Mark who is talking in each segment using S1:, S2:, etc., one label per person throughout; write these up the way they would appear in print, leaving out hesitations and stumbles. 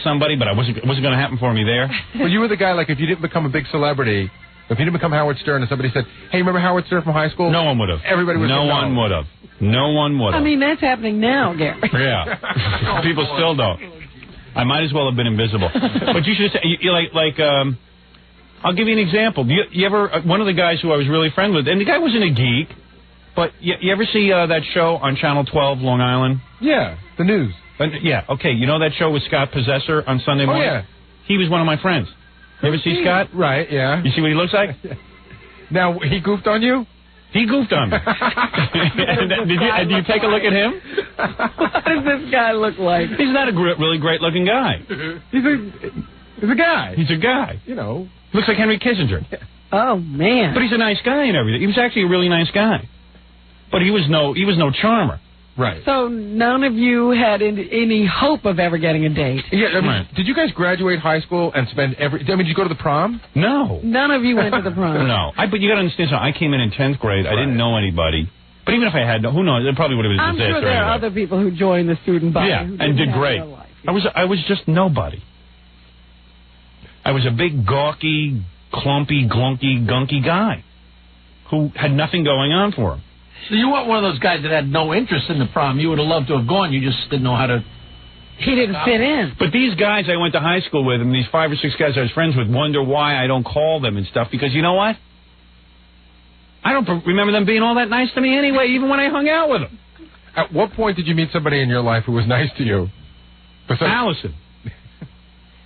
S1: somebody, but it wasn't going to happen for me there.
S2: Well, you were the guy, like, if you didn't become a big celebrity, if you didn't become Howard Stern and somebody said, hey, remember Howard Stern from high school?
S1: No one would have.
S2: Everybody would have.
S1: No one would have. No one would have.
S3: I mean, that's happening now, Gary.
S1: Yeah. People still don't. I might as well have been invisible. But you should say, I'll give you an example. You ever, one of the guys who I was really friends with, and the guy wasn't a geek, but you ever see that show on Channel 12, Long Island?
S2: Yeah, the news.
S1: Yeah, okay. You know that show with Scott Possessor on Sunday morning?
S2: Oh, yeah.
S1: He was one of my friends. You ever see Scott?
S2: Right, yeah.
S1: You see what he looks like?
S2: Now, he goofed on you?
S1: He goofed on me. Did you take a look at him?
S3: What does this guy look like?
S1: He's not a really great-looking guy.
S2: He's a guy.
S1: He's a guy.
S2: You know.
S1: Looks like Henry Kissinger.
S3: Oh, man.
S1: But he's a nice guy and everything. He was actually a really nice guy. But he was no charmer.
S2: Right.
S3: So none of you had any hope of ever getting a date?
S2: Yeah, I mean, did you guys graduate high school and spend did you go to the prom?
S1: No.
S3: None of you went to the prom?
S1: No. But you got to understand something. I came in 10th grade. I didn't know anybody. But even if I had, who knows? It probably would have been a disaster.
S3: I'm sure there are other people who joined the student body.
S1: Yeah, and did great. I was just nobody. I was a big, gawky, clumpy, glunky, gunky guy who had nothing going on for him.
S4: So you weren't one of those guys that had no interest in the prom. You would have loved to have gone. You just didn't know how to...
S3: He didn't fit in.
S1: But these guys I went to high school with, and these 5 or 6 guys I was friends with, wonder why I don't call them and stuff. Because you know what? I don't remember them being all that nice to me anyway, even when I hung out with them.
S2: At what point did you meet somebody in your life who was nice to you?
S1: Allison.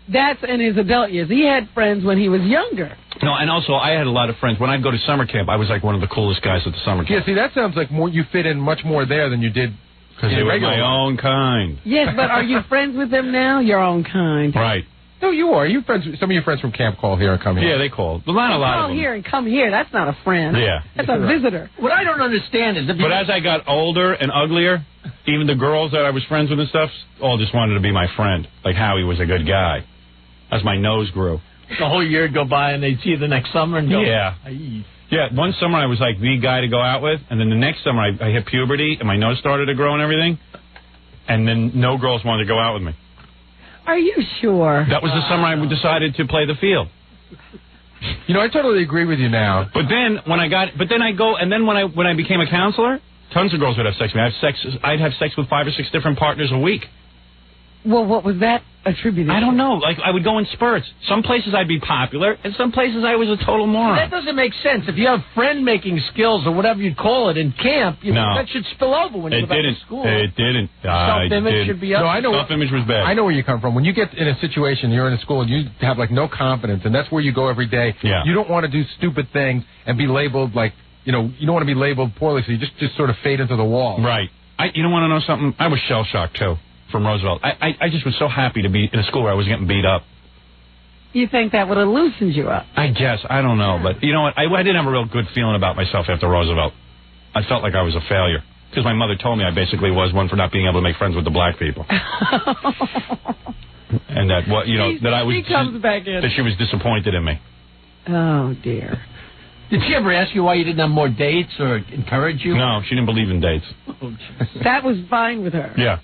S3: That's in his adult years. He had friends when he was younger.
S1: No, and also I had a lot of friends. When I'd go to summer camp, I was like one of the coolest guys at the summer camp.
S2: Yeah, see, that sounds like you fit in much more there than you did.
S1: Because they were my own kind.
S3: Yes, but are you friends with them now? Your own kind.
S1: Right.
S2: No, you are. You friends? Some of your friends from camp call here and come here.
S1: Yeah, they call. But not a lot of them.
S3: Call here and come here. That's not a friend.
S1: Yeah.
S3: That's a visitor.
S4: What I don't understand is...
S1: But as I got older and uglier, even the girls that I was friends with and stuff all just wanted to be my friend. Like Howie was a good guy. As my nose grew.
S4: The whole year would go by and they'd see you the next summer and go...
S1: Yeah.
S4: Aye.
S1: Yeah, one summer I was like the guy to go out with, and then the next summer I hit puberty and my nose started to grow and everything, and then no girls wanted to go out with me.
S3: Are you sure?
S1: That was the summer I decided to play the field.
S2: You know, I totally agree with you now.
S1: But then when I became a counselor, tons of girls would have sex with me. I'd have sex with 5 or 6 different partners a week.
S3: Well, what was that attributed to?
S1: I don't know. Like, I would go in spurts. Some places I'd be popular, and some places I was a total moron.
S4: That doesn't make sense. If you have friend-making skills or whatever you'd call it in camp, that should spill over when you go back to school.
S1: It didn't.
S4: Self-image should be up.
S2: No, I know.
S1: Self-image was bad.
S2: I know where you come from. When you get in a situation, you're in a school, and you have, like, no confidence, and that's where you go every day.
S1: Yeah.
S2: You don't want to do stupid things and be labeled, like, you don't want to be labeled poorly, so you just sort of fade into the wall.
S1: Right. You don't want to know something? I was shell-shocked, too. From Roosevelt. I just was so happy to be in a school where I was getting beat up.
S3: You think that would have loosened you up?
S1: I guess. I don't know. But you know what? I didn't have a real good feeling about myself after Roosevelt. I felt like I was a failure. Because my mother told me I basically was one for not being able to make friends with the black people. And that, that she was disappointed in me.
S3: Oh, dear.
S4: Did she ever ask you why you didn't have more dates or encourage you?
S1: No, she didn't believe in dates.
S3: That was fine with her.
S1: Yeah.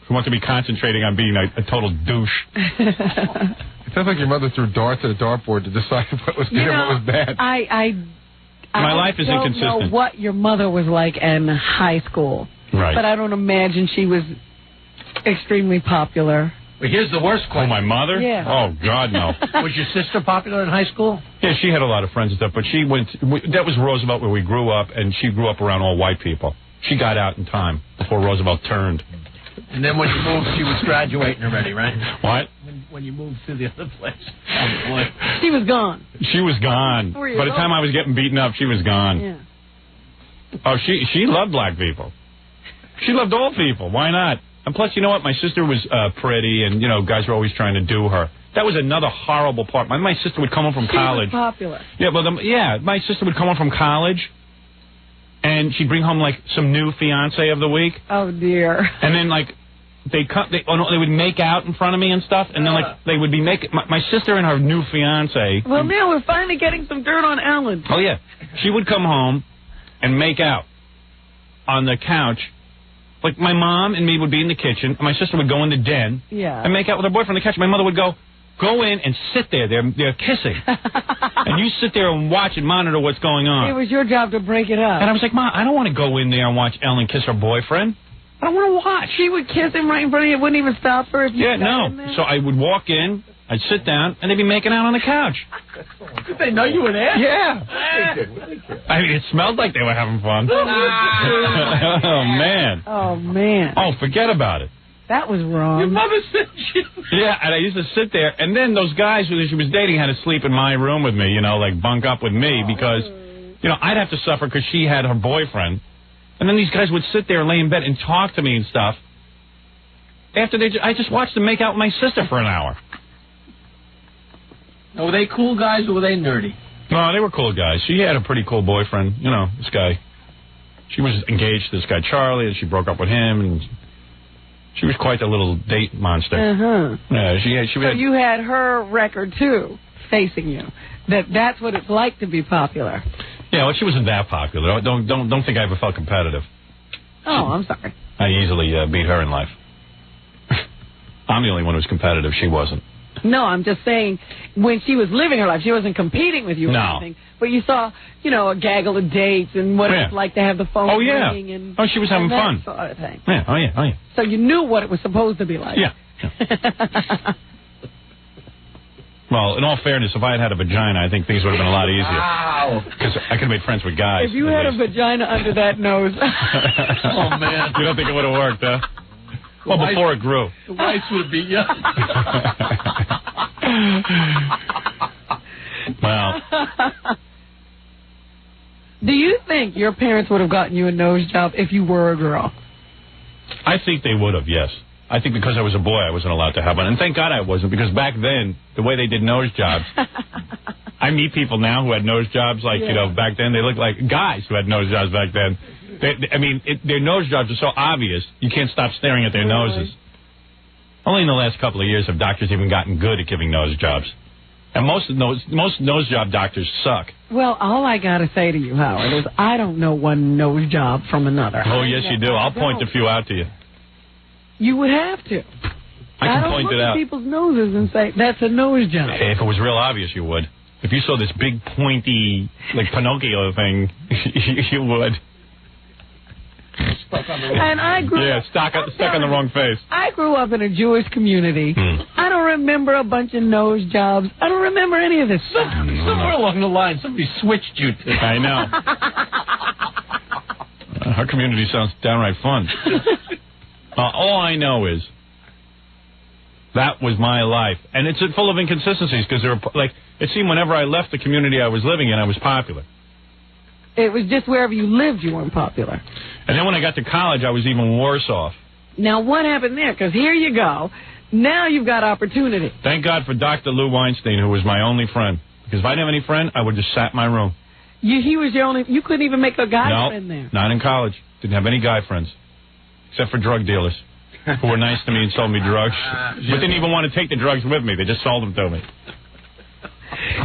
S1: She wanted to be concentrating on being a total douche.
S2: It sounds like your mother threw darts at a dartboard to decide what was good and what was bad.
S1: My life is inconsistent.
S3: I don't know what your mother was like in high school.
S1: Right.
S3: But I don't imagine she was extremely popular.
S4: Well, here's the worst question.
S1: Oh, my mother?
S3: Yeah.
S1: Oh, God, no.
S4: Was your sister popular in high school?
S1: Yeah, she had a lot of friends and stuff, but she went... that was Roosevelt where we grew up, and she grew up around all white people. She got out in time before Roosevelt turned.
S4: And then when you moved, she was graduating already, right?
S1: What?
S4: When you moved to the other place. Oh, boy.
S3: She was gone.
S1: She was gone. By the time I was getting beaten up, she was gone.
S3: Yeah.
S1: Oh, she loved black people. She loved all people. Why not? And plus, you know what? My sister was pretty, and, guys were always trying to do her. That was another horrible part. My sister would come home from college.
S3: She was popular.
S1: Yeah, but my sister would come home from college, and she'd bring home, like, some new fiancé of the week.
S3: Oh, dear.
S1: And then, like, they would make out in front of me and stuff, and then, like, they would be making... My sister and her new fiancé...
S3: Well, now we're finally getting some dirt on Ellen.
S1: Oh, yeah. She would come home and make out on the couch Like, my mom and me would be in the kitchen, and my sister would go in the den and make out with her boyfriend in the kitchen. My mother would go in and sit there. They're kissing. And you sit there and watch and monitor what's going on.
S3: It was your job to break it up.
S1: And I was like, Mom, I don't want to go in there and watch Ellen kiss her boyfriend. I don't want to watch.
S3: She would kiss him right in front of you. It wouldn't even stop her if you
S1: in there? So I would walk in, I'd sit down, and they'd be making out on the couch.
S4: Did they know you were there?
S1: Yeah. I mean, it smelled like they were having fun. Oh, man.
S3: Oh, man.
S1: Oh, forget about it.
S3: That was wrong.
S4: Your mother said you...
S1: Yeah, and I used to sit there, and then those guys who she was dating had to sleep in my room with me, like bunk up with me, because, I'd have to suffer because she had her boyfriend. And then these guys would sit there and lay in bed and talk to me and stuff. After I just watched them make out with my sister for an hour.
S4: Now, were they cool guys or were they nerdy?
S1: No, they were cool guys. She had a pretty cool boyfriend, this guy. She was engaged to this guy, Charlie, and she broke up with him, and she was quite a little date monster. Yeah,
S3: so you had her record, too, facing you. That's what it's like to be popular.
S1: Yeah, well, she wasn't that popular. Don't think I ever felt competitive.
S3: Oh, I'm sorry.
S1: I easily beat her in life. I'm the only one who's competitive. She wasn't.
S3: No, I'm just saying, when she was living her life, she wasn't competing with you or anything. But you saw, a gaggle of dates and what it's like to have the phone ringing. And,
S1: she was having fun.
S3: Sort of thing.
S1: Yeah, oh yeah.
S3: So you knew what it was supposed to be like.
S1: Yeah. Well, in all fairness, if I had had a vagina, I think things would have been a lot easier.
S4: Wow.
S1: Because I could have made friends with guys.
S3: If you had a vagina under that nose.
S4: Oh, man.
S1: You don't think it would have worked, huh? Well, before it grew.
S4: The whites would have beat you.
S1: Well.
S3: Do you think your parents would have gotten you a nose job if you were a girl?
S1: I think they would have, yes. I think because I was a boy, I wasn't allowed to have one. And thank God I wasn't, because back then, the way they did nose jobs, I meet people now who had nose jobs, back then, they look like guys who had nose jobs back then. Their nose jobs are so obvious, you can't stop staring at their noses. Only in the last couple of years have doctors even gotten good at giving nose jobs. And most nose job doctors suck.
S3: Well, all I got to say to you, Howard, is I don't know one nose job from another.
S1: Oh, yes, you do. I'll point a few out to you.
S3: You would have to.
S1: I can point it out.
S3: Look at people's noses and say, that's a nose job.
S1: If it was real obvious, you would. If you saw this big, pointy, like Pinocchio thing, you would.
S3: And I grew up...
S1: stuck on the wrong face.
S3: I grew up in a Jewish community. I don't remember a bunch of nose jobs. I don't remember any of this stuff.
S4: Somewhere along the line, somebody switched you to...
S1: I know. Our community sounds downright fun. All I know is that was my life. And it's full of inconsistencies, because it seemed whenever I left the community I was living in, I was popular.
S3: It was just wherever you lived, you weren't popular.
S1: And then when I got to college, I was even worse off.
S3: Now, what happened there? Because here you go. Now you've got opportunity.
S1: Thank God for Dr. Lou Weinstein, who was my only friend. Because if I didn't have any friend, I would just sat in my room.
S3: He was your only... You couldn't even make a guy friend there.
S1: Not in college. Didn't have any guy friends. Except for drug dealers who were nice to me and sold me drugs. But didn't even want to take the drugs with me. They just sold them to me.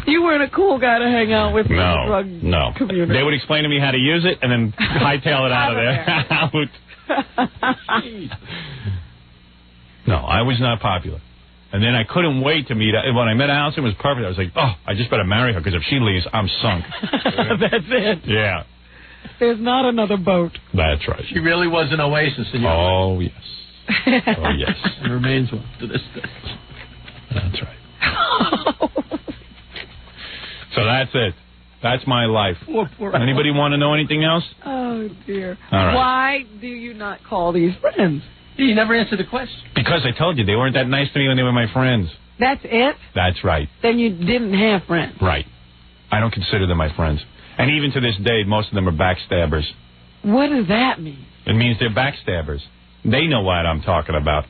S3: You weren't a cool guy to hang out with in the drug community.
S1: They would explain to me how to use it and then hightail it out of there. No, I was not popular. And then I couldn't wait to meet... When I met Allison, it was perfect. I was like, I just better marry her, because if she leaves, I'm sunk.
S3: That's it.
S1: Yeah.
S3: There's not another boat.
S1: That's right.
S4: She really was an oasis in your life.
S1: Oh, yes. Oh, yes.
S4: It remains one to this day.
S1: That's right. So that's it. That's my life. Anybody want to know anything else?
S3: Oh, dear.
S1: All right.
S3: Why do you not call these friends?
S4: You never answered the question.
S1: Because I told you, they weren't that nice to me when they were my friends.
S3: That's it?
S1: That's right.
S3: Then you didn't have friends.
S1: Right. I don't consider them my friends. And even to this day, most of them are backstabbers.
S3: What does that mean?
S1: It means they're backstabbers. They know what I'm talking about.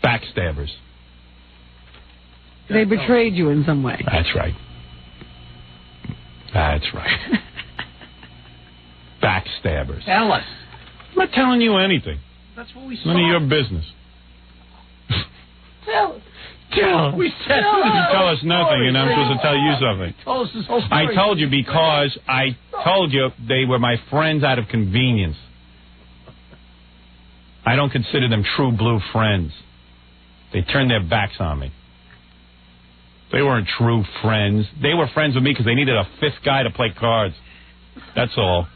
S1: Backstabbers.
S3: They betrayed you in some way.
S1: That's right. That's right. Backstabbers.
S4: Tell us.
S1: I'm not telling you anything.
S4: That's what we saw.
S1: None of your business.
S3: Tell us.
S4: We said
S1: you tell us nothing, and I'm supposed to tell you something.
S4: Tell us this whole story.
S1: I told you because I told you they were my friends out of convenience. I don't consider them true blue friends. They turned their backs on me. They weren't true friends. They were friends with me because they needed a fifth guy to play cards. That's all.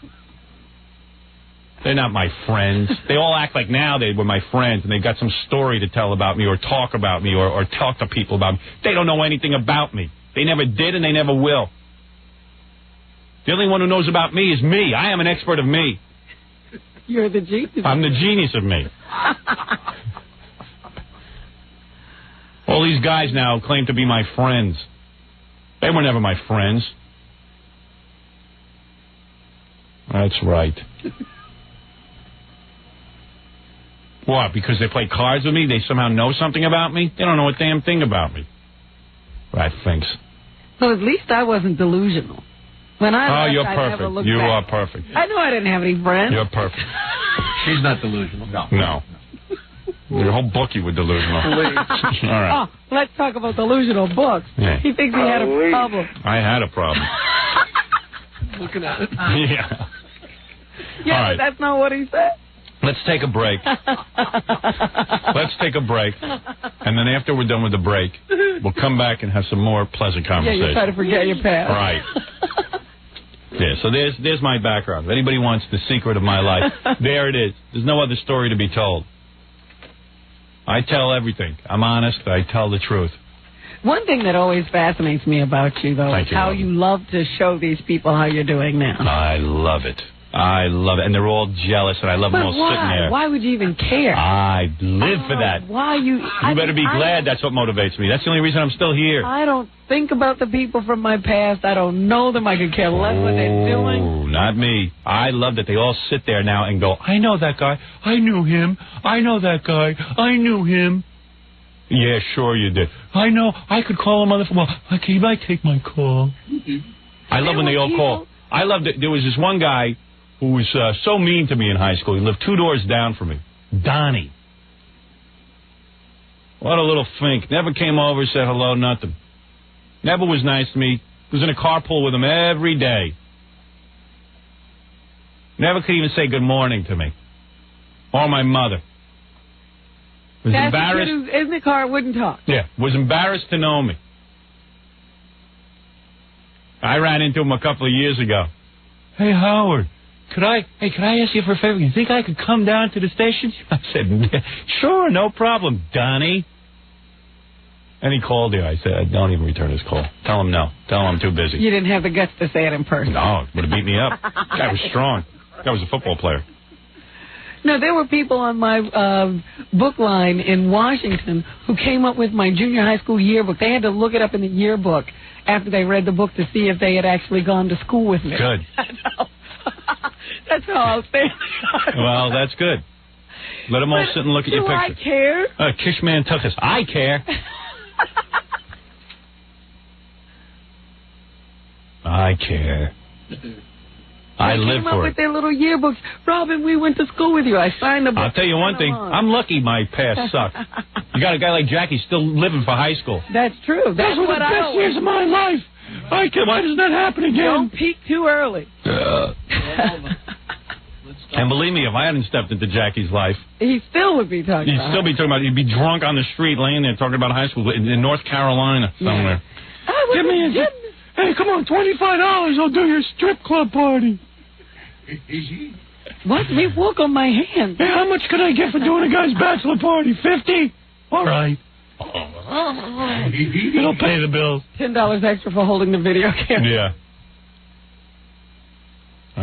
S1: They're not my friends. They all act like now they were my friends and they've got some story to tell about me or talk about me or talk to people about me. They don't know anything about me. They never did and they never will. The only one who knows about me is me. I am an expert of me.
S3: You're the genius.
S1: I'm the genius of me. All these guys now claim to be my friends. They were never my friends. That's right. What, because they play cards with me, they somehow know something about me? They don't know a damn thing about me. Rat thinks.
S3: So at least I wasn't delusional. When I
S1: you're
S3: I
S1: perfect.
S3: never
S1: You
S3: back.
S1: are perfect.
S3: I know I didn't have any friends.
S1: You're perfect.
S4: She's not delusional.
S1: No. Your whole book you were delusional. All right.
S3: Oh, let's talk about delusional books.
S1: Yeah.
S3: He thinks he had a problem.
S1: I had a problem.
S4: Looking at it.
S1: Yeah.
S3: Yeah,
S1: All right.
S3: but that's not what he said.
S1: Let's take a break. Let's take a break. And then after we're done with the break, we'll come back and have some more pleasant conversation.
S3: Yeah, you try to forget your past.
S1: Right. Yeah, so there's my background. If anybody wants the secret of my life, there it is. There's no other story to be told. I tell everything. I'm honest. I tell the truth.
S3: One thing that always fascinates me about you, though,
S1: Thank
S3: is
S1: you,
S3: how
S1: Robin.
S3: you love to show these people how you're doing now.
S1: I love it. I love it. And they're all jealous, and I love them all
S3: why?
S1: sitting there.
S3: Why would you even care?
S1: I live for that.
S3: Why you?
S1: You better be glad that's what motivates me. That's the only reason I'm still here.
S3: I don't think about the people from my past. I don't know them. I could care less what they're doing.
S1: Oh, not me. I love that they all sit there now and go, I know that guy. I knew him. I know that guy. I knew him. Yeah, sure you did. I know. I could call him on the phone. Well, okay, he might take my call. I love when they all call. I loved it. There was this one guy who was so mean to me in high school. He lived 2 doors down from me. Donnie. What a little fink. Never came over, said hello, nothing. Never was nice to me. Was in a carpool with him every day. Never could even say good morning to me. Or my mother. Was
S3: That's
S1: embarrassed.
S3: the kid who's in the car wouldn't talk.
S1: Yeah, was embarrassed to know me. I ran into him a couple of years ago. Hey, Howard, could I ask you for a favor? You think I could come down to the station? I said, sure, no problem, Donnie. And he called you. I said, don't even return his call. Tell him no. Tell him I'm too busy.
S3: You didn't have the guts to say it in person.
S1: No, would have beat me up. Guy was strong. Guy was a football player.
S3: No, there were people on my book line in Washington who came up with my junior high school yearbook. They had to look it up in the yearbook after they read the book to see if they had actually gone to school with me.
S1: Good.
S3: That's how I'll say.
S1: Well, that's good. Let them all sit and look at your picture.
S3: Do I care?
S1: Kishman took us. I care. I care. I live
S3: came up
S1: for
S3: with
S1: it.
S3: their little yearbooks. Robin, we went to school with you. I signed the book.
S1: I'll tell you one thing. I'm lucky my past sucked. You got a guy like Jackie still living for high school.
S3: That's true. That's
S1: Those were
S3: what
S1: the
S3: I
S1: best
S3: always
S1: years of my life. Why doesn't that happen again?
S3: Don't peak too early.
S1: And believe me, if I hadn't stepped into Jackie's life,
S3: He still would be talking
S1: he'd
S3: about
S1: still be talking about, he'd be drunk on the street laying there talking about high school in North Carolina somewhere. Give me hey, come on, $25, I'll do your strip club party.
S3: What? Me walk on my hands.
S1: Hey, how much could I get for doing a guy's bachelor party? 50? All right. It'll pay the bills.
S3: $10 extra for holding the video camera.
S1: Yeah.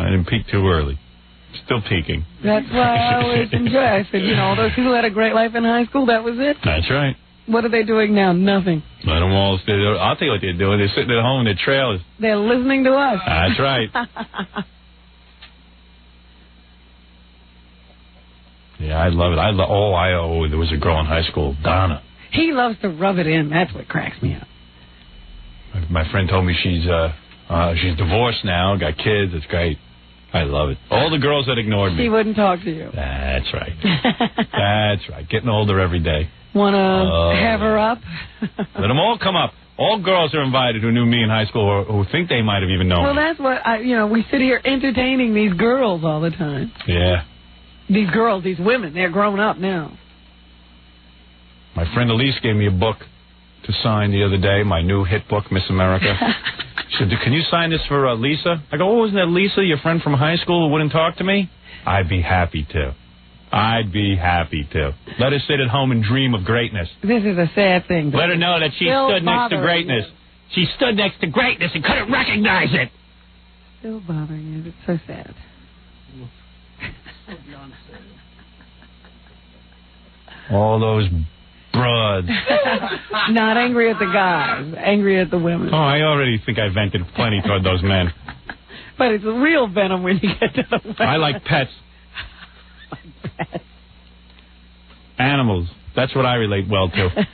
S1: I didn't peak too early. Still peaking.
S3: That's why I always enjoy. I said, all those people had a great life in high school. That was it.
S1: That's right.
S3: What are they doing now? Nothing.
S1: Let them all. I'll tell you what they're doing. They're sitting at home in their trailers.
S3: They're listening to us.
S1: That's right. Yeah, I love it. There was a girl in high school, Donna.
S3: He loves to rub it in. That's what cracks me up.
S1: My friend told me she's divorced now, got kids. It's great. I love it. All the girls that ignored me.
S3: She wouldn't talk to you.
S1: That's right. That's right. Getting older every day.
S3: Want to have her up?
S1: Let them all come up. All girls are invited who knew me in high school or who think they might have even known
S3: Well,
S1: me.
S3: that's what, we sit here entertaining these girls all the time.
S1: Yeah.
S3: These girls, these women, they're grown up now.
S1: My friend Elise gave me a book to sign the other day, my new hit book, Miss America. She said, can you sign this for Lisa? I go, oh, wasn't that Lisa, your friend from high school who wouldn't talk to me? I'd be happy to. I'd be happy to. Let her sit at home and dream of greatness.
S3: This is a sad thing.
S1: Let her know that she stood next to greatness. She stood next to greatness and couldn't recognize it.
S3: Still bothering you. It's so sad.
S1: All those broads.
S3: Not angry at the guys, angry at the women.
S1: Oh, I already think I vented plenty toward those men.
S3: But it's real venom when you get to the women.
S1: I like pets. Animals. That's what I relate well to.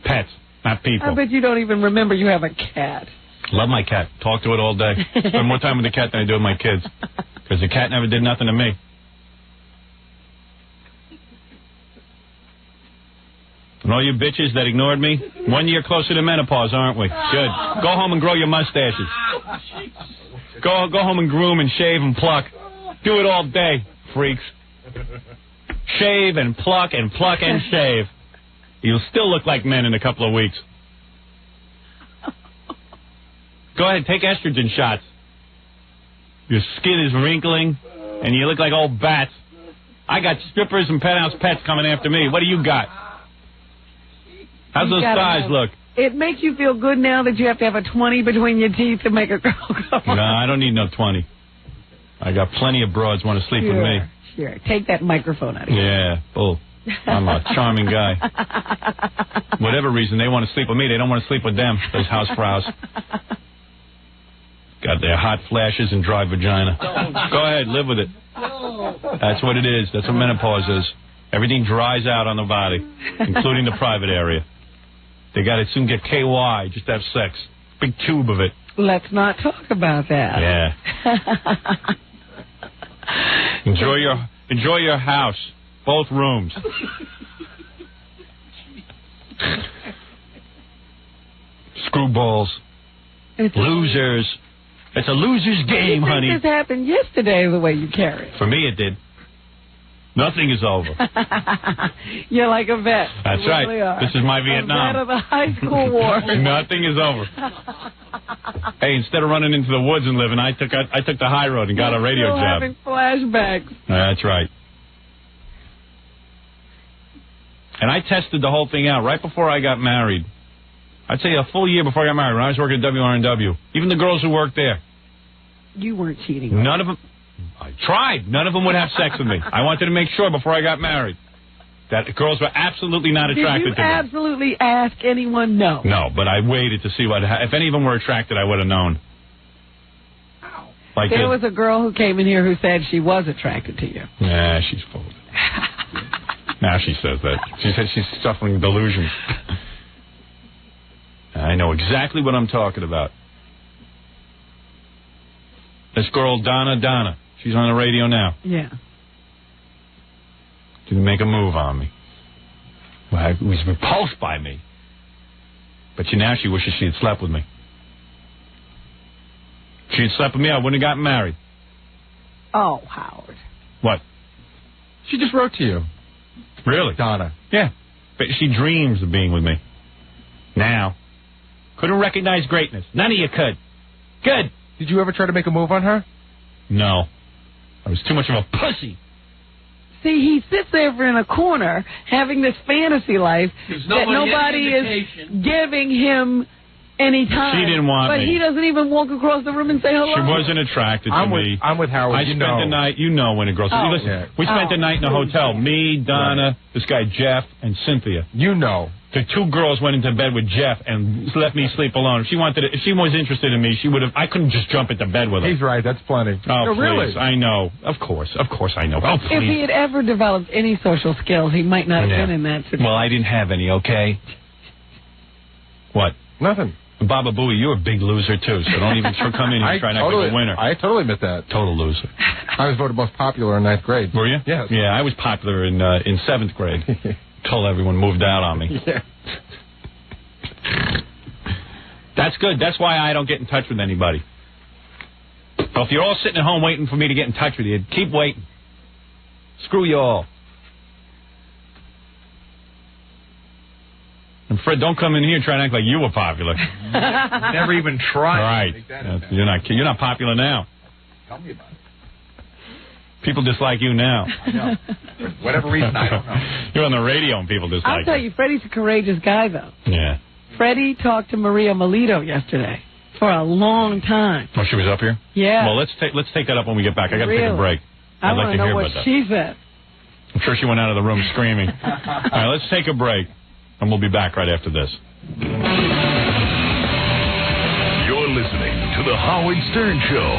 S1: Pets, not people.
S3: I bet you don't even remember you have a cat.
S1: Love my cat. Talk to it all day. Spend more time with the cat than I do with my kids. Because the cat never did nothing to me. And all you bitches that ignored me, 1 year closer to menopause, aren't we? Good. Go home and grow your mustaches. Go home and groom and shave and pluck. Do it all day, freaks. Shave and pluck and shave. You'll still look like men in a couple of weeks. Go ahead, take estrogen shots. Your skin is wrinkling, and you look like old bats. I got strippers and penthouse pets coming after me. What do you got? How's those thighs look?
S3: It makes you feel good now that you have to have a 20 between your teeth to make a girl go.
S1: No, I don't need no 20. I got plenty of broads want to sleep with me.
S3: Sure. Take that microphone out of here.
S1: Yeah, bull. I'm a charming guy. Whatever reason, they want to sleep with me. They don't want to sleep with them, those housefrows. Got their hot flashes and dry vagina. Go ahead, live with it. That's what it is. That's what menopause is. Everything dries out on the body, including the private area. They got to soon get KY, just have sex. Big tube of it.
S3: Let's not talk about that.
S1: Yeah. Enjoy your house, both rooms. Screwballs. Losers. It's a loser's game, honey.
S3: This happened yesterday the way you carry it.
S1: For me, it did. Nothing is over.
S3: You're like a vet.
S1: That's
S3: you
S1: right.
S3: Really are.
S1: This is my Vietnam.
S3: A vet of the high school war.
S1: Nothing is over. Hey, instead of running into the woods and living, I took the high road and got a radio
S3: Still
S1: job.
S3: Having flashbacks.
S1: That's right. And I tested the whole thing out right before I got married. I'd say a full year before I got married, when I was working at WRNW. Even the girls who worked there.
S3: You weren't cheating.
S1: None of them. I tried. None of them would have sex with me. I wanted to make sure before I got married that girls were absolutely not attracted to me.
S3: Did you absolutely ask anyone? No.
S1: No, but I waited to see if any of them were attracted, I would have known. Like
S3: there was a girl who came in here who said she was attracted to you.
S1: Nah, she's full of it. Now she says that. She said she's suffering delusions. I know exactly what I'm talking about. This girl, Donna, she's on the radio now.
S3: Yeah.
S1: Didn't make a move on me. Well, was repulsed by me. But now she wishes she had slept with me. If she had slept with me, I wouldn't have gotten married.
S3: Oh, Howard.
S1: What?
S2: She just wrote to you.
S1: Really?
S2: Donna.
S1: Yeah. But she dreams of being with me. Now. Couldn't recognize greatness. None of you could. Good.
S2: Did you ever try to make a move on her?
S1: No. I was too much of a pussy.
S3: See, he sits there in a corner having this fantasy life that nobody is giving him any time.
S1: She didn't want
S3: me. But he doesn't even walk across the room and say hello.
S1: She wasn't attracted to me.
S2: I'm with Howard.
S1: I spent the night, when a girl... Listen, we spent the night in a hotel. Me, Donna, this guy Jeff, and Cynthia. The two girls went into bed with Jeff and let me sleep alone. If she was interested in me, she would have... I couldn't just jump into bed with her.
S2: He's right. That's plenty.
S1: Oh, please.
S2: Really?
S1: I know. Of course I know. Oh, please.
S3: If he had ever developed any social skills, he might not have been in that situation.
S1: Well, I didn't have any, okay? What?
S2: Nothing.
S1: Baba Booey, you're a big loser, too, so don't even come in and try not to be a winner.
S2: I totally admit that.
S1: Total loser.
S2: I was voted most popular in 9th grade.
S1: Were you?
S2: Yes.
S1: Yeah, I was popular in 7th grade. Until everyone moved out on me.
S2: Yeah.
S1: That's good. That's why I don't get in touch with anybody. So if you're all sitting at home waiting for me to get in touch with you, keep waiting. Screw you all. And Fred, don't come in here and try and act like you were popular.
S2: Never even tried.
S1: Right. You're not popular now.
S2: Tell me about it.
S1: People dislike you now.
S2: I know. For whatever reason, I don't know.
S1: You're on the radio and people dislike you.
S3: I'll tell you, Freddie's a courageous guy, though.
S1: Yeah.
S3: Freddie talked to Maria Melito yesterday for a long time.
S1: Oh, she was up here?
S3: Yeah.
S1: Well, let's take that up when we get back. I got to take a break.
S3: I'd like to know what she said.
S1: I'm sure she went out of the room screaming. All right, let's take a break, and we'll be back right after this.
S5: You're listening to The Howard Stern Show.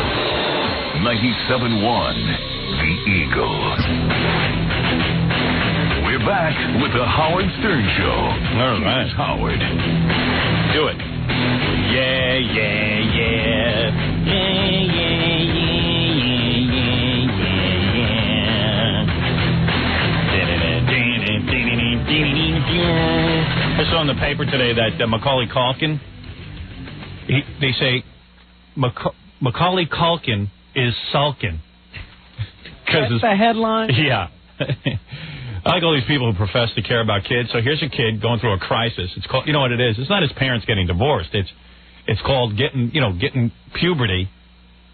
S5: 97.1 The Eagle. We're back with The Howard Stern Show.
S1: All right.
S5: Here's Howard.
S1: Do it. Yeah, yeah, yeah. Yeah, yeah, yeah. I saw in the paper today that Macaulay Culkin, they say Macaulay Culkin is sulking.
S3: That's the headline?
S1: Yeah. I like all these people who profess to care about kids. So here's a kid going through a crisis. It's called, you know what it is? It's not his parents getting divorced. It's called getting puberty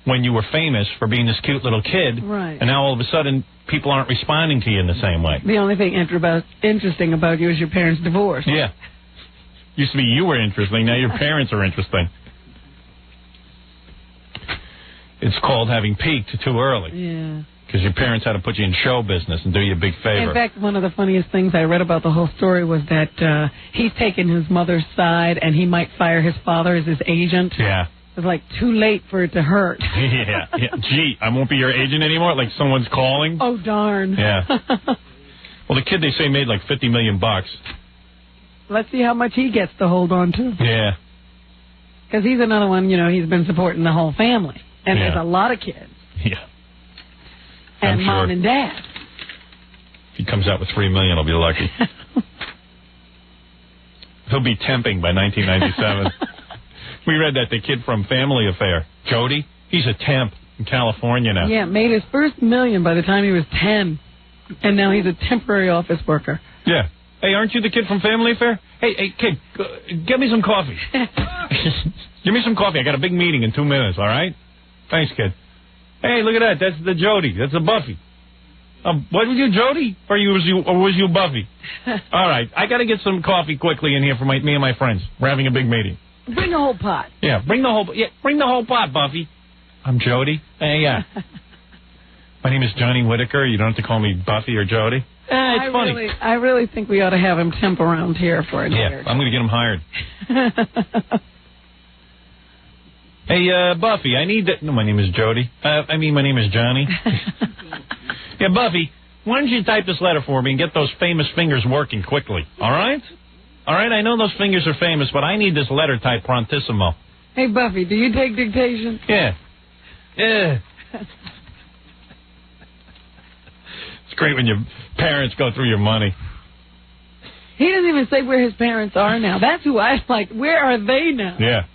S1: when you were famous for being this cute little kid.
S3: Right.
S1: And now all of a sudden people aren't responding to you in the same way.
S3: The only thing interesting about you is your parents' divorce.
S1: Yeah. Used to be you were interesting. Now your parents are interesting. It's called having peaked too early.
S3: Yeah.
S1: Because your parents had to put you in show business and do you a big favor.
S3: In fact, one of the funniest things I read about the whole story was that he's taken his mother's side and he might fire his father as his agent.
S1: Yeah.
S3: It was like too late for it to hurt.
S1: Yeah. Gee, I won't be your agent anymore? Like someone's calling?
S3: Oh, darn.
S1: Yeah. Well, the kid, they say, made like $50 million.
S3: Let's see how much he gets to hold on to.
S1: Yeah.
S3: Because he's another one, he's been supporting the whole family. And there's a lot of kids.
S1: Yeah.
S3: And mom and dad.
S1: If he comes out with $3 million, I'll be lucky. He'll be temping by 1997. We read that the kid from Family Affair, Jody, he's a temp in California now.
S3: Yeah, made his first $1 million by the time he was 10. And now he's a temporary office worker.
S1: Yeah. Hey, aren't you the kid from Family Affair? Hey, kid, get me some coffee. Give me some coffee. I got a big meeting in 2 minutes, all right? Thanks, kid. Hey, look at that. That's the Jody. That's the Buffy. What was you, Jody? Or was you Buffy? All right. I got to get some coffee quickly in here for me and my friends. We're having a big meeting.
S3: Bring the whole pot.
S1: Yeah, bring the whole pot, Buffy. I'm Jody. Hey, yeah. My name is Johnny Whitaker. You don't have to call me Buffy or Jody. It's funny.
S3: I really think we ought to have him temp around here for a year.
S1: Yeah, I'm going to get him hired. Hey, Buffy, I need that. No, my name is Jody. My name is Johnny. Yeah, Buffy, why don't you type this letter for me and get those famous fingers working quickly, all right? All right, I know those fingers are famous, but I need this letter typed prontissimo.
S3: Hey, Buffy, do you take dictation?
S1: Yeah. Yeah. It's great when your parents go through your money.
S3: He doesn't even say where his parents are now. That's who I like. Where are they now?
S1: Yeah.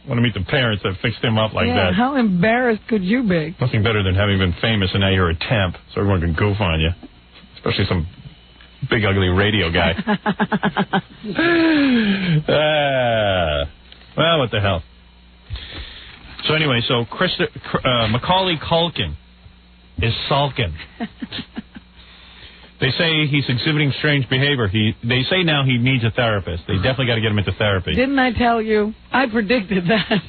S1: I want to meet the parents that fixed him up like that.
S3: How embarrassed could you be?
S1: Nothing better than having been famous and now you're a temp, so everyone can goof on you. Especially some big, ugly radio guy. Well, what the hell. So anyway, Macaulay Culkin is sulking. They say he's exhibiting strange behavior. They say now he needs a therapist. They definitely got to get him into therapy.
S3: Didn't I tell you? I predicted that.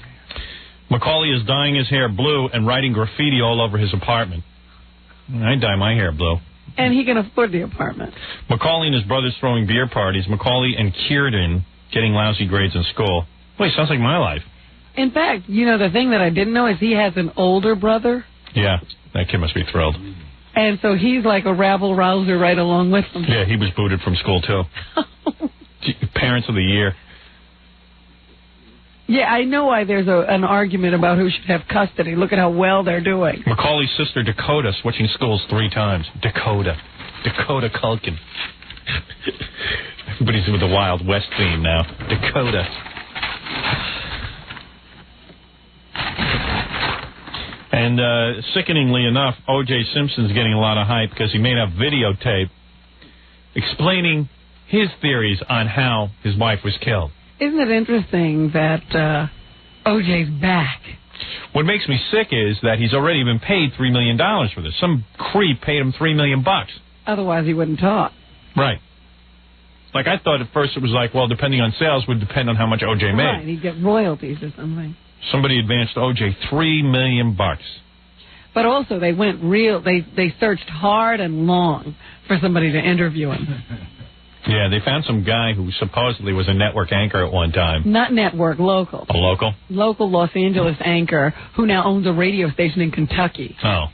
S1: Macaulay is dyeing his hair blue and writing graffiti all over his apartment. I dye my hair blue.
S3: And he can afford the apartment.
S1: Macaulay and his brothers throwing beer parties. Macaulay and Kieran getting lousy grades in school. Wait, sounds like my life.
S3: In fact, the thing that I didn't know is he has an older brother.
S1: Yeah, that kid must be thrilled.
S3: And so he's like a rabble-rouser right along with them.
S1: Yeah, he was booted from school, too. Parents of the year.
S3: Yeah, I know why there's an argument about who should have custody. Look at how well they're doing.
S1: Macaulay's sister, Dakota, switching schools 3 times. Dakota Culkin. Everybody's with the Wild West theme now. Dakota. And sickeningly enough, O.J. Simpson's getting a lot of hype because he made a videotape explaining his theories on how his wife was killed.
S3: Isn't it interesting that O.J.'s back?
S1: What makes me sick is that he's already been paid $3 million for this. Some creep paid him $3 million.
S3: Otherwise, he wouldn't talk.
S1: Right. Like, I thought at first it was like, well, depending on sales would depend on how much O.J. made.
S3: Right, he'd get royalties or something.
S1: Somebody advanced O.J. $3 million.
S3: But also, they went real. They searched hard and long for somebody to interview him.
S1: Yeah, they found some guy who supposedly was a network anchor at one time.
S3: Not network, local.
S1: A local?
S3: Local Los Angeles anchor who now owns a radio station in Kentucky.
S1: Oh.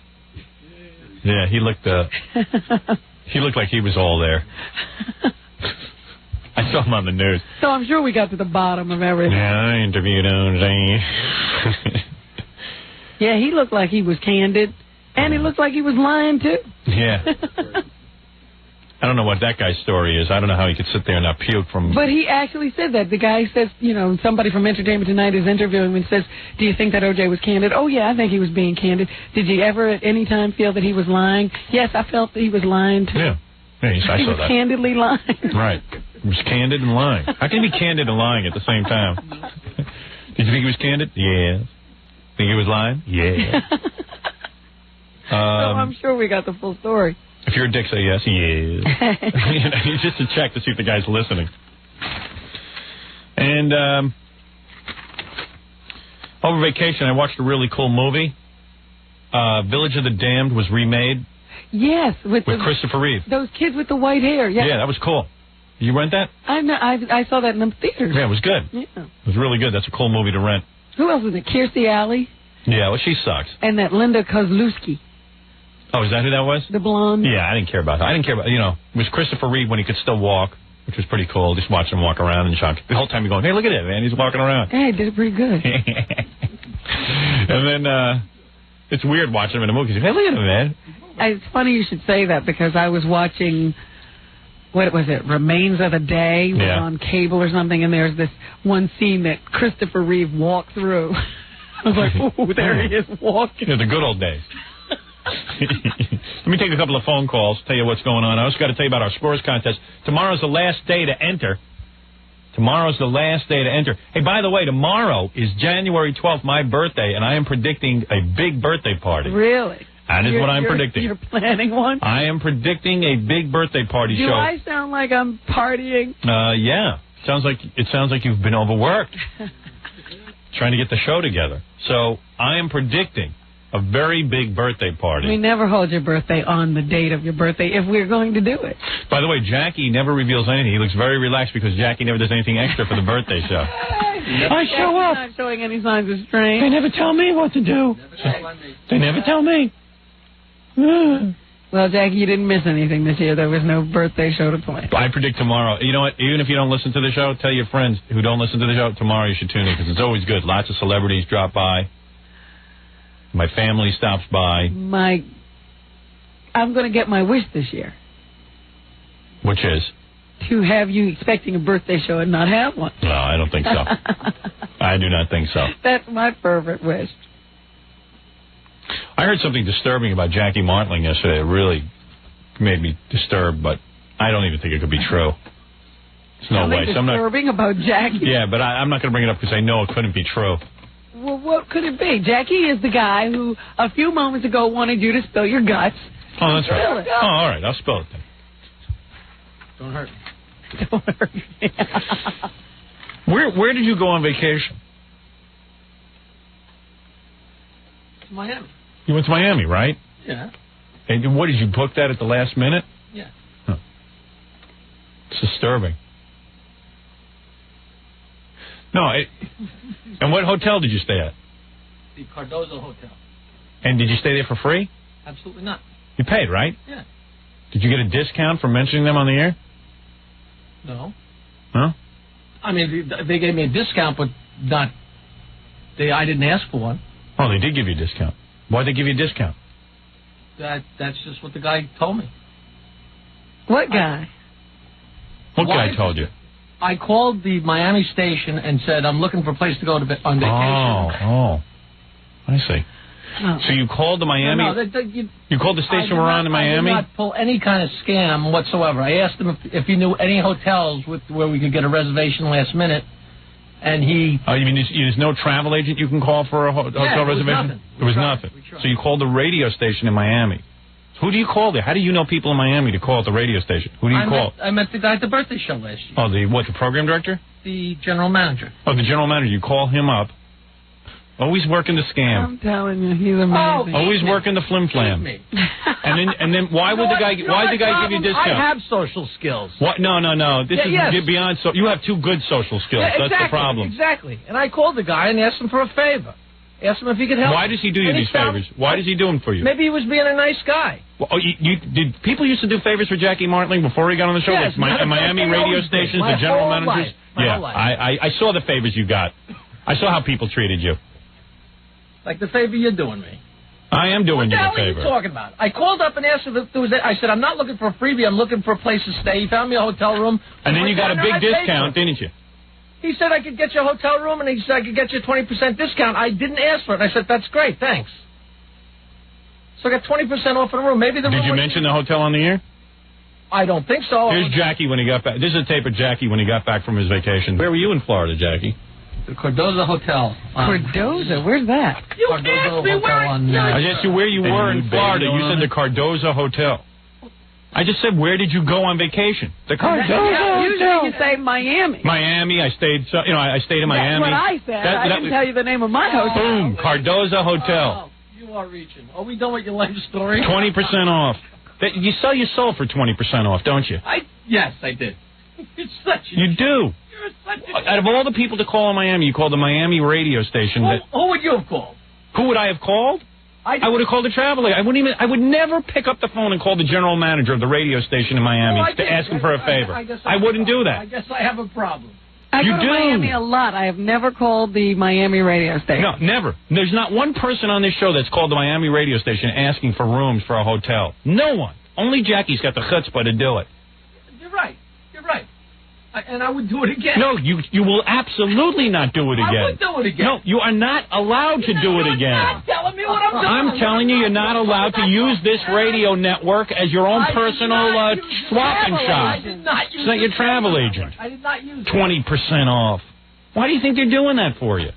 S1: Yeah, he looked like he was all there. I saw him on the news.
S3: So I'm sure we got to the bottom of everything.
S1: Yeah, I interviewed O.J.
S3: Yeah, he looked like he was candid, and he looked like he was lying, too.
S1: Yeah. I don't know what that guy's story is. I don't know how he could sit there and not puke from...
S3: But he actually said that. The guy says, you know, somebody from Entertainment Tonight is interviewing him and says, do you think that O.J. was candid? Oh, yeah, I think he was being candid. Did you ever at any time feel that he was lying? Yes, I felt that he was lying, too.
S1: Yeah. I saw
S3: he was
S1: that.
S3: Candidly lying.
S1: Right. He was candid and lying. How can he be candid and lying at the same time? Did you think he was candid? Yes. Think he was lying? Yeah.
S3: So I'm sure we got the full story.
S1: If you're a dick, say yes. He is. Just to check to see if the guy's listening. And over vacation, I watched a really cool movie. Village of the Damned was remade.
S3: Yes, with
S1: Christopher Reeve.
S3: Those kids with the white hair. Yeah,
S1: that was cool. You rent that?
S3: I saw that in the theaters.
S1: Yeah, it was good.
S3: Yeah.
S1: It was really good. That's a cool movie to rent.
S3: Who else was it? Kirstie Alley?
S1: Yeah, well, she sucks.
S3: And that Linda Kozlowski.
S1: Oh, is that who that was?
S3: The blonde?
S1: Yeah, I didn't care about her. I didn't care about, it was Christopher Reeve when he could still walk, which was pretty cool. Just watching him walk around and shock. The whole time you're going, hey, look at it, man. He's walking around.
S3: Hey, he did it pretty good.
S1: And then it's weird watching him in a movie. Hey, look at him, man.
S3: It's funny you should say that because I was watching, what was it, Remains of the Day was on cable or something, and there's this one scene that Christopher Reeve walked through. I was like, ooh, there he is walking.
S1: Yeah, the good old days. Let me take a couple of phone calls, tell you what's going on. I also got to tell you about our scores contest. Tomorrow's the last day to enter. Hey, by the way, tomorrow is January 12th, my birthday, and I am predicting a big birthday party.
S3: Really?
S1: That is what I'm predicting.
S3: You're planning one?
S1: I am predicting a big birthday party show.
S3: Do I sound like I'm partying?
S1: Yeah. It sounds like you've been overworked. Trying to get the show together. So I am predicting a very big birthday party.
S3: We never hold your birthday on the date of your birthday if we're going to do it.
S1: By the way, Jackie never reveals anything. He looks very relaxed because Jackie never does anything extra for the birthday show. I show up.
S3: Not showing any signs of strain.
S1: They never tell me what to do. They never tell me.
S3: Well, Jackie, you didn't miss anything this year. There was no birthday show to play.
S1: I predict tomorrow. You know what? Even if you don't listen to the show, tell your friends who don't listen to the show, tomorrow you should tune in because it's always good. Lots of celebrities drop by. My family stops by.
S3: I'm going to get my wish this year.
S1: Which is?
S3: To have you expecting a birthday show and not have one.
S1: No, I don't think so. I do not think so.
S3: That's my fervent wish.
S1: I heard something disturbing about Jackie Martling yesterday. It really made me disturbed, but I don't even think it could be true. There's no way.
S3: Something disturbing about Jackie?
S1: Yeah, but I'm not going to bring it up because I know it couldn't be true.
S3: Well, what could it be? Jackie is the guy who a few moments ago wanted you to spill your guts.
S1: Oh, that's right. Oh, all right. I'll spill it then.
S4: Don't hurt me.
S3: Don't hurt me.
S1: Where did you go on vacation?
S4: Miami.
S1: You went to Miami, right?
S4: Yeah.
S1: And what, did you book that at the last minute?
S4: Yeah.
S1: Huh. It's disturbing. No, and what hotel did you stay at?
S4: The Cardozo Hotel.
S1: And did you stay there for free?
S4: Absolutely not.
S1: You paid, right?
S4: Yeah.
S1: Did you get a discount for mentioning them on the air?
S4: No.
S1: Huh?
S4: I mean, they gave me a discount, but I didn't ask for one.
S1: Oh, they did give you a discount. Why'd they give you a discount?
S4: That's just what the guy told me.
S3: What guy?
S1: What guy told you?
S4: I called the Miami station and said, I'm looking for a place to go on vacation.
S1: Oh, I see.
S3: Oh.
S1: So you called the Miami... you called the station we're on in Miami?
S4: I did not pull any kind of scam whatsoever. I asked him if he knew any hotels where we could get a reservation last minute, and he...
S1: Oh, you mean there's no travel agent you can call for a hotel reservation? It was nothing. So you called the radio station in Miami. Who do you call there? How do you know people in Miami to call at the radio station? Who do you call?
S4: I met the guy at the birthday show last year.
S1: Oh, the program director?
S4: The general manager.
S1: Oh, the general manager. You call him up. Always working the scam.
S3: I'm telling you, he's amazing.
S1: Always working the flim flam. And then why would the guy give you a discount?
S4: I have social skills.
S1: What? No. This is beyond. You have too good social skills.
S4: Yeah, exactly,
S1: that's the problem.
S4: Exactly. And I called the guy and asked him for a favor. Asked him if he could help.
S1: Why does he do you these favors? Why does he do them for you?
S4: Maybe he was being a nice guy.
S1: Well, did people used to do favors for Jackie Martling before he got on the show?
S4: Yes,
S1: like Miami radio stations, the general managers?
S4: My whole life.
S1: I saw the favors you got. I saw how people treated you.
S4: Like the favor you're doing me.
S1: I am doing you a favor.
S4: What the hell are you talking about? I called up and asked if there was I said, I'm not looking for a freebie. I'm looking for a place to stay. He found me a hotel room.
S1: And then you got a big discount, didn't you?
S4: He said I could get you a hotel room, and he said I could get you a 20% discount. I didn't ask for it. I said, that's great, thanks. So I got 20% off of the room. Maybe the room.
S1: Did you mention the hotel on the air?
S4: I don't think so.
S1: Here's Jackie when he got back. This is a tape of Jackie when he got back from his vacation. Where were you in Florida, Jackie?
S4: The Cardozo Hotel.
S3: Cardoza? Where's that?
S4: You asked me where
S1: I asked you where you were in Florida. You said the Cardoza Hotel. I just said, where did you go on vacation? The Cardoza Hotel.
S3: Usually you say Miami.
S1: Miami. I stayed in Miami.
S3: That's what I said. I didn't tell you the name of my hotel.
S1: Boom. Cardoza Hotel.
S4: Oh, you are reaching. Are we done with your life story?
S1: 20% off. You sell your soul for 20% off, don't you?
S4: Yes, I did. You're such a
S1: You do.
S4: You're such a
S1: Out of all the people to call in Miami, you called the Miami radio station.
S4: Who would you have called?
S1: Who would I have called? I would have called the travel agent. I would never pick up the phone and call the general manager of the radio station in Miami to ask him for a favor. I wouldn't do that.
S4: I guess I have a problem.
S3: I go to Miami a lot. I have never called the Miami radio station.
S1: No, never. There's not one person on this show that's called the Miami radio station asking for rooms for a hotel. No one. Only Jackie's got the chutzpah to do it.
S4: You're right. You're right. And I would do it again.
S1: No, you will absolutely not do it again.
S4: I would do it again.
S1: No, you are not allowed to do it again.
S4: You're not telling me what I'm doing.
S1: I'm telling you, you're not allowed to use this radio network as your own personal swapping shop.
S4: I did not use
S1: It's not your travel agent.
S4: I did not use
S1: 20% off. Why do you think they're doing that for you?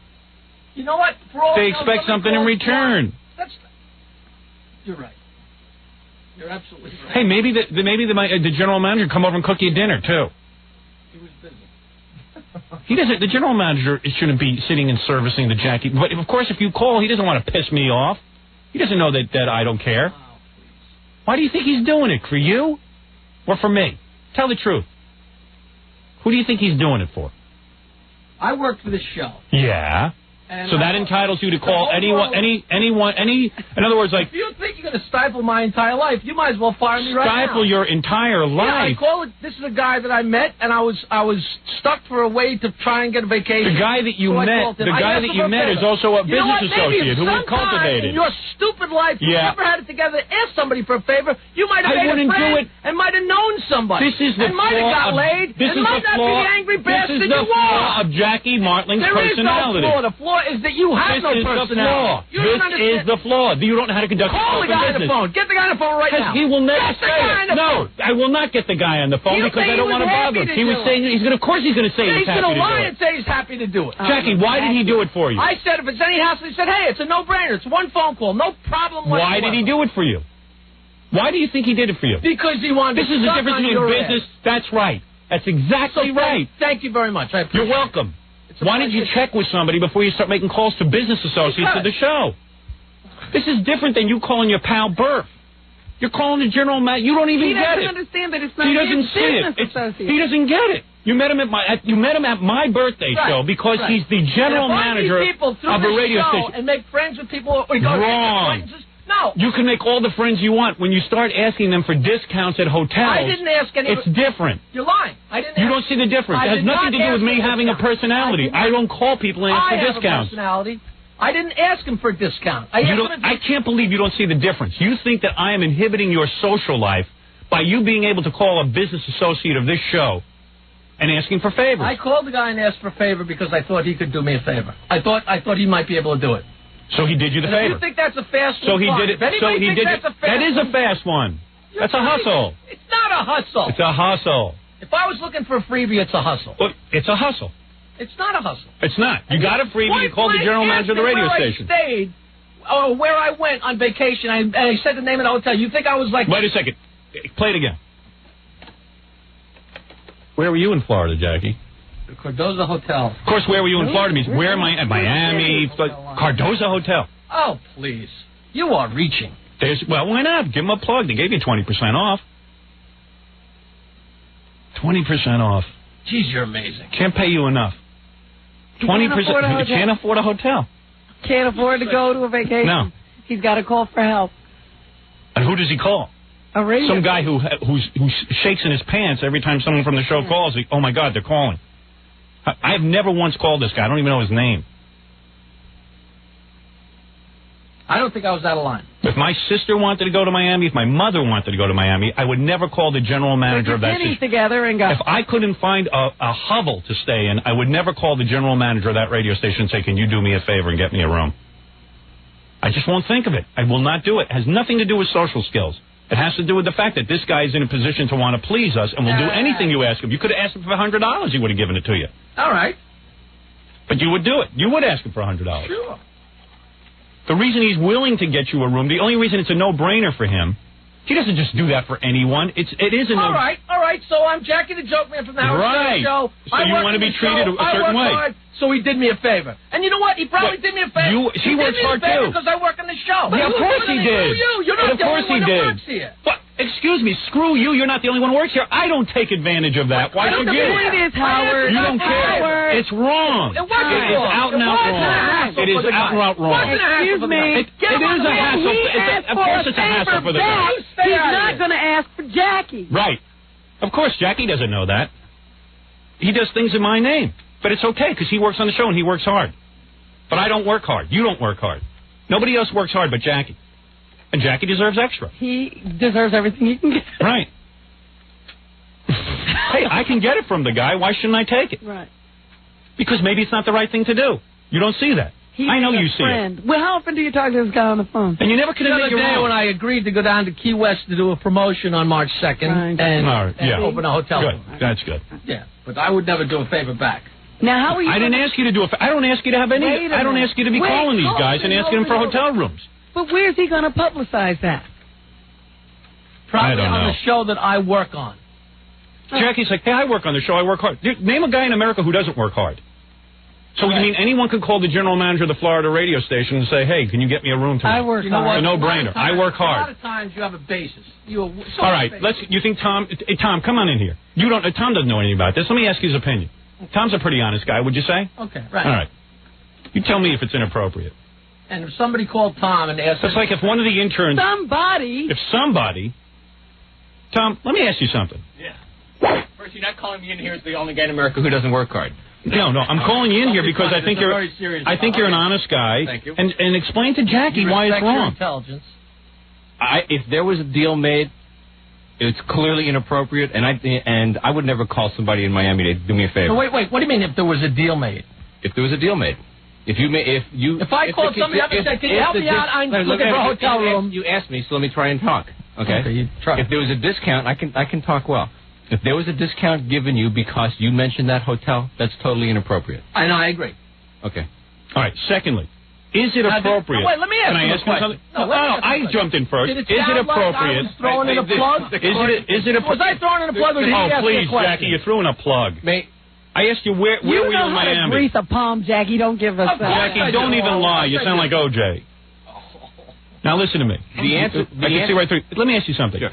S4: You know what?
S1: They expect something in return.
S4: You're right. You're absolutely right.
S1: Hey, maybe the general manager come over and cook you dinner too.
S4: He was busy.
S1: He doesn't. The general manager shouldn't be sitting and servicing the Jackie. But of course, if you call, he doesn't want to piss me off. He doesn't know that I don't care.
S4: Oh, please.
S1: Why do you think he's doing it? For you, or for me? Tell the truth. Who do you think he's doing it for?
S4: I work for this show.
S1: Yeah.
S4: And
S1: so that entitles you to call anyone. In other words, like,
S4: if you think you're going to stifle my entire life, you might as well fire me right now.
S1: Stifle your entire life.
S4: Yeah, I call it. This is a guy that I met, and I was stuck for a way to try and get a vacation.
S1: The guy that you met, is also a business associate who we cultivated.
S4: In your stupid life, you never had it together to ask somebody for a favor. You might have made a friend and might have known somebody.
S1: This is the
S4: and might have got laid.
S1: This
S4: and
S1: is
S4: might
S1: the
S4: not
S1: flaw.
S4: be the angry bastard
S1: This is the
S4: you are.
S1: flaw of Jackie Martling's personality.
S4: There is no flaw. The flaw is that you have no personality.
S1: This is the flaw. You don't know how to conduct
S4: Call the guy on the phone. Get the guy on the phone right now.
S1: He will never say it. No, I will not get the guy on the phone because I don't want to bother him. He was saying of course he's going to say he's happy to do it. He's going to lie
S4: and say he's happy to do it.
S1: Jackie, why did he do it for you?
S4: I said if it's any hassle, he said, hey, it's a no-brainer. It's one phone call. No problem whatsoever.
S1: Why did he do it for you? Why do you think he did it for you?
S4: Because he wanted
S1: This is the difference between business. That's right. That's exactly right.
S4: Thank you very much. I appreciate
S1: You're welcome. Why did you check with somebody before you start making calls to business associates of the show? This is different than you calling your pal Burf. You're calling the general manager. You don't even get it.
S3: He doesn't understand that it's not
S1: He doesn't see it. He doesn't get it. You met him at my birthday show because he's the general manager of a radio station.
S4: And make friends with people.
S1: Wrong.
S4: No.
S1: You can make all the friends you want when you start asking them for discounts at hotels.
S4: I didn't ask any.
S1: It's different.
S4: You're lying. I didn't.
S1: You don't see the difference. It has nothing to do with me having a personality. I don't call people and ask for discounts.
S4: I have a personality. I didn't ask him for a discount.
S1: I can't believe you don't see the difference. You think that I am inhibiting your social life by you being able to call a business associate of this show and asking for favors.
S4: I called the guy and asked for a favor because I thought he could do me a favor. I thought he might be able to do it.
S1: So he did you the favor.
S4: You think that's a fast one?
S1: So he did it. So he did it. That is a fast one. That's a hustle.
S4: It's not a hustle.
S1: It's a hustle.
S4: If I was looking for a freebie, it's a hustle.
S1: Well, it's a hustle.
S4: It's not a hustle.
S1: It's not. You got a freebie. You called the general manager of the radio station.
S4: I stayed, or where I went on vacation, and I said the name of the hotel. You think I was like...
S1: Wait a second. Play it again. Where were you in Florida, Jackie?
S4: The Cardozo Hotel.
S1: Of course, where were you in Florida means where am I? At Miami, Cardoza Hotel.
S4: Oh, please. You are reaching.
S1: Well, why not? Give them a plug. They gave you 20% off. 20% off.
S4: Jeez, you're amazing.
S1: Can't pay you enough. 20%. You can't afford a hotel.
S3: Can't afford to go to a vacation.
S1: No.
S3: He's got to call for help.
S1: And who does he call?
S3: A radio.
S1: Some guy who shakes in his pants every time someone from the show calls. Oh, my God, they're calling. I've never once called this guy. I don't even know his name.
S4: I don't think I was out of line.
S1: If my sister wanted to go to Miami, if my mother wanted to go to Miami, I would never call the general manager of that station.
S3: Together and go.
S1: If I couldn't find a hovel to stay in, I would never call the general manager of that radio station and say, can you do me a favor and get me a room? I just won't think of it. I will not do it. It has nothing to do with social skills. It has to do with the fact that this guy is in a position to want to please us and will do anything you ask him. You could have asked him for $100. He would have given it to you.
S4: All right.
S1: But you would do it. You would ask him for $100.
S4: Sure.
S1: The reason he's willing to get you a room, the only reason it's a no-brainer for him, he doesn't just do that for anyone. It is a no.
S4: All right. So I'm Jackie the Joke Man from the Howard Stern Show.
S1: So you want to be treated a certain way.
S4: Hard, so he did me a favor. And you know what? He probably did me a favor.
S1: He works hard too.
S4: Because I work on the show.
S1: Yeah, of course he did.
S4: You're not the only one that works here.
S1: But, excuse me, screw you. You're not the only one who works here. I don't take advantage of that. Why should you?
S3: The point is, Howard.
S1: You don't care. It's wrong.
S4: It wasn't
S1: It is out and out wrong. It is out and out wrong.
S3: Excuse me.
S1: It is a hassle. Of course it's a hassle for the guy.
S3: He's not going to ask for Jackie.
S1: Right. Of course, Jackie doesn't know that. He does things in my name. But it's okay because he works on the show and he works hard. But I don't work hard. You don't work hard. Nobody else works hard but Jackie. And Jackie deserves extra.
S3: He deserves everything he can get.
S1: Right. Hey, I can get it from the guy. Why shouldn't I take it?
S3: Right.
S1: Because maybe it's not the right thing to do. You don't see that. I know you see it.
S3: Well, how often do you talk to this guy on the phone?
S1: And you never could admit
S4: the other day when I agreed to go down to Key West to do a promotion on March 2nd and open a hotel room.
S1: Good. That's good.
S4: Yeah, but I would never do a favor back.
S3: Now, how are you?
S1: I didn't ask you to do it. I don't ask you to have any. I don't ask you to be calling these guys and asking them for hotel rooms.
S3: But where's he going to publicize that?
S4: Probably on the show that I work on.
S1: Jackie's like, hey, I work on the show. I work hard. Name a guy in America who doesn't work hard. So you mean anyone could call the general manager of the Florida radio station and say, hey, can you get me a room tonight?
S3: I work hard.
S1: It's a no-brainer. I work hard.
S4: A lot of times you have a basis.
S1: All right. You think Tom? Hey, Tom, come on in here. You don't. Tom doesn't know anything about this. Let me ask his opinion. Tom's a pretty honest guy, would you say?
S4: Okay, right.
S1: All right. You tell me if it's inappropriate.
S4: And if somebody called Tom and asked...
S1: It's like if one of the interns...
S3: If
S1: somebody... Tom, let me ask you something.
S6: Yeah. First, you're not calling me in here as the only guy in America who doesn't work hard.
S1: No, I'm calling you in here because I think you're an honest guy.
S6: Thank you.
S1: And explain to Jackie why it's wrong.
S4: Your intelligence.
S6: If there was a deal made, it's clearly inappropriate, and I would never call somebody in Miami to do me a favor.
S4: No, wait. What do you mean if there was a deal made?
S6: If there was a deal made. If I
S4: called somebody up and said, can you help me out? I'm looking for a hotel room.
S6: You asked me, so let me try and talk. Okay,
S4: you try.
S6: If there was a discount, I can talk well. If there was a discount given you because you mentioned that hotel, that's totally inappropriate.
S4: And I agree.
S6: Okay.
S1: All right. Secondly, is it appropriate?
S4: Wait, let me ask you
S1: a question. I jumped in first.
S4: Did it
S1: is it appropriate?
S4: Like I was throwing in a plug?
S1: Was
S4: I throwing in a plug or did he ask me a question?
S1: Jackie, you're throwing a plug. I asked you where were you in Miami?
S3: You know how to grease a palm, Jackie. Don't give us that.
S1: Jackie, don't even lie. You sound like OJ. Now listen to me.
S6: The answer.
S1: I can see right through. Let me ask you something. Sure.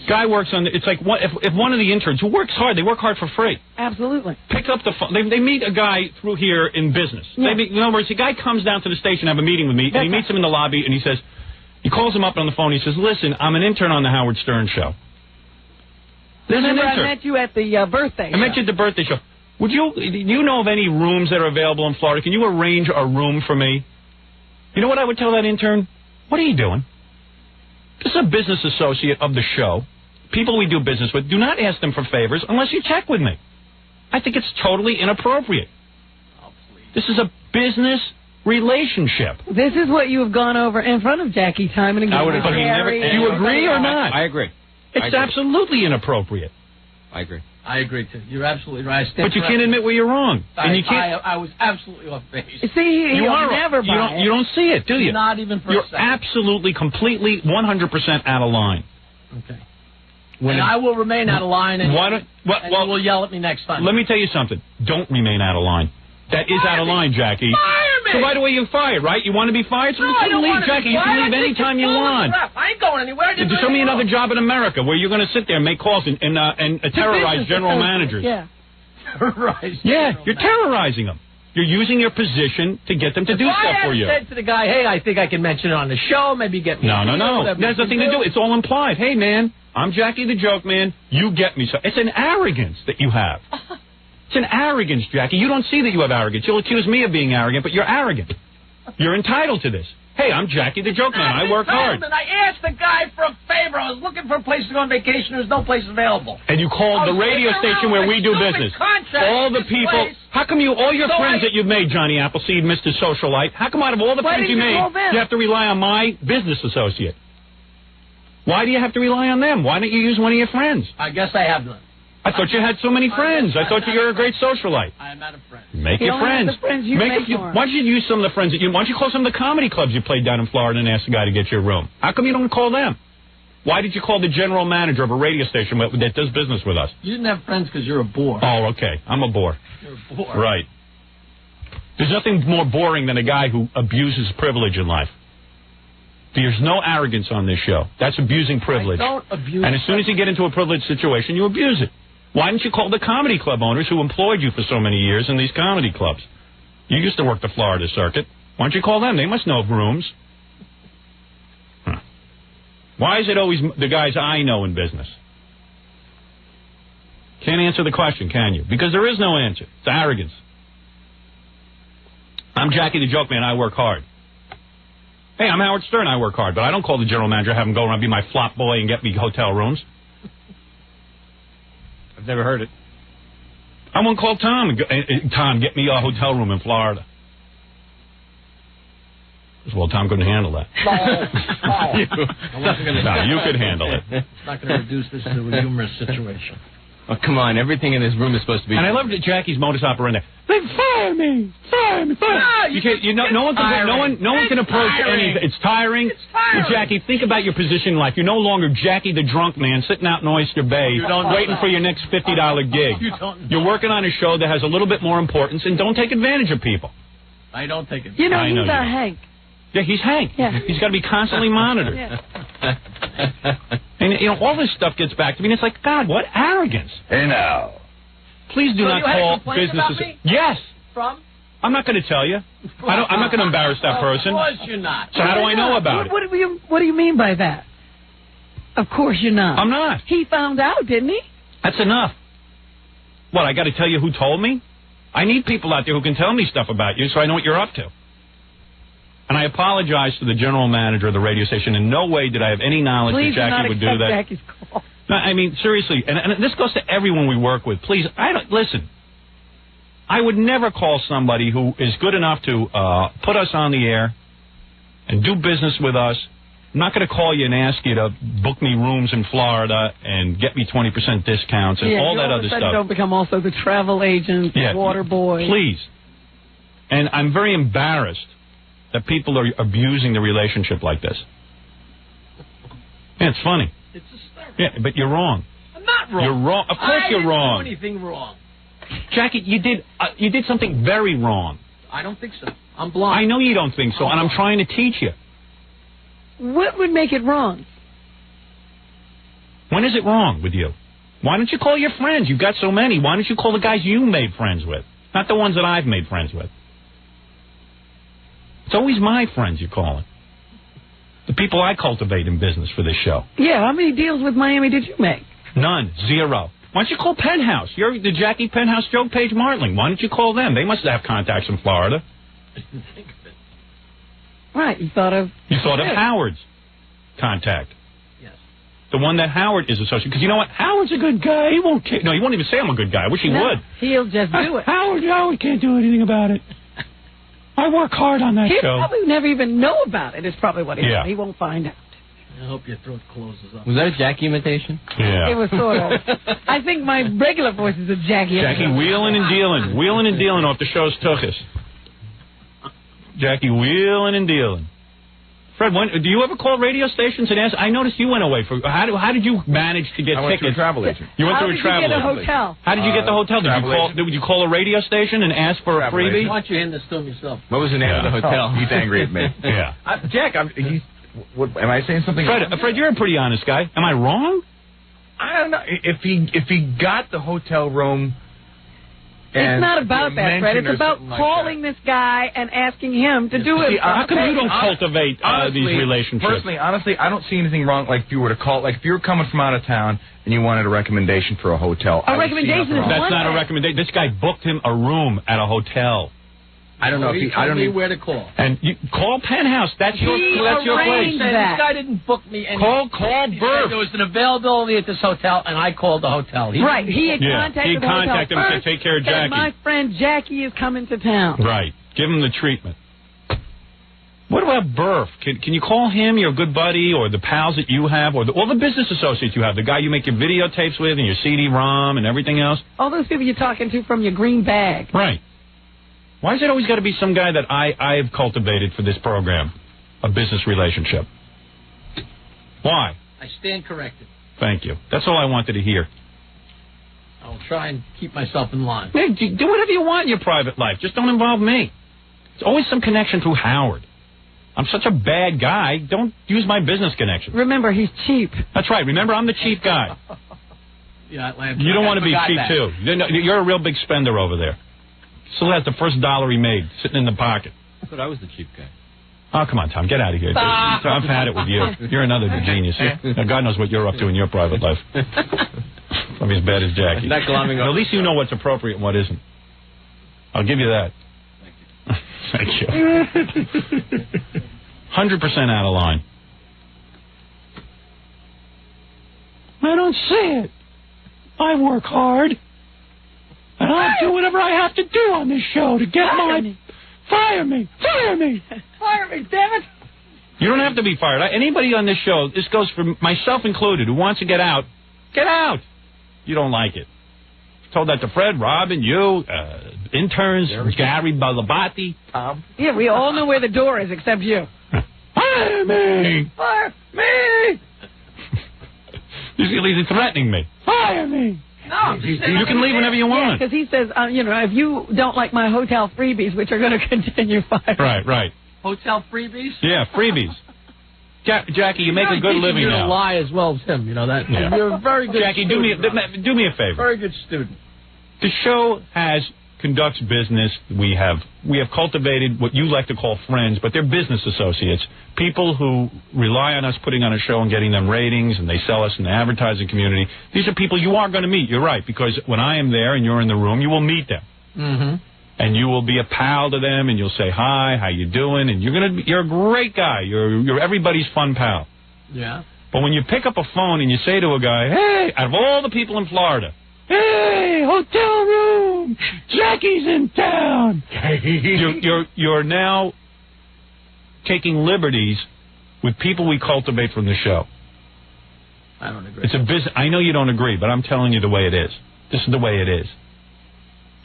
S1: Guy works on. It's like if one of the interns who works hard, they work hard for free.
S3: Absolutely.
S1: Pick up the phone. They meet a guy through here in business.
S3: Yeah.
S1: In other words, the guy comes down to the station, have a meeting with me, and he meets him in the lobby, and he calls him up on the phone. He says, "Listen, I'm an intern on the Howard Stern show."
S3: Remember, I met you at the birthday show.
S1: I met you at the birthday show. Do you know of any rooms that are available in Florida? Can you arrange a room for me? You know what I would tell that intern? What are you doing? This is a business associate of the show. People we do business with, do not ask them for favors unless you check with me. I think it's totally inappropriate.
S4: Oh, please.
S1: This is a business relationship.
S3: This is what you have gone over in front of Jackie time and again.
S6: I would have.
S1: But he never. Do you agree or not?
S6: I agree.
S1: It's absolutely inappropriate.
S6: I agree.
S4: I agree, too. You're absolutely right.
S1: But you can't admit where you're wrong. And you can't.
S4: I was absolutely off base.
S3: See,
S1: You are.
S3: never
S1: You don't see it, do you?
S4: Not even for
S1: You're
S4: a second.
S1: absolutely, completely, 100% out of line.
S4: Okay. And I will remain out of line, and, you will yell at me next time.
S1: Let me tell you something. Don't remain out of line. That is out of line, Jackie.
S4: Fire me!
S1: So by the way, you're fired, right? You want to be fired? So
S4: No,
S1: you
S4: I
S1: can
S4: don't
S1: leave,
S4: want to
S1: Jackie.
S4: be
S1: You can
S4: fired.
S1: leave anytime you want.
S4: I ain't going anywhere. I didn't do
S1: Show me
S4: anything
S1: another
S4: wrong.
S1: job in America where you're going to sit there and make calls and terrorize general managers.
S3: Yeah.
S4: Terrorize
S1: Yeah,
S4: general
S1: you're
S4: managers.
S1: terrorizing them. You're using your position to get them to do
S4: If
S1: stuff for you.
S4: I had said to the guy, hey, I think I can mention it on the show, maybe get me a deal,
S1: No.
S4: whatever
S1: There's
S4: you
S1: nothing
S4: can
S1: to do. It's all implied. Hey, man, I'm Jackie the Joke Man. You get me. So it's an arrogance that you have. It's an arrogance, Jackie. You don't see that you have arrogance. You'll accuse me of being arrogant, but you're arrogant. You're entitled to this. Hey, I'm Jackie the Joke Man. I work hard.
S4: I asked the guy for a favor. I was looking for a place to go on vacation. There's no place available.
S1: And you called the radio station where we do business. All the people. How come all your friends that you've made, Johnny Appleseed, Mr. Socialite, how come out of all the friends you made, you have to rely on my business associate? Why do you have to rely on them? Why don't you use one of your friends?
S4: I guess I have none.
S1: I thought you had so many friends. I thought you were a great socialite.
S4: I am not a friend.
S1: Make your friends.
S3: Why
S1: don't you use some of the friends that you? Why don't you call some of the comedy clubs you played down in Florida and ask the guy to get you a room? How come you don't call them? Why did you call the general manager of a radio station that does business with us?
S4: You didn't have friends because you're a bore.
S1: Oh, okay. I'm a bore.
S4: You're a bore.
S1: Right. There's nothing more boring than a guy who abuses privilege in life. There's no arrogance on this show. That's abusing privilege.
S4: I don't abuse.
S1: And as soon as you get into a privileged situation, you abuse it. Why didn't you call the comedy club owners who employed you for so many years in these comedy clubs? You used to work the Florida circuit. Why don't you call them? They must know of rooms. Huh. Why is it always the guys I know in business? Can't answer the question, can you? Because there is no answer. It's arrogance. I'm Jackie the Joke Man. I work hard. Hey, I'm Howard Stern. I work hard. But I don't call the general manager, have him go around, be my flop boy, and get me hotel rooms.
S6: I've never heard it.
S1: I won't call Tom. Tom, get me a hotel room in Florida. Well, Tom couldn't handle that. No, you could handle it.
S4: It's not going to reduce this to a humorous situation.
S6: Oh, come on. Everything in this room is supposed to be...
S1: And I love Jackie's modus operandi. They fire me. Fire me. Fire me. No one can approach anything. It's tiring.
S4: It's tiring.
S1: Well, Jackie, think about your position in life. You're no longer Jackie the drunk man sitting out in Oyster Bay waiting for your next $50 gig. You're working on a show that has a little bit more importance, and don't take advantage of people.
S4: I don't take it.
S3: You know,
S1: I know
S3: he's
S1: you
S3: a
S1: don't.
S3: Hank.
S1: Yeah, he's Hank.
S3: Yeah.
S1: He's got to be constantly monitored.
S3: Yeah.
S1: And, all this stuff gets back to me, and it's like, God, what arrogance.
S5: Hey, now.
S1: Please do
S4: So
S1: not
S4: you had a
S1: call
S4: complaint about
S1: businesses.
S4: me?
S1: Yes.
S4: From?
S1: I'm not going to tell you. I'm not going to embarrass that person.
S4: Of course you're not.
S1: So how do I know about it?
S3: What do you mean by that? Of course you're not.
S1: I'm not.
S3: He found out, didn't he?
S1: That's enough. What, I got to tell you who told me? I need people out there who can tell me stuff about you so I know what you're up to. And I apologize to the general manager of the radio station. In no way did I have any knowledge
S3: Please
S1: that Jackie would do that.
S3: Jackie's call.
S1: No, I mean, seriously, and this goes to everyone we work with. Please, listen. I would never call somebody who is good enough to put us on the air and do business with us. I'm not going to call you and ask you to book me rooms in Florida and get me 20% discounts and all that other stuff.
S3: Don't become also the travel agent, the water boy.
S1: Please. And I'm very embarrassed that people are abusing the relationship like this. Yeah, it's funny.
S4: It's hysterical.
S1: Yeah, but you're wrong.
S4: I'm not wrong.
S1: You're wrong. Of course you're wrong.
S4: I didn't do anything wrong.
S1: Jackie, you did something very wrong.
S4: I don't think so. I'm blind.
S1: I know you don't think so, and I'm trying to teach you.
S3: What would make it wrong?
S1: When is it wrong with you? Why don't you call your friends? You've got so many. Why don't you call the guys you made friends with, not the ones that I've made friends with? It's always my friends you're calling. The people I cultivate in business for this show.
S3: Yeah, how many deals with Miami did you make?
S1: None. Zero. Why don't you call Penthouse? You're the Jackie Penthouse joke page Martling. Why don't you call them? They must have contacts in Florida.
S4: I didn't think of it.
S3: Right, you thought of
S1: Howard's contact.
S4: Yes.
S1: The one that Howard is associated. Because you know what? Howard's a good guy. He won't. No, he won't even say I'm a good guy. I wish he would.
S3: He'll just do it.
S1: Howard can't do anything about it. I work hard on that
S3: He
S1: show.
S3: probably never even know about it. Is probably what he
S1: Yeah.
S3: said. He won't find out.
S4: I hope your throat closes up.
S6: Was that a Jackie imitation?
S1: Yeah.
S3: It was sort of. I think my regular voice is a Jackie.
S1: Jackie wheeling and dealing. Wheeling and dealing off the show's Tuchus. Jackie wheeling and dealing. Fred, do you ever call radio stations and ask? I noticed you went away. How did you manage to get
S2: I went
S1: tickets?
S2: to a travel agent.
S1: You went
S3: How
S1: to a
S3: did
S1: travel
S3: you get a
S1: agent.
S3: hotel?
S1: How did you get the hotel?
S2: Travel
S1: Did you call a radio station and ask for a
S2: Travel
S1: freebie?
S2: agent.
S4: Why don't you hand this to him yourself?
S6: What was the name of the hotel?
S2: He's angry at me.
S1: Yeah.
S2: Jack, am I saying something?
S1: Fred, you're a pretty honest guy. Am I wrong?
S2: I don't know. If he got the hotel room.
S3: It's not about that, Fred. It's about calling this guy and asking him to do it.
S1: How come you don't cultivate these relationships?
S2: Personally, honestly, I don't see anything wrong. Like if you were to call, like if you were coming from out of town and you wanted a recommendation for a hotel.
S3: A recommendation is
S1: That's not a recommendation. This guy booked him a room at a hotel.
S2: I don't know if
S4: I don't know where to call.
S1: And you call Penthouse. That's your place.
S3: arranged that.
S4: This guy didn't book me any.
S1: Call
S4: He said
S1: Burf.
S4: there was an availability at this hotel, and I called the hotel.
S3: Right. He had
S1: Yeah,
S3: contacted
S1: he
S3: the hotel
S1: contacted him and
S3: first,
S1: said, "Take care of
S3: said,
S1: Jackie."
S3: My friend Jackie is coming to town.
S1: Right. Give him the treatment. What about Burf? Can you call him, your good buddy, or the pals that you have, or all the business associates you have, the guy you make your videotapes with and your CD-ROM and everything else?
S3: All those people you're talking to from your green bag.
S1: Right. Why is it always got to be some guy that I've cultivated for this program, a business relationship? Why?
S4: I stand corrected.
S1: Thank you. That's all I wanted to hear.
S4: I'll try and keep myself in line.
S1: Hey, do whatever you want in your private life. Just don't involve me. There's always some connection through Howard. I'm such a bad guy. Don't use my business connection.
S3: Remember, he's cheap.
S1: That's right. Remember, I'm the cheap guy.
S4: Yeah, Lance,
S1: You don't want to be cheap,
S4: that.
S1: too. You're a real big spender over there. Still has the first dollar he made sitting in the pocket.
S6: I thought I was the cheap guy.
S1: Oh, come on, Tom. Get out of here. I've had it with you. You're another genius. Now, God knows what you're up to in your private life. Probably as bad as Jackie.
S6: Not glomming
S1: At least you know what's appropriate and what isn't. I'll give you that. Thank you. 100% out of line. I don't see it. I work hard. And I'll do whatever I have to do on this show to get Fire me! Fire me!
S3: Fire me, damn it!
S1: You don't have to be fired. Anybody on this show, this goes for myself included, who wants to get out, get out. You don't like it. Told that to Fred, Robin, you, interns, Gary Balabati, Tom.
S3: Yeah, we all know where the door is except you.
S1: Fire me!
S3: Fire me!
S1: He's threatening me. Fire me!
S4: No,
S1: you can leave whenever you want.
S3: Because he says, if you don't like my hotel freebies, which are going to continue firing.
S1: Right.
S4: Hotel freebies?
S1: Yeah, freebies. Jackie, you make a good living now.
S4: You lie as well as him. You know that.
S1: Yeah.
S4: You're a very good.
S1: Jackie,
S4: student,
S1: do me a favor.
S4: Very good student.
S1: The show conducts business. We have cultivated what you like to call friends, but they're business associates, people who rely on us putting on a show and getting them ratings, and they sell us in the advertising community. These are people you are going to meet. You're right, because when I am there and you're in the room, you will meet them.
S4: Mm-hmm.
S1: And you will be a pal to them, and you'll say hi, how you doing, and you're a great guy. You're everybody's fun pal.
S4: Yeah.
S1: But when you pick up a phone and you say to a guy, hey, out of all the people in Florida, hey, hotel room, Jackie's in town. You're now taking liberties with people we cultivate from the show.
S4: I don't agree.
S1: It's a business. I know you don't agree, but I'm telling you the way it is. This is the way it is.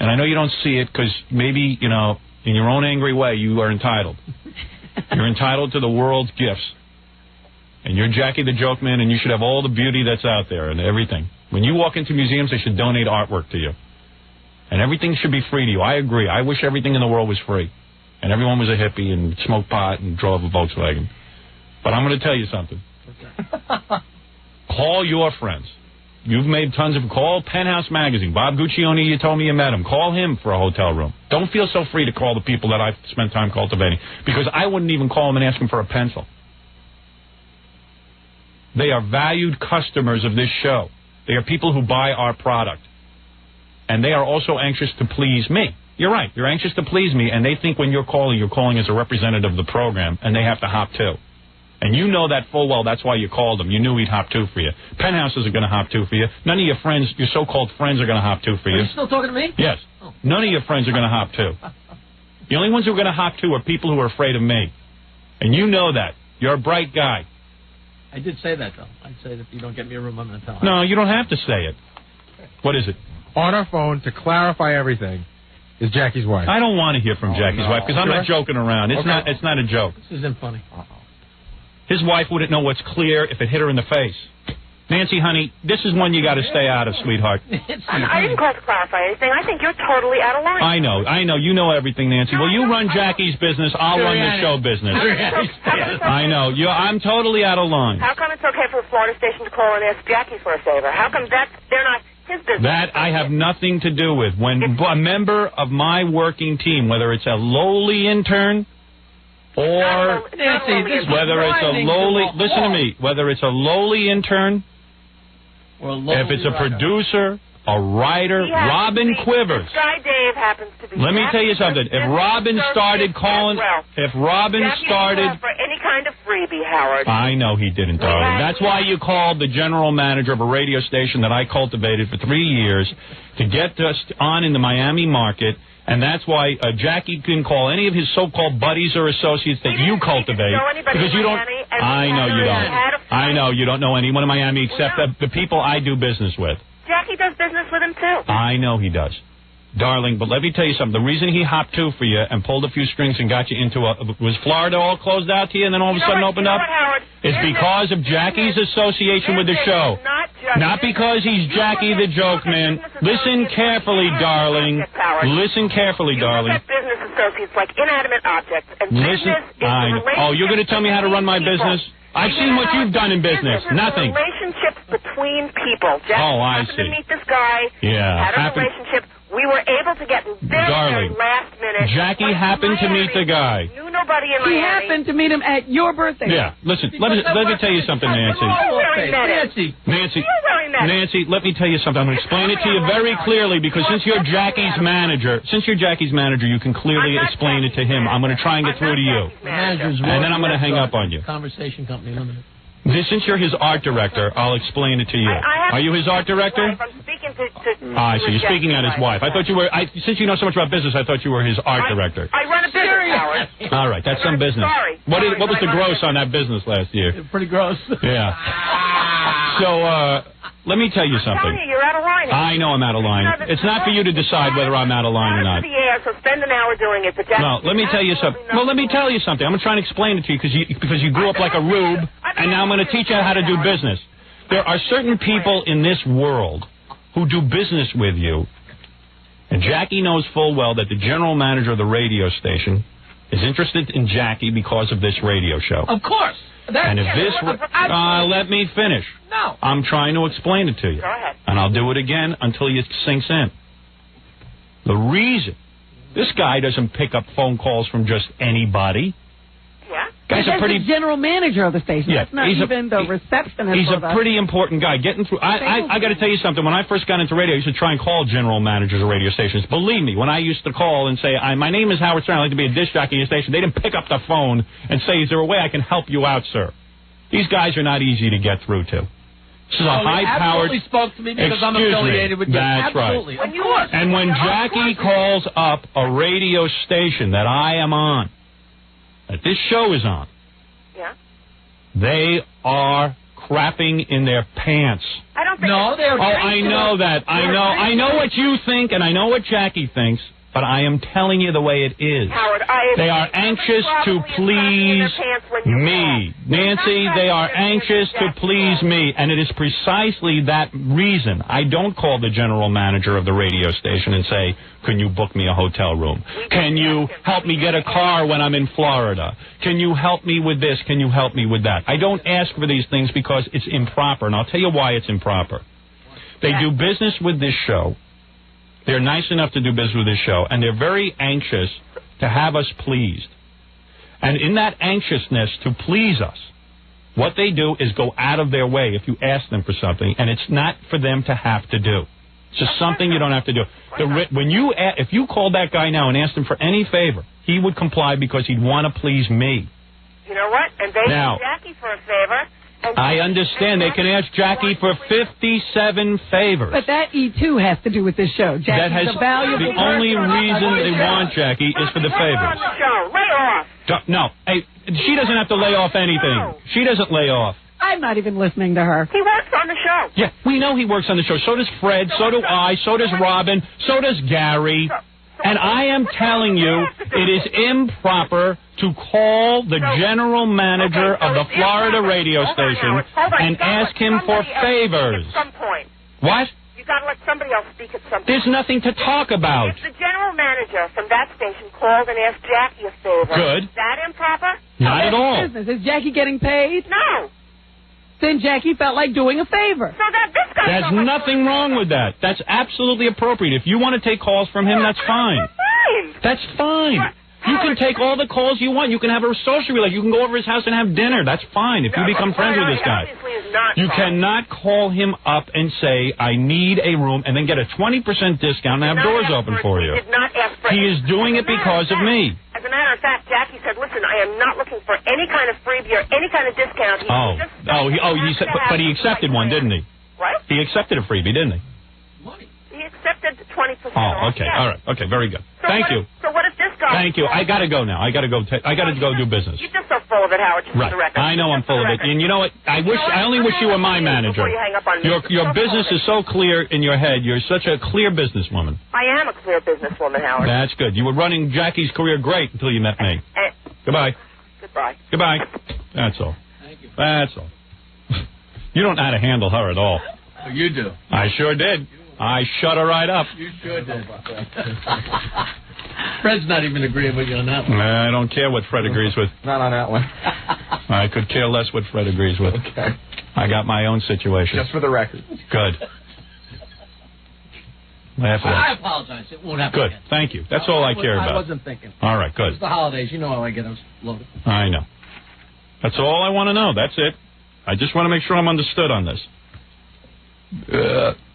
S1: And I know you don't see it because maybe, in your own angry way, you are entitled. You're entitled to the world's gifts. And you're Jackie the Joke Man, and you should have all the beauty that's out there and everything. When you walk into museums, they should donate artwork to you. And everything should be free to you. I agree. I wish everything in the world was free. And everyone was a hippie and smoked pot and drove a Volkswagen. But I'm going to tell you something. Okay. Call your friends. You've made tons of... Call Penthouse Magazine. Bob Guccione, you told me you met him. Call him for a hotel room. Don't feel so free to call the people that I've spent time cultivating. Because I wouldn't even call them and ask them for a pencil. They are valued customers of this show. They are people who buy our product. And they are also anxious to please me. You're right. You're anxious to please me, and they think when you're calling as a representative of the program, and they have to hop too. And you know that full well. That's why you called him. You knew he'd hop two for you. Penthouses are going to hop two for you. None of your friends, your so-called friends, are going to hop two for you.
S4: Are you still talking to me?
S1: Yes.
S4: Oh.
S1: None of your friends are going to hop two. The only ones who are going to hop to are people who are afraid of me. And you know that. You're a bright guy.
S4: I did say that, though. I'd say that if you don't get me a room, I'm going to tell her.
S1: No, you don't have to say it. What is it?
S2: On our phone, to clarify everything, is Jackie's wife.
S1: I don't want to hear from Jackie's wife because I'm
S2: Sure?
S1: not joking around. It's
S2: Okay.
S1: not a joke.
S4: This isn't funny.
S1: His wife wouldn't know what's clear if it hit her in the face. Nancy, honey, this is one you got to stay out of, sweetheart.
S7: I didn't call to clarify anything. I think you're totally out of line.
S1: I know. You know everything, Nancy. Well, you run Jackie's business. I'll run the show business. I know. I'm totally out of line.
S7: How come it's okay for the Florida station to call and ask Jackie for a favor? How come they're not his business?
S1: That I have nothing to do with. When a member of my working team, whether it's a lowly intern or whether it's a lowly, listen to me, whether it's a lowly intern, if it's a producer, a writer, Robin Quivers.
S7: This guy Dave happens to be.
S1: Let me tell you something. If Robin started calling, if Robin started,
S7: for any kind of freebie, Howard.
S1: I know he didn't, darling. That's why you called the general manager of a radio station that I cultivated for 3 years to get us on in the Miami market. And that's why Jackie couldn't call any of his so-called buddies or associates that you cultivate because you don't. I know you don't. I know you don't know anyone in Miami except the people I do business with.
S7: Jackie does business with him too.
S1: I know he does, darling. But let me tell you something. The reason he hopped to for you and pulled a few strings and got you into was Florida all closed out to you and then all of a sudden opened up. It's because of Jackie's association with the show. Not because he's Jackie the Joke Man. Listen carefully, darling. Listen carefully, darling.
S7: Business associates like inanimate objects. And
S1: listen. Oh, you're going to tell me how to run my business? I've seen what you've done in business. Nothing.
S7: Relationships between people. Jackie
S1: I
S7: happened
S1: see.
S7: to meet this guy.
S1: Yeah.
S7: Had a relationship. We were able to get very last minute.
S1: Jackie happened to meet the guy.
S7: Knew nobody in Miami.
S3: He happened to meet him at your birthday.
S1: Yeah. Listen, let me tell you something, Nancy. Nancy, let me tell you something. I'm going to explain it to you very clearly because since you're Jackie's manager, you can clearly explain it to him. I'm going to try and get through to you. And then I'm going to hang up on you.
S4: Conversation Company Limited.
S1: Since you're his art director, I'll explain it to you. Are you his art director?
S7: I'm speaking to
S1: so you're speaking at his wife. I thought you were. Since you know so much about business, I thought you were his art director.
S7: I run a business, Howard.
S1: All right, that's some business. What was the gross on that business last year?
S4: Pretty gross.
S1: Yeah. So let me tell you something.
S7: I'm telling you, you're out of line.
S1: I know I'm out of line. It's not for you to decide whether I'm out of line or not.
S7: So spend an hour doing it.
S1: No, let me tell you something. Well, let me tell you something. I'm going to try and explain it to you because you grew up like a rube, and now I'm going to teach you how to do business. There are certain people in this world who do business with you, and Jackie knows full well that the general manager of the radio station is interested in Jackie because of this radio show.
S4: Of course.
S1: And if this... let me finish.
S4: No.
S1: I'm trying to explain it to you.
S7: Go ahead.
S1: And I'll do it again until it sinks in. The reason this guy doesn't pick up phone calls from just anybody.
S7: Yeah.
S1: Guy's
S3: He's the general manager of the station.
S1: Yeah,
S3: That's not even the receptionist.
S1: He's a pretty important guy. Getting through. I got to tell you something. When I first got into radio, I used to try and call general managers of radio stations. Believe me, when I used to call and say, my name is Howard Stern, I'd like to be a disc jockey in your station, they didn't pick up the phone and say, is there a way I can help you out, sir? These guys are not easy to get through to. This is a high-powered...
S4: He absolutely spoke to me because I'm affiliated with you.
S1: That's
S4: absolutely.
S1: right.
S4: Of course.
S1: And when Jackie calls up a radio station that I am on, that this show is on,
S7: yeah,
S1: they are crapping in their pants.
S7: I don't think...
S4: No, they're...
S1: Oh, I know that. I know what you think, and I know what Jackie thinks, but I am telling you the way it is.
S7: Howard,
S1: they are anxious to please me. Nancy, they are anxious to please me, and it is precisely that reason. I don't call the general manager of the radio station and say, can you book me a hotel room? Can you help me get a car when I'm in Florida? Can you help me with this? Can you help me with that? I don't ask for these things because it's improper, and I'll tell you why it's improper. They do business with this show. They're nice enough to do business with this show, and they're very anxious to have us pleased. And in that anxiousness to please us, what they do is go out of their way if you ask them for something, and it's not for them to have to do. It's just something you don't have to do. If you called that guy now and asked him for any favor, he would comply because he'd want to please me.
S7: You know what? And they asked Jackie for a favor,
S1: I understand. They can ask Jackie for 57 favors.
S3: But that E2 has to do with this show.
S1: That has
S3: a valuable
S1: the only reason they want Jackie is for the favors.
S7: Lay off.
S1: No, hey, she doesn't have to lay off anything. She doesn't lay off.
S3: I'm not even listening to her.
S7: He works on the show.
S1: Yeah, we know he works on the show. So does Fred. So do I. So does Robin. So does Gary. And I am telling you, it is improper to call the general manager of the Florida radio station and ask him for favors.
S7: At some point.
S1: What?
S7: You got to let somebody else speak at some point.
S1: There's nothing to talk about.
S7: If the general manager from that station called and asked Jackie a favor,
S1: Good.
S7: Is that improper?
S1: Not at all.
S3: Is Jackie getting paid?
S7: No.
S3: Then Jackie felt like doing a favor.
S7: So that this guy.
S1: There's nothing wrong with that. That's absolutely appropriate. If you want to take calls from him, that's fine. That's fine. You can take all the calls you want. You can have a social relationship. You can go over his house and have dinner. That's fine if you become friends with this guy. You cannot call him up and say, I need a room, and then get a 20% discount and have doors open for you. He is doing it because of me.
S7: As a matter of fact, Jackie said, listen, I am not looking for any kind of freebie or any kind of discount.
S1: He said, but he accepted one, didn't he?
S7: What?
S1: He accepted a freebie, didn't he?
S7: He accepted 20%
S1: Oh,
S7: off.
S1: okay.
S7: Yes.
S1: All right. Okay, very good. Thank you.
S7: So what if this guy...
S1: Thank you. I got to go now. I got to go do business.
S7: You're just so full of it, Howard. Just
S1: Right.
S7: for the record.
S1: I know I'm full of it. And you know what? I only wish you were my manager. Your business is so clear in your head. You're such a clear businesswoman.
S7: I am a clear businesswoman, Howard.
S1: That's good. You were running Jackie's career great until you met me. Goodbye.
S7: Goodbye.
S1: Goodbye. That's all.
S4: Thank you.
S1: That's all. You don't know how to handle her at all.
S4: Oh, you do.
S1: I sure did. I shut her right up.
S4: You sure did. Fred's not even agreeing with you on that one.
S1: I don't care what Fred agrees with.
S2: Not on that one.
S1: I could care less what Fred agrees with.
S2: Okay.
S1: I got my own situation.
S2: Just for the record.
S1: Good. Laugh at
S4: I
S1: it.
S4: apologize. It won't happen
S1: Good.
S4: again.
S1: Thank you. That's all I care about.
S4: I wasn't thinking.
S1: All right, good.
S4: It's the holidays. You know how I get us loaded.
S1: I know. That's all I want to know. That's it. I just want to make sure I'm understood on this.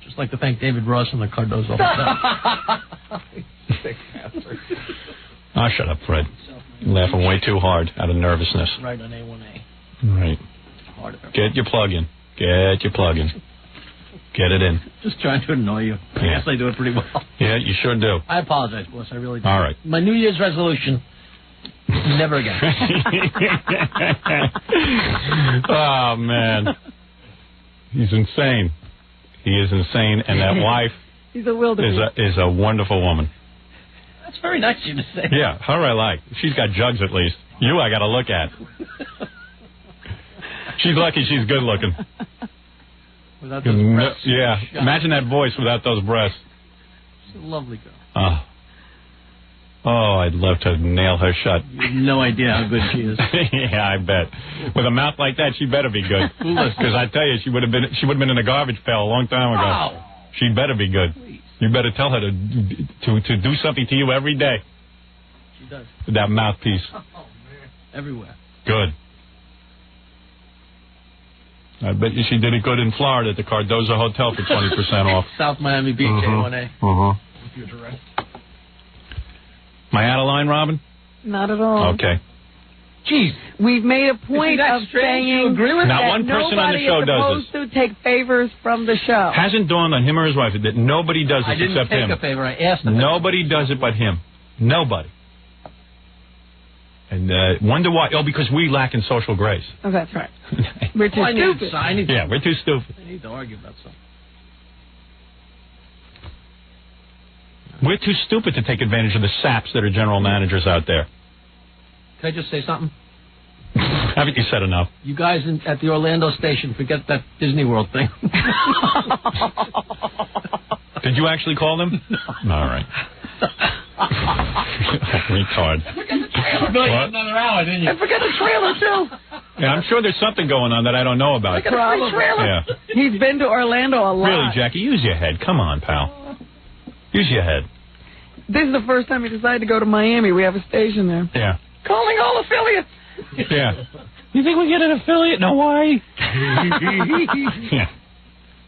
S4: Just like to thank David Ross and the Cardozo Hotel.
S2: Sick bastard.
S1: Oh, shut up, Fred. You're laughing way too hard out of nervousness.
S4: Right on A1A.
S1: Right. Get your plug in. Get your plug in. Get it in.
S4: Just trying to annoy you. I guess I do it pretty well.
S1: Yeah, you sure do.
S4: I apologize, boss. I really do.
S1: All right.
S4: My New Year's resolution, never again.
S1: Oh, man. He's insane. He is insane, and that wife
S3: He's a wildebeest.
S1: is a wonderful woman.
S4: That's very nice of you to say.
S1: Yeah, her I like. She's got jugs at least. You I got to look at. She's lucky she's good looking.
S4: Without those breasts.
S1: Yeah, imagine that voice without those breasts.
S4: She's a lovely girl.
S1: Oh, I'd love to nail her shut.
S4: You have no idea how good she is.
S1: Yeah, I bet. With a mouth like that, she better be good. Because I tell you, she would have been in a garbage pail a long time ago.
S4: Wow.
S1: She better be good.
S4: Please.
S1: You better tell her to do something to you every day.
S4: She does.
S1: With that mouthpiece.
S4: Oh, man. Everywhere.
S1: Good. I bet you she did it good in Florida at the Cardozo Hotel for 20% off.
S4: South Miami Beach, A1A.
S2: Computer right.
S1: Am I out of line, Robin?
S3: Not at all.
S1: Okay.
S3: Jeez, we've made a point
S4: that
S3: of
S4: strange?
S3: saying
S4: You agree with
S1: Not
S3: that
S1: one person on the show does
S3: is supposed to take favors from the show.
S1: Hasn't dawned on him or his wife that nobody does
S4: I
S1: this
S4: didn't
S1: except
S4: take
S1: him.
S4: a favor. I asked him.
S1: Nobody does it but him. Nobody. And wonder why? Oh, because we lack in social grace.
S3: Oh, that's right. We're too stupid.
S1: Yeah, we're too stupid.
S4: I need to argue about something.
S1: We're too stupid to take advantage of the saps that are general managers out there.
S4: Can I just say something?
S1: Haven't you said enough?
S4: You guys at the Orlando station, forget that Disney World thing.
S1: Did you actually call them? No. All right. Retard. What?
S4: Another hour, didn't you?
S3: And forget the trailer, too.
S1: Yeah, I'm sure there's something going on that I don't know about. Yeah.
S3: He's been to Orlando a lot.
S1: Really, Jackie, use your head. Come on, pal. Use your head.
S3: This is the first time he decided to go to Miami. We have a station there.
S1: Yeah.
S3: Calling all affiliates.
S1: Yeah. You think we get an affiliate in Hawaii? Yeah.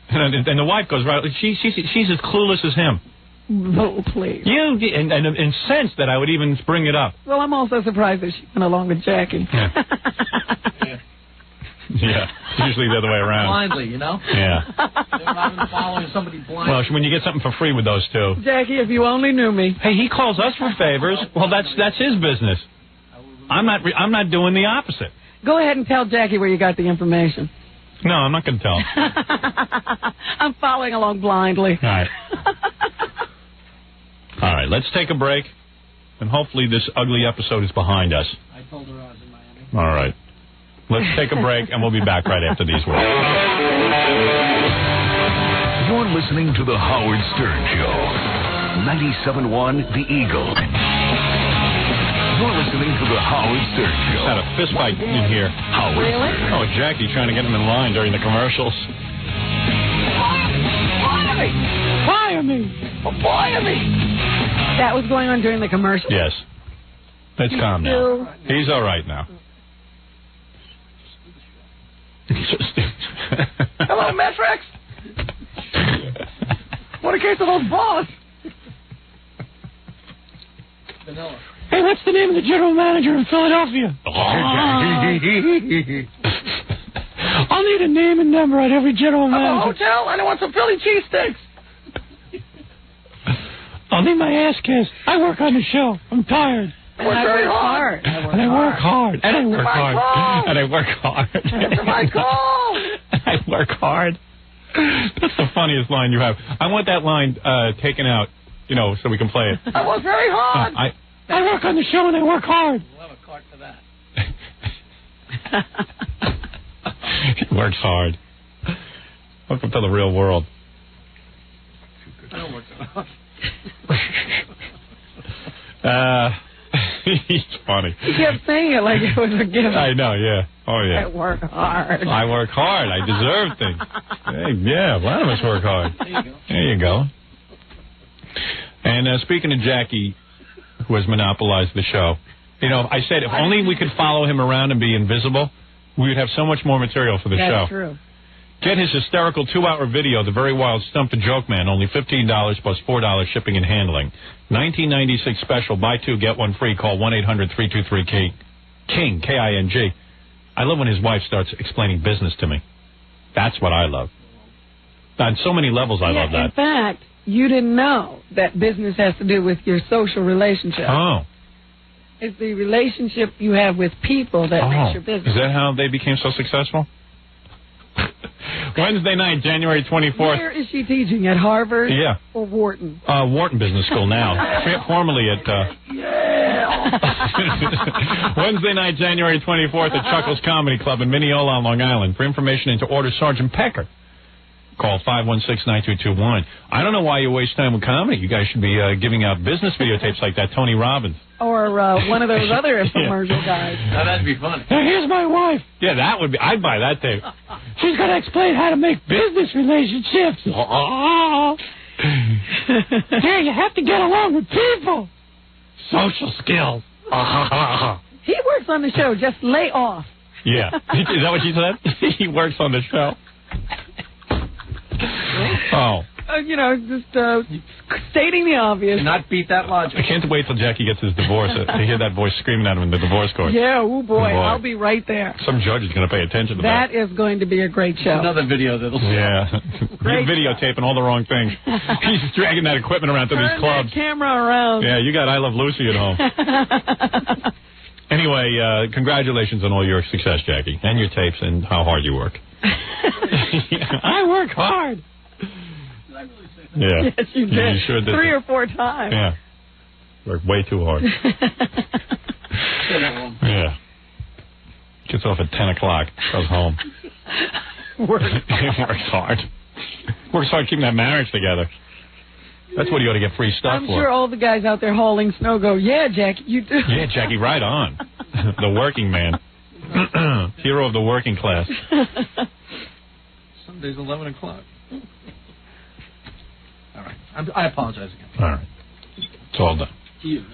S1: And the wife goes right. She's as clueless as him.
S3: No, please.
S1: You and incensed that I would even bring it up.
S3: Well, I'm also surprised that she went along with Jackie.
S1: Yeah. Yeah, it's usually the other way around.
S4: Blindly, you know?
S1: Yeah.
S4: I've been following somebody blindly.
S1: Well, when you get something for free with those two.
S3: Jackie, if you only knew me.
S1: Hey, he calls us for favors. Well, that's his business. I'm not doing the opposite.
S3: Go ahead and tell Jackie where you got the information.
S1: No, I'm not going to tell.
S3: I'm following along blindly.
S1: All right. All right, let's take a break, and hopefully this ugly episode is behind us.
S4: I told her I was in Miami.
S1: All right. Let's take a break, and we'll be back right after these words.
S5: You're listening to The Howard Stern Show. 97.1 The Eagle. You're listening to The Howard Stern Show.
S1: Had a fist fight in here.
S5: Howard Stern.
S1: Oh, Jackie trying to get him in line during the commercials.
S3: Fire me! Fire me! That was going on during the commercial?
S1: Yes. It's calm now. He's all right now.
S4: Hello, Metrix. What a case of those balls. Vanilla.
S3: Hey, what's the name of the general manager in Philadelphia? I'll need a name and number on every general manager.
S4: Hotel, and I want some Philly cheesesteaks.
S3: I'll need my ass kissed. I work on the show. I'm tired.
S4: And I work hard.
S3: And I work hard.
S1: And I work hard. And I work hard.
S4: Answer my call.
S1: And I work hard. That's the funniest line you have. I want that line taken out, so we can play it.
S4: I work very hard.
S3: I work on the show and I work hard.
S4: We'll have a card for that.
S1: He works hard. Welcome to the real world.
S4: I don't work so hard.
S1: He's funny.
S3: He kept saying it like it was a gift.
S1: I know, yeah. Oh, yeah.
S3: I work hard.
S1: I work hard. I deserve things. Hey, yeah, a lot of us work hard. There you go. And speaking of Jackie, who has monopolized the show, I said if only we could follow him around and be invisible, we would have so much more material for the show.
S3: That's true.
S1: Get his hysterical 2-hour video, The Very Wild Stump the Joke Man, only $15 plus $4 shipping and handling. 1996 special, buy two, get one free. Call 1-800-323-KING, K-I-N-G. I love when his wife starts explaining business to me. That's what I love. On so many levels, I love that.
S3: In fact, you didn't know that business has to do with your social relationship.
S1: Oh.
S3: It's the relationship you have with people that makes your business.
S1: Is that how they became so successful? Wednesday night, January 24th.
S3: Where is she teaching? At Harvard?
S1: Yeah.
S3: Or Wharton?
S1: Wharton Business School now. Formerly at... Wednesday night, January 24th at Chuckles Comedy Club in Mineola on Long Island. For information and to order Sergeant Pecker, call 516-9221. I don't know why you waste time with comedy. You guys should be giving out business videotapes like that Tony Robbins.
S3: Or one of those other infomercial guys.
S4: Now, that'd be funny.
S3: Now, here's my wife.
S1: Yeah, that would be... I'd buy that tape.
S3: She's going to explain how to make business relationships. Here, you have to get along with people.
S1: Social skills.
S3: He works on the show. Just lay off.
S1: Yeah. Is that what she said? He works on the show. Oh.
S3: Just stating the obvious.
S4: Do not beat that logic.
S1: I can't wait till Jackie gets his divorce to hear that voice screaming at him in the divorce court.
S3: Yeah, oh boy, I'll be right there.
S1: Some judge is going to pay attention to that.
S3: That is going to be a great show.
S4: Another video that'll...
S1: Yeah. You're videotaping all the wrong things. He's dragging that equipment around to these clubs.
S3: That camera around.
S1: Yeah, you got I Love Lucy at home. Anyway, congratulations on all your success, Jackie, and your tapes and how hard you work.
S3: I work hard.
S1: Yeah.
S3: Yes, you did.
S1: You sure did.
S3: 3 or 4 times.
S1: Yeah. Work way too hard. Yeah. Gets off at 10 o'clock. Goes home. Works hard. Works hard keeping that marriage together. That's what you ought to get free stuff
S3: I'm
S1: for.
S3: sure all the guys out there hauling snow go, yeah, Jackie, you do.
S1: Yeah, Jackie, right on. The working man. Hero of the working class.
S4: Sunday's 11 o'clock. All right. I apologize again.
S1: All right. It's all done.
S4: To you.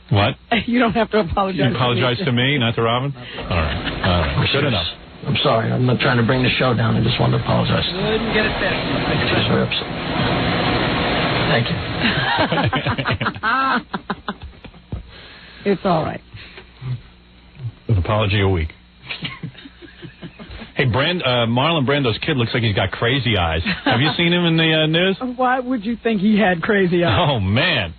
S1: What?
S3: You don't have to apologize.
S1: You apologize to me, not to Robin? All right. Good enough.
S4: I'm sorry. I'm not trying to bring the show down. I just wanted to apologize.
S3: Couldn't get it fixed.
S4: Just very upset. Thank you.
S3: It's all right.
S1: An apology a week. Hey, Hey, Marlon Brando's kid looks like he's got crazy eyes. Have you seen him in the news?
S3: Why would you think he had crazy eyes?
S1: Oh, man.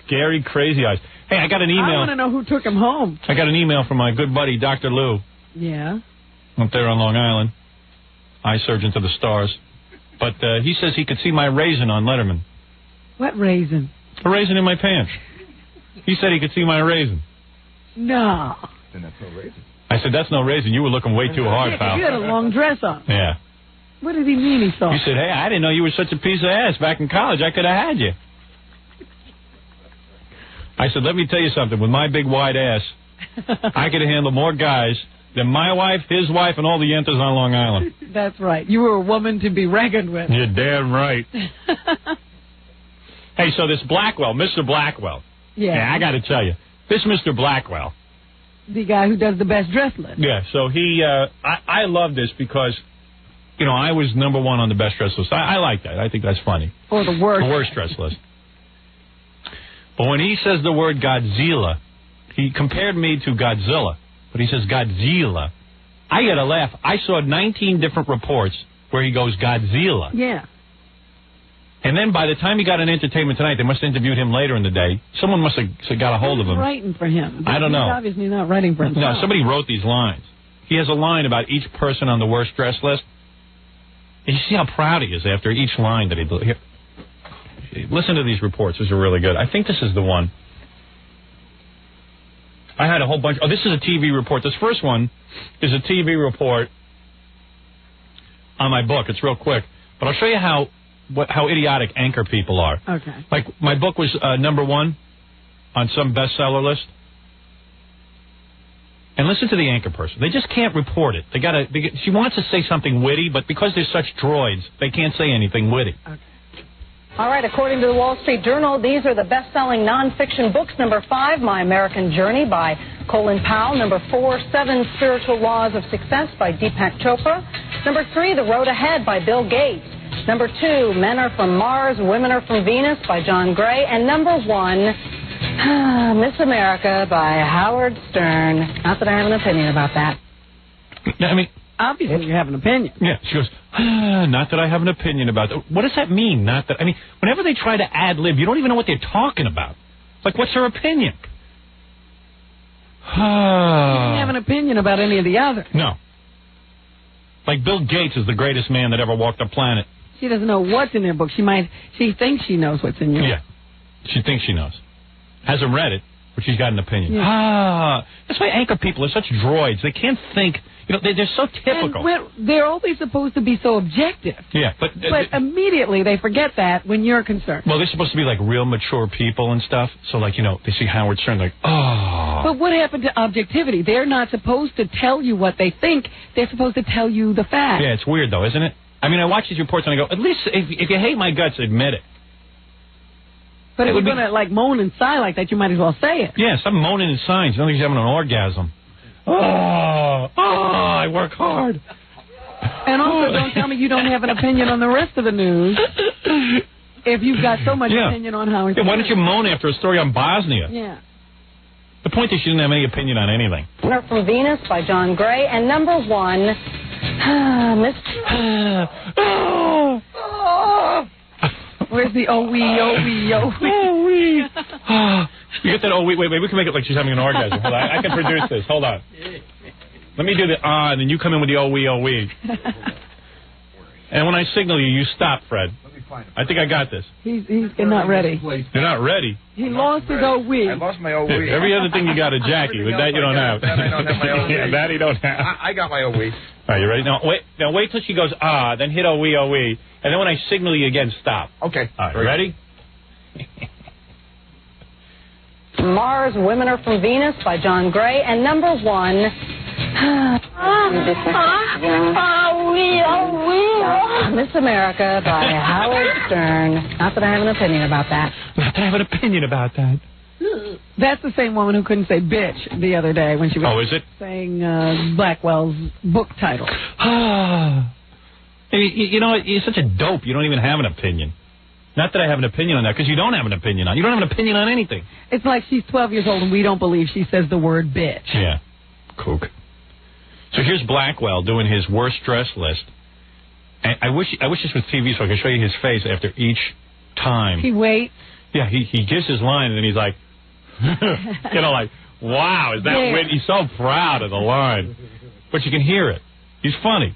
S1: Scary, crazy eyes. Hey, I got an email.
S3: I want to know who took him home.
S1: I got an email from my good buddy, Dr. Lou.
S3: Yeah.
S1: Up there on Long Island. Eye surgeon to the stars. But he says he could see my raisin on Letterman.
S3: What raisin?
S1: A raisin in my pants. He said he could see my raisin.
S3: No.
S2: Then that's no raisin.
S1: I said, that's no raisin. You were looking way too hard, pal.
S3: You had a long dress on.
S1: Yeah.
S3: What did he mean he saw?
S1: You said, hey, I didn't know you were such a piece of ass back in college. I could have had you. I said, let me tell you something. With my big wide ass, I could have handled more guys than my wife, his wife, and all the yentas on Long Island.
S3: That's right. You were a woman to be reckoned with.
S1: You're damn right. Hey, so this Blackwell, Mr. Blackwell.
S3: Yeah.
S1: I got to tell you, this Mr. Blackwell.
S3: The guy who does the best dress list.
S1: Yeah, so he, I love this because, I was #1 on the best dress list. I like that. I think that's funny.
S3: Or the worst.
S1: The worst dress list. But when he says the word Godzilla, he compared me to Godzilla, but he says Godzilla. I got to laugh. I saw 19 different reports where he goes Godzilla.
S3: Yeah.
S1: And then by the time he got on Entertainment Tonight, they must have interviewed him later in the day. Someone must have got a hold of him.
S3: Writing for him.
S1: I don't know.
S3: He's obviously not writing for himself.
S1: No, somebody wrote these lines. He has a line about each person on the worst dress list. And you see how proud he is after each line that he did. Here, listen to these reports. These are really good. I think this is the one. I had a whole bunch. Oh, this is a TV report. This first one is a TV report on my book. It's real quick. But I'll show you how idiotic anchor people are.
S3: Okay.
S1: Like, my book was #1 on some bestseller list. And listen to the anchor person. They just can't report it. She wants to say something witty, but because they're such droids, they can't say anything witty.
S3: Okay.
S8: All right, according to the Wall Street Journal, these are the best-selling nonfiction books. #5, My American Journey by Colin Powell. #4, 7 Spiritual Laws of Success by Deepak Chopra. #3, The Road Ahead by Bill Gates. #2, Men Are From Mars, Women Are From Venus by John Gray. And #1, Miss America by Howard Stern. Not that I have an opinion about that.
S1: I mean,
S3: obviously you have an opinion.
S1: Yeah, she goes, not that I have an opinion about that. What does that mean? Not that, I mean, whenever they try to ad-lib, you don't even know what they're talking about. Like, what's her opinion?
S3: You didn't have an opinion about any of the others.
S1: No. Like, Bill Gates is the greatest man that ever walked the planet.
S3: She doesn't know what's in their book. She thinks she knows what's in yours.
S1: Yeah. She thinks she knows. Hasn't read it, but she's got an opinion.
S3: Yeah.
S1: That's why anchor people are such droids. They can't think. They're so typical.
S3: And they're always supposed to be so objective.
S1: Yeah, but
S3: immediately they forget that when you're concerned.
S1: Well, they're supposed to be like real mature people and stuff. So, like, they see Howard Stern, like, oh.
S3: But what happened to objectivity? They're not supposed to tell you what they think. They're supposed to tell you the facts.
S1: Yeah, it's weird, though, isn't it? I mean, I watch these reports and I go, at least if you hate my guts, admit it.
S3: But if you're going to, moan and sigh like that, you might as well say it.
S1: Yeah, stop moaning and sighing. You don't think you're having an orgasm. I work hard.
S3: And also, don't tell me you don't have an opinion on the rest of the news if you've got so much opinion on how it's
S1: why don't you moan after a story on Bosnia?
S3: Yeah.
S1: The point is she didn't have any opinion on anything.
S8: Women Are From Venus by John Gray. And #1, Miss...
S3: Where's the oh-wee?
S1: You get that wait, we can make it like she's having an orgasm. Hold on, I can produce this. Hold on. Let me do the and then you come in with the oh-wee. And when I signal you, you stop, Fred. I think I got this.
S3: He's not ready.
S1: You're not ready?
S3: He lost his oh-wee.
S2: I lost my oh-wee.
S1: Every other thing you got a Jackie, but that you don't have.
S2: That I don't have my oh-wee.
S1: Yeah, that you don't have.
S2: I got my oh-wee.
S1: All right, you ready? Now wait till she goes, then hit oh-wee. And then when I signal you again, stop.
S2: Okay.
S1: All right, ready?
S8: Mars, Women Are From Venus by John Gray. And #1, Miss America by Howard Stern. Not that I have an opinion about that.
S1: Not that I have an opinion about that.
S3: That's the same woman who couldn't say bitch the other day when she was
S1: is it?
S3: saying Blackwell's book title.
S1: You're such a dope. You don't even have an opinion. Not that I have an opinion on that, because you don't have an opinion on. You don't have an opinion on anything.
S3: It's like she's 12 years old and we don't believe she says the word bitch.
S1: Yeah, kook. So here's Blackwell doing his worst dress list. And I wish this was TV so I could show you his face after each time.
S3: He waits.
S1: Yeah, he gives his line and then he's like, you know, like, wow, is that win? He's so proud of the line. But you can hear it. He's funny.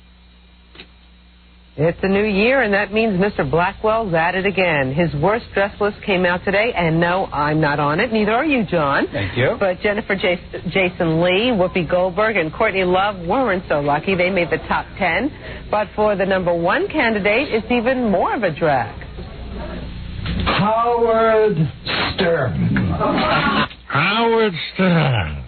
S9: It's a new year, and that means Mr. Blackwell's at it again. His worst dress list came out today, and no, I'm not on it. Neither are you, John.
S2: Thank you.
S9: But Jennifer Jason Leigh, Whoopi Goldberg, and Courtney Love weren't so lucky. They made the top 10. But for the number 1 candidate, it's even more of a drag.
S10: Howard Stern.
S1: Howard Stern.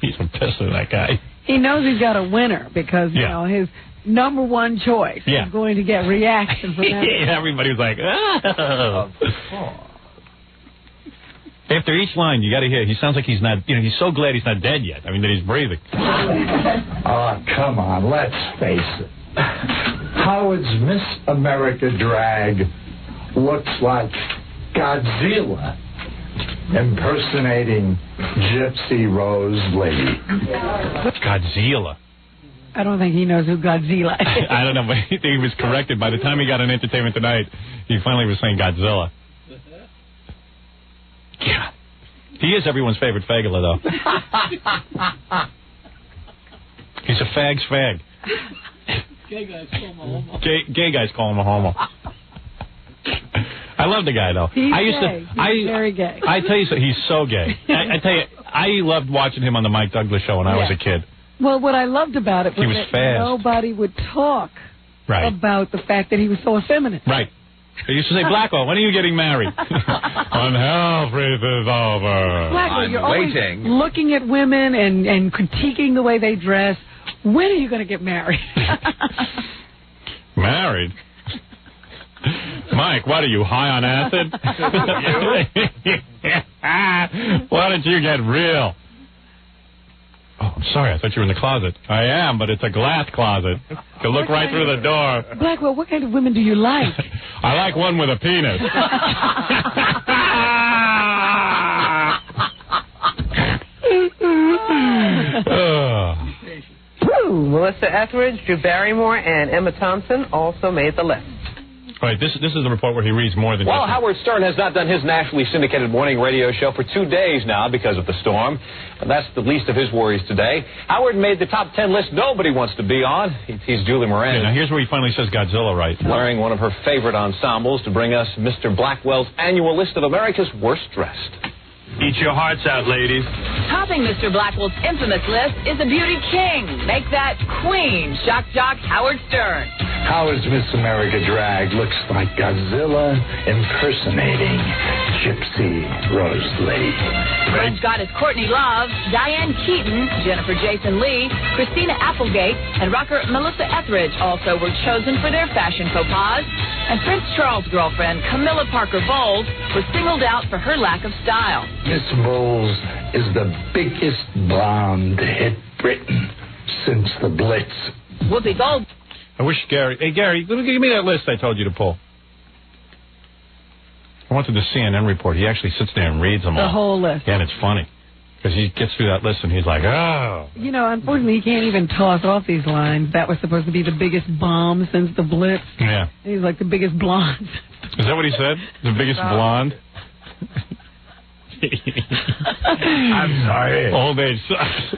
S1: He's pissed at that guy.
S3: He knows he's got a winner because, you know, his number 1 choice is going to get reaction from everyone.
S1: Everybody's like, oh. After each line, you got to hear, he sounds like he's not, you know, he's so glad he's not dead yet. I mean, that he's breathing.
S10: Oh, come on, let's face it. Howard's Miss America drag looks like Godzilla impersonating Gypsy Rose Lee.
S1: Godzilla.
S3: I don't think he knows who Godzilla is.
S1: I don't know, but he was corrected. By the time he got on Entertainment Tonight, he finally was saying Godzilla. Yeah. He is everyone's favorite fagula, though. He's a fag's fag.
S11: Gay guys call him a homo.
S1: Gay guys call him a homo. I love the guy, though.
S3: He's very gay.
S1: I tell you, he's so gay. I tell you, I loved watching him on the Mike Douglas show when I was a kid.
S3: Well, what I loved about it was that
S1: fast.
S3: nobody would talk about the fact that he was so effeminate.
S1: Right. They used to say, Blackwell, when are you getting married? When hell freezes over.
S3: Blackwell, you're always looking at women and critiquing the way they dress. When are you going to get married?
S1: Married? Mike, what are you, high on acid? Why don't you get real? Oh, I'm sorry. I thought you were in the closet. I am, but it's a glass closet. You can look right through the door.
S3: Blackwell, what kind of women do you like?
S1: I like one with a penis.
S9: Melissa Etheridge, Drew Barrymore, and Emma Thompson also made the list.
S1: Right, this is the report where he reads more than
S12: Well, Howard Stern has not done his nationally syndicated morning radio show for 2 days now because of the storm. And that's the least of his worries today. Howard made the top 10 list nobody wants to be on. He's Julie Moran.
S1: Now here's where he finally says Godzilla right.
S12: Wearing one of her favorite ensembles to bring us Mr. Blackwell's annual list of America's worst dressed.
S13: Eat your hearts out, ladies.
S14: Topping Mr. Blackwell's infamous list is a beauty king. Make that queen, shock jock Howard Stern.
S10: Howard's Miss America drag looks like Godzilla impersonating Gypsy Rose Lee.
S14: French goddess Courtney Love, Diane Keaton, Jennifer Jason Leigh, Christina Applegate, and rocker Melissa Etheridge also were chosen for their fashion faux pas. And Prince Charles' girlfriend, Camilla Parker Bowles, was singled out for her lack of style.
S10: Miss Bowles is the biggest blonde to hit Britain since the Blitz.
S14: Whoopi Goldberg.
S1: I wish Gary... Hey, Gary, give me that list I told you to pull. I went to the CNN report. He actually sits there and reads them all.
S3: The whole list.
S1: Yeah, and it's funny. Because he gets through that list and he's like, oh.
S3: You know, unfortunately, he can't even toss off these lines. That was supposed to be the biggest bomb since the Blitz.
S1: Yeah.
S3: He's like the biggest blonde.
S1: Is that what he said? The biggest blonde?
S10: I'm sorry.
S1: Old age sucks.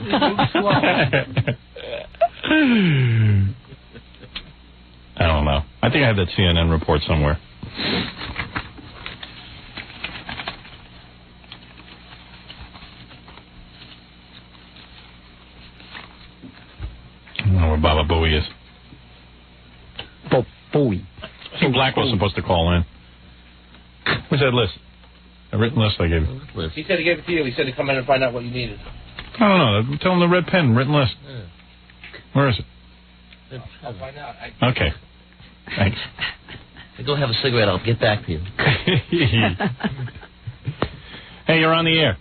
S1: I don't know. I think I have that CNN report somewhere. I don't know where Baba Booey is.
S2: Booey.
S1: I think Blackwell's supposed to call in. Where's that list? A written list I gave you.
S4: He said he gave it to you. He said to come in and find out what you needed.
S1: I don't know. Tell him the red pen, written list.
S4: Yeah.
S1: Where is it?
S4: I'll find out.
S1: Okay. Thanks.
S11: Go have a cigarette. I'll get back to you.
S1: Hey, you're on the air.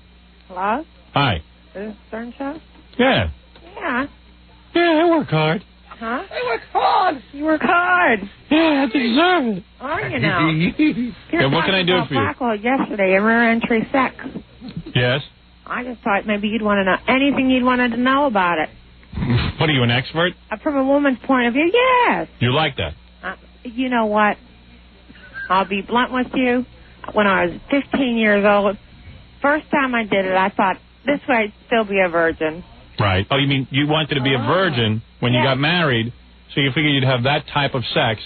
S15: Hello?
S1: Hi.
S15: Is this Stern Show?
S1: Yeah.
S15: Yeah.
S1: Yeah, I work hard.
S15: Huh? I work hard. You work hard.
S1: Yeah, I deserve it.
S15: Oh, you know.
S1: Yeah, what can I do for you?
S15: Blackwell yesterday in rear entry sex.
S1: Yes?
S15: I just thought maybe you'd want to know anything you'd wanted to know about it.
S1: What are you, an expert?
S15: From a woman's point of view, yes.
S1: You like that?
S15: You know what? I'll be blunt with you. When I was 15 years old, first time I did it, I thought, this way I'd still be a virgin.
S1: Right. Oh, you mean you wanted to be a virgin when you got married, so you figured you'd have that type of sex.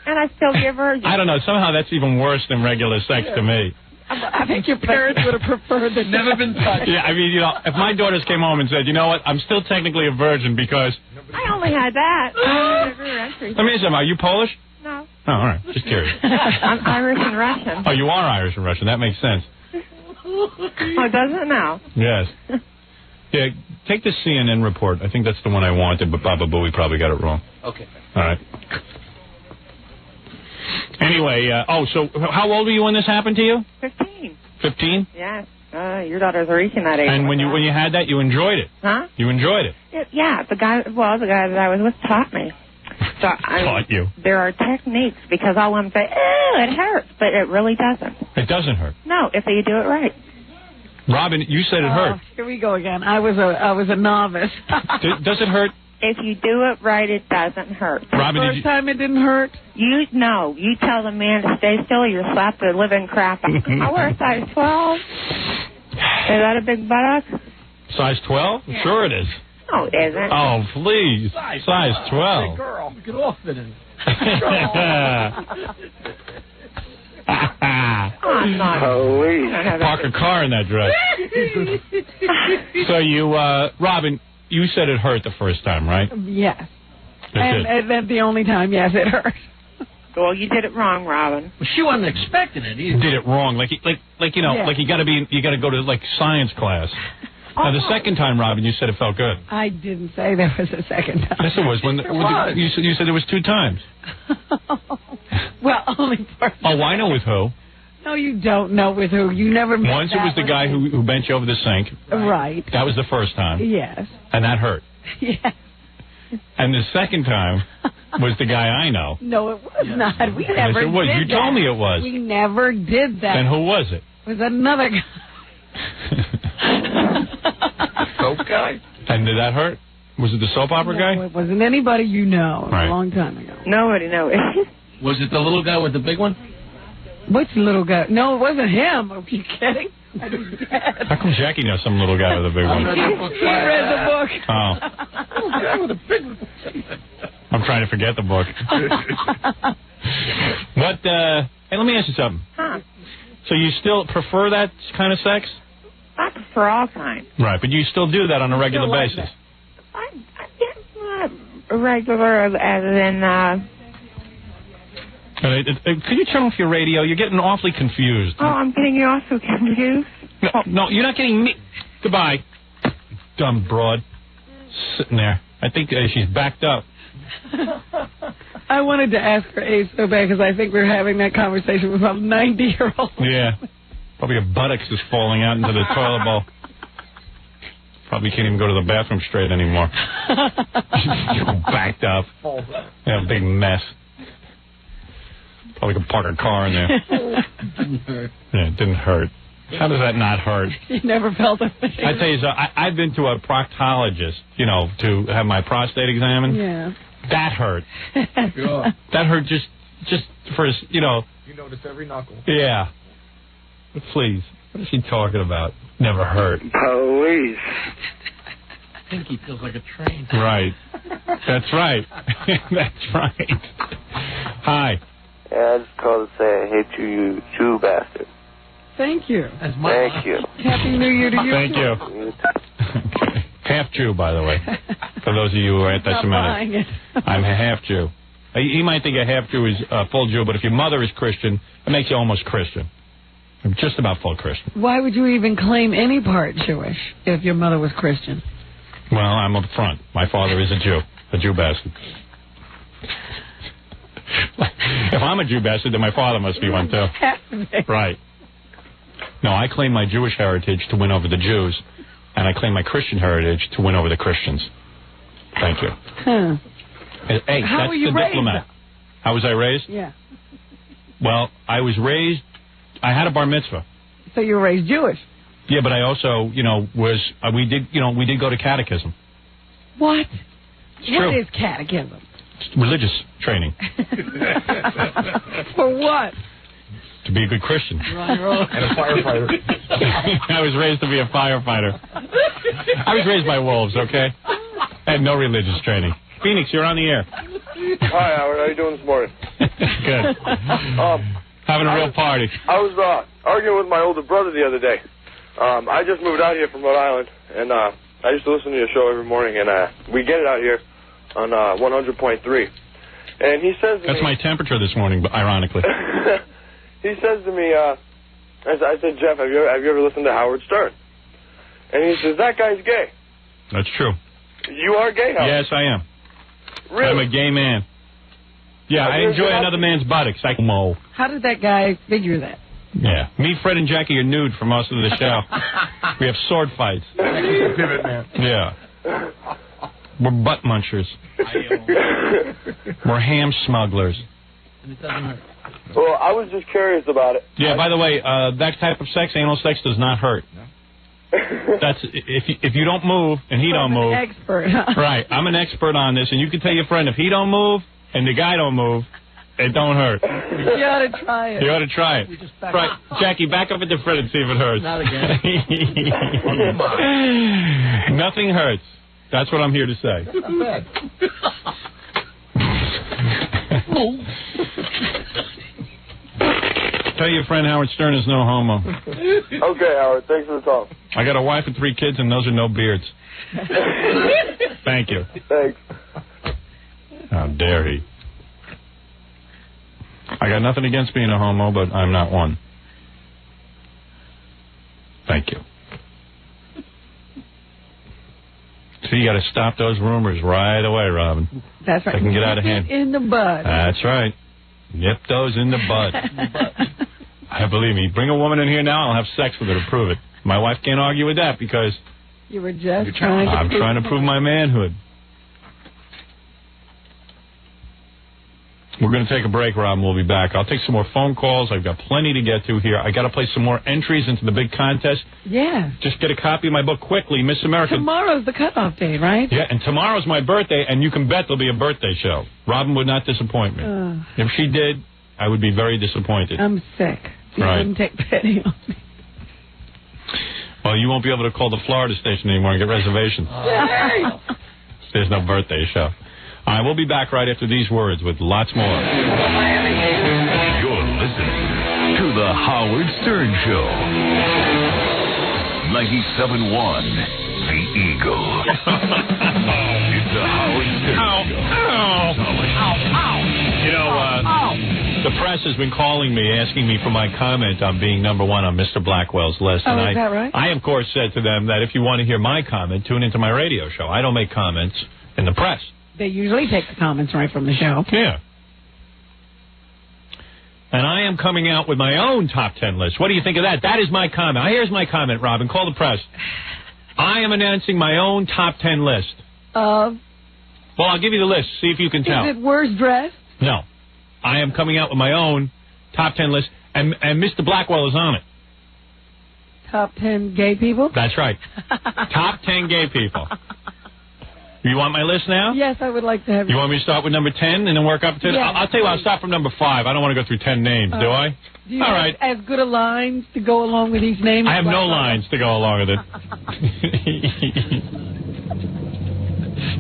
S15: And I'd still be a virgin.
S1: I don't know. Somehow that's even worse than regular sex to me.
S3: I think your parents would have preferred that.
S4: Never been touched.
S1: Yeah, I mean, if my daughters came home and said, you know what, I'm still technically a virgin because...
S15: I only had that.
S1: Let me ask you something. Are you Polish?
S15: No.
S1: Oh, all right. Just curious.
S15: I'm Irish and Russian.
S1: Oh, you are Irish and Russian. That makes sense.
S15: Oh, does it now?
S1: Yes. Yeah, take the CNN report. I think that's the one I wanted, but Baba Booey probably got it wrong.
S11: Okay.
S1: All right. Anyway, so how old were you when this happened to you?
S15: 15.
S1: 15?
S15: Yes. Your daughters are reaching that age.
S1: And when you had that, you enjoyed it?
S15: Huh?
S1: You enjoyed it?
S15: Yeah, the guy that I was with taught me. So
S1: Taught you?
S15: There are techniques, because all women say, "Oh, it hurts," but it really doesn't.
S1: It doesn't hurt.
S15: No, if you do it right.
S1: Robin, you said it hurt.
S3: Here we go again. I was a novice.
S1: Does it hurt?
S15: If you do it right, it doesn't hurt.
S1: Robin,
S3: First time it didn't hurt?
S15: You tell the man to stay still, you slap the living crap out. I wear a size 12. Is that a big buttock?
S1: Size 12?
S15: Yeah.
S1: Sure it is.
S15: No, it isn't.
S1: Oh, please. Size 12.
S4: Hey, girl, get off it.
S1: Park a car in that dress. So you, Robin, you said it hurt the first time, right?
S3: Yes.
S1: It did.
S3: And that's the only time, yes, it hurt.
S15: Well, you did it wrong, Robin.
S11: Well, she wasn't expecting it either.
S1: Did it wrong, like you know,
S3: Yeah.
S1: like you got to go to like science class. Now the second time, Robin, you said it felt good.
S3: I didn't say there was a second time.
S1: Yes, it was. You said there was 2 times.
S3: Well, only for...
S1: Oh, I know with who.
S3: No, you don't know with who. You never met
S1: Once it was the guy who bent you over the sink.
S3: Right.
S1: That was the first time.
S3: Yes.
S1: And that hurt.
S3: Yes.
S1: And the second time was the guy I know.
S3: No, it was not. We never
S1: Yes, it was.
S3: did
S1: You told
S3: that.
S1: me it was.
S3: We never did that.
S1: Then who was it?
S3: It was another guy.
S2: Soap guy?
S1: And did that hurt? Was it the soap opera
S3: No,
S1: guy?
S3: it wasn't anybody you know.
S1: Right.
S3: A long time ago.
S15: Nobody knows.
S11: Was it the little guy with the big one?
S3: Which little guy? No, it wasn't him. Are you kidding?
S1: How come Jackie knows some little guy with a big one?
S3: He read the book.
S1: Oh.
S4: Little guy with a big one.
S1: I'm trying to forget the book. Hey, let me ask you something.
S15: Huh.
S1: So you still prefer that kind of sex?
S15: I prefer all kinds.
S1: Right, but you still do that on a regular
S3: Still like
S1: basis.
S15: Not regular as in...
S1: Could you turn off your radio? You're getting awfully confused.
S15: Oh, I'm getting you also confused.
S1: No, you're not getting me. Goodbye, dumb broad. Sitting there. I think she's backed up.
S3: I wanted to ask her age so bad because I think we're having that conversation with about 90-year-old.
S1: Yeah. Probably her buttocks is falling out into the toilet bowl. Probably can't even go to the bathroom straight anymore. Backed up. Yeah, big mess. Probably could park a car in there.
S11: Didn't hurt.
S1: Yeah, it didn't hurt. How does that not hurt?
S3: You never felt a thing.
S1: I tell you, I've been to a proctologist, to have my prostate examined.
S3: Yeah.
S1: That hurt. That hurt just for,
S2: You notice every knuckle.
S1: Yeah. Please. What is she talking about? Never hurt.
S10: Police.
S11: I think he feels like a train.
S1: Right. That's right. That's right. Hi.
S16: Yeah, I just called to say I hate you, you Jew bastard.
S3: Thank you.
S16: Thank you.
S3: Happy New Year to you.
S1: Thank you. Okay. Half Jew, by the way. For those of you who are anti-Semitic. I'm a half Jew. You might think a half Jew is a full Jew, but if your mother is Christian, it makes you almost Christian. I'm just about full Christian.
S3: Why would you even claim any part Jewish if your mother was Christian?
S1: Well, I'm up front. My father is a Jew bastard. If I'm a Jew bastard, then my father must be one too. Right. No, I claim my Jewish heritage to win over the Jews, and I claim my Christian heritage to win over the Christians. Thank you.
S3: Huh.
S1: Hey,
S3: How
S1: that's
S3: were you
S1: the
S3: raised,
S1: diplomat. How was I raised?
S3: Yeah.
S1: Well, I was raised. I had a bar mitzvah.
S3: So you were raised Jewish.
S1: Yeah, but I also, we did go to catechism.
S3: What?
S1: It's
S3: What
S1: true.
S3: is catechism?
S1: It's religious training.
S3: For what?
S1: To be a good Christian.
S3: And
S2: a firefighter.
S1: I was raised to be a firefighter. I was raised by wolves, okay? I had no religious training. Phoenix, you're on the air.
S17: Hi, Howard. How you doing this morning?
S1: Good. Having a real party.
S17: I was arguing with my older brother the other day. I just moved out here from Rhode Island, and I used to listen to your show every morning, and we get it out here on 100.3. And he says to
S1: That's
S17: me...
S1: my temperature this morning, but ironically.
S17: He says to me, I said, Jeff, have you ever listened to Howard Stern? And he says, that guy's gay.
S1: That's true.
S17: You are gay, Howard?
S1: Yes, I am.
S17: Really?
S1: I'm a gay man. Yeah, I enjoy another man's buttocks. I mow.
S3: How did that guy figure that?
S1: Yeah. Me, Fred, and Jackie are nude for most of the show. We have sword fights.
S2: Pivot man.
S1: Yeah. We're butt munchers. We're ham smugglers.
S11: And it doesn't hurt.
S17: Well, I was just curious about it.
S1: Yeah, by the way, that type of sex, anal sex, does not hurt. That's if you don't move and he don't move.
S3: An expert.
S1: Right. I'm an expert on this, and you can tell your friend if he don't move and the guy don't move, it don't hurt.
S3: You ought to try it.
S1: You ought to try it. Right, Jackie, back up at the Fred and see if it hurts.
S11: Not again.
S1: Nothing hurts. That's what I'm here to say.
S2: Not bad.
S1: Tell your friend Howard Stern is no homo.
S17: Okay, Howard. Thanks for the talk.
S1: I got a wife and 3 kids, and those are no beards. Thank you.
S17: Thanks.
S1: How dare he? I got nothing against being a homo, but I'm not one. Thank you. So you got to stop those rumors right away, Robin.
S3: That's right.
S1: They can get out of hand.
S3: In the bud.
S1: That's right. Nip those in the bud. I believe me. Bring a woman in here now, I'll have sex with her to prove it. My wife can't argue with that because
S3: You were just trying to
S1: I'm trying to prove my manhood. We're going to take a break, Rob, and we'll be back. I'll take some more phone calls. I've got plenty to get to here. I got to play some more entries into the big contest.
S3: Yeah.
S1: Just get a copy of my book quickly, Miss America.
S3: Tomorrow's the cutoff day, right?
S1: Yeah, and tomorrow's my birthday, and you can bet there'll be a birthday show. Robin would not disappoint me. If she did, I would be very disappointed.
S3: I'm sick. You
S1: Right.
S3: wouldn't take pity on me.
S1: Well, you won't be able to call the Florida station anymore and get reservations. There's no birthday show. All right, we'll be back right after these words with lots more.
S5: You're listening to The Howard Stern Show. 97.1 The Eagle. It's The Howard Stern Show.
S1: You know, the press has been calling me, asking me for my comment on being number 1 on Mr. Blackwell's list.
S3: Oh,
S1: and
S3: is that right?
S1: I, of course, said to them that if you want to hear my comment, tune into my radio show. I don't make comments in the press.
S3: They usually take the comments right from the show.
S1: Yeah. And I am coming out with my own top 10 list. What do you think of that? That is my comment. Here's my comment, Robin. Call the press. I am announcing my own top 10 list.
S3: Of?
S1: Well, I'll give you the list. See if you can tell.
S3: Is it worst dressed?
S1: No. I am coming out with my own top 10 list, and Mr. Blackwell is on it.
S3: Top 10 gay people?
S1: That's right. Top 10 gay people. You want my list now?
S3: Yes, I would like to have
S1: You want me to start with number 10 and then work up to it?
S3: Yes,
S1: I'll tell you what, I'll start from number 5. I don't want to go through 10 names, do I?
S3: Do you
S1: All
S3: have
S1: right.
S3: as good a lines to go along with each name?
S1: I have no lines to go along with it.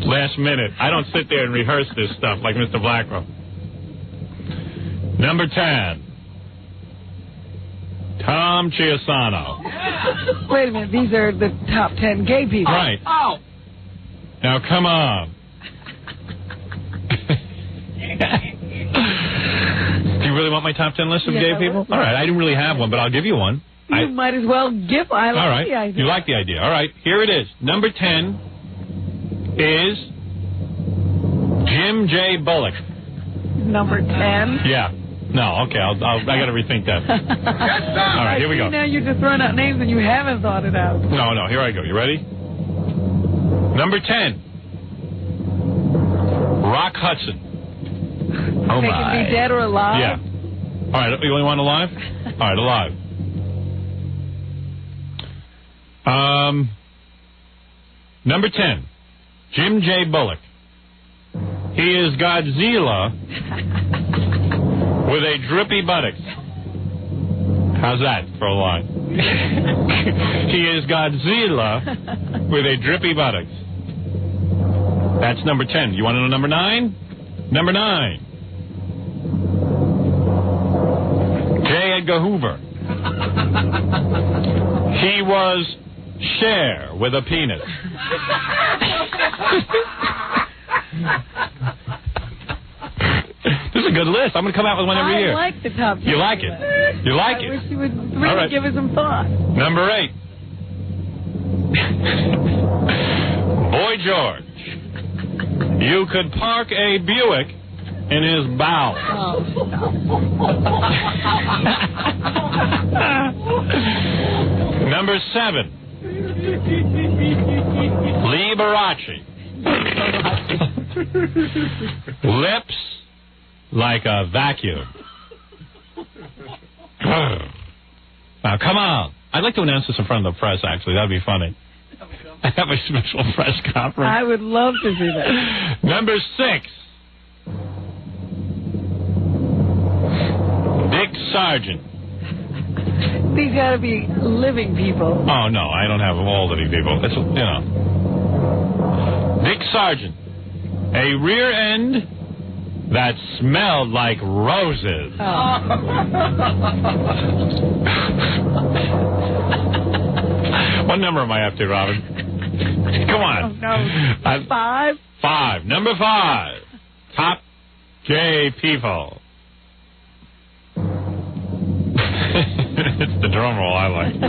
S1: Last minute. I don't sit there and rehearse this stuff like Mr. Blackwell. Number 10. Tom Chiasano.
S3: Wait a minute, these are the top 10 gay people.
S1: Right.
S3: Oh.
S1: Now, come on. Do you really want my top 10 list of
S3: Yes,
S1: gay
S3: I
S1: people?
S3: would.
S1: All right, I didn't really have one, but I'll give you one.
S3: You might as well give. I like
S1: All right.
S3: the idea.
S1: You like the idea. All right, here it is. Number 10 is Jim J. Bullock.
S3: Number 10.
S1: Yeah. No, okay, I got to rethink that. All right, here we go.
S3: Now you're just throwing out names and you haven't thought it out.
S1: No, here I go. You ready? Number 10, Rock Hudson.
S3: They can be dead or alive.
S1: Yeah. All right, you only want alive? All right, alive. Number 10, Jim J. Bullock. He is Godzilla with a drippy buttocks. How's that for a line? He is Godzilla with a drippy buttocks. That's number 10. You want to know number 9? Number 9. J. Edgar Hoover. He was Cher with a penis. This is a good list. I'm going to come out with one every year.
S3: I like the top 10.
S1: You like it? You like it?
S3: I wish you would really give it some thought.
S1: Number 8. Boy George. You could park a Buick in his bowels.
S3: Oh,
S1: Number 7. Liberace. Lips like a vacuum. Now, come on. I'd like to announce this in front of the press, actually. That'd be funny. I have a special press conference.
S3: I would love to see that.
S1: Number 6. Dick Sargent.
S3: These got to be living people.
S1: Oh, no, I don't have all living people. It's, you know. Dick Sargent. A rear end that smelled like roses.
S3: Oh.
S1: What number am I up to, Robin? Come on.
S3: Oh, no. 5?
S1: 5. Number 5. Top gay people. It's the drum roll I like. Did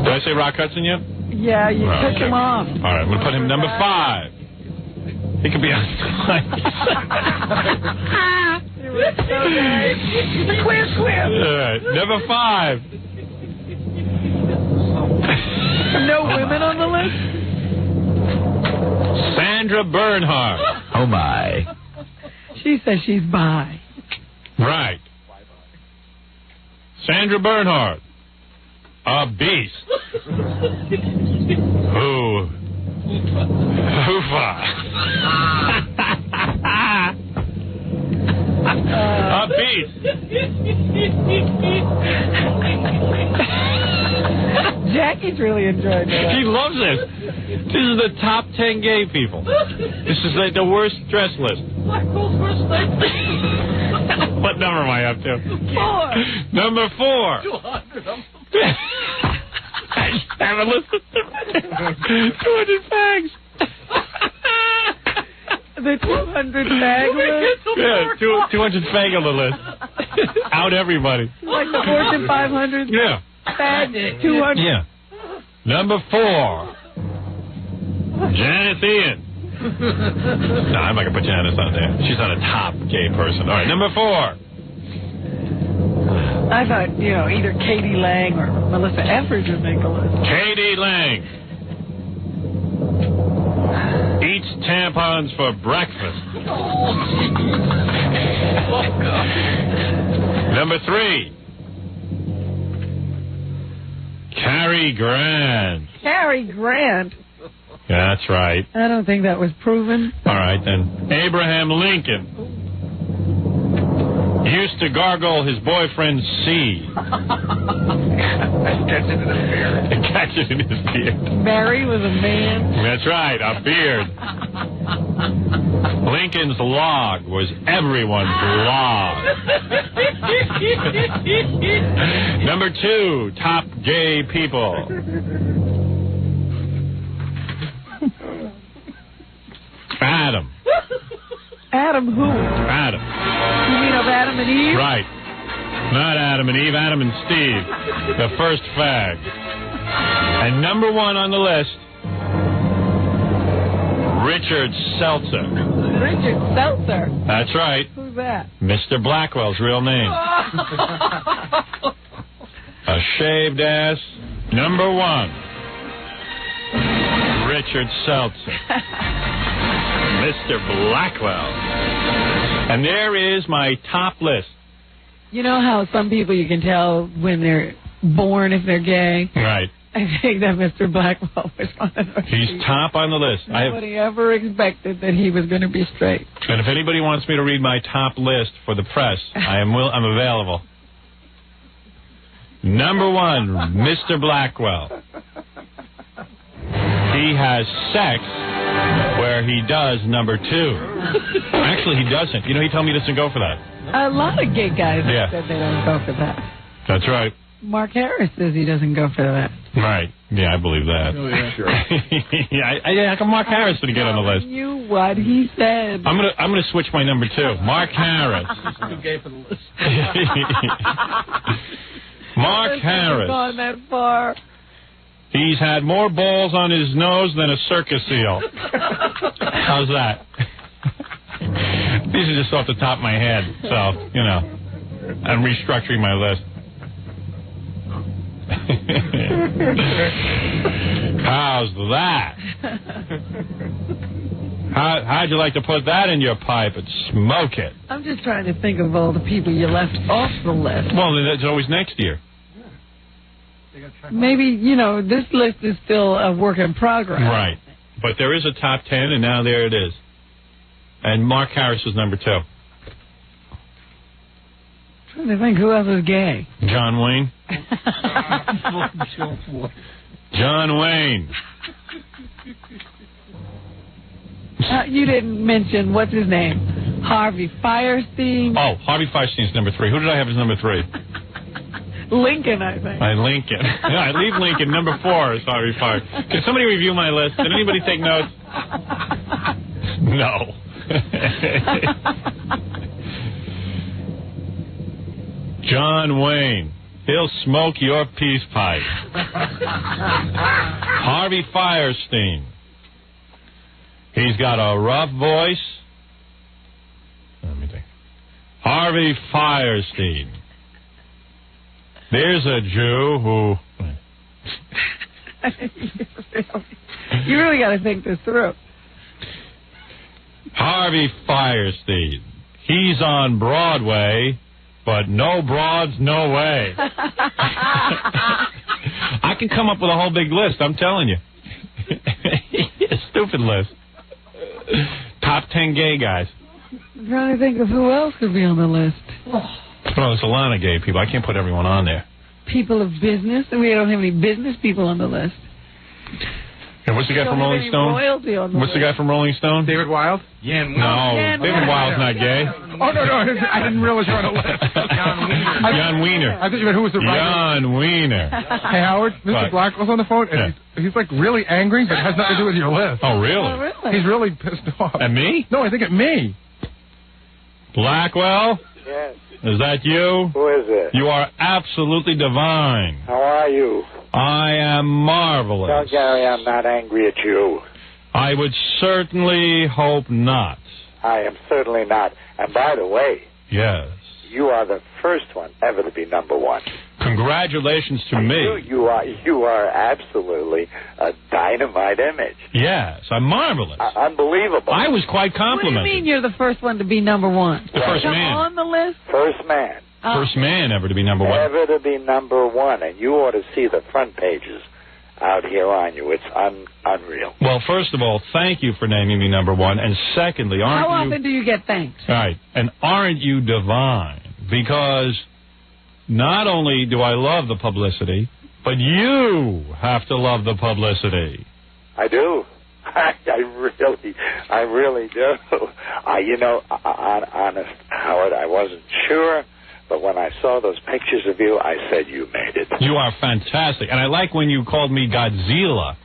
S1: I say Rock Hudson yet?
S3: Yeah, you took him off.
S1: All right, I'm going to put him number 5. He could be on
S3: It was so nice. Queer.
S1: All right, number 5.
S3: No women on the list?
S1: Sandra Bernhard.
S2: Oh, my.
S3: She says she's bi.
S1: Right. Sandra Bernhard. A beast. Hoofa. A beast.
S3: Jackie's really enjoying it.
S1: She loves this. This is the top 10 gay people. This is like the worst dress list. What number am I up to?
S3: 4.
S1: Number 4.
S11: 200.
S1: I haven't listened to 200 fags.
S3: The 200 fag list?
S1: Yeah, 200 fag on the list. Out everybody.
S3: Like the Fortune 500?
S1: Yeah.
S3: Fag 200?
S1: Yeah. Number 4. Janice Ian. No, I'm not going to put Janice on there. She's not a top gay person. All right, number 4.
S3: I thought, either Katie Lang or Melissa Etheridge would make a list.
S1: Katie Lang. Eats tampons for breakfast. Number 3. Cary Grant.
S3: Cary Grant?
S1: Yeah, that's right.
S3: I don't think that was proven.
S1: All right, then. Abraham Lincoln. Used to gargle his boyfriend's sea.
S2: Catch it in his beard.
S1: Catch it in his beard.
S3: Mary was a man.
S1: That's right, a beard. Lincoln's log was everyone's log. Number 2, top gay people. Adam.
S3: Adam who?
S1: Adam.
S3: You mean of Adam and Eve?
S1: Right. Not Adam and Eve, Adam and Steve. The first fag. And number 1 on the list, Richard Seltzer.
S3: Richard Seltzer?
S1: That's right.
S3: Who's that?
S1: Mr. Blackwell's real name. A shaved ass. Number 1, Richard Seltzer. Mr. Blackwell. And there is my top list.
S3: You know how some people you can tell when they're born if they're gay?
S1: Right.
S3: I think that Mr. Blackwell was one of those.
S1: He's top on the list.
S3: Nobody ever expected that he was going to be straight.
S1: And if anybody wants me to read my top list for the press, I'm available. Number 1, Mr. Blackwell. He has sex where he does number 2. Actually, he doesn't. You know, he told me he doesn't go for that.
S3: A lot of gay guys
S1: Yeah.
S3: said they don't go for that.
S1: That's right.
S3: Mark Harris says he doesn't go for that.
S1: Right. Yeah, I believe that.
S11: Oh, yeah. Sure.
S1: How come Mark Harris didn't get on the list?
S3: You what he said.
S1: I'm gonna switch my number 2. Mark Harris.
S11: Too gay for the list.
S3: Harris
S1: Mark
S3: hasn't
S1: Harris.
S3: gone that far.
S1: He's had more balls on his nose than a circus seal. How's that? These are just off the top of my head, so, you know, I'm restructuring my list. How's that? How'd you like to put that in your pipe and smoke it?
S3: I'm just trying to think of all the people you left off the list.
S1: Well, that's always next year.
S3: Maybe, you know, this list is still a work in progress.
S1: Right. But there is a top 10, and now there it is. And Mark Harris is number 2.
S3: trying to think who else is gay.
S1: John Wayne. John Wayne.
S3: You didn't mention, what's his name? Harvey Firestein.
S1: Oh, Harvey Firestein's number 3. Who did I have as number 3?
S3: Lincoln, I think.
S1: Lincoln. I leave Lincoln. Number 4 is Harvey Firestein. Can somebody review my list? Did anybody take notes? No. John Wayne. He'll smoke your peace pipe. Harvey Firestein. He's got a rough voice. Let me think. Harvey Firestein. There's a Jew who...
S3: You really got to think this through.
S1: Harvey Firestein. He's on Broadway, but no broads, no way. I can come up with a whole big list, I'm telling you. A stupid list. Top 10 gay guys.
S3: I'm trying to think of who else could be on the list.
S1: Well, there's a lot of gay people. I can't put everyone on there.
S3: People of business. We don't have any business people on the list.
S1: And what's the guy from Rolling Stone? What's the guy from Rolling Stone?
S2: David Wilde?
S1: No, David Wilde's not gay.
S2: Oh, no, I didn't realize you were on the list.
S1: Jon Wiener.
S2: I thought you meant who was the writer.
S1: Jon Wiener.
S2: Hey, Howard, Mr. Blackwell's on the phone, and he's like really angry, but it has nothing to do with your list.
S1: Oh, really?
S3: Oh, really?
S2: He's really pissed off.
S1: At me?
S2: No, I think at me.
S1: Blackwell?
S16: Yes.
S1: Is that you?
S16: Who is it?
S1: You are absolutely divine.
S16: How are you?
S1: I am marvelous.
S16: Tell Gary I'm not angry at you.
S1: I would certainly hope not.
S16: I am certainly not. And by the way,
S1: Yes.
S16: you are the first one ever to be number 1.
S1: Congratulations to me.
S16: You are absolutely a dynamite image.
S1: Yes, I'm marvelous.
S16: Unbelievable.
S1: I was quite
S3: What do you
S1: complimented.
S3: mean you're the first one to be number 1?
S1: The first
S3: Come
S1: man.
S3: on the list?
S16: First man.
S1: First man ever to be number 1.
S16: Ever to be number 1. And you ought to see the front pages out here on you. It's unreal.
S1: Well, first of all, thank you for naming me number 1. And secondly,
S3: How
S1: aren't you...
S3: often do you get thanked?
S1: Right. And aren't you divine? Because not only do I love the publicity, but you have to love the publicity.
S16: I do. I really do. Honest, Howard, I wasn't sure, but when I saw those pictures of you, I said you made it.
S1: You are fantastic. And I like when you called me Godzilla.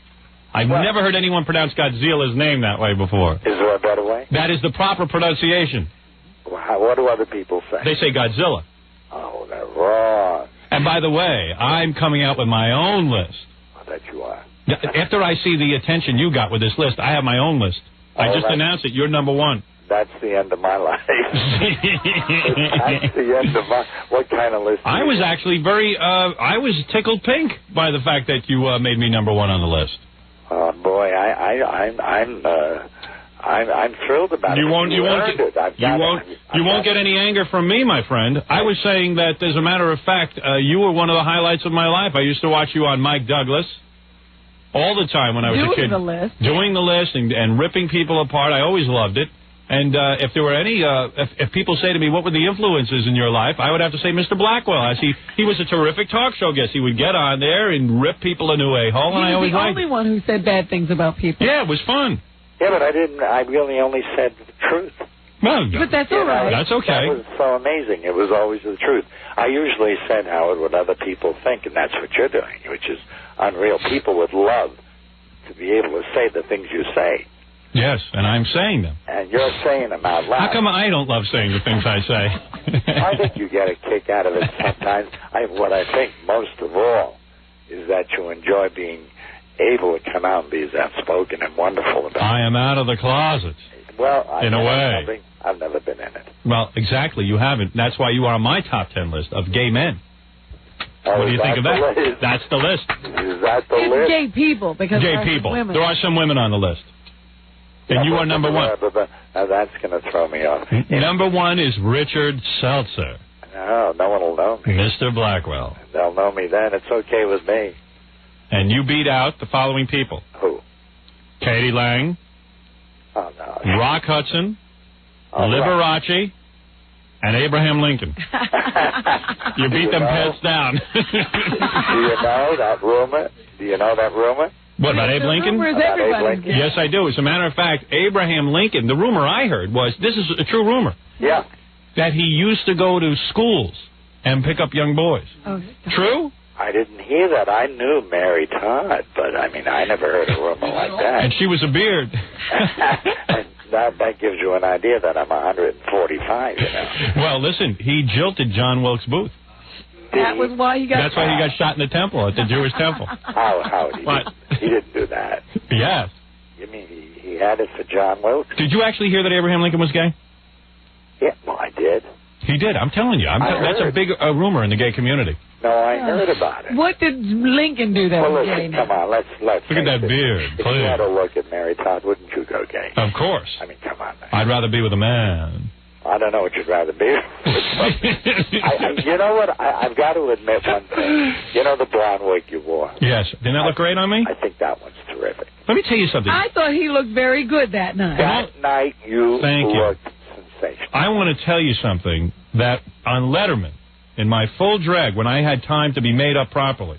S1: I've never heard anyone pronounce Godzilla's name that way before.
S16: Is there a better way?
S1: That is the proper pronunciation.
S16: What do other people say?
S1: They say Godzilla.
S16: Oh, they're wrong.
S1: And by the way, I'm coming out with my own list.
S16: I bet you are.
S1: After I see the attention you got with this list, I have my own list. I just
S16: right.
S1: announced it. You're number 1.
S16: That's the end of my life. That's the end of my... What kind of list?
S1: I was actually I was tickled pink by the fact
S16: I'm thrilled about it. You won't
S1: get any anger from me, my friend. I was saying that, as a matter of fact, you were one of the highlights of my life. I used to watch you on Mike Douglas all the time when I was a kid. Doing the list and ripping people apart. I always loved it. And if there were any, if people say to me, what were the influences in your life, I would have to say Mr. Blackwell. As he was a terrific talk show guest. He would get on there and rip people a new a-hole, and I always liked it.
S3: He was the only one who said bad things about people.
S1: Yeah, it was fun.
S16: Yeah, but I really only said the truth.
S1: Well,
S3: but that's all right.
S1: That's okay.
S16: That was so amazing. It was always the truth. I usually said, Howard, what other people think, and that's what you're doing, which is unreal. People would love to be able to say the things you say.
S1: Yes, and I'm saying them.
S16: And you're saying them out loud.
S1: How come I don't love saying the things I say?
S16: I think you get a kick out of it sometimes. What I think most of all is that you enjoy being able to come out and be as outspoken and wonderful about it.
S1: I am out of the closet.
S16: Well,
S1: in a way.
S16: I've never been in it.
S1: Well, exactly, you haven't. That's why you are on my top 10 list of gay men. What do you think of that? That's the list.
S16: Is that the list?
S3: Gay people, because
S1: gay people. Women. There are some women on the list. And you are number one.
S16: That's going to throw me off.
S1: Number one is Richard Seltzer.
S16: No, no one will know me.
S1: Mr. Blackwell.
S16: They'll know me then. It's okay with me.
S1: And you beat out the following people.
S16: Who?
S1: Katie Lang.
S16: Oh, no.
S1: Rock Hudson. Liberace. And Abraham Lincoln. You beat them pets down.
S16: Do you know that rumor? Do you know that rumor?
S1: What, about Abe Lincoln? Yes, I do. As a matter of fact, Abraham Lincoln, the rumor I heard was, this is a true rumor.
S16: Yeah.
S1: That he used to go to schools and pick up young boys.
S3: Oh,
S1: true?
S16: I didn't hear that. I knew Mary Todd, but I mean, I never heard a rumor like that.
S1: And she was a beard.
S16: And that gives you an idea that I'm 145, you know.
S1: Well, listen, he jilted John Wilkes Booth.
S3: That was why he got
S1: That's why he got shot in the temple, at the Jewish temple.
S16: How he didn't do that.
S1: Yes.
S16: You mean he had it for John Wilkes?
S1: Did you actually hear that Abraham Lincoln was gay?
S16: Yeah, well, I did.
S1: He did. I'm telling you. That's a big rumor in the gay community.
S16: No, I heard about it.
S3: What did Lincoln do that was gay?
S16: Come on, let's
S1: look at that beard.
S16: If you had a look at Mary Todd, wouldn't you go gay?
S1: Of course.
S16: I mean, come on, man.
S1: I'd rather be with a man.
S16: I don't know what you'd rather be. You know what? I've got to admit one thing. You know the blonde wig you wore?
S1: Yes. Didn't that look great on me?
S16: I think that one's terrific.
S1: Let me tell you something.
S3: I thought he looked very good that night.
S16: That night you looked sensational.
S1: I want to tell you something that on Letterman, in my full drag, when I had time to be made up properly,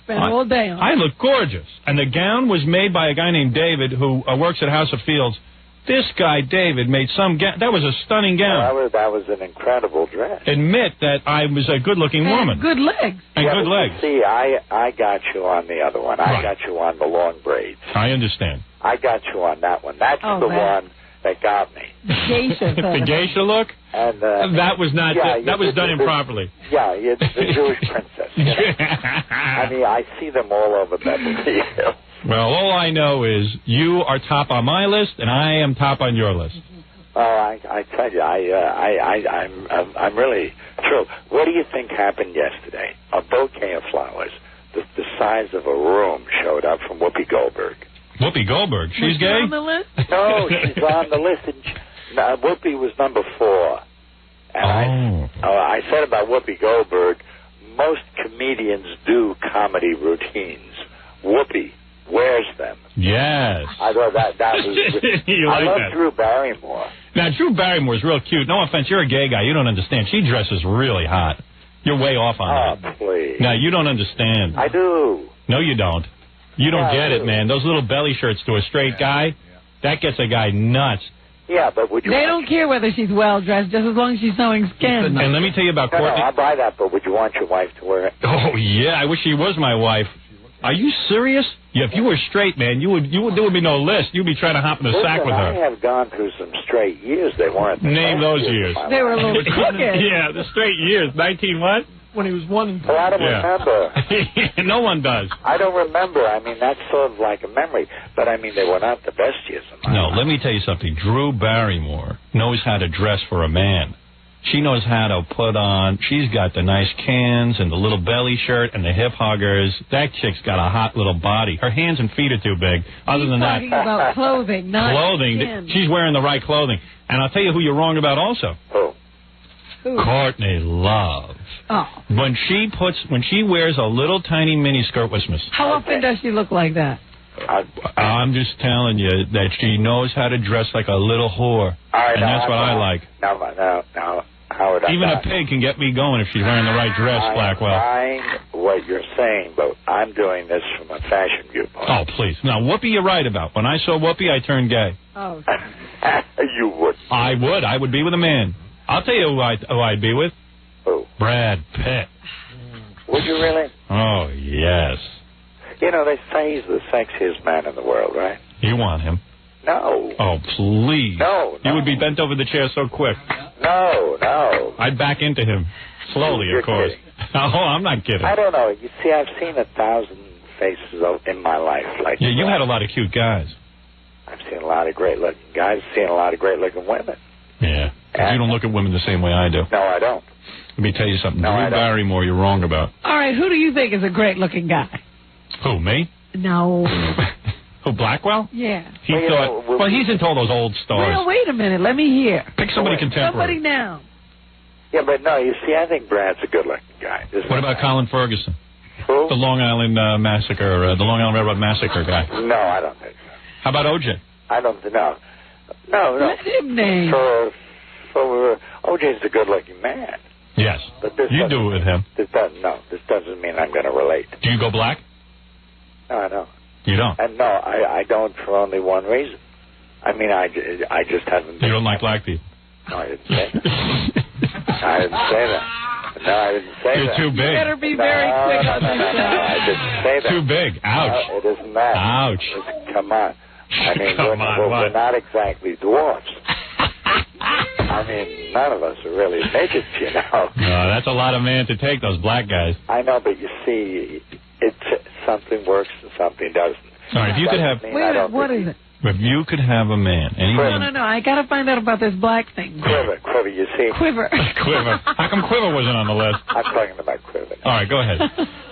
S3: spent all day on it.
S1: I looked gorgeous. And the gown was made by a guy named David who works at House of Fields. This guy, David, made some gown. That was a stunning gown.
S16: That was an incredible dress.
S1: Admit that I was a good-looking woman.
S3: Good legs.
S1: And good legs.
S16: See, I got you on the other one. I got you on the long braids.
S1: I understand.
S16: I got you on that one. That's the one that got me.
S3: The geisha.
S1: The geisha look?
S16: And
S1: that was not. That was done improperly.
S16: Yeah, it's the Jewish princess. You know? I mean, I see them all over Beverly Hills.
S1: Well, all I know is you are top on my list, and I am top on your list.
S16: Oh, I tell you, I'm really thrilled. What do you think happened yesterday? A bouquet of flowers, the size of a room, showed up from Whoopi Goldberg.
S1: Whoopi Goldberg? She's gay?
S3: On the list?
S16: No, she's on the list. And Whoopi was number 4. And I said about Whoopi Goldberg, most comedians do comedy routines. Whoopi wears them.
S1: Yes.
S16: I thought that was... I love Drew Barrymore.
S1: Now, Drew Barrymore's real cute. No offense, you're a gay guy. You don't understand. She dresses really hot. You're way off on that.
S16: Oh, please.
S1: No, you don't understand.
S16: I do.
S1: No, you don't. You don't get it, man. Those little belly shirts to a straight guy, that gets a guy nuts.
S16: Yeah, but would you...
S3: They don't care whether she's well-dressed, just as long as she's showing skin.
S1: And let me tell you about Courtney...
S16: No, I'll buy that, but would you want your wife to wear it?
S1: Oh, yeah, I wish she was my wife. Are you serious? Yeah, if you were straight, man, there would be no list. You'd be trying to hop in the sack with her.
S16: I have gone through some straight years. They weren't.
S1: Name those years.
S3: They were a little crooked.
S1: Yeah, the straight years. 19 what?
S11: When he was 1 and 2.
S16: Well, I don't remember.
S1: No one does.
S16: I don't remember. I mean, that's sort of like a memory. But, I mean, they were not the best years of my life.
S1: No, let me tell you something. Drew Barrymore knows how to dress for a man. She knows how to put on. She's got the nice cans and the little belly shirt and the hip huggers. That chick's got a hot little body. Her hands and feet are too big. Other than that,
S3: talking about clothing, not
S1: clothing.
S3: skin.
S1: She's wearing the right clothing. And I'll tell you who you're wrong about also.
S3: Who?
S1: Courtney Love.
S3: Oh.
S1: When she wears a little tiny miniskirt with some.
S3: How often does she look like that?
S1: I'm just telling you that she knows how to dress like a little whore. And that's what I like.
S16: Now, Howard,
S1: even a pig can get me going if she's wearing the right dress, Blackwell.
S16: I'm buying what you're saying, but I'm doing this from a fashion viewpoint.
S1: Oh, please. Now, Whoopi, you're right about. When I saw Whoopi, I turned gay.
S3: Oh.
S16: You would.
S1: I would. I would be with a man. I'll tell you who I'd be with.
S16: Who?
S1: Brad Pitt.
S16: Would you really?
S1: Oh, yes.
S16: You know, they say he's the sexiest man in the world, right?
S1: You want him?
S16: No.
S1: Oh, please.
S16: No.
S1: You would be bent over the chair so quick.
S16: No.
S1: I'd back into him. Slowly,
S16: You're
S1: of course.
S16: kidding.
S1: Oh, I'm not kidding.
S16: I don't know. You see, I've seen 1,000 faces in my life. Like
S1: yeah, you had a lot of cute guys.
S16: I've seen a lot of great-looking guys. I've seen a lot of great-looking women.
S1: Yeah. But you don't look at women the same way I do.
S16: No, I don't.
S1: Let me tell you something.
S16: No,
S1: Drew Barrymore, you're wrong about.
S3: All right, who do you think is a great-looking guy?
S1: Who, me?
S3: No.
S1: Who, Blackwell?
S3: Yeah.
S1: He thought, he's into all those old stars.
S3: Well, wait a minute. Let me hear.
S1: Pick somebody contemporary.
S3: Somebody now.
S16: Yeah, but no, you see, I think Brad's a good-looking guy.
S1: What about Colin Ferguson?
S16: Who?
S1: The Long Island Massacre, the Long Island Railroad Massacre guy.
S16: No, I don't think so.
S1: How about O.J.?
S16: I don't think, no. No.
S3: Let him name.
S16: For O.J.'s a good-looking man.
S1: Yes.
S16: But this
S1: you do it with him.
S16: This doesn't mean I'm going to relate.
S1: Do you go black?
S16: No, I don't.
S1: You don't?
S16: And no, I don't for only one reason. I mean, I just haven't.
S1: You don't like black people?
S16: No, I didn't say that. I didn't say that. No, I didn't say
S1: You're
S16: that.
S1: too big.
S3: You better be very quick on this.
S16: I didn't say that.
S1: Too big. Ouch.
S16: No, it isn't that.
S1: Ouch.
S16: Come on. I mean, we're not exactly dwarfs. I mean, none of us are really midgets, you know.
S1: No, that's a lot of man to take, those black guys.
S16: I know, but you see, something works and something doesn't.
S1: All right, if you could have...
S3: Wait a minute, what is it?
S1: If you could have a man...
S3: No, I got to find out about this black thing.
S16: Quiver, you see?
S3: Quiver.
S1: Quiver. How come Quiver wasn't on the list?
S16: I'm talking about Quiver.
S1: All right, go ahead.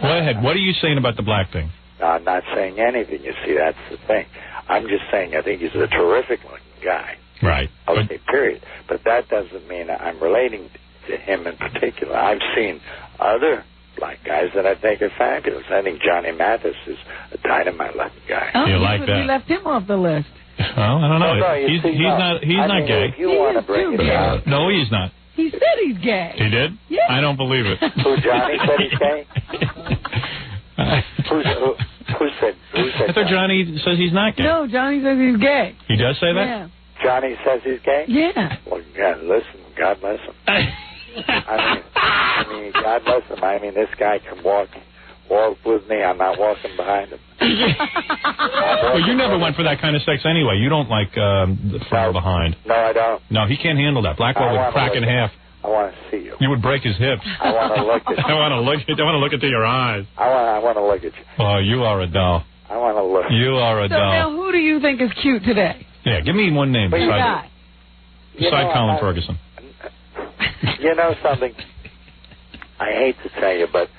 S1: Go ahead. What are you saying about the black thing?
S16: No, I'm not saying anything, you see, that's the thing. I'm just saying I think he's a terrific-looking guy.
S1: Right.
S16: Okay, period. But that doesn't mean I'm relating to him in particular. I've seen other black guys that I think are fabulous. I think Johnny Mathis is a dynamite-looking guy.
S3: Oh,
S1: you like that?
S3: We left him off the list.
S1: Well, I don't know.
S16: No,
S1: he's not gay.
S16: If you want to bring it down.
S1: No, he's not.
S3: He said he's gay.
S1: He did?
S3: Yeah.
S1: I don't believe it.
S16: Who, Johnny said he's gay? Who said
S1: I thought Johnny says he's not gay.
S3: No, Johnny says he's gay.
S1: He does say that?
S3: Yeah.
S16: Johnny says he's gay?
S3: Yeah.
S16: Well, God bless him. I mean, God bless him. I mean, this guy can walk with me. I'm not walking behind him.
S1: Well, you never went for that kind of sex anyway. You don't like the front or behind.
S16: No, I don't.
S1: No, he can't handle that. Blackwell would crack in half.
S16: I want to see you.
S1: You would break his hips.
S16: I want to look at you.
S1: I want to look into your eyes.
S16: I want to look at you.
S1: Oh, you are a doll.
S16: I want to look.
S1: You are a
S3: So
S1: doll.
S3: now, who do you think is cute today?
S1: Yeah, give me one name besides Colin Ferguson.
S16: You know something? I hate to tell you, but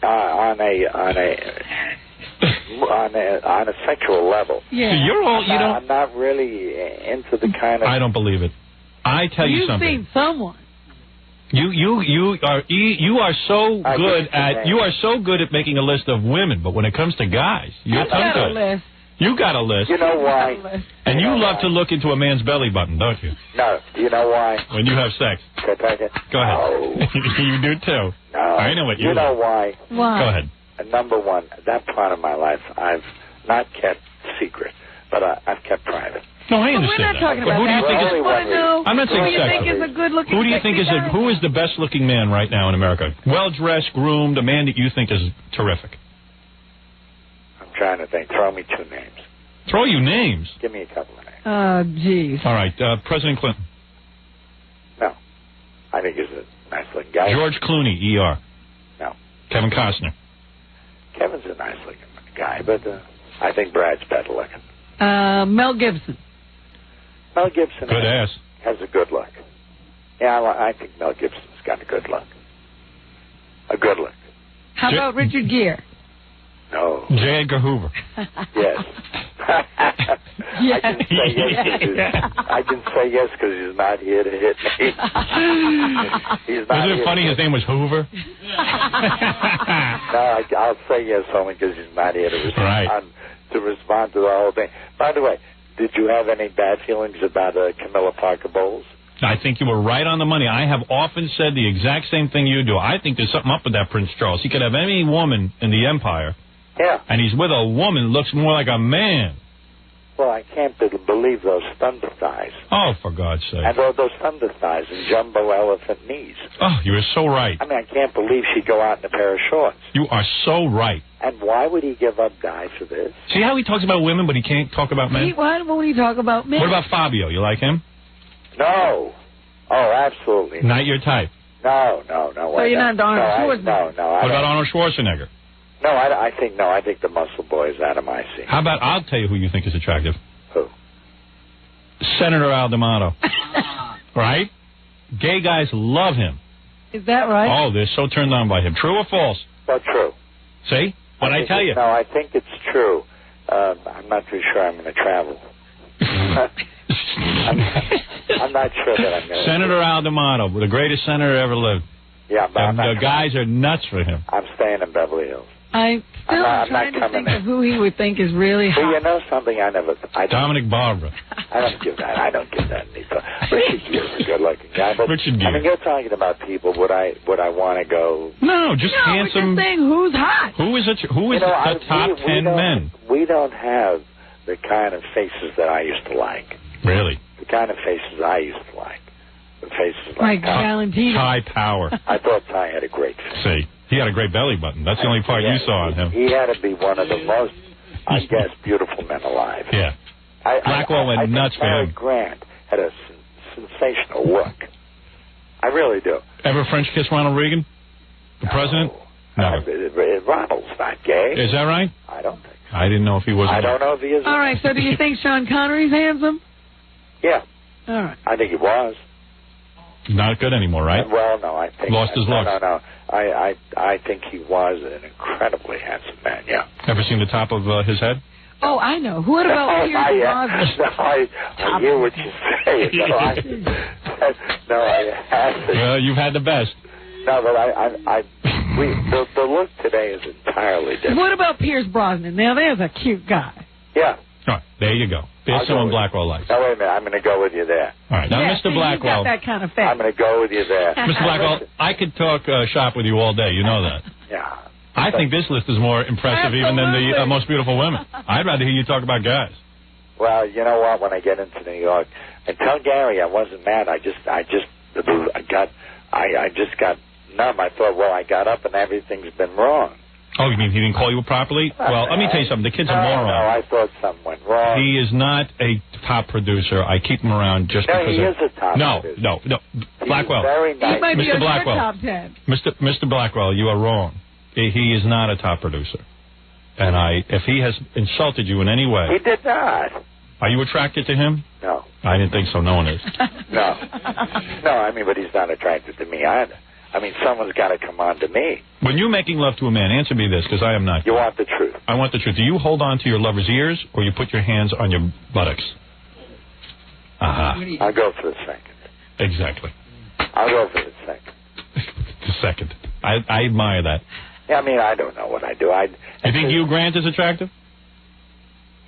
S16: on a sexual level, I'm not really into the kind of.
S1: I don't believe it. I tell you something.
S3: You've seen someone.
S1: You are so good at making a list of women, but when it comes to guys, you're
S3: got a list.
S1: You got a list.
S16: You know why?
S1: And you love to look into a man's belly button, don't you?
S16: No. You know why?
S1: When you have sex.
S16: Can I take it?
S1: Go ahead.
S16: No.
S1: You do too.
S16: No.
S1: I know what you
S16: know
S1: love.
S16: why?
S3: Why?
S1: Go ahead.
S16: Number one, that part of my life I've not kept secret, but I've kept private.
S1: No, I understand
S3: We're not talking about
S1: who do you
S3: that.
S1: think
S3: I just want to know
S1: I'm not saying
S3: who do you
S1: sexual.
S3: think is a good-looking
S1: Who do you think who is the best-looking man right now in America? Well-dressed, groomed, a man that you think is terrific.
S16: I'm trying to think. Throw me two names.
S1: Throw you names.
S16: Give me a couple of names.
S3: Jeez.
S1: All right, President Clinton.
S16: No. I think he's a nice-looking guy.
S1: George Clooney, ER.
S16: No.
S1: Kevin Costner.
S16: Kevin's a nice-looking guy, but I think Brad's better-looking.
S3: Mel Gibson.
S16: Mel Gibson
S1: Good ass.
S16: has a good look. Yeah, I think Mel Gibson's got a good look. A good look.
S3: How about Richard Gere?
S16: No.
S1: J. Edgar Hoover.
S16: Yes.
S3: Yes.
S16: I can say yes because he's not here to hit me. He's not.
S1: Isn't it funny his name was Hoover?
S16: No, I'll say yes only because he's not here to respond to the whole thing. By the way, did you have any bad feelings about Camilla Parker Bowles?
S1: I think you were right on the money. I have often said the exact same thing you do. I think there's something up with that Prince Charles. He could have any woman in the empire.
S16: Yeah.
S1: And he's with a woman who looks more like a man.
S16: Well, I can't believe those thunder thighs.
S1: Oh, for God's sake.
S16: And those thunder thighs and jumbo elephant knees.
S1: Oh, you are so right.
S16: I mean, I can't believe she'd go out in a pair of shorts.
S1: You are so right.
S16: And why would he give up Guy for this?
S1: See how he talks about women, but he can't talk about men?
S3: Why won't he talk about men?
S1: What about Fabio? You like him?
S16: No. Oh, absolutely.
S1: Not your type?
S16: No.
S3: So you're not Arnold Schwarzenegger?
S16: No.
S1: What about Arnold Schwarzenegger?
S16: No, I think the muscle boy is out of my seat.
S1: How about, I'll tell you who you think is attractive.
S16: Who?
S1: Senator Al D'Amato. Right? Gay guys love him.
S3: Is that right?
S1: Oh, they're so turned on by him. True or false?
S16: Well, true.
S1: See? What I tell you?
S16: No, I think it's true. I'm not too sure I'm going to travel. I'm not sure that I'm going to.
S1: Senator Al D'Amato, the greatest senator ever lived.
S16: Yeah, but
S1: the guys are nuts for him.
S16: I'm staying in Beverly Hills.
S3: I'm trying to think of who he would think is really hot.
S16: Well, you know something?
S1: Dominic Barbara.
S16: I don't give that any thought. Richard Gere's a good-looking guy. But,
S1: Richard Gere.
S16: I mean, you're talking about people. Would I want to go?
S1: No, just handsome.
S3: We're just saying who's hot.
S1: Who is the top 10 men?
S16: We don't have the kind of faces that I used to like.
S1: Really?
S16: The kind of faces I used to like. The faces
S3: like Valentino.
S1: Ty Power.
S16: I thought Ty had a great face.
S1: See, he had a great belly button. That's the only part you saw on him.
S16: He had to be one of the most, I guess, beautiful men alive.
S1: Yeah. Blackwell went nuts for him.
S16: Grant had a sensational look. I really do.
S1: Ever French kiss Ronald Reagan? The president? No.
S16: Ronald's not gay.
S1: Is that right?
S16: I don't think so.
S1: I didn't know if he was.
S16: I don't know if he is.
S3: All right, so do you think Sean Connery's handsome?
S16: Yeah.
S3: All right.
S16: I think he was.
S1: Not good anymore, right?
S16: Well, no, I think...
S1: Lost his looks.
S16: No. I think he was an incredibly handsome man, yeah.
S1: Ever seen the top of his head?
S3: Oh, I know. What about Pierce Brosnan?
S16: I hear what you say. No, I haven't.
S1: Well, you've had the best.
S16: No, but the look today is entirely different.
S3: What about Pierce Brosnan? Now, there's a cute guy.
S16: Yeah.
S1: All right, there you go. There's someone Blackwell likes.
S16: Now, wait a minute. I'm going to go with you there.
S1: All right. Now,
S3: yeah,
S1: Mr. Blackwell.
S3: You got that kind of face.
S16: I'm going to go with you there.
S1: Mr. Blackwell, I could talk shop with you all day. You know that.
S16: Yeah.
S1: I think this list is more impressive even than the most beautiful women. I'd rather hear you talk about guys.
S16: Well, you know what? When I get into New York, and tell Gary I wasn't mad. I just got numb. I thought, well, I got up and everything's been wrong.
S1: Oh, you mean he didn't call you properly? Well, let me tell you something. The kid's a moron.
S16: No, I thought something went wrong.
S1: He is not a top producer. I keep him around just because.
S16: He is a top producer.
S1: No. Blackwell.
S16: Very nice.
S3: He might be
S1: Mr.
S3: on
S1: Blackwell.
S3: your top 10.
S1: Mr. Blackwell, you are wrong. He is not a top producer. And if he has insulted you in any way.
S16: He did not.
S1: Are you attracted to him?
S16: No.
S1: I didn't think so. No one is.
S16: No, I mean, but he's not attracted to me either. I mean, someone's got to come on to me.
S1: When you're making love to a man, answer me this, because I am not.
S16: You want the truth.
S1: I want the truth. Do you hold on to your lover's ears, or you put your hands on your buttocks?
S16: I'll go for the second.
S1: Exactly.
S16: I'll go for the second.
S1: The second. I admire that.
S16: Yeah, I mean, I don't know what I do.
S1: You think Hugh Grant is attractive?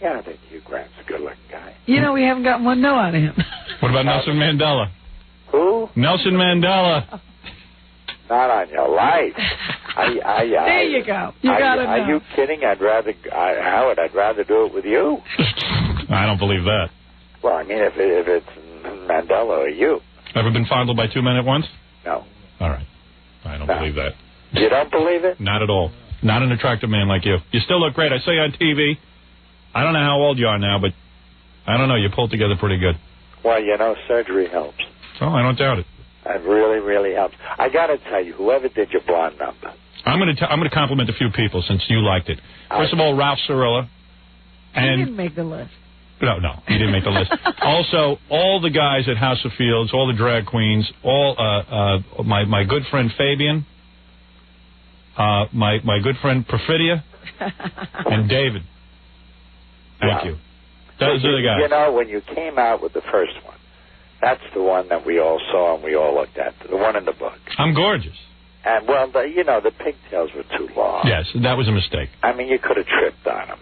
S16: Yeah, I think Hugh Grant's a good-looking guy.
S3: You know, we haven't gotten one no out of him.
S1: What about Nelson Mandela?
S16: Who?
S1: Nelson Mandela.
S16: Not on your life.
S3: There you go. You got to know.
S16: Are you kidding? Howard, I'd rather do it with you.
S1: I don't believe that.
S16: Well, I mean, if it's Mandela or you.
S1: Ever been fondled by two men at once?
S16: No.
S1: All right. I don't believe that.
S16: You don't believe it?
S1: Not at all. Not an attractive man like you. You still look great. I saw you on TV. I don't know how old you are now, but I don't know. You pulled together pretty good.
S16: Well, you know, surgery helps.
S1: Oh, I don't doubt it.
S16: It really, really helps. I got to tell you, whoever did your blonde number.
S1: I'm going to compliment a few people since you liked it. First of all, Ralph Cirillo.
S3: He didn't make the list.
S1: No, he didn't make the list. Also, all the guys at House of Fields, all the drag queens, all my good friend Fabian, my good friend Perfidia, and David. Thank you. Those are the guys.
S16: You know, when you came out with the first one, that's the one that we all saw and we all looked at, the one in the book.
S1: I'm gorgeous.
S16: And, well, the pigtails were too long.
S1: Yes, that was a mistake.
S16: I mean, you could have tripped on them.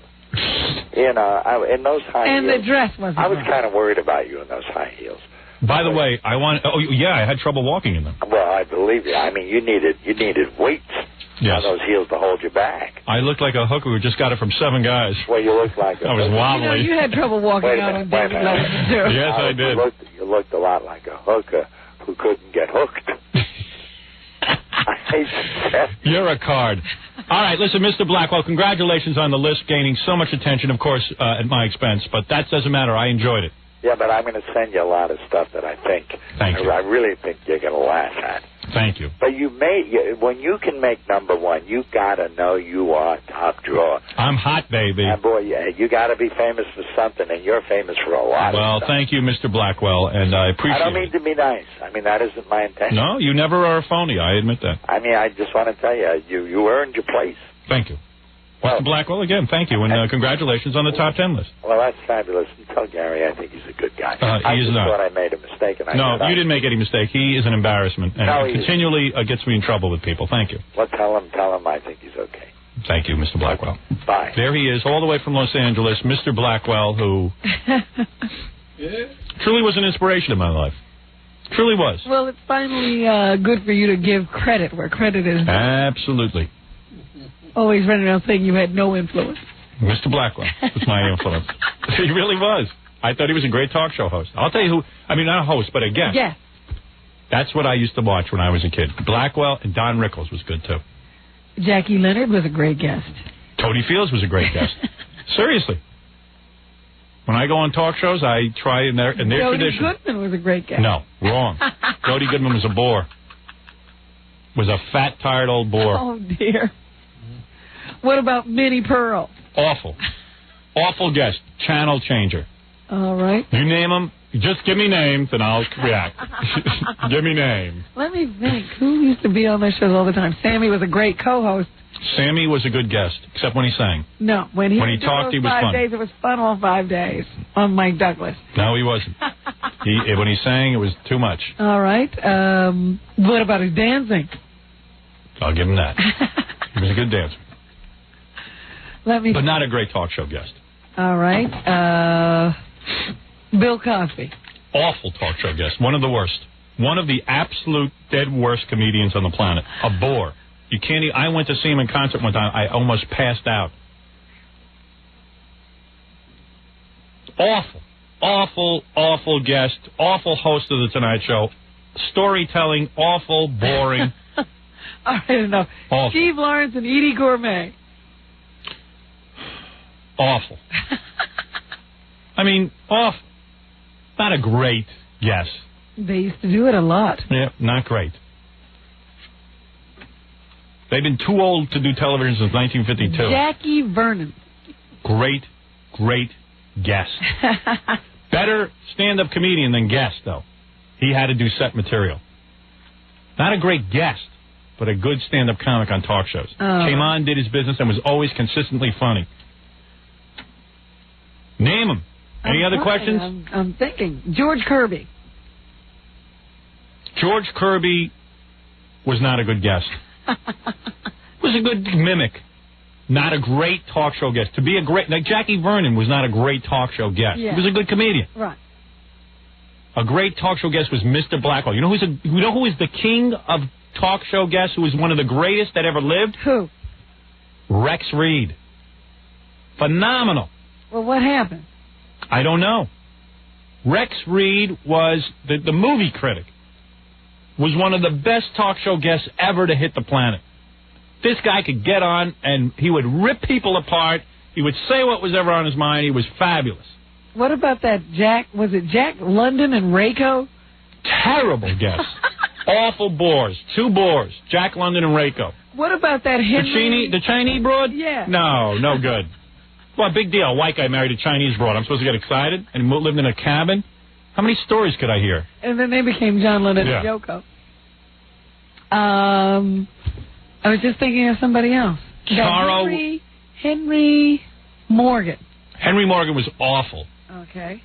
S16: In those high heels.
S3: And the dress wasn't
S16: I was
S3: right.
S16: kind of worried about you in those high heels.
S1: By the way, I had trouble walking in them.
S16: Well, I believe you. I mean, you needed weights
S1: Yes.
S16: on those heels to hold you back.
S1: I looked like a hooker who just got it from 7 guys.
S16: Well, you looked like a
S1: I was
S16: hooker.
S1: wobbly.
S3: You had trouble walking
S16: Wait a
S3: out
S16: minute,
S3: on
S16: wait a
S3: David
S16: minute.
S3: Letterman, too.
S1: Yes, I did.
S16: You looked a lot like a hooker who couldn't get hooked. I hate that.
S1: You're a card. All right, listen, Mr. Blackwell, congratulations on the list gaining so much attention, of course, at my expense, but that doesn't matter. I enjoyed it.
S16: Yeah, but I'm going to send you a lot of stuff that I really think you're going to laugh at.
S1: Thank you.
S16: But when you can make number one, you got to know you are top drawer.
S1: I'm hot, baby.
S16: And boy, you got to be famous for something, and you're famous for a lot of
S1: Well,
S16: stuff.
S1: thank you, Mr. Blackwell, and I appreciate it.
S16: I don't mean to be nice. I mean, that isn't my intention.
S1: No, you never are a phony. I admit that.
S16: I mean, I just want to tell you, you earned your place.
S1: Thank you. Mr. Blackwell, again, thank you, and congratulations on the top 10 list.
S16: Well, that's fabulous. And tell Gary I think he's a good guy. I
S1: He is
S16: just
S1: not.
S16: thought I made a mistake. And
S1: No, you didn't make any mistake. He is an embarrassment, and
S16: No,
S1: he
S16: he
S1: continually gets me in trouble with people. Thank you.
S16: Well, tell him I think he's okay.
S1: Thank you, Mr. Blackwell.
S16: Bye.
S1: There he is, all the way from Los Angeles, Mr. Blackwell, who truly was an inspiration in my life. Truly was.
S3: Well, it's finally good for you to give credit where credit is due.
S1: Absolutely.
S3: Always running around saying you had no influence.
S1: Mr. Blackwell was my influence. He really was. I thought he was a great talk show host. I'll tell you who, I mean, not a host, but a guest.
S3: Yeah.
S1: That's what I used to watch when I was a kid. Blackwell and Don Rickles was good, too.
S3: Jackie Leonard was a great guest.
S1: Tony Fields was a great guest. Seriously. When I go on talk shows, I try in their
S3: Jody
S1: tradition.
S3: Goodman was a great guest.
S1: No, wrong. Jody Goodman was a bore. Was a fat, tired old bore.
S3: Oh, dear. What about Minnie Pearl?
S1: Awful. Awful guest. Channel changer.
S3: All right.
S1: You name them, just give me names and I'll react. Give me names.
S3: Let me think. Who used to be on my shows all the time? Sammy was a great co-host.
S1: Sammy was a good guest, except when he sang.
S3: No, when he
S1: talked, he was
S3: 5
S1: fun.
S3: days, it was fun all 5 days on Mike Douglas.
S1: No, he wasn't. When he sang, it was too much.
S3: All right. What about his dancing?
S1: I'll give him that. He was a good dancer. But not a great talk show guest.
S3: All right. Bill Cosby.
S1: Awful talk show guest. One of the worst. One of the absolute dead worst comedians on the planet. A bore. You can't. I went to see him in concert one time. I almost passed out. Awful. Awful, awful guest. Awful host of the Tonight Show. Storytelling. Awful, boring.
S3: All right, enough.
S1: Awful.
S3: Steve Lawrence and Edie Gourmet.
S1: Awful. I mean, awful. Not a great guest.
S3: They used to do it a lot.
S1: Yeah, not great. They've been too old to do television since 1952.
S3: Jackie Vernon.
S1: Great, great guest. Better stand-up comedian than guest, though. He had to do set material. Not a great guest, but a good stand-up comic on talk shows.
S3: Oh.
S1: Came on, did his business, and was always consistently funny. Name him. Any other questions?
S3: I'm thinking. George Kirby.
S1: George Kirby was not a good guest. Was a good mimic. Not a great talk show guest. To be a great... Like Jackie Vernon was not a great talk show guest.
S3: Yeah.
S1: He was a good comedian.
S3: Right.
S1: A great talk show guest was Mr. Blackwell. You know who is the king of talk show guests, who is one of the greatest that ever lived?
S3: Who?
S1: Rex Reed. Phenomenal.
S3: Well, what happened?
S1: I don't know. Rex Reed was the movie critic. Was one of the best talk show guests ever to hit the planet. This guy could get on and he would rip people apart. He would say what was ever on his mind. He was fabulous.
S3: What about that was it Jack London and Rayco?
S1: Terrible guest. Awful bores. 2 bores. Jack London and Rayco.
S3: What about that Henry?
S1: The Chinese broad?
S3: Yeah.
S1: No good. Well, big deal. A white guy married a Chinese broad. I'm supposed to get excited? And he lived in a cabin? How many stories could I hear?
S3: And then they became John Lennon and Yoko. I was just thinking of somebody else. Henry Morgan.
S1: Henry Morgan was awful.
S3: Okay.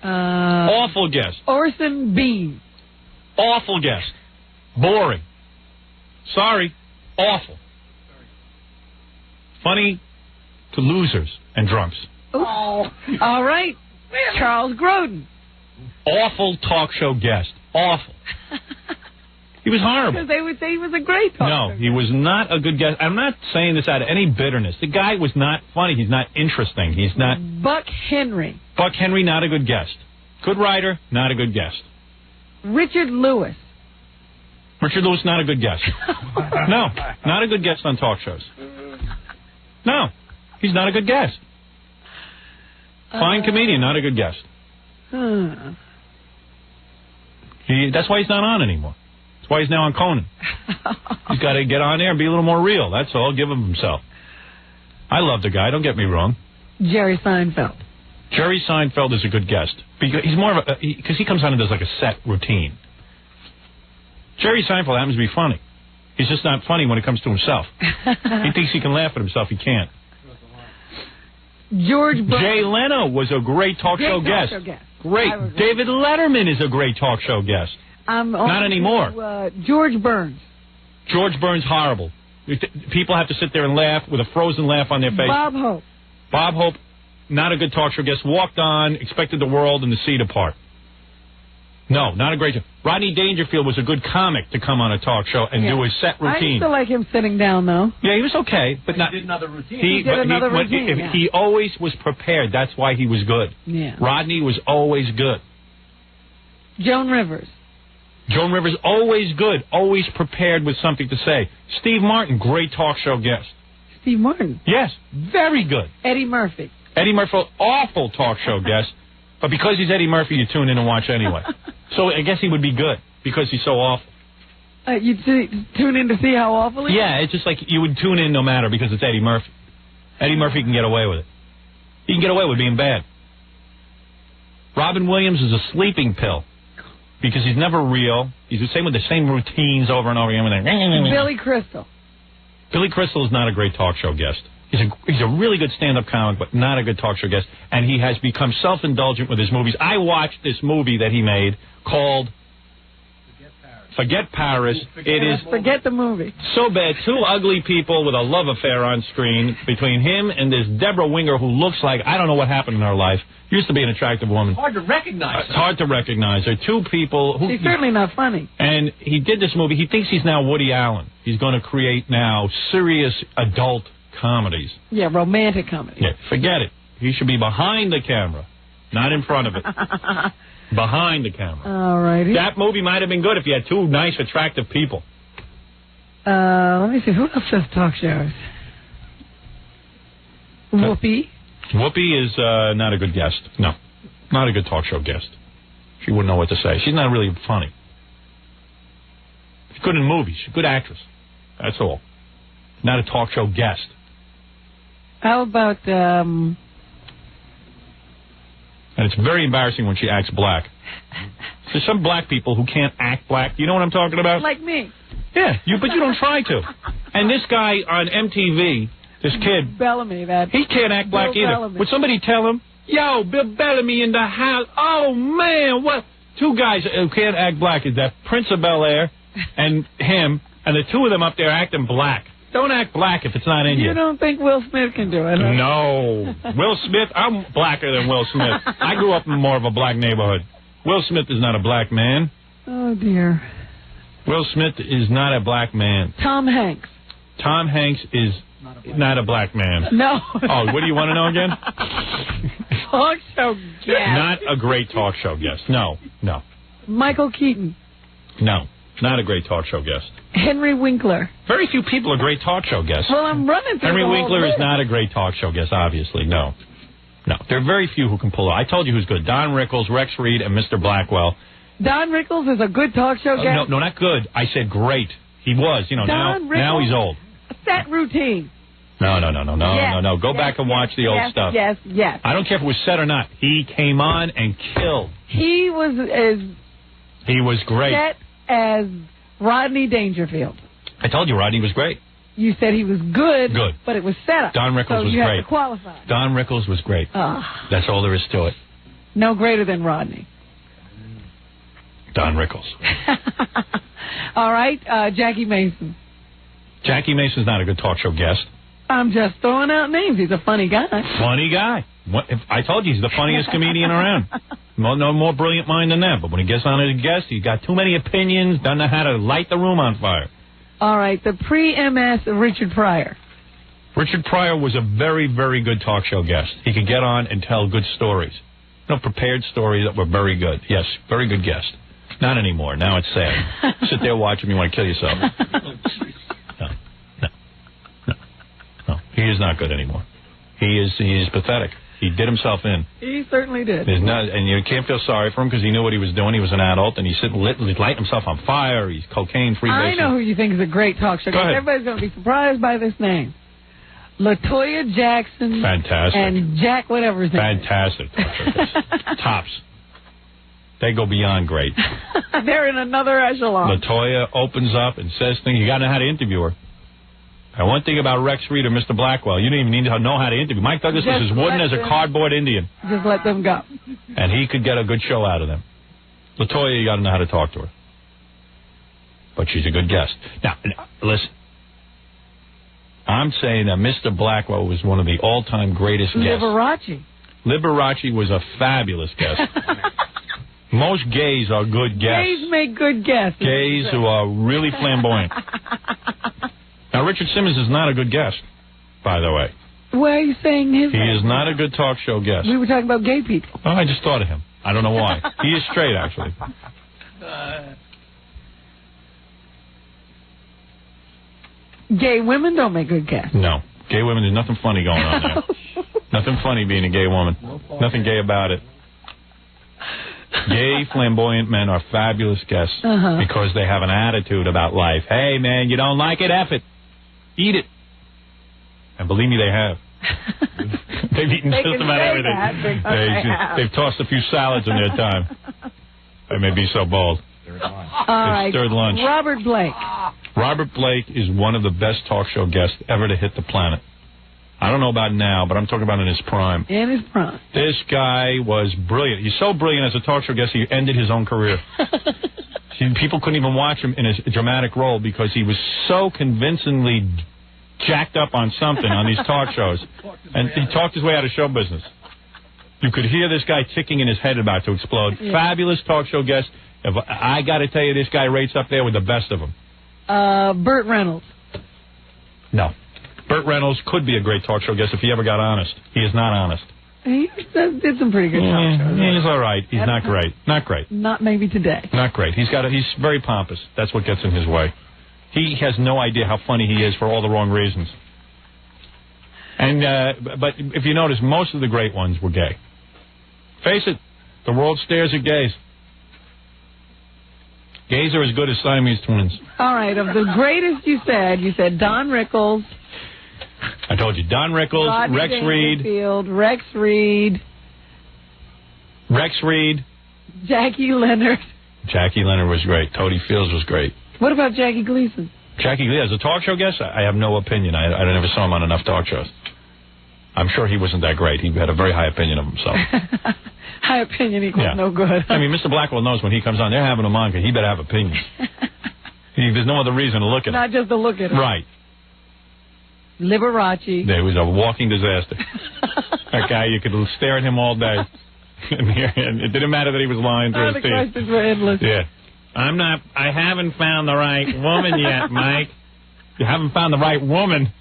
S1: Awful guest.
S3: Orson Bean.
S1: Awful guest. Boring. Sorry. Awful. Funny to losers and drunks.
S3: Oh. All right. Charles Grodin.
S1: Awful talk show guest. Awful. He was horrible.
S3: Because they would say he was a great talk show.
S1: No, he was not a good guest. I'm not saying this out of any bitterness. The guy was not funny. He's not interesting. He's not...
S3: Buck Henry.
S1: Buck Henry, not a good guest. Good writer, not a good guest.
S3: Richard Lewis.
S1: Richard Lewis, not a good guest. No, not a good guest on talk shows. No, he's not a good guest. Fine comedian, not a good guest. That's why he's not on anymore. That's why he's now on Conan. He's got to get on there and be a little more real. That's all. Give him himself. I love the guy. Don't get me wrong.
S3: Jerry Seinfeld.
S1: Jerry Seinfeld is a good guest. Because he's more of a... Because he comes on and does like a set routine. Jerry Seinfeld happens to be funny. He's just not funny when it comes to himself. He thinks he can laugh at himself. He can't.
S3: George Burns.
S1: Jay Leno was a great talk show guest. Great. David Letterman is a great talk show guest. Not anymore.
S3: George Burns.
S1: George Burns, horrible. People have to sit there and laugh with a frozen laugh on their face.
S3: Bob Hope.
S1: Bob Hope, not a good talk show guest. Walked on, expected the world and the sea to part. No, not a great job. Rodney Dangerfield was a good comic to come on a talk show and do his set routine.
S3: I used to like him sitting down, though.
S1: Yeah, he was okay, but not...
S11: He did another routine.
S3: He did another routine.
S1: He always was prepared. That's why he was good.
S3: Yeah.
S1: Rodney was always good.
S3: Joan Rivers.
S1: Joan Rivers, always good. Always prepared with something to say. Steve Martin, great talk show guest.
S3: Steve Martin?
S1: Yes, very good.
S3: Eddie Murphy.
S1: Eddie Murphy, awful talk show guest. But because he's Eddie Murphy, you tune in and watch anyway. So I guess he would be good because he's so awful.
S3: You tune in to see how awful he is?
S1: Yeah, it's just like you would tune in no matter because it's Eddie Murphy. Eddie Murphy can get away with it. He can get away with being bad. Robin Williams is a sleeping pill because he's never real. He's the same with the same routines over and over again.
S3: Billy Crystal.
S1: Billy Crystal is not a great talk show guest. He's a really good stand-up comic, but not a good talk show guest. And he has become self-indulgent with his movies. I watched this movie that he made called Forget Paris.
S3: Forget the movie.
S1: So bad. Two ugly people with a love affair on screen between him and this Deborah Winger who looks like, I don't know what happened in her life. Used to be an attractive woman.
S11: Hard to recognize.
S1: It's hard to recognize her. Two people who...
S3: She's certainly not funny.
S1: And he did this movie. He thinks he's now Woody Allen. He's going to create now serious adult comedies.
S3: Yeah, romantic comedies.
S1: Yeah, forget it. He should be behind the camera, not in front of it. Behind the camera.
S3: All righty.
S1: That movie might have been good if you had two nice, attractive people.
S3: Let me see. Who else does talk shows? Whoopi.
S1: Whoopi is not a good guest. No, not a good talk show guest. She wouldn't know what to say. She's not really funny. She's good in movies. She's a good actress. That's all. Not a talk show guest.
S3: How about...
S1: And it's very embarrassing when she acts black. There's some black people who can't act black. You know what I'm talking about?
S3: Like me.
S1: Yeah, but you don't try to. And this guy on MTV, this kid...
S3: Bellamy,
S1: he can't act black either.
S3: Bellamy.
S1: Would somebody tell him, yo, Bill Bellamy in the house. Oh, man, what? Two guys who can't act black. Is that Prince of Bel-Air and him, and the two of them up there acting black. Don't act black if it's not in you.
S3: You don't think Will Smith can do it? Huh?
S1: No. Will Smith, I'm blacker than Will Smith. I grew up in more of a black neighborhood. Will Smith is not a black man.
S3: Oh, dear.
S1: Will Smith is not a black man.
S3: Tom Hanks.
S1: Tom Hanks is not a black man.
S3: No.
S1: Oh, what do you want to know again?
S3: Talk show guest.
S1: Not a great talk show guest. No.
S3: Michael Keaton.
S1: No. Not a great talk show guest.
S3: Henry Winkler.
S1: Very few people are great talk show guests.
S3: Well, I'm running through
S1: Henry
S3: the whole
S1: Winkler is
S3: list.
S1: not a great talk show guest, obviously. No. There are very few who can pull it. I told you who's good. Don Rickles, Rex Reed, and Mr. Blackwell.
S3: Don Rickles is a good talk show guest?
S1: No, not good. I said great. He was. Now he's old.
S3: Set routine.
S1: No. Go back and watch the old stuff.
S3: Yes.
S1: I don't care if it was set or not. He came on and killed.
S3: He was
S1: great.
S3: set as Rodney Dangerfield.
S1: I told you Rodney was great.
S3: You said he was good.
S1: Good.
S3: But it was set up.
S1: Don Rickles
S3: so
S1: was
S3: you
S1: great.
S3: Have to qualify.
S1: Don Rickles was great. That's all there is to it.
S3: No greater than Rodney.
S1: Don Rickles.
S3: All right, Jackie Mason.
S1: Jackie Mason's not a good talk show guest.
S3: I'm just throwing out names. He's a funny guy.
S1: Funny guy. I told you he's the funniest comedian around. No more brilliant mind than that. But when he gets on as a guest, he's got too many opinions, doesn't know how to light the room on fire.
S3: All right, the pre-MS Richard Pryor.
S1: Richard Pryor was a very, very good talk show guest. He could get on and tell good stories. Prepared stories that were very good. Yes, very good guest. Not anymore. Now it's sad. Sit there, watch him, you want to kill yourself. No. He is not good anymore. He is pathetic. He did himself in.
S3: He certainly did.
S1: And you can't feel sorry for him because he knew what he was doing. He was an adult, and he's lighting himself on fire. He's cocaine-free.
S3: I know who you think is a great talk show. Everybody's going to be surprised by this name. LaToya Jackson.
S1: Fantastic.
S3: And Jack whatever his name.
S1: Fantastic. Tops. They go beyond great.
S3: They're in another echelon.
S1: LaToya opens up and says things. You got to know how to interview her. And one thing about Rex Reed or Mr. Blackwell, you didn't even need to know how to interview. Mike Douglas was as wooden as a cardboard Indian.
S3: Just let them go.
S1: And he could get a good show out of them. LaToya, you got to know how to talk to her. But she's a good guest. Now, listen. I'm saying that Mr. Blackwell was one of the all-time greatest guests. Liberace was a fabulous guest. Most gays are good guests.
S3: Gays make good guests.
S1: Gays who are really flamboyant. Now, Richard Simmons is not a good guest, by the way.
S3: Why are you saying his name?
S1: He is not a good talk show guest.
S3: We were talking about gay people.
S1: Oh, I just thought of him. I don't know why. He is straight, actually.
S3: Gay women don't make good guests.
S1: No. Gay women, there's nothing funny going on there. Nothing funny being a gay woman. Nothing gay about it. Gay, flamboyant men are fabulous guests because they have an attitude about life. Hey, man, you don't like it? F it. Eat it. And believe me, they have. They've eaten just about everything. They've tossed a few salads in their time. They may be so bold.
S3: All right.
S1: Stirred lunch.
S3: Robert Blake.
S1: Robert Blake is one of the best talk show guests ever to hit the planet. I don't know about now, but I'm talking about in his prime.
S3: In his prime.
S1: This guy was brilliant. He's so brilliant as a talk show guest, he ended his own career. People couldn't even watch him in his dramatic role because he was so convincingly jacked up on something on these talk shows. And he talked his way out of show business. You could hear this guy ticking in his head about to explode. Yeah. Fabulous talk show guest. I got to tell you, this guy rates up there with the best of them.
S3: Burt Reynolds.
S1: No. Burt Reynolds could be a great talk show guest if he ever got honest. He is not honest.
S3: He did some pretty good talk shows.
S1: He's all right. He's not great. Not great.
S3: Not maybe today.
S1: Not great. He's very pompous. That's what gets in his way. He has no idea how funny he is for all the wrong reasons. And but if you notice, most of the great ones were gay. Face it, the world stares at gays. Gays are as good as Siamese twins.
S3: All right, of the greatest you said Don Rickles.
S1: I told you, Don Rickles,
S3: Rodney
S1: Rex Reed.
S3: Rex Reed. Jackie Leonard.
S1: Jackie Leonard was great. Toady Fields was great.
S3: What about Jackie Gleason?
S1: Jackie Gleason, as a talk show guest, I have no opinion. I never saw him on enough talk shows. I'm sure he wasn't that great. He had a very high opinion of himself.
S3: High opinion equals no good.
S1: I mean, Mr. Blackwell knows when he comes on, they're having him on because he better have opinions. There's no other reason to look at him.
S3: Not just to look at him.
S1: Right.
S3: Liberace.
S1: There was a walking disaster. That guy, you could stare at him all day. And it didn't matter that he was lying through his teeth.
S3: The questions were endless.
S1: Yeah. I haven't found the right woman yet, Mike. You haven't found the right woman.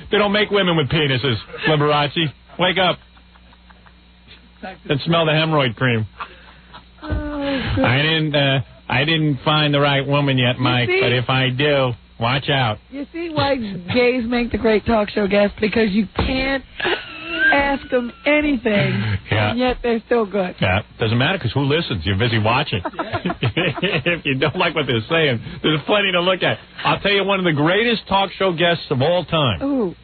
S1: They don't make women with penises, Liberace. Wake up. And smell the hemorrhoid cream.
S3: Oh,
S1: I didn't find the right woman yet, Mike, but if I do, watch out.
S3: You see why gays make the great talk show guests? Because you can't ask them anything, and yet they're still good.
S1: Yeah, doesn't matter because who listens? You're busy watching. If you don't like what they're saying, there's plenty to look at. I'll tell you one of the greatest talk show guests of all time.
S3: Ooh.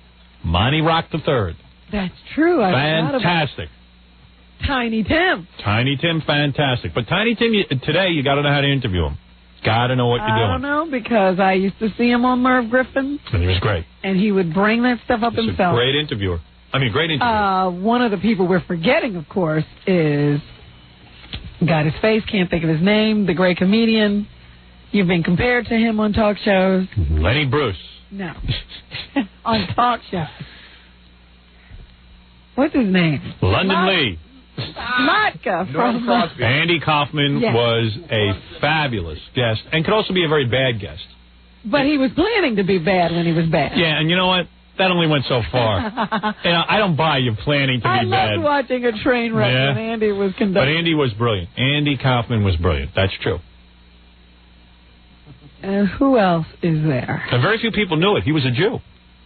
S1: Monty Rock III.
S3: That's true. I forgot about
S1: Fantastic.
S3: Tiny Tim.
S1: Tiny Tim, fantastic. But Tiny Tim, today, you got to know how to interview him. Got to know what you're doing.
S3: I don't know, because I used to see him on Merv Griffin.
S1: And he was great.
S3: And he would bring that stuff up
S1: He's
S3: himself.
S1: a great interviewer. Great interviewer.
S3: One of the people we're forgetting, of course, is... Got his face, can't think of his name, the great comedian. You've been compared to him on talk shows.
S1: Lenny Bruce.
S3: No. On talk shows. What's his name?
S1: London Lee.
S3: Latka from
S2: Crosby.
S1: Andy Kaufman was a fabulous guest and could also be a very bad guest.
S3: But he was planning to be bad when he was bad.
S1: Yeah, and you know what? That only went so far. I don't buy you planning to be bad.
S3: I loved watching a train wreck when Andy was
S1: But
S3: conducting.
S1: Andy was brilliant. Andy Kaufman was brilliant. That's true.
S3: And who else is there?
S1: And very few people knew it. He was a Jew.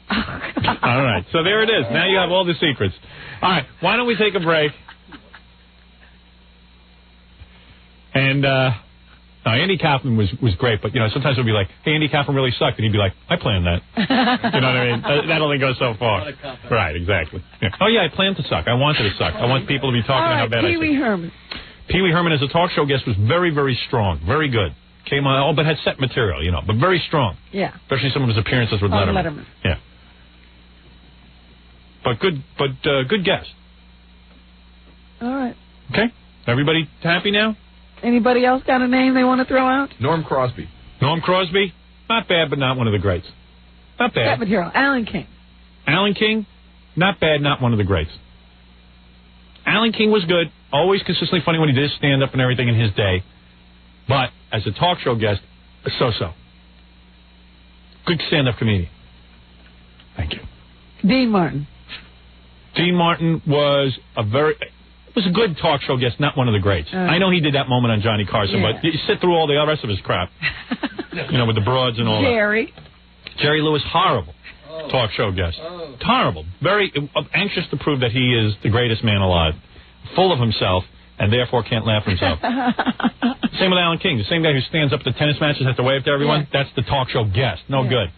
S1: All right. So there it is. Now you have all the secrets. All right. Why don't we take a break? And Andy Kaufman was great, but, sometimes we'll be like, hey, Andy Kaufman really sucked. And he'd be like, I planned that. You know what I mean? That only goes so far. Right, exactly. Yeah. Oh, yeah, I planned to suck. I wanted to suck. I want people to be talking about how bad I suck.
S3: Pee-wee Herman.
S1: Pee-wee Herman as a talk show guest was very, very strong. Very good. Came on, but had set material, but very strong.
S3: Yeah.
S1: Especially some of his appearances with Letterman. Yeah. But good guest.
S3: All right.
S1: Okay. Everybody happy now?
S3: Anybody else got a name they want to throw out?
S2: Norm Crosby.
S1: Norm Crosby? Not bad, but not one of the greats. Not bad.
S3: Set material. Alan King.
S1: Alan King? Not bad, not one of the greats. Alan King was good. Always consistently funny when he did stand up and everything in his day. But as a talk show guest, so-so. Good stand-up comedian. Thank you.
S3: Dean Martin.
S1: Dean Martin was a good talk show guest, not one of the greats. I know he did that moment on Johnny Carson, but you sit through all the rest of his crap. With the broads and all
S3: Jerry.
S1: that. Jerry Lewis, horrible talk show guest. Horrible. Very anxious to prove that he is the greatest man alive. Full of himself, and therefore can't laugh himself. Same with Alan King. The same guy who stands up at the tennis matches, has to wave to everyone. That's the talk show guest. No good.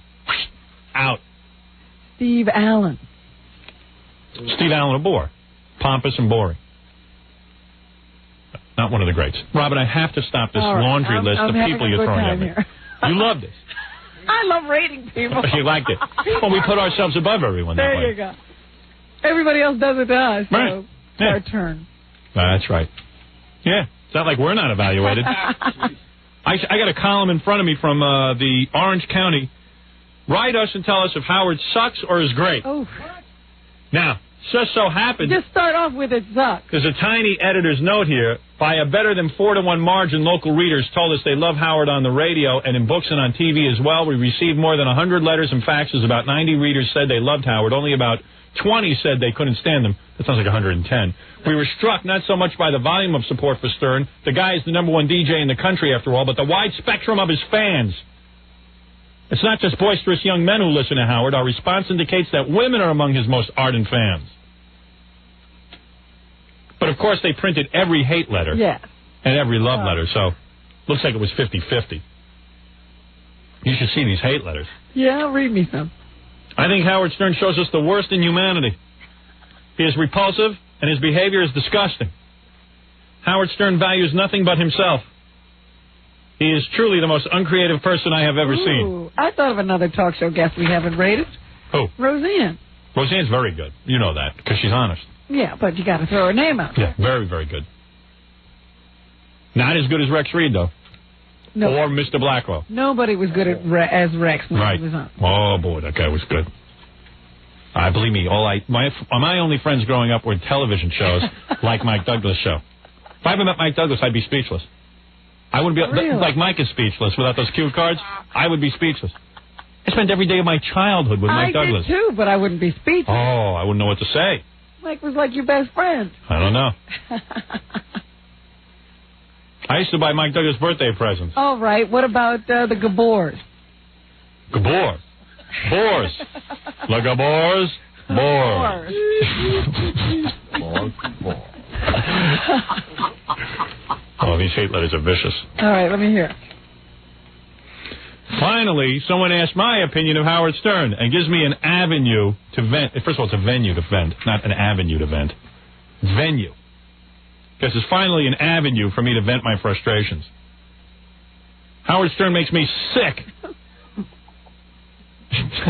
S1: Out.
S3: Steve Allen.
S1: Steve Allen, a bore. Pompous and boring. Not one of the greats. Robin, I have to stop this laundry list of people you're throwing at me. You love this.
S3: I love rating people.
S1: You liked it. Well, we put ourselves above everyone that way.
S3: There you go. Everybody else does it to us, so it's our turn.
S1: That's right. Yeah, it's not like we're not evaluated. I got a column in front of me from the Orange County. Write us and tell us if Howard sucks or is great.
S3: Oh.
S1: Now, just so happens...
S3: Just start off with it sucks.
S1: There's a tiny editor's note here. By a better than 4-to-1 margin, local readers told us they love Howard on the radio and in books and on TV as well. We received more than 100 letters and faxes. About 90 readers said they loved Howard. Only about 20 said they couldn't stand him. That sounds like 110. We were struck not so much by the volume of support for Stern. The guy is the #1 DJ in the country, after all, but the wide spectrum of his fans. It's not just boisterous young men who listen to Howard. Our response indicates that women are among his most ardent fans. But, of course, they printed every hate letter and every love letter, so looks like it was 50-50. You should see these hate letters.
S3: Yeah, read me some.
S1: I think Howard Stern shows us the worst in humanity. He is repulsive, and his behavior is disgusting. Howard Stern values nothing but himself. He is truly the most uncreative person I have ever seen.
S3: I thought of another talk show guest we haven't rated.
S1: Who?
S3: Roseanne.
S1: Roseanne's very good. You know that, because she's honest.
S3: Yeah, but you got to throw her name out.
S1: Yeah, very, very good. Not as good as Rex Reed, though.
S3: No.
S1: Or Mr. Blackwell.
S3: Nobody was good as Rex when he was on.
S1: Oh, boy, that guy was good. Believe me, my only friends growing up were television shows like Mike Douglas' show. If I ever met Mike Douglas, I'd be speechless. I wouldn't be like Mike is speechless without those cue cards. I would be speechless. I spent every day of my childhood with Mike Douglas.
S3: I did too, but I wouldn't be speechless.
S1: Oh, I wouldn't know what to say.
S3: Mike was like your best friend.
S1: I don't know. I used to buy Mike Douglas birthday presents.
S3: All right. What about the Gabors?
S1: Gabor. Boars. The Gabors. Boars. Oh, these hate letters are vicious.
S3: All right, let me hear.
S1: Finally, someone asked my opinion of Howard Stern and gives me an avenue to vent. First of all, it's a venue to vent, not an avenue to vent. Venue. Because it's finally an avenue for me to vent my frustrations. Howard Stern makes me sick.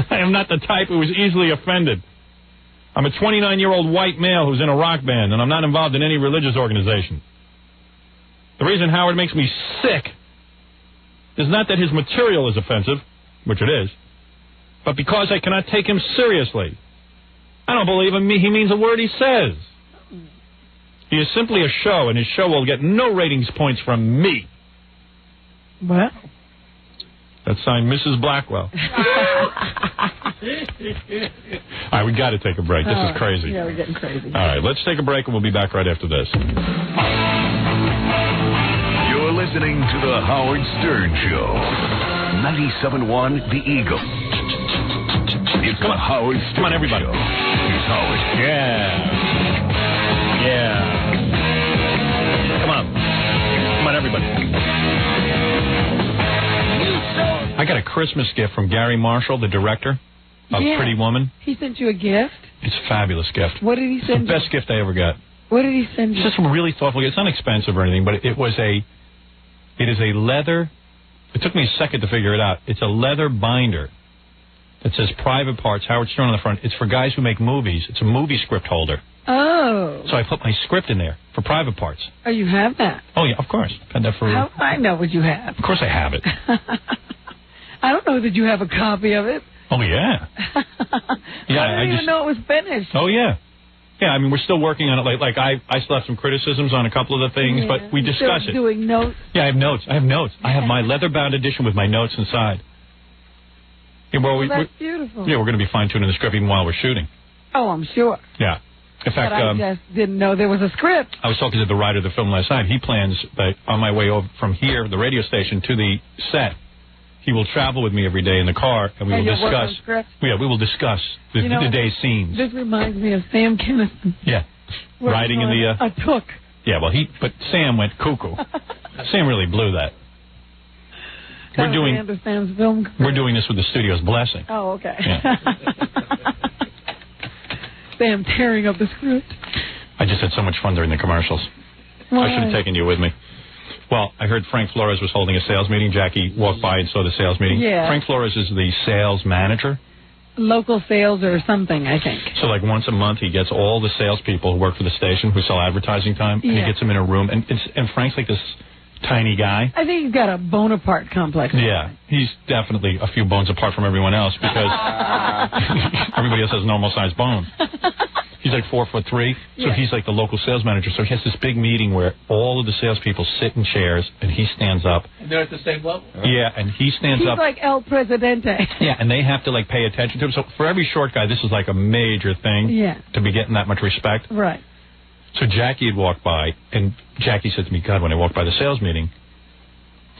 S1: I am not the type who is easily offended. I'm a 29-year-old white male who's in a rock band, and I'm not involved in any religious organization. The reason Howard makes me sick is not that his material is offensive, which it is, but because I cannot take him seriously. I don't believe he means a word he says. He is simply a show, and his show will get no ratings points from me.
S3: What?
S1: That's signed Mrs. Blackwell. All right, we got to take a break. This is crazy.
S3: Yeah, we're getting crazy.
S1: All right, let's take a break, and we'll be back right after this.
S5: You're listening to The Howard Stern Show. 97.1 The Eagle. It's The Howard Stern Show.
S1: Come on, everybody.
S5: Here's Howard.
S1: Yeah. Come on, everybody. I got a Christmas gift from Gary Marshall, the director of Pretty Woman.
S3: He sent you a gift?
S1: It's a fabulous gift.
S3: What did he send you?
S1: It's the best gift I ever got.
S3: What did he send you?
S1: It's just a really thoughtful gift. It's not expensive or anything, but it is a leather. It took me a second to figure it out. It's a leather binder that says Private Parts, Howard Stern on the front. It's for guys who make movies. It's a movie script holder.
S3: Oh.
S1: So I put my script in there for Private Parts.
S3: Oh, you have that?
S1: Oh, yeah, of course. Had that for.
S3: How do I know what you have?
S1: Of course I have it.
S3: I don't know that you have a copy of it.
S1: Oh, yeah. Yeah,
S3: I didn't even know it was finished.
S1: Oh, yeah. Yeah, I mean, we're still working on it. Like I still have some criticisms on a couple of the things, but we discuss it.
S3: Doing notes?
S1: Yeah, I have notes. I have my leather-bound edition with my notes inside. Yeah,
S3: That's beautiful.
S1: Yeah, we're going to be fine-tuning the script even while we're shooting.
S3: Oh, I'm sure.
S1: Yeah. In fact,
S3: but I just didn't know there was a script.
S1: I was talking to the writer of the film last night. He plans that on my way over from here, the radio station, to the set, he will travel with me every day in the car, and we will discuss. Yeah, we will discuss the day's scenes.
S3: This reminds me of Sam Kinison.
S1: Yeah, riding in the
S3: a took.
S1: Yeah, well, but Sam went cuckoo. Sam really blew that. We're doing this with the studio's blessing.
S3: Oh, okay.
S1: Yeah.
S3: Sam tearing up the script.
S1: I just had so much fun during the commercials.
S3: Why?
S1: I should have taken you with me. Well, I heard Frank Flores was holding a sales meeting. Jackie walked by and saw the sales meeting.
S3: Yeah.
S1: Frank Flores is the sales manager.
S3: Local sales or something, I think.
S1: So, like, once a month, he gets all the salespeople who work for the station who sell advertising time, and he gets them in a room. And Frank's like this tiny guy.
S3: I think he's got a Bonaparte complex.
S1: Yeah, he's definitely a few bones apart from everyone else because everybody else has normal-sized bones. He's like 4'3", so he's like the local sales manager. So he has this big meeting where all of the salespeople sit in chairs, and he stands up.
S11: And they're at the same level?
S1: Yeah, and he stands up.
S3: He's like El Presidente.
S1: Yeah, and they have to, like, pay attention to him. So for every short guy, this is like a major thing to be getting that much respect.
S3: Right.
S1: So Jackie had walked by, and Jackie said to me, God, when I walked by the sales meeting,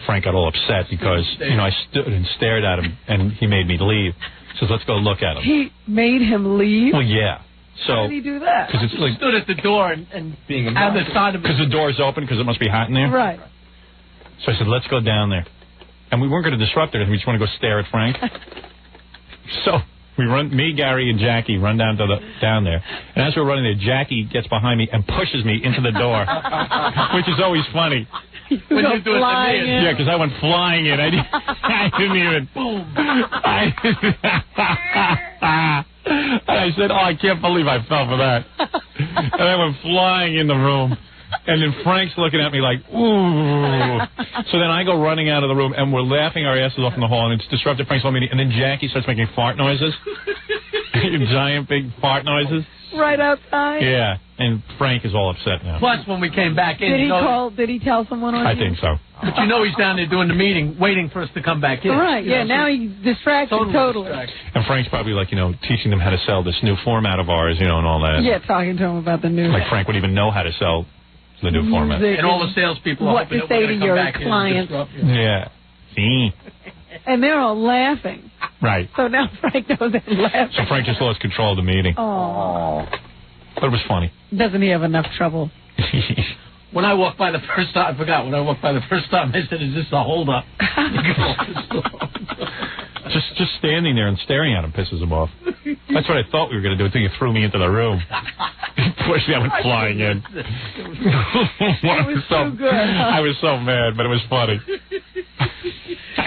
S1: Frank got all upset because, I stood and stared at him, and he made me leave. He says, let's go look at him.
S3: He made him leave?
S1: Well, yeah. So,
S3: how did he do that?
S1: Because it's like
S11: stood at the door and being on the side of it.
S1: Because the door's open, because it must be hot in there.
S3: Right.
S1: So I said, let's go down there. And we weren't going to disrupt it. We just want to go stare at Frank. So we me, Gary, and Jackie run down there. And as we're running there, Jackie gets behind me and pushes me into the door, which is always funny.
S11: When you do it to me.
S1: Yeah, because I went flying in. I didn't even. Boom. And I said, I can't believe I fell for that. And I went flying in the room. And then Frank's looking at me like, ooh. So then I go running out of the room, and we're laughing our asses off in the hall, and it's disrupted Frank's whole meeting. And then Jackie starts making fart noises. Giant, big fart noises.
S3: Right outside?
S1: Yeah. And Frank is all upset now.
S11: Plus, when we came back in...
S3: Did he tell someone on
S1: I think so.
S11: But he's down there doing the meeting, waiting for us to come back in.
S3: Right, now he's distracted totally.
S1: And Frank's probably like, teaching them how to sell this new format of ours, and all that.
S3: Yeah, talking to him about the new...
S1: Like Frank would even know how to sell the new format.
S11: And all the salespeople are hoping
S3: to say to your clients.
S1: Yeah. See?
S3: And they're all laughing.
S1: Right.
S3: So now Frank knows they're laughing.
S1: So Frank just lost control of the meeting.
S3: Oh.
S1: But it was funny.
S3: Doesn't he have enough trouble?
S11: When I walked by the first time, I forgot. When I walked by the first time, I said, "Is this a hold-up?"
S1: Just standing there and staring at him pisses him off. That's what I thought we were going to do until you threw me into the room. Pushed me, I went flying in.
S3: It was so good.
S1: I was so mad, but it was funny.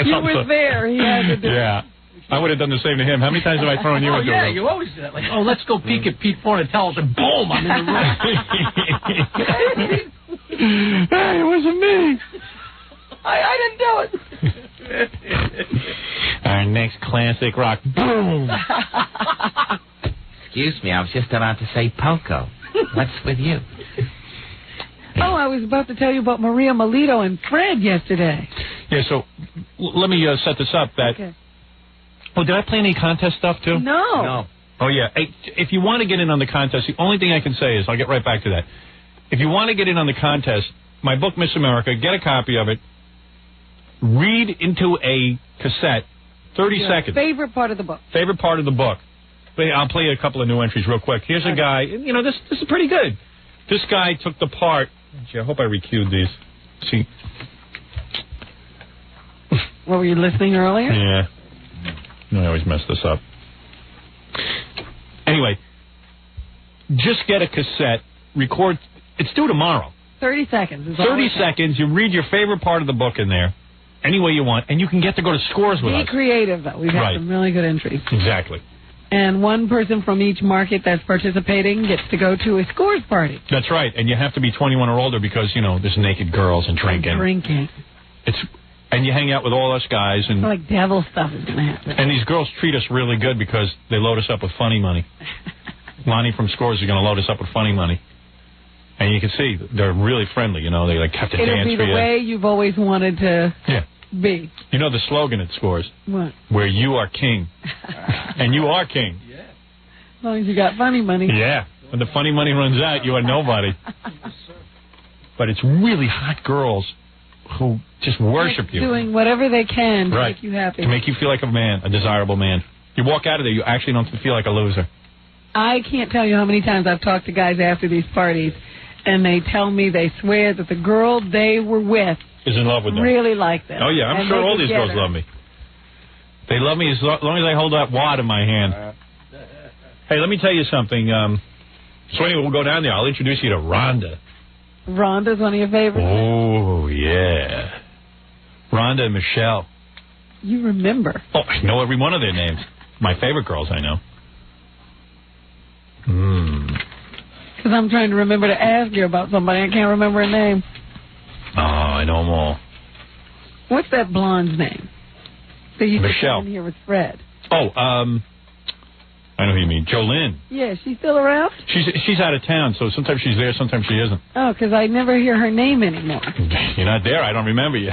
S3: You were there. He had to do
S1: Yeah. I would have done the same to him. How many times have I thrown you into a room?
S11: You always do that. Like, oh, let's go peek at Pete Fornatellis, and boom, I'm in the room.
S1: Hey, it wasn't me.
S11: I didn't do it.
S1: Our next classic rock. Boom.
S18: Excuse me, I was just about to say Poco. What's with you?
S3: Oh, I was about to tell you about Maria Melito and Fred yesterday.
S1: Yeah, so let me set this up.
S3: Okay.
S1: Oh, did I play any contest stuff too?
S3: No.
S1: Oh, yeah. Hey, if you want to get in on the contest, the only thing I can say is, I'll get right back to that. If you want to get in on the contest, my book, Miss America, get a copy of it. Read into a cassette, 30 seconds.
S3: Favorite part of the book.
S1: Favorite part of the book. Wait, I'll play you a couple of new entries real quick. Here's a guy, you know, this is pretty good. This guy took the part. Gee, I hope I recued these. See.
S3: What, were you listening earlier?
S1: Yeah. No, I always mess this up. Anyway, just get a cassette, record. It's due tomorrow.
S3: 30 seconds. Is
S1: 30 seconds. You read your favorite part of the book in there, any way you want, and you can get to go to scores with us.
S3: Be creative, though. We've had some really good entries.
S1: Exactly.
S3: And one person from each market that's participating gets to go to a scores party.
S1: That's right. And you have to be 21 or older because, you know, there's naked girls and drinking. And you hang out with all us guys. And
S3: like devil stuff is going to happen.
S1: And these girls treat us really good because they load us up with funny money. Lonnie from Scores is going to load us up with funny money. And you can see they're really friendly, you know. They like have to dance for you.
S3: It'll be the way you've always wanted to be.
S1: You know the slogan at Scores?
S3: What?
S1: Where you are king. And you are king.
S3: Yeah. As long as you got funny money.
S1: Yeah. When the funny money runs out, you are nobody. But it's really hot girls who just worship you.
S3: Doing whatever they can to make you happy.
S1: To make you feel like a man, a desirable man. You walk out of there, you actually don't feel like a loser.
S3: I can't tell you how many times I've talked to guys after these parties, and they tell me they swear that the girl they were with
S1: is in love with them.
S3: Really like them.
S1: Oh, yeah, I'm sure all these girls love me. They love me as long as I hold that wad in my hand. Hey, let me tell you something. So anyway, we'll go down there. I'll introduce you to Rhonda.
S3: Rhonda's one of your favorites?
S1: Oh, yeah. Rhonda and Michelle.
S3: You remember.
S1: Oh, I know every one of their names. My favorite girls, I know.
S3: Because I'm trying to remember to ask you about somebody. I can't remember her name.
S1: Oh, I know them all.
S3: What's that blonde's name? So you
S1: Michelle.
S3: in here with Fred.
S1: Oh, I know who you mean. Jolene.
S3: Yeah, she's still around?
S1: She's out of town, so sometimes she's there, sometimes she isn't.
S3: Oh, because I never hear her name anymore.
S1: You're not there. I don't remember you.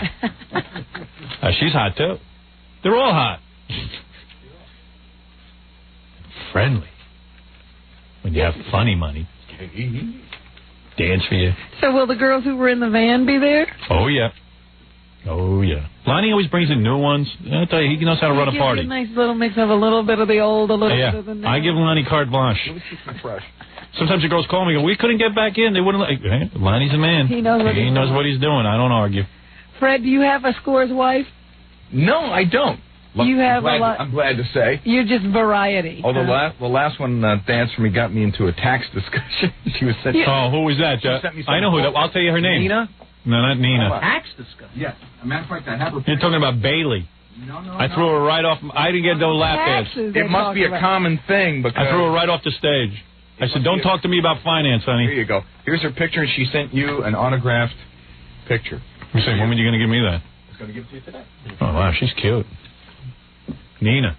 S1: She's hot, too. They're all hot. Friendly. When you have funny money. Dance for you.
S3: So will the girls who were in the van be there?
S1: Oh, yeah. Oh, yeah. Lonnie always brings in new ones. I'll tell you, he knows how to run a party.
S3: A nice little mix of a little bit of the old, a little bit of the new.
S1: I give Lonnie carte blanche. Sometimes the girls call me and go, we couldn't get back in. They wouldn't let... Hey, Lonnie's a man.
S3: He knows what he's doing.
S1: I don't argue.
S3: Fred, do you have a Scores wife?
S2: No, I don't.
S3: You have a lot.
S2: I'm glad to say.
S3: You're just variety.
S2: Oh, the last one danced for me got me into a tax discussion. She was sent.
S1: Oh, who was that? I know who that. I'll tell you her name.
S2: Nina?
S1: No, not Nina.
S11: Tax discussion.
S2: Yes. As a matter of fact, I have her.
S1: You're talking about Bailey.
S2: No.
S1: I threw her right off. I didn't get no lap dance.
S2: It must be a common thing because
S1: I threw her right off the stage. I said, "Don't talk to me about finance, honey."
S2: Here you go. Here's her picture, and she sent you an autographed picture.
S1: You say, when were you going to give me that?
S2: I was going to give it to you today.
S1: Oh wow, she's cute. Nina.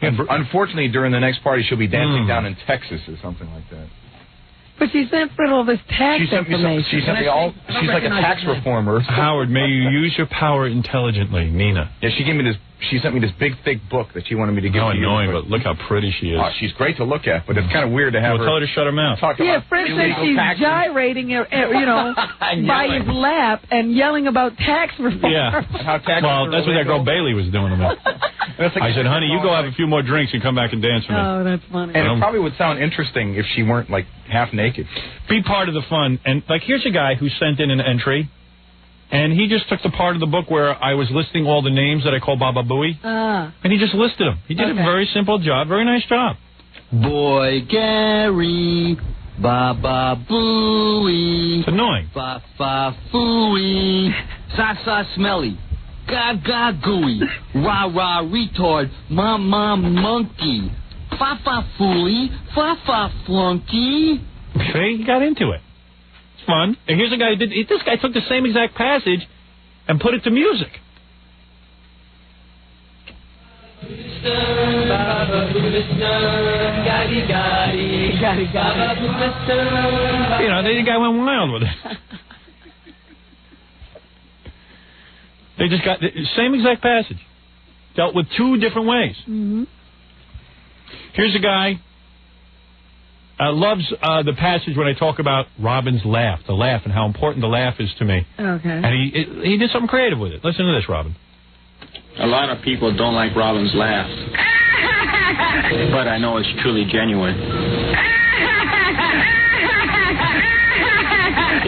S2: Unfortunately, during the next party, she'll be dancing down in Texas or something like that.
S3: But she sent Fred all this tax information.
S2: She sent me all. She's like a tax reformer.
S1: Howard, may you use your power intelligently, Nina.
S2: Yeah, she gave me this
S19: she sent me this big, thick book that she wanted me to give
S1: How
S19: to you.
S1: annoying, but look how pretty she is.
S19: Oh, she's great to look at, but it's kind of weird to have her...
S1: Tell her to shut her mouth.
S3: Yeah, Fred said she's gyrating, by his lap and yelling about tax reform.
S1: Yeah.
S19: How tax
S1: well, that's what that girl Bailey was doing to me. I said, honey, you go have a few more drinks and come back and dance for me.
S3: Oh, that's funny.
S19: And it probably would sound interesting if she weren't, like, half naked.
S1: Be part of the fun. And, like, here's a guy who sent in an entry, and he just took the part of the book where I was listing all the names that I call Baba Booey, and he just listed them. He did a very simple job. Very nice job.
S20: Boy Gary, Baba Booey.
S1: It's annoying.
S20: Fa fooey, sa smelly, ga gooey, rah retard, mom monkey, fa fooey, fa flunky.
S1: See, he got into it. It's fun. And here's a guy who did. This guy took the same exact passage and put it to music. You know, the guy went wild with it. They just got the same exact passage. Dealt with two different ways.
S3: Mm-hmm.
S1: Here's a guy loves the passage when I talk about Robin's laugh, the laugh, and how important the laugh is to me.
S3: Okay.
S1: And he did something creative with it. Listen to this, Robin.
S21: A lot of people don't like Robin's laugh, but I know it's truly genuine.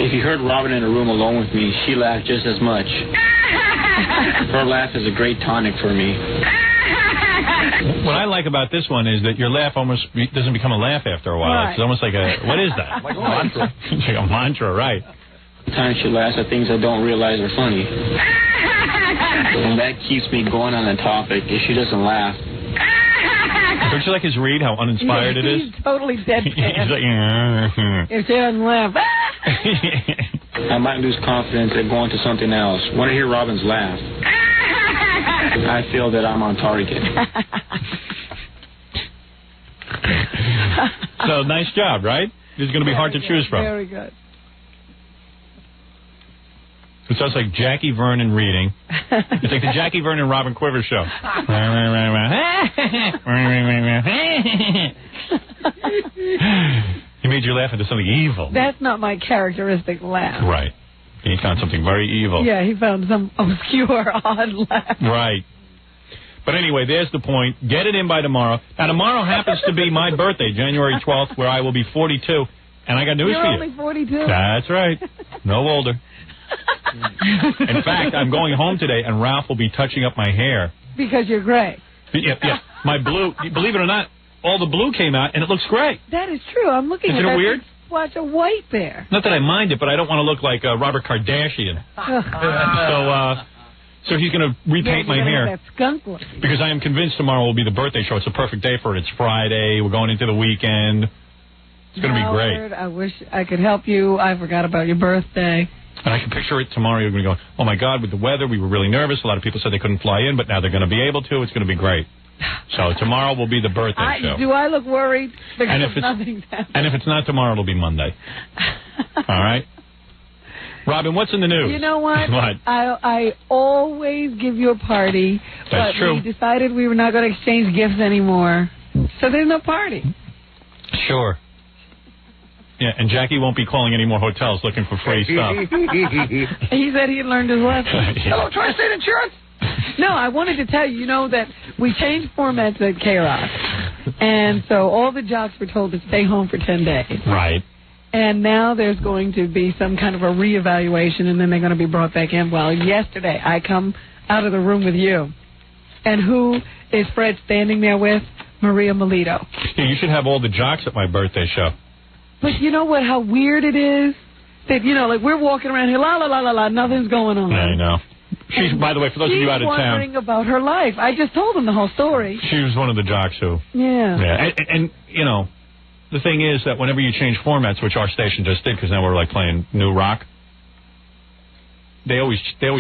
S21: If you heard Robin in a room alone with me, she laughed just as much. Her laugh is a great tonic for me.
S1: What I like about this one is that your laugh almost doesn't become a laugh after a while.
S21: Right.
S1: It's almost like a, what is that?
S21: Like a mantra.
S1: It's like a mantra, right.
S21: Sometimes she laughs at things I don't realize are funny. And that keeps me going on the topic. If she doesn't laugh.
S1: Don't you like his read, how uninspired it is?
S3: He's totally deadpan.
S1: He's like,
S3: If she doesn't laugh.
S21: I might lose confidence at going to something else. When I hear Robin's laugh, I feel that I'm on target.
S1: So, nice job, right? This is going to be hard to choose from.
S3: Very good.
S1: It sounds like Jackie Vernon reading. It's like the Jackie Vernon Robin Quivers show. He made you laugh into something evil.
S3: That's not my characteristic laugh.
S1: Right. He found something very evil.
S3: Yeah, he found some obscure, odd laugh.
S1: Right. But anyway, there's the point. Get it in by tomorrow. Now, tomorrow happens to be my birthday, January 12th, where I will be 42. And I got news
S3: You're
S1: for you.
S3: only 42?
S1: That's right. No older. In fact, I'm going home today, and Ralph will be touching up my hair.
S3: Because you're gray.
S1: Yeah. My blue, believe it or not, all the blue came out, and it looks great.
S3: That is true. I'm looking
S1: Isn't
S3: at
S1: it
S3: that.
S1: weird?
S3: Watch a white there.
S1: Not that I mind it, but I don't want to look like Robert Kardashian. So he's going to repaint my hair.
S3: That skunk look.
S1: Because I am convinced tomorrow will be the birthday show. It's a perfect day for it. It's Friday. We're going into the weekend. It's going to be great.
S3: Howard, I wish I could help you. I forgot about your birthday.
S1: And I can picture it tomorrow. You're going to go, oh, my God, with the weather, we were really nervous. A lot of people said they couldn't fly in, but now they're going to be able to. It's going to be great. So tomorrow will be the birthday show.
S3: Do I look worried? Because
S1: And if it's-
S3: nothing's happening.
S1: And if it's not tomorrow, it'll be Monday. All right? Robin, what's in the news?
S3: You know what?
S1: What?
S3: I always give you a party,
S1: That's
S3: but
S1: true.
S3: we decided we were not going to exchange gifts anymore. So there's no party.
S1: Sure. Yeah, and Jackie won't be calling any more hotels looking for free stuff.
S3: He said he learned his lesson.
S1: Hello,
S3: Tri-State Insurance. No, I wanted to tell you, that we changed formats at K-Rock. And so all the jocks were told to stay home for 10 days.
S1: Right.
S3: And now there's going to be some kind of a reevaluation, and then they're going to be brought back in. Well, yesterday I come out of the room with you. And who is Fred standing there with? Maria Melito.
S1: Yeah, you should have all the jocks at my birthday show.
S3: But you know what? How weird it is that, like we're walking around here, la, la, la, la, la, nothing's going on.
S1: I know. She's, by the way, for those of you out of
S3: She's
S1: town,
S3: wondering about her life. I just told them the whole story.
S1: she was one of the jocks who...
S3: Yeah.
S1: Yeah, and the thing is that whenever you change formats, which our station just did, because now we're like playing new rock, they always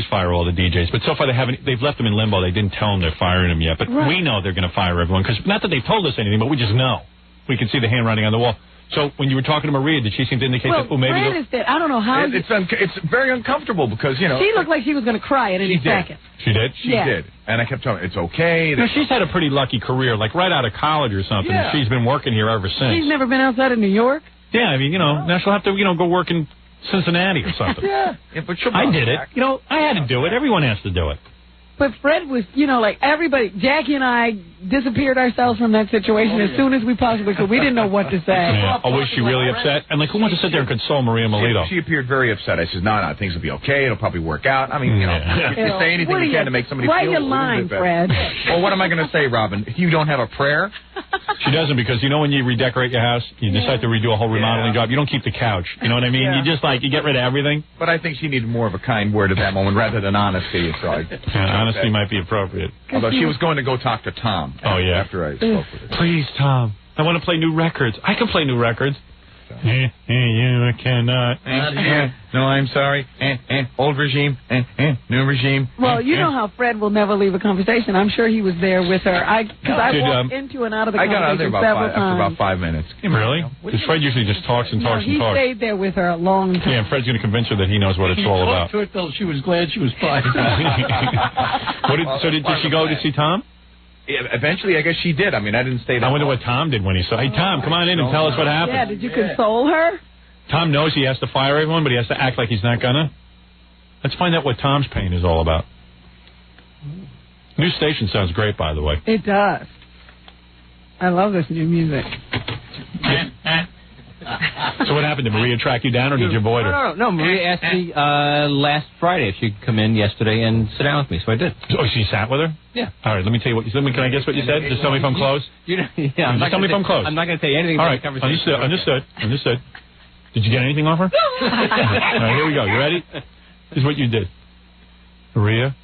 S1: fire all the DJs. But so far they've left them in limbo. They didn't tell them they're firing them yet. But we know they're going to fire everyone, because not that they've told us anything, but we just know. We can see the handwriting on the wall. So when you were talking to Maria, did she seem to indicate that? Maybe
S3: Fred is dead. I don't know how.
S2: It's very uncomfortable because
S3: she looked like she was going to cry at any second.
S1: She did?
S2: She did. And I kept telling her, it's okay.
S1: She's had a pretty lucky career, like right out of college or something.
S2: Yeah.
S1: She's been working here ever since.
S3: She's never been outside of New York?
S1: Yeah, I mean, now she'll have to, go work in Cincinnati or something.
S2: Yeah, but
S1: I did it. I had to do it. Everyone has to do it.
S3: But Fred was, like everybody, Jackie and I disappeared ourselves from that situation as soon as we possibly could. We didn't know what to say.
S1: Yeah. Oh, was she really upset? And who wants to sit there and console Maria Melito?
S2: She appeared very upset. I said, no, things will be okay. It'll probably work out. I mean, you say anything you can to make somebody feel a little bit better.
S3: Fred?
S2: Well, what am I going to say, Robin? You don't have a prayer?
S1: She doesn't, because when you redecorate your house, you decide to redo a whole remodeling job. You don't keep the couch. You know what I mean? You just you get rid of everything.
S2: But I think she needed more of a kind word at that moment rather than honesty. So
S1: honesty might be appropriate.
S2: Although she was going to go talk to Tom. After I spoke with her.
S1: Please, Tom. I want to play new records. I can play new records. You cannot.
S2: No, I'm sorry. Old regime. New regime.
S3: Well, you know how Fred will never leave a conversation. I'm sure he was there with her. I walked into and out of the conversation
S2: got out there
S3: after
S2: about 5 minutes.
S1: Really? Because Fred usually just talks and talks and talks.
S3: He stayed there with her a long time.
S1: Yeah, and Fred's going to convince her that he knows what it's all about.
S11: She talked to her till she was glad she was fired.
S1: Did she go to see Tom?
S2: Yeah, eventually, I guess she did. I mean, I didn't stay there.
S1: I wonder what Tom did when he saw. Hey, Tom, come on in and tell us what happened.
S3: Yeah, did you console her?
S1: Tom knows he has to fire everyone, but he has to act like he's not gonna. Let's find out what Tom's pain is all about. New station sounds great, by the way.
S3: It does. I love this new music.
S1: So what happened? Did Maria track you down, or did you avoid her?
S6: No. Maria asked me last Friday if she could come in yesterday and sit down with me, so I did.
S1: Oh, she sat with her?
S6: Yeah.
S1: All right, let me tell you what. Can I guess what you said? Just tell me if I'm close.
S6: Just
S1: tell me if I'm close.
S6: I'm not going to tell you anything about the conversation.
S1: Understood. Did you get anything off her? All right, here we go. You ready? Here's what you did. Maria,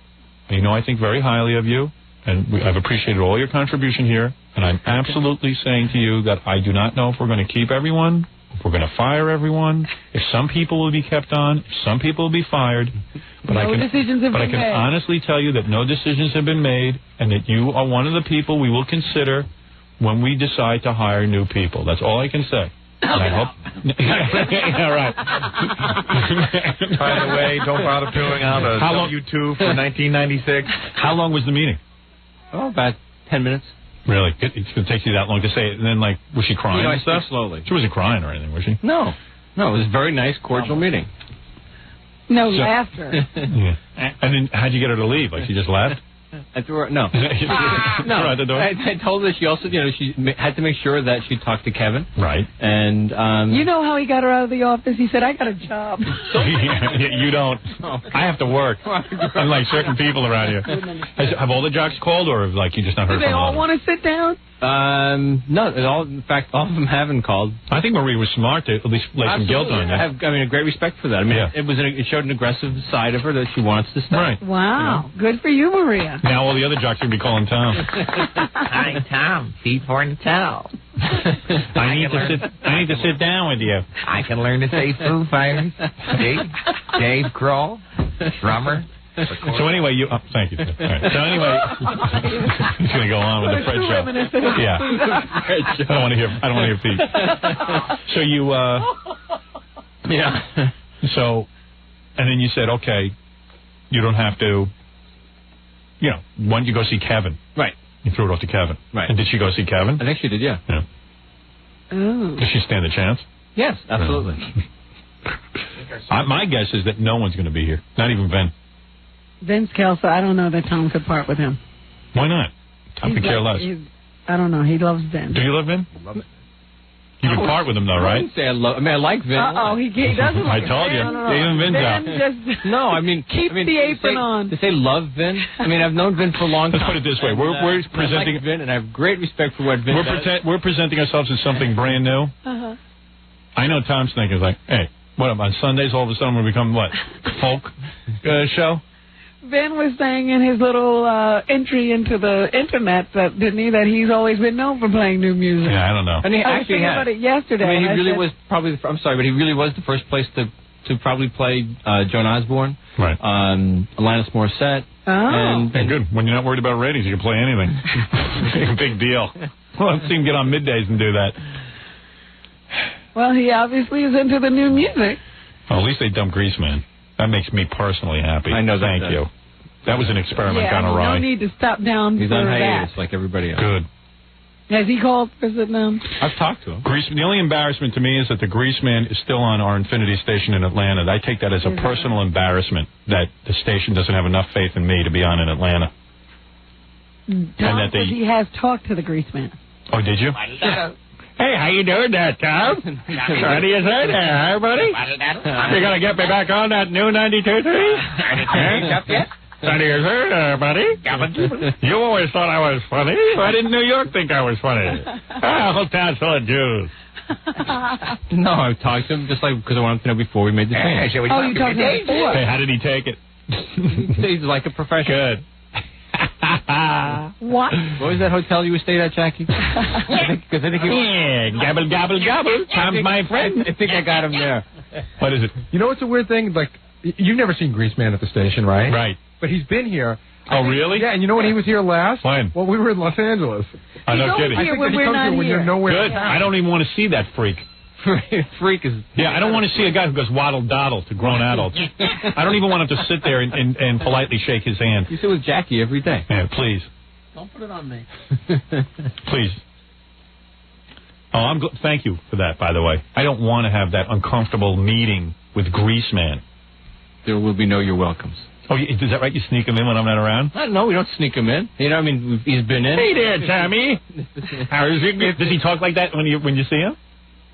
S1: I think very highly of you, and I've appreciated all your contribution here, and I'm absolutely saying to you that I do not know if we're going to keep everyone, if we're going to fire everyone, if some people will be kept on, if some people will be fired. But I can honestly tell you that no decisions have been made, and that you are one of the people we will consider when we decide to hire new people. That's all I can say. And I hope. Yeah, right.
S2: By the way, don't bother filling out a W-2 for 1996.
S1: How long was the meeting?
S6: Oh, about 10 minutes.
S1: Really? It's going to take you that long to say it. And then, was she crying and stuff?
S6: Slowly.
S1: She wasn't crying or anything, was she?
S6: No. It was a very nice, cordial meeting.
S3: No laughter.
S1: Yeah. And then how'd you get her to leave? She just left?
S6: I threw her, no.
S1: No. Right, the door?
S6: I told her she also, she had to make sure that she talked to Kevin.
S1: Right.
S6: And,
S3: you know how he got her out of the office? He said, I got a job.
S1: You don't. I have to work. Unlike certain people around here. Have all the jocks called, or have you just not heard from them?
S3: Do they all want to sit down?
S6: No. In fact, all of them haven't called.
S1: I think Marie was smart to at least lay some guilt on that.
S6: I have a great respect for that. I mean, it showed an aggressive side of her that she wants to stay.
S1: Right.
S3: Wow. Good for you, Maria.
S1: Now all the other jocks are going to be calling Tom.
S18: Hi, Tom. Feet for the towel.
S1: I need to sit down with you.
S18: I can learn to say Foo Fighters. Dave Grohl, drummer.
S1: So anyway, thank you. Right. So anyway, he's going to go on with the Fred show. Yeah. I don't want to hear Pete. So you,
S6: yeah.
S1: So, and then you said, okay, you don't have to. Why don't you go see Kevin?
S6: Right.
S1: You threw it off to Kevin.
S6: Right.
S1: And did she go see Kevin?
S6: I think she did. Yeah.
S3: Oh.
S1: Does she stand a chance?
S6: Yes, absolutely.
S1: My guess is that no one's going to be here. Not even Vin.
S3: Vince Kelso, I don't know that Tom could part with him.
S1: Why not? Tom could care less.
S3: I don't know. He loves Vin.
S1: Do you love Vin?
S2: I love it.
S1: You can part with him, though, right?
S6: I wouldn't say I love. I mean, I like Vin.
S3: He doesn't.
S1: I told you. Even Vin's out.
S6: No, I mean,
S3: keep the apron on.
S6: To say love Vin. I mean, I've known Vin for a long time.
S1: Let's put it this way: we're presenting
S6: I like Vin, and I have great respect for what Vin does.
S1: We're presenting ourselves as something brand new.
S3: Uh-huh.
S1: I know Tom's thinking hey, what on Sundays all of a sudden we become what folk show?
S3: Ben was saying in his little entry into the internet that he's always been known for playing new music.
S1: Yeah, I don't know.
S6: And he
S3: I was thinking about it yesterday.
S6: I mean, he really was probably. I'm sorry, but he really was the first place to probably play Joan Osborne,
S1: right?
S6: Alanis Morissette.
S3: Oh,
S6: and
S1: good. When you're not worried about ratings, you can play anything. Big deal. Well, let's see him get on middays and do that.
S3: Well, he obviously is into the new music.
S1: Well, at least they dumped Greaseman. That makes me personally happy.
S6: I know that.
S1: Thank you. That was an experiment gone awry.
S3: No need to stop down
S6: He's
S3: for
S6: on hiatus
S3: that.
S6: like everybody else.
S1: Good.
S3: Has he called for sit down?
S6: I've talked to him.
S1: The only embarrassment to me is that the Greaseman is still on our Infinity station in Atlanta. I take that as a personal embarrassment that the station doesn't have enough faith in me to be on in Atlanta.
S3: Tom says he has talked to the Greaseman.
S1: Oh, did you? Hey, how you doing there, Tom? What do you say there, huh, buddy? You gonna get me back on that new 92.3? What do you say there, buddy? You always thought I was funny. Why didn't New York think I was funny? Whole town's full of Jews.
S6: No, I've talked to him just like because I wanted to know before we made the change.
S3: You talked to him before.
S1: Hey, how did he take it?
S6: He's like a professional.
S1: Good.
S3: What?
S6: What was that hotel you stayed at, Jackie?
S1: Gobble, gobble, gobble. Tom's my friend.
S6: I think I got him there.
S1: What is it?
S7: You know what's a weird thing? Like, you've never seen Greaseman at the station, right?
S1: Right.
S7: But he's been here.
S1: Oh, really?
S7: Yeah, and you know when he was here last?
S1: When?
S7: Well, we were in Los Angeles.
S1: I'm not kidding.
S7: I think that he comes here when you're nowhere.
S1: Good. I don't even want to see that freak.
S6: Freak is...
S1: Yeah, I don't want to see a guy who goes waddle-daddle to grown adults. I don't even want him to sit there and politely shake his hand.
S6: You sit with Jackie every day.
S1: Yeah, please.
S11: Don't put it on me.
S1: Please. Oh, thank you for that, by the way. I don't want to have that uncomfortable meeting with Greaseman.
S6: There will be no you're welcomes.
S1: Oh, is that right? You sneak him in when I'm not around?
S6: No, we don't sneak him in. You know, I mean, he's been in.
S1: Hey there, Tommy. How is it? Does he talk like that when you see him?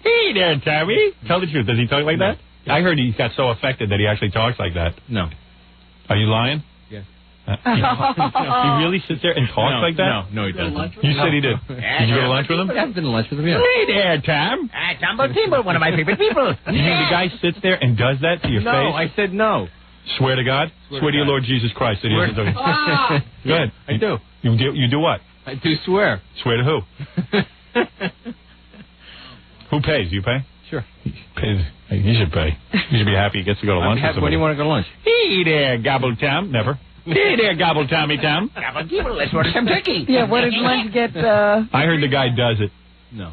S1: Hey there, Tommy. Tell the truth. Does he talk like that? I heard he got so affected that he actually talks like that.
S6: No.
S1: Are you lying?
S6: Yes.
S1: He really sits there and talks like that?
S6: No, he doesn't.
S1: You said he did. Did you go to lunch with him?
S6: I haven't been to lunch with him yet.
S1: Hey there, Tom.
S18: Tumble Timber, one of my favorite people.
S1: You mean the guy sits there and does that to your face?
S6: No, I said no.
S1: Swear to God? Swear to your Lord Jesus Christ that he doesn't do it. Good.
S6: I do.
S1: You do what?
S6: I do swear.
S1: Swear to who? Who pays? You pay?
S6: Sure.
S1: He pays. He should pay. You should be happy he gets to go to lunch with somebody.
S6: When do you want to go to lunch?
S1: Hey there, Gobble Tom. Never. Hey there, Gobble Tommy Tom.
S18: Gobble Gibble, let's order some turkey.
S3: Yeah, what does lunch get?
S1: I heard the guy does it.
S6: No.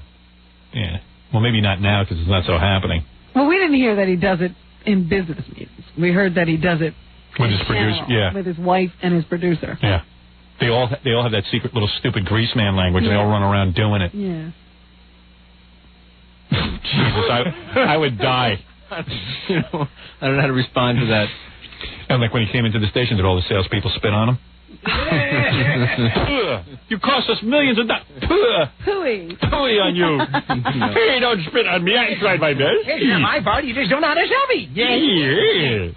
S1: Yeah. Well, maybe not now because it's not so happening.
S3: Well, we didn't hear that he does it in business meetings. We heard that he does it
S1: with his producer. Yeah.
S3: With his wife and his producer.
S1: Yeah. They all have that secret little stupid Greaseman language, and they all run around doing it.
S3: Yeah.
S1: Jesus, I would die.
S6: You know, I don't know how to respond to that.
S1: And like when he came into the station, did all the salespeople spit on him? You cost us millions of dollars.
S3: Pooey.
S1: Pooey on you. Hey, don't spit on me. I tried my best.
S18: It's not my fault. You just don't know how to sell me.
S1: Yeah.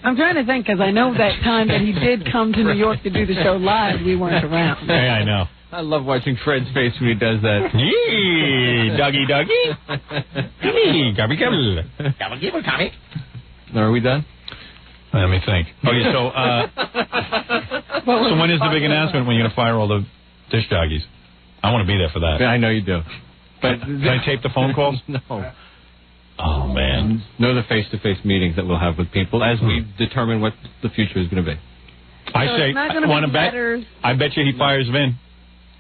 S3: I'm trying to think because I know that time that he did come to New York to do the show live, we weren't around.
S1: Hey, I know.
S6: I love watching Fred's face when he does that.
S1: Yee, doggy, doggy. Yee, gobby, gobble.
S18: Gobble Gibble, Tommy.
S6: Are we done?
S1: Let me think. Oh, yeah, so when is the big announcement when you're going to fire all the dish doggies? I want to be there for that.
S6: Yeah, I know you do. But
S1: can I tape the phone calls?
S6: No.
S1: Oh, man.
S6: No, the face-to-face meetings that we'll have with people as we determine what the future is going to be.
S1: I say, want to bet? I bet you he fires Vin.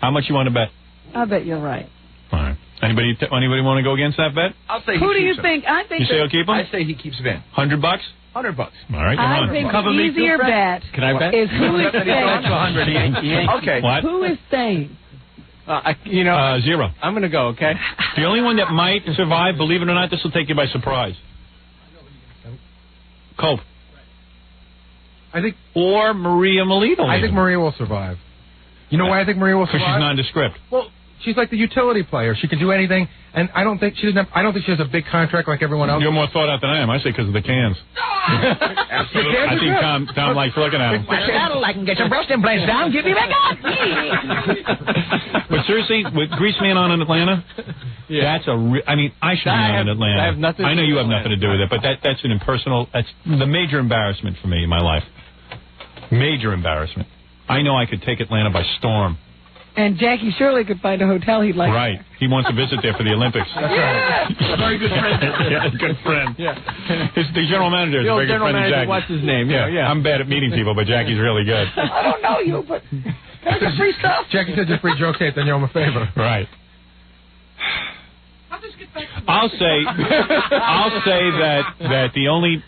S1: How much you want to bet?
S3: I bet you're right.
S1: All right. Anybody want to go against that bet?
S18: I'll say
S3: Who do you think? I think
S1: you say he'll keep him?
S18: I say he keps Vin.
S1: $100?
S18: $100.
S1: All right, come on.
S3: I think the easier bet
S6: Can I bet?
S3: is who is staying.
S18: Okay.
S1: What?
S3: Who is staying?
S1: Zero.
S6: I'm going to go, okay?
S1: The only one that might survive, believe it or not, this will take you by surprise. Cope.
S7: I think.
S1: Or Maria Melito.
S7: I think Maria will survive. You know why I think Maria will survive?
S1: Because she's nondescript.
S7: Well, she's like the utility player. She can do anything, and I don't think she has a big contract like everyone else.
S1: You're more thought out than I am. I say because of the cans. I think Tom likes looking at them.
S18: That'll I can get some breast implants down. Give me back up.
S1: But seriously, with Greaseman on in Atlanta, that's a. I mean, I should be on in Atlanta.
S6: I have nothing.
S1: I know you have nothing to do with it, but that's an impersonal. That's the major embarrassment for me in my life. Major embarrassment. I know I could take Atlanta by storm.
S3: And Jackie surely could find a hotel he'd like.
S1: Right. He wants to visit there for the Olympics.
S3: That's right.
S11: A very good friend.
S1: Yeah, good friend.
S6: Yeah.
S1: The general manager is a very good friend of Jackie.
S6: What's his name? Yeah.
S1: I'm bad at meeting people, but Jackie's really good.
S11: I don't know you, but can I get free stuff?
S7: Jackie said just free joke tape, then you owe him a favor.
S1: Right. I'll say that the only...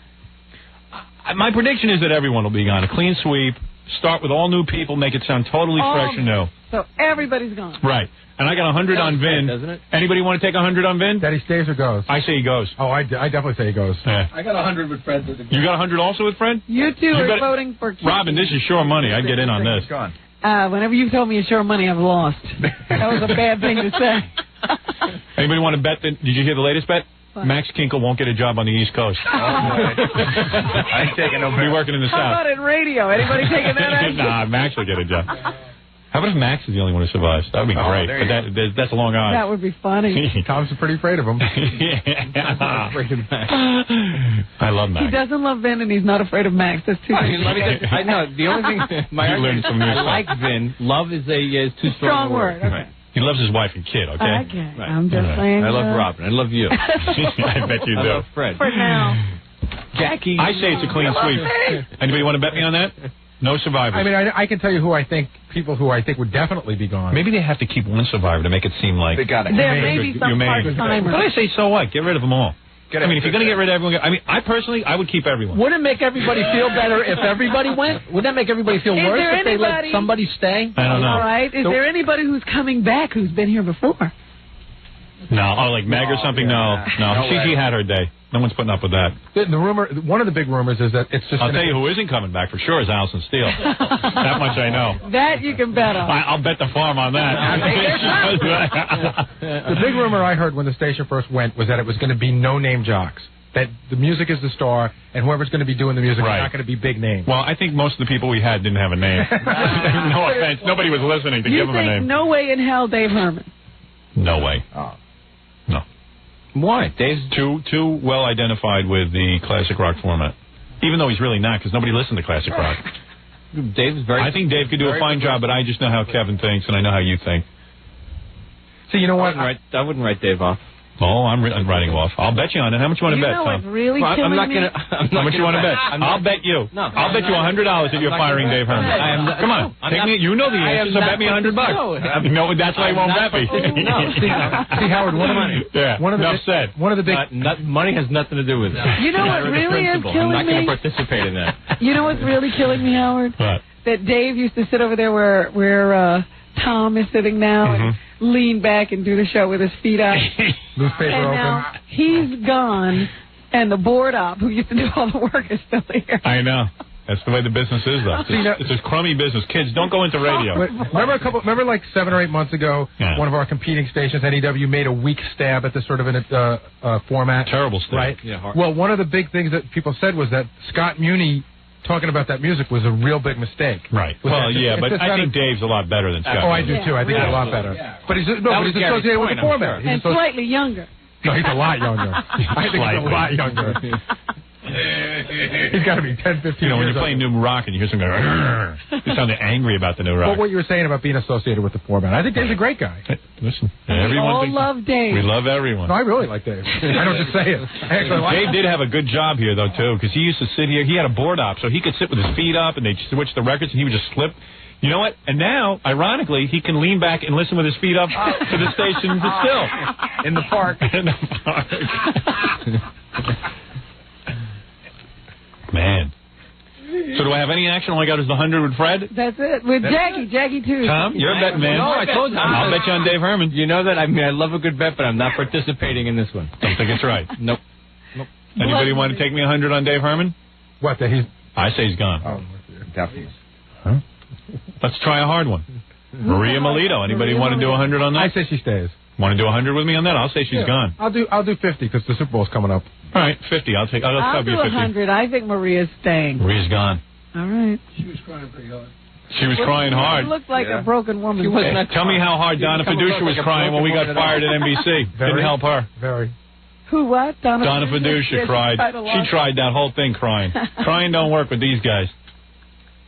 S1: My prediction is that everyone will be gone. A clean sweep. Start with all new people. Make it sound totally fresh and new.
S3: So everybody's gone.
S1: Right. And I got 100 on Vin.
S6: Doesn't it?
S1: Anybody want to take 100 on Vin?
S7: That he stays or goes?
S1: I say he goes.
S7: Oh, I definitely say he goes.
S1: Yeah.
S11: I got 100 with Fred.
S1: You got 100 also with Fred?
S3: You two are voting for Keith.
S1: Robin, this is sure money. I'd get in on this.
S3: Whenever you told me it's sure money, I've lost. That was a bad thing to say.
S1: Anybody want to bet? Did you hear the latest bet? What? Max Kinkle won't get a job on the East Coast.
S2: I ain't taking no bet.
S1: Be working in the
S3: How
S1: South.
S3: about in radio? Anybody taking that action?
S1: Nah, Max will get a job. How about if Max is the only one who survives? That would be great. But that's a long odds.
S3: That would be funny.
S7: Tom's pretty afraid of him.
S1: I love Max.
S3: He doesn't love Vin, and he's not afraid of Max. That's too
S6: I know. The only thing... I like Vin. Love is too strong a word.
S3: Okay.
S1: Right. He loves his wife and kid, okay?
S3: Okay. Right. I'm just saying.
S6: I love Robin. I love you.
S1: I bet you do.
S6: I love Fred.
S3: For now.
S6: Jackie.
S1: I say it's a clean sweep. Anybody want to bet me on that? No survivors.
S7: I mean, I can tell you who I think, people who I think would definitely be gone.
S1: Maybe they have to keep one survivor to make it seem like...
S3: There may be some part-timers.
S1: But I say, so what? Get rid of them all. I mean, if you're going to get rid of everyone... I mean, I personally, I would keep everyone.
S4: Wouldn't it make everybody feel better if everybody went? Would that make everybody feel worse if they let somebody stay?
S1: I don't know.
S3: All right. Is there anybody who's coming back who's been here before?
S1: No. Oh, like Meg or something? No. She had her day. No one's putting up with that.
S7: The rumor, one of the big rumors is that it's just...
S1: I'll tell you who isn't coming back for sure is Allison Steele. That much I know.
S3: That you can bet on.
S1: I'll bet the farm on that.
S7: The big rumor I heard when the station first went was that it was going to be no-name jocks. That the music is the star, and whoever's going to be doing the music is not going to be big names.
S1: Well, I think most of the people we had didn't have a name. No offense. Nobody was listening to give them a name.
S3: No way in hell Dave Herman.
S1: No way.
S7: Oh.
S1: No.
S6: Why? Dave's
S1: too well identified with the classic rock format. Even though he's really not, because nobody listened to classic rock.
S6: Dave's very...
S1: I think Dave could do a fine job, but I just know how Kevin thinks, and I know how you think.
S7: See, you know what?
S6: I wouldn't write Dave off.
S1: Oh, I'm writing off. I'll bet you on it. How much you want to bet, Tom?
S3: What's really killing me?
S1: How much you want to bet? I'll bet you.
S6: No,
S1: I'll bet you $100 if you're firing Dave Herman. Come on. You know the answer, so bet me $100. No, that's why you won't bet me.
S7: See, Howard, one of the big...
S6: money has nothing to do with it.
S3: You know what really is killing me?
S6: I'm not going to participate in that.
S3: You know what's really killing me, Howard?
S1: What?
S3: That Dave used to sit over there where Tom is sitting now and lean back and do the show with his feet up.
S7: Newspaper
S3: and
S7: open.
S3: now he's gone, and the board op who used to do all the work is still here.
S1: I know. That's the way the business is, though. It's a crummy business. Kids, don't go into radio.
S7: Remember like 7 or 8 months ago, one of our competing stations, NEW, made a weak stab at this sort of format.
S1: Terrible stab.
S7: Right?
S6: Yeah,
S7: well, one of the big things that people said was that Scott Muni talking about that music was a real big mistake.
S1: Right. Well, yeah, but I think Dave's a lot better than Scott.
S7: Oh, I do, too. I think he's a lot better.
S1: Yeah.
S7: But he's associated with the format.
S3: And slightly younger.
S7: No, he's a lot younger. I think he's a lot younger. He's got to be 10, 15 years
S1: when you're playing new rock and you hear something go, you sound angry about the new rock.
S7: Well, what you were saying about being associated with the format, I think Dave's a great guy.
S1: Listen,
S3: we all love Dave.
S1: We love everyone.
S7: No, I really like Dave. I don't just say it. I actually like
S1: Dave did have a good job here, though, too, because he used to sit here. He had a board op, so he could sit with his feet up, and they'd switch the records, and he would just slip. You know what? And now, ironically, he can lean back and listen with his feet up to the station still.
S7: In the park.
S1: In the park. Man. So do I have any action? All I got is the 100 with Fred?
S3: That's it. With Jackie too.
S1: Tom, you're a betting man.
S6: No, I told you.
S1: I'll bet you on Dave Herman.
S6: You know that I love a good bet, but I'm not participating in this one.
S1: Don't think it's right.
S6: Nope.
S1: Anybody want to take me 100 on Dave Herman?
S7: What, that he's...
S1: I say he's gone.
S7: Oh, definitely.
S1: Huh? Let's try a hard one. Maria Melito. Anybody want to do 100 on that?
S7: I say she stays.
S1: Want to do 100 with me on that? I'll say she's gone.
S7: I'll do 50 because the Super Bowl's coming up.
S1: All right, 50. I'll
S3: do 100. I think Maria's staying.
S1: Maria's gone.
S3: All right.
S11: She was crying pretty hard.
S1: She was crying hard.
S3: She looked like a broken woman.
S1: Tell me how hard Donna Fiducia was crying when we got fired at NBC. Didn't help her.
S7: Very.
S3: Who, what? Donna
S1: Fiducia cried. She tried that whole thing crying. Crying don't work with these guys.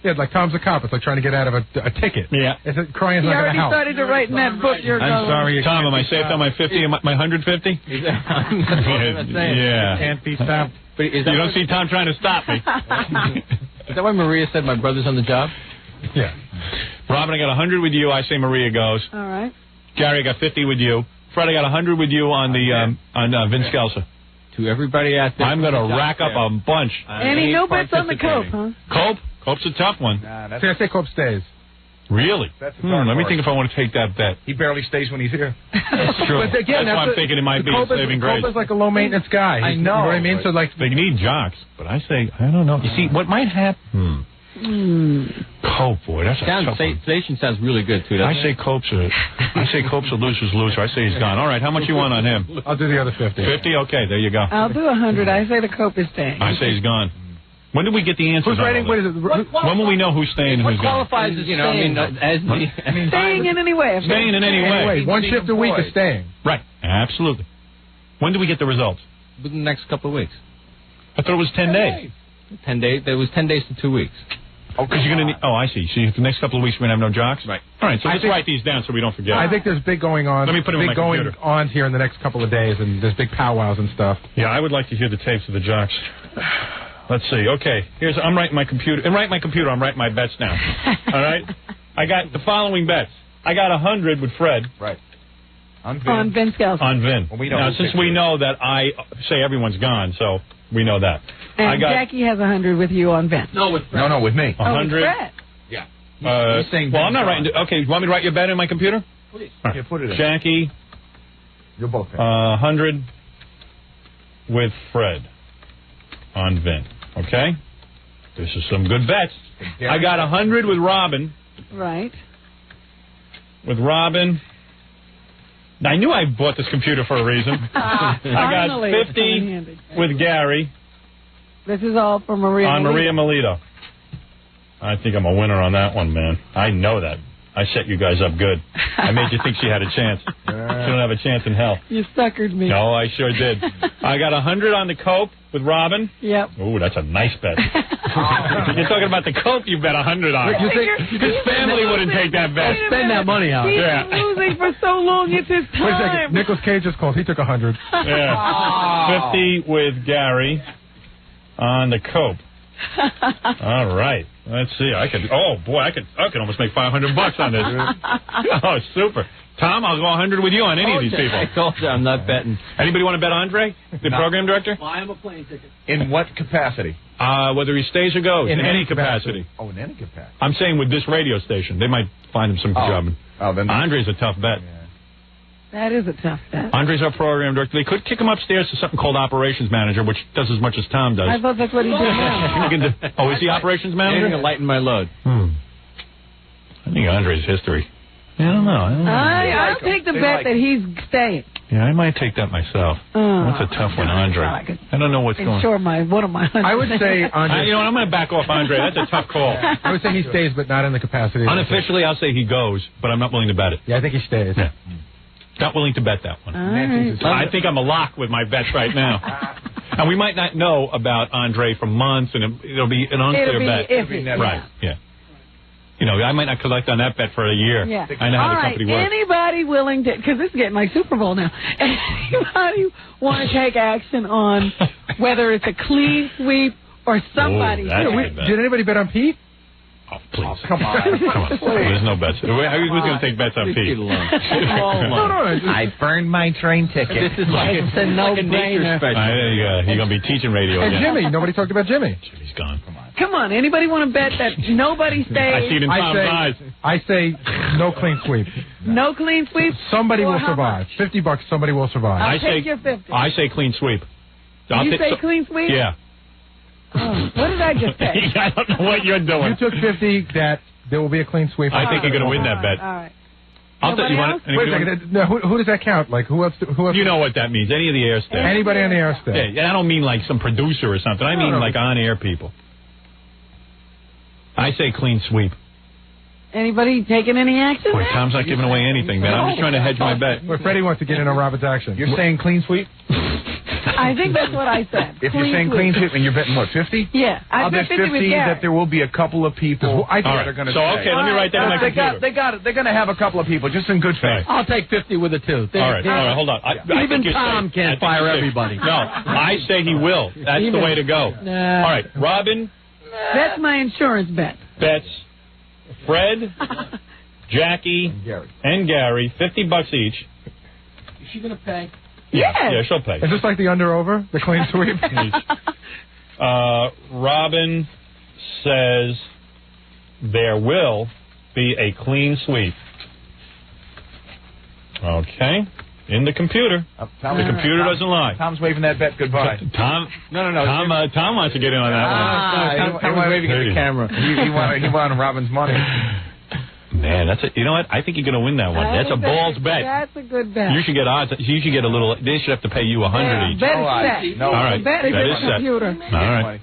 S7: Yeah, like Tom's a cop. It's like trying to get out of a ticket.
S1: Yeah.
S7: Crying's not going to help.
S3: He already started to write in that book you're going.
S1: I'm sorry. Tom, am I safe on my 50? My 150? Yeah.
S7: Can't be stopped.
S1: You don't see Tom trying to stop me.
S6: Is that why Maria said my brother's on the job?
S7: Yeah.
S1: Robin, I got 100 with you. I say Maria goes.
S3: All right.
S1: Gary, I got 50 with you. Fred, I got 100 with you on the Vince Kelsa.
S6: To everybody out there.
S1: I'm going to rack up a bunch.
S3: Any no bets on the Cope, huh?
S1: Cope? Cope's a tough one.
S7: I say Cope stays.
S1: Really?
S2: That's
S1: let me think if I want to take that bet.
S2: He barely stays when he's here.
S1: That's true.
S7: But again,
S1: that's why I'm thinking it might be saving grace.
S7: Cope is like a low-maintenance guy.
S2: I know.
S7: You know what I mean? So, like,
S1: they need jocks, but I don't know. You see, what might happen... Cope, boy, that's a tough one.
S6: Station sounds really good, too,
S1: I say Cope's a loser's loser. I say he's gone. All right, how much you want on him?
S7: I'll do the other 50.
S1: 50? Okay, there you go.
S3: I'll do 100. I say the Cope is staying.
S1: I say he's gone. When do we get the answers?
S7: Who's writing? What is it?
S1: When will we know who's staying and who's gone?
S11: What qualifies as staying?
S3: Staying in any way.
S1: Staying in any way.
S7: One shift a week is staying.
S1: Right, absolutely. When do we get the results?
S6: Within the next couple of weeks.
S1: I thought it was 10 days.
S6: 10 days. There was 10 days to 2 weeks.
S1: Oh, because you're going to need... Oh, I see. So the next couple of weeks we're going to have no jocks?
S6: Right.
S1: All right, so let's write these down so we don't forget.
S7: I think there's big going on.
S1: Let me put them in my computer.
S7: On here in the next couple of days, and there's big powwows and stuff.
S1: Yeah, I would like to hear the tapes of the jocks. Let's see. Okay, I'm writing my computer. I'm writing my bets now. All right? I got the following bets. I got 100 with Fred.
S2: Right.
S3: On Vince Kelsa.
S1: On Vin.
S2: Well, we know
S1: now, since we know that I say everyone's gone, so we know that.
S3: And Jackie has 100 with you on Vince.
S11: No, with Fred.
S2: No, with me.
S1: 100.
S3: With Fred.
S2: Yeah.
S1: Well, I'm not writing... Okay, you want me to write your bet in my computer?
S11: Please.
S1: Right.
S2: Yeah, put it in.
S1: Jackie.
S2: You're both
S1: 100 with Fred on Vin. Okay? This is some good bets. I got 100 with Robin.
S3: Right.
S1: With Robin. I knew I bought this computer for a reason. I got 50 with Gary.
S3: This is all for Maria
S1: on
S3: Melito.
S1: Maria Melito. I think I'm a winner on that one, man. I know that. I set you guys up good. I made you think she had a chance. She don't have a chance in hell.
S3: You suckered me.
S1: No, I sure did. I got 100 on the Cope with Robin.
S3: Yep.
S1: Ooh, that's a nice bet. You're talking about the Cope you bet 100 on.
S7: You think
S1: his family wouldn't take that bet.
S11: Spend that money out.
S3: He's been losing for so long. It's his time.
S7: Wait a second. Nicolas Cage just called. He took 100.
S1: Yeah. 50 with Gary on the Cope. All right. Let's see. I could almost make $500 on this. Oh, super. Tom, I'll go 100 with you on any of these people.
S6: I told you I'm not betting.
S1: Anybody want to bet Andre, the program director?
S11: Well, I have a plane ticket.
S2: In what capacity?
S1: Whether he stays or goes. In any capacity.
S2: Oh, in any capacity.
S1: I'm saying with this radio station. They might find him some job.
S2: Oh, then
S1: Andre's a tough bet.
S2: Yeah.
S3: That is a tough bet.
S1: Andre's our program director. They could kick him upstairs to something called operations manager, which does as much as Tom does.
S3: I thought that's what he did now.
S1: Oh, is he operations manager?
S6: Anything to lighten my load.
S1: I think Andre's history. I don't know.
S3: I'll take the bet that he's staying.
S1: Yeah, I might take that myself. That's a tough one, Andre. I don't know what's going on.
S3: One of my 100.
S7: I would say Andre.
S1: I'm going to back off Andre. That's a tough call.
S7: I would say he stays, but not in the capacity.
S1: Unofficially, I'll say he goes, but I'm not willing to bet it.
S7: Yeah, I think he stays.
S1: Yeah. Not willing to bet that one.
S3: Right.
S1: I think I'm a lock with my bets right now. And we might not know about Andre for months, and it'll be an unclear bet.
S3: Iffy.
S1: Right, yeah. You know, I might not collect on that bet for a year.
S3: Yeah.
S1: I know how the company works.
S3: Anybody willing to, because this is getting like Super Bowl now, anybody want to take action on whether it's a clean sweep or somebody?
S7: Did anybody bet on Pete?
S1: Oh, please.
S2: Oh, come on.
S1: There's no bets. Who's going to take bets on Pete?
S18: I burned my train ticket.
S6: This is like
S3: it's a no-brainer.
S1: You're going to be teaching radio
S7: And
S1: again.
S7: Jimmy. Nobody talked about Jimmy.
S1: Jimmy's gone.
S3: Come on. Anybody want to bet that nobody stays?
S1: I see it in Tom's eyes.
S7: I say no clean sweep.
S3: No clean sweep?
S7: Somebody will survive. $50, somebody will survive.
S3: I'll take your 50.
S1: I say clean sweep.
S3: You say clean sweep?
S1: Yeah.
S3: Oh, what did I just say?
S1: I don't know what you're doing.
S7: You took 50 that there will be a clean sweep.
S1: I think you're going to win that bet.
S3: All right.
S1: I'll tell you what.
S7: Wait a second. No, who does that count? Like who else?
S1: You know what that means? Any of the air staff.
S7: Anybody on the air staff.
S1: Yeah, I don't mean like some producer or something. I mean like on-air people. I say clean sweep.
S3: Anybody taking any action?
S1: Boy, Tom's not giving away anything, man. I'm just trying to hedge my bet.
S7: Well, Freddie wants to get in on Robert's action.
S2: You're saying clean sweep?
S3: I think that's what I said.
S2: If you're saying clean sweep and you're betting what, 50?
S3: Yeah.
S2: I'll bet 50 that there will be a couple of people that are going to
S1: So, okay, let me write that in my computer.
S2: They got it. They're going to have a couple of people, just in good faith.
S11: I'll take 50 with a 2.
S1: All right, hold on.
S11: Even Tom can't fire everybody.
S1: No, I say he will. That's the way to go. All right, Robin.
S3: That's my insurance bet.
S1: Bets Fred, Jackie, and Gary, $50 each.
S11: Is she going to pay?
S1: Yeah, she'll pay.
S7: Is this like the under-over, the clean sweep?
S1: Robin says there will be a clean sweep. Okay. In the computer. The computer doesn't lie.
S2: Tom's waving that bet goodbye.
S1: Tom wants to get in on that one.
S19: Tom was waving at the camera.
S2: He wanted Robin's money.
S1: Man, you know what? I think you're going to win that one. That's a balls bet.
S3: That's a good bet.
S1: You should get odds. You should get a little. They should have to pay you $100 each.
S3: Bet is set.
S1: No, all right.
S3: Bet is
S1: that is set.
S3: Computer.
S1: All right.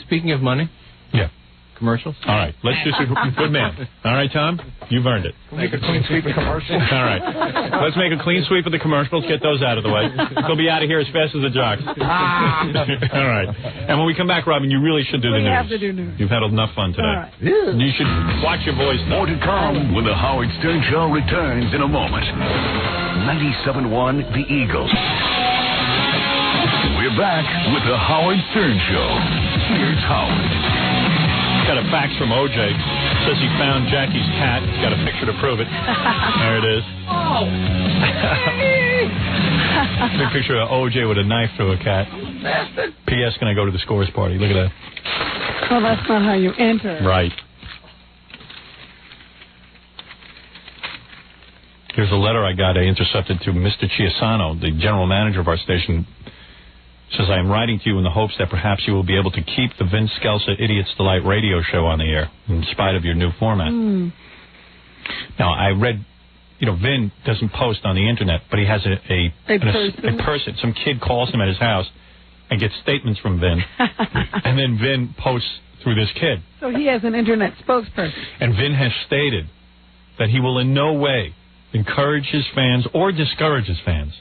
S6: Speaking of money.
S1: Yeah.
S6: Commercials?
S1: All right. Let's just... Good man. All right, Tom? You've earned it.
S7: Make a clean sweep of commercials.
S1: All right. Let's make a clean sweep of the commercials. Get those out of the way. They'll be out of here as fast as the jocks. All right. And when we come back, Robin, you really should do the news.
S3: We have to do news.
S1: You've had enough fun today.
S3: All right.
S1: You should watch your voice now.
S5: More to come when the Howard Stern Show returns in a moment. 97.1 The Eagle. We're back with the Howard Stern Show. Here's Howard.
S1: Got a fax from OJ. Says he found Jackie's cat. He's got a picture to prove it. There it is.
S11: Oh.
S1: Big picture of OJ with a knife through a cat.
S11: Bastard.
S1: P.S. Can I go to the scores party? Look at that.
S3: Well, that's not how you enter.
S1: Right. Here's a letter I got. I intercepted to Mr. Chiasano, the general manager of our station. Says, I am writing to you in the hopes that perhaps you will be able to keep the Vince Scelsa Idiot's Delight radio show on the air in spite of your new format. Now, I read, Vin doesn't post on the internet, but he has a person. Some kid calls him at his house and gets statements from Vin, and then Vin posts through this kid.
S3: So he has an internet spokesperson.
S1: And Vin has stated that he will in no way encourage his fans or discourage his fans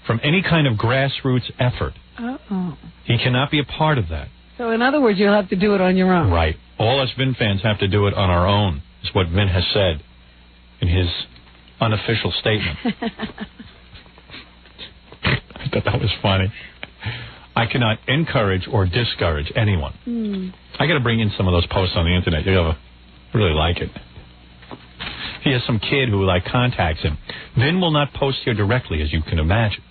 S1: from any kind of grassroots effort. He cannot be a part of that.
S3: So in other words, you'll have to do it on your own.
S1: Right. All us Vin fans have to do it on our own, is what Vin has said in his unofficial statement. I thought that was funny. I cannot encourage or discourage anyone. I got to bring in some of those posts on the internet. You're going to really like it. He has some kid who contacts him. Vin will not post here directly, as you can imagine.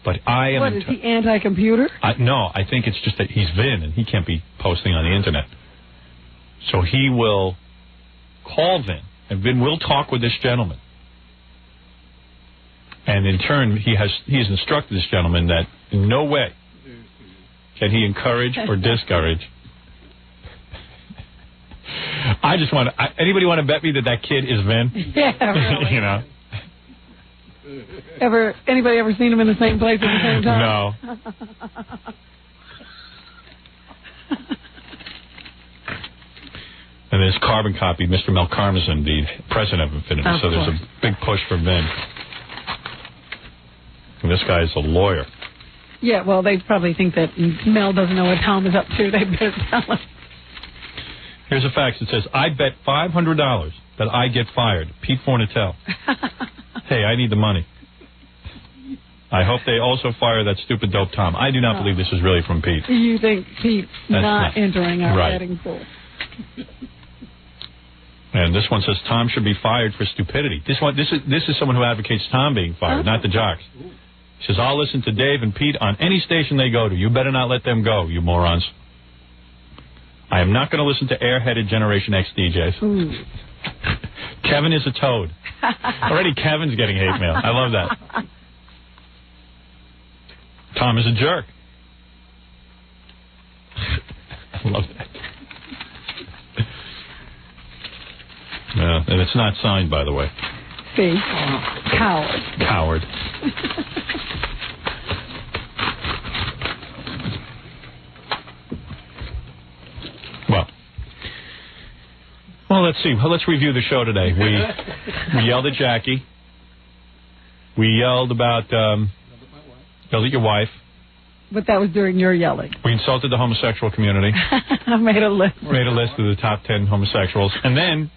S1: But I am...
S3: What, is he anti-computer?
S1: No, I think it's just that he's Vin, and he can't be posting on the internet. So he will call Vin, and Vin will talk with this gentleman. And in turn, he has instructed this gentleman that in no way can he encourage or discourage. I just want to... Anybody want to bet me that kid is Vin?
S3: Yeah, really. Anybody ever seen him in the same place at the same time?
S1: No. And there's carbon copy, Mr. Mel Karmazin, the president of Infinity. So there's a big push for Vin. And this guy is a lawyer.
S3: Yeah, well, they probably think that Mel doesn't know what Tom is up to. They better tell him.
S1: Here's a fax that says, I bet $500 that I get fired. Pete Fornatel. Hey, I need the money. I hope they also fire that stupid dope Tom. I do not believe this is really from Pete.
S3: You think Pete's not entering our betting pool?
S1: And this one says Tom should be fired for stupidity. This is someone who advocates Tom being fired, not the jocks. He says, I'll listen to Dave and Pete on any station they go to. You better not let them go, you morons. I am not going to listen to airheaded Generation X DJs. Kevin is a toad. Already Kevin's getting hate mail. I love that. Tom is a jerk. I love that. And it's not signed, by the way.
S3: See? Coward.
S1: Coward. Well, let's see. Let's review the show today. We yelled at Jackie. We yelled about yelled at your wife.
S3: But that was during your yelling.
S1: We insulted the homosexual community.
S3: I made a list.
S1: Made a list of the top 10 homosexuals. And then,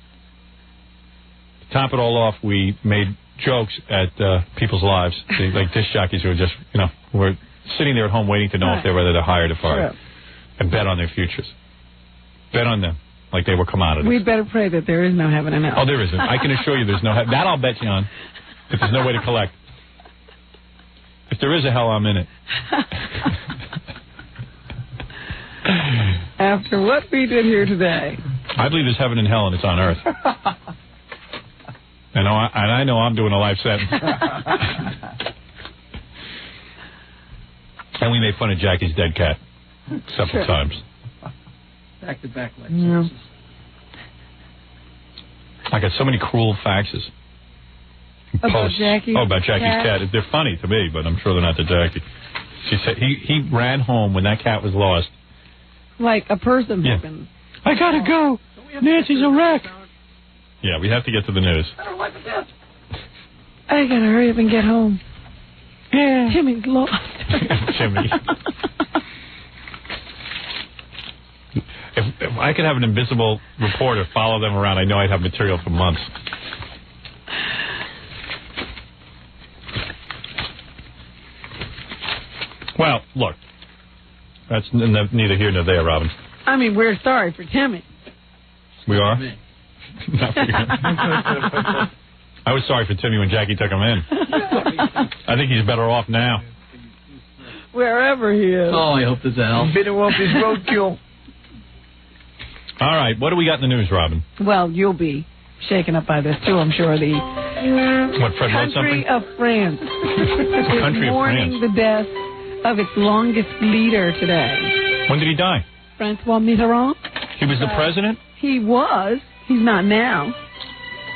S1: to top it all off, we made jokes at people's lives. Like disc jockeys who were just, were sitting there at home waiting to know if whether they're hired or fired. And bet on their futures. Bet on them. Like they were commodities.
S3: We'd better pray that there is no heaven and hell.
S1: Oh, there isn't. I can assure you there's no heaven. That I'll bet you on. If there's no way to collect. If there is a hell, I'm in it.
S3: After what we did here today.
S1: I believe there's heaven and hell, and it's on Earth. And I know I'm doing a life sentence. And we made fun of Jackie's dead cat several times.
S11: Back-to-back life
S3: Yeah.
S11: sentences.
S1: I got so many cruel faxes.
S3: About Jackie's
S1: Jackie's cat. They're funny to me, but I'm sure they're not to Jackie. She said he ran home when that cat was lost.
S3: Like a person.
S1: Yeah. I gotta go. Nancy's a wreck. Yeah, we have to get to the news.
S3: I gotta hurry up and get home.
S1: Yeah.
S3: Timmy's lost.
S1: Timmy. If I could have an invisible reporter follow them around, I know I'd have material for months. Well, look, that's neither here nor there, Robin.
S3: I mean, we're sorry for Timmy.
S1: We are? I was sorry for Timmy when Jackie took him in. I think he's better off now.
S3: Wherever he is.
S11: Oh, I hope there's a hell.
S2: Better off his roadkill.
S1: All right, what do we got in the news, Robin?
S3: Well, you'll be shaken up by this, too, I'm sure. The
S1: Fred wrote something?
S3: country of France
S1: Country
S3: is
S1: of
S3: mourning
S1: France.
S3: the death of its longest leader today.
S1: When did he die?
S3: Francois Mitterrand.
S1: He was the president?
S3: He was. He's not now.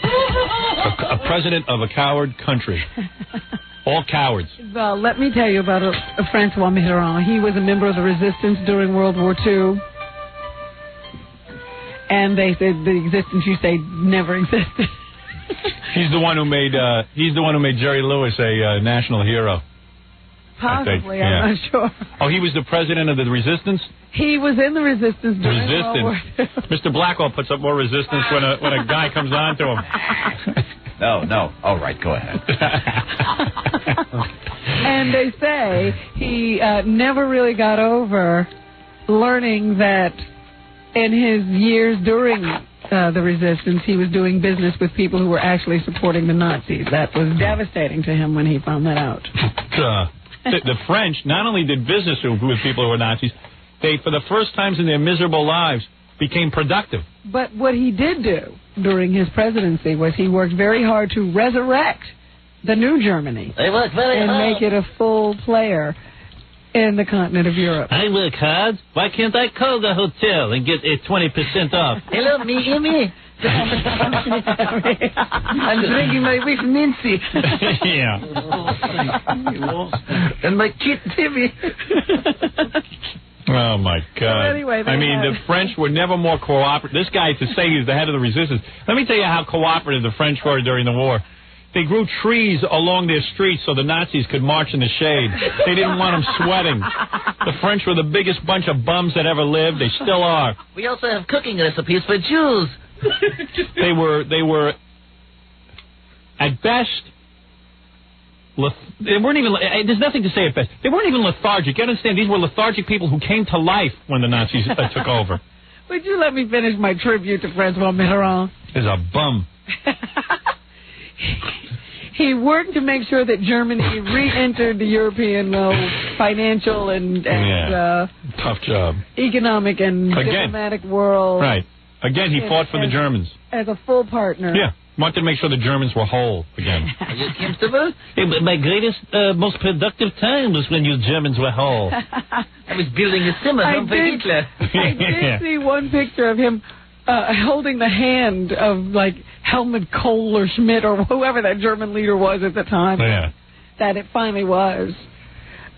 S1: A president of a coward country. All cowards.
S3: Well, let me tell you about Francois Mitterrand. He was a member of the resistance during World War II. And they said the existence you say never existed.
S1: He's the one who made Jerry Lewis a national hero.
S3: Possibly,
S1: yeah.
S3: I'm not sure.
S1: Oh, he was the president of the resistance?
S3: He was in the resistance during World War II.
S1: Mr. Blackwell puts up more resistance when a guy comes on to him.
S2: No. All right, go ahead.
S3: And they say he never really got over learning that in his years during the resistance, he was doing business with people who were actually supporting the Nazis. That was devastating to him when he found that out.
S1: The French not only did business with people who were Nazis, they, for the first times in their miserable lives, became productive.
S3: But what he did do during his presidency was he worked very hard to resurrect the new Germany and make it a full player in the continent of Europe.
S8: I work hard. Why can't I call the hotel and get a 20% off?
S11: Hello, me. I'm drinking my wife Nancy.
S1: Yeah.
S11: And my kid Timmy.
S1: Oh, my God.
S3: So anyway,
S1: the French were never more cooperative. This guy, to say he's the head of the resistance. Let me tell you how cooperative the French were during the war. They grew trees along their streets so the Nazis could march in the shade. They didn't want them sweating. The French were the biggest bunch of bums that ever lived. They still are.
S11: We also have cooking recipes for Jews.
S1: They were at best. They weren't even. There's nothing to say at best. They weren't even lethargic. You understand? These were lethargic people who came to life when the Nazis took over.
S3: Would you let me finish my tribute to Francois Mitterrand?
S1: He's a bum.
S3: He worked to make sure that Germany re-entered the European financial and
S1: tough job,
S3: economic and diplomatic world.
S1: Right. Again, he fought for the Germans.
S3: As a full partner.
S1: Yeah. Wanted to make sure the Germans were whole again.
S8: Are you comfortable? My greatest, most productive time was when you Germans were whole. I was building a summer home for Hitler.
S3: I did see one picture of him holding the hand of, like, Helmut Kohl or Schmidt or whoever that German leader was at the time.
S1: Yeah.
S3: That it finally was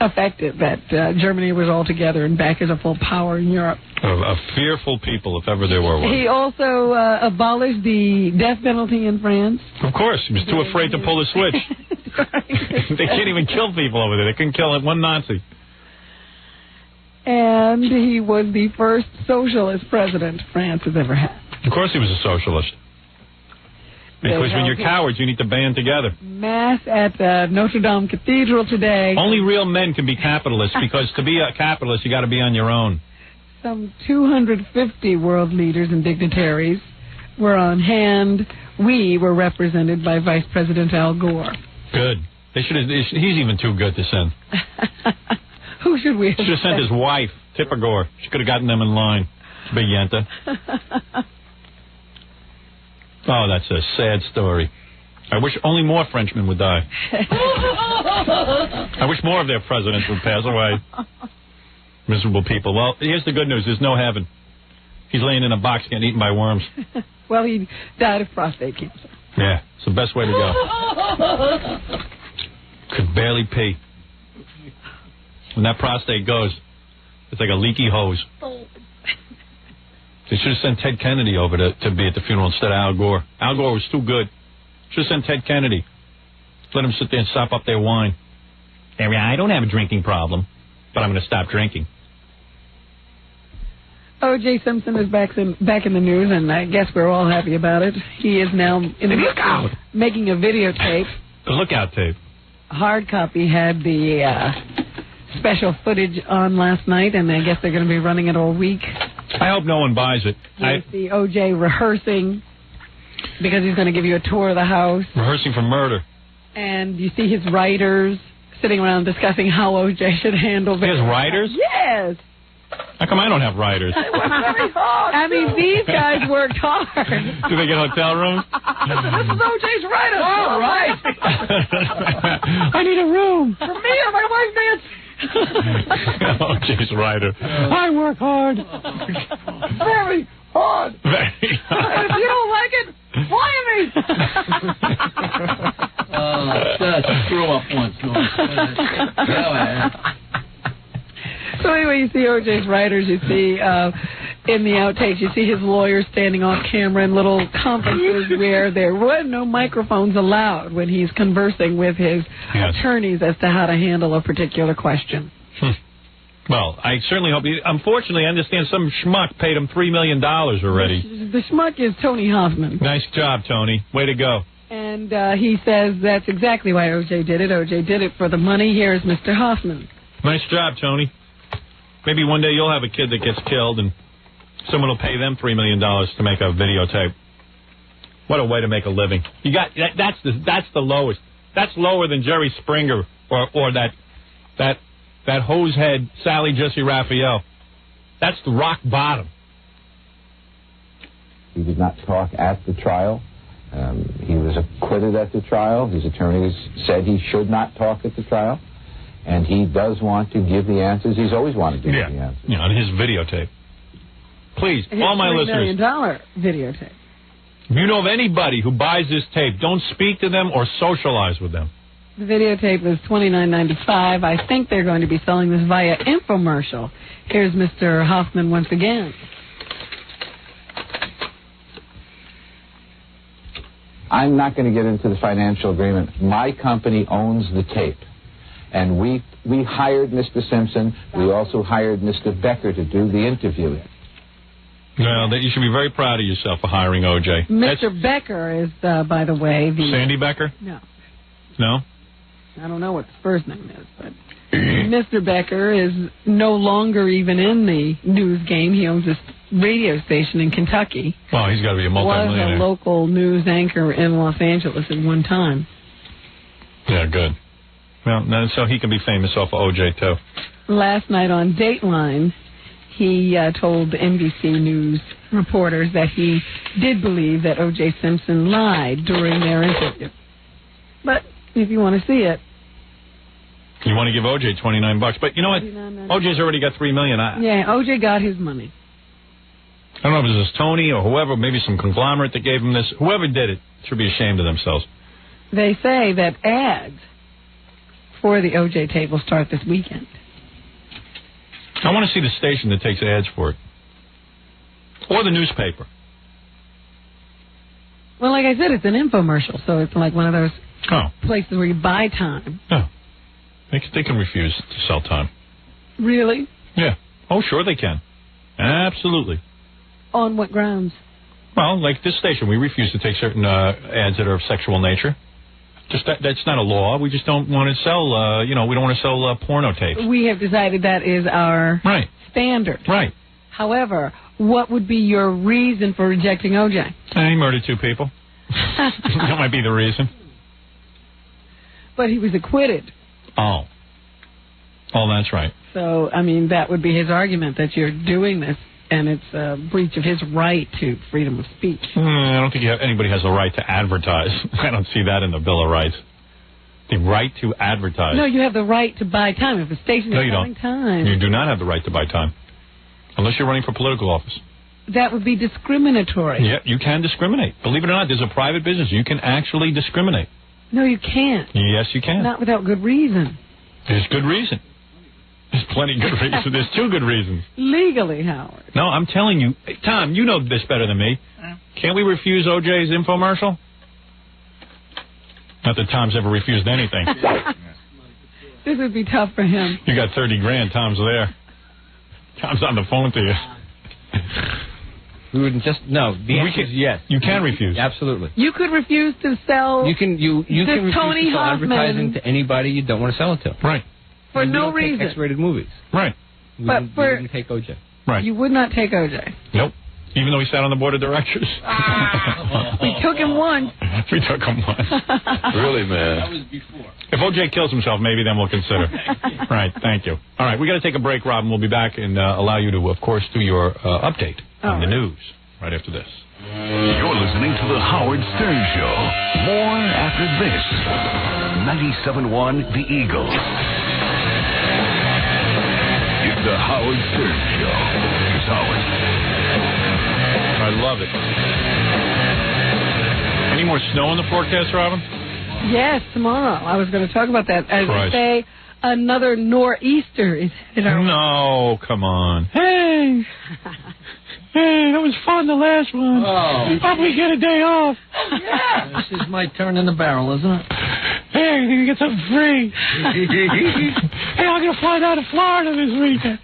S3: effective, that Germany was all together and back as a full power in Europe.
S1: A fearful people, if ever there were one.
S3: He also abolished the death penalty in France.
S1: Of course. He was too afraid to pull the switch. They can't even kill people over there. They couldn't kill one Nazi.
S3: And he was the first socialist president France has ever had.
S1: Of course he was a socialist. Because when you're cowards, you need to band together.
S3: Mass at Notre Dame Cathedral today.
S1: Only real men can be capitalists, because to be a capitalist, you got to be on your own.
S3: Some 250 world leaders and dignitaries were on hand. We were represented by Vice President Al Gore.
S1: Good. They should. He's even too good to send.
S3: Who should we have
S1: Should have sent his wife, Tipper Gore. She could have gotten them in line. Big Yenta. Oh, that's a sad story. I wish only more Frenchmen would die. I wish more of their presidents would pass away. Miserable people. Well, here's the good news. There's no heaven. He's laying in a box getting eaten by worms.
S3: Well, he died of prostate cancer.
S1: Yeah, it's the best way to go. Could barely pee. When that prostate goes, it's like a leaky hose. They should have sent Ted Kennedy over to be at the funeral instead of Al Gore. Al Gore was too good. Should have sent Ted Kennedy. Let him sit there and sop up their wine. I don't have a drinking problem, but I'm going to stop drinking.
S3: O.J. Simpson is back in the news, and I guess we're all happy about it. He is now in the midst of making a videotape.
S1: The lookout tape.
S3: Hard copy had the special footage on last night, and I guess they're going to be running it all week.
S1: I hope no one buys it.
S3: You see O.J. rehearsing because he's going to give you a tour of the house.
S1: Rehearsing for murder.
S3: And you see his writers sitting around discussing how O.J. should handle it.
S1: He has writers?
S3: Yes.
S1: How come I don't have writers?
S3: I mean, these guys worked hard.
S1: Do they get hotel rooms?
S4: This is O.J.'s writer. All right.
S3: I need a room.
S4: For me and my wife, Nancy.
S1: O.J.'s writer.
S3: I work hard.
S4: Very hard.
S1: Very hard.
S4: And if you don't like it, fire me.
S11: That's a screw up once.
S3: So anyway, you see O.J.'s writers, you see in the outtakes, you see his lawyers standing off camera in little conferences where there were no microphones allowed when he's conversing with his attorneys as to how to handle a particular question.
S1: Well, I certainly hope. Unfortunately, I understand some schmuck paid him $3 million already.
S3: The schmuck is Tony Hoffman.
S1: Nice job, Tony. Way to go.
S3: And he says that's exactly why O.J. did it. O.J. did it for the money. Here is Mr. Hoffman.
S1: Nice job, Tony. Maybe one day you'll have a kid that gets killed and someone will pay them $3 million to make a videotape. What a way to make a living. You got that's the lowest. That's lower than Jerry Springer or that hosehead Sally Jesse Raphael. That's the rock bottom.
S9: He did not talk at the trial. He was acquitted at the trial. His attorneys said he should not talk at the trial. And he does want to give the answers. He's always wanted to give the answers.
S1: Yeah, on his videotape. Please, all my listeners.
S3: $3 million videotape.
S1: If you know of anybody who buys this tape, don't speak to them or socialize with them.
S3: The videotape is $29.95. I think they're going to be selling this via infomercial. Here's Mr. Hoffman once again.
S9: I'm not going to get into the financial agreement. My company owns the tape. And we hired Mr. Simpson. We also hired Mr. Becker to do the interview.
S1: Well, you should be very proud of yourself for hiring O.J.
S3: Mr. Becker is, by the way, the...
S1: Sandy Becker?
S3: No.
S1: No?
S3: I don't know what his first name is, but Mr. Becker is no longer even in the news game. He owns this radio station in Kentucky.
S1: Well, he's got to be a multimillionaire.
S3: Was a local news anchor in Los Angeles at one time.
S1: Yeah, good. Well, so he can be famous off of O.J., too.
S3: Last night on Dateline, he told NBC News reporters that he did believe that O.J. Simpson lied during their interview. But if you want to see it...
S1: You want to give O.J. $29. But you know what? O.J.'s already got $3 million.
S3: Yeah, O.J. got his money.
S1: I don't know if it was Tony or whoever, maybe some conglomerate that gave him this. Whoever did it should be ashamed of themselves.
S3: They say that ads for the O.J. tape will start this weekend.
S1: I want to see the station that takes ads for it. Or the newspaper.
S3: Well, like I said, it's an infomercial, so it's like one of those places where you buy time.
S1: Oh. They can refuse to sell time.
S3: Really?
S1: Yeah. Oh, sure they can. Absolutely.
S3: On what grounds?
S1: Well, like this station, we refuse to take certain ads that are of sexual nature. Just that's not a law. We just don't want to sell, we don't want to sell porno tapes.
S3: We have decided that is our standard.
S1: Right.
S3: However, what would be your reason for rejecting O.J.?
S1: He murdered 2 people. That might be the reason.
S3: But he was acquitted.
S1: Oh. Oh, that's right.
S3: So, I mean, that would be his argument, that you're doing this, and it's a breach of his right to freedom of speech.
S1: I don't think anybody has a right to advertise. I don't see that in the Bill of Rights. The right to advertise.
S3: No, you have the right to buy time. If a station is selling time.
S1: You do not have the right to buy time. Unless you're running for political office.
S3: That would be discriminatory.
S1: Yeah, you can discriminate. Believe it or not, there's a private business. You can actually discriminate.
S3: No, you can't.
S1: Yes, you can.
S3: Not without good reason.
S1: There's good reason. There's plenty of good reasons. There's 2 good reasons.
S3: Legally, Howard.
S1: No, I'm telling you. Tom, you know this better than me. Can't we refuse OJ's infomercial? Not that Tom's ever refused anything.
S3: This would be tough for him.
S1: You got 30 grand. Tom's there. Tom's on the phone to you.
S6: We wouldn't just the answer is yes.
S1: You can refuse.
S6: Absolutely.
S3: You could refuse to sell.
S6: You can refuse
S3: Tony
S6: to sell
S3: Hoffman
S6: advertising to anybody you don't want to sell it to.
S1: Right.
S3: For no reason.
S6: X-rated movies.
S1: Right.
S6: We wouldn't take OJ.
S1: Right.
S3: You would not take OJ.
S1: Nope. Even though he sat on the board of directors.
S3: We took him once.
S1: We took him once.
S13: Really, man?
S11: That was before.
S1: If OJ kills himself, maybe then we'll consider. Right, thank you. All right, we got to take a break, Rob, and we'll be back and allow you to, of course, do your update on the news right after this.
S5: You're listening to The Howard Stern Show. More after this. 97.1 The Eagle. It's The Howard Stern Show. Here's Howard.
S1: I love it. Any more snow in the forecast, Robin?
S3: Yes, tomorrow. I was going to talk about that. As I say, another nor'easter is headed our way.
S1: No, come on. Hey, that was fun, the last one.
S11: Oh.
S1: Probably get a day off.
S11: Yeah. This is my turn in the barrel, isn't it?
S1: Hey, I'm going to get something free. Hey, I'm going to fly down to Florida this weekend.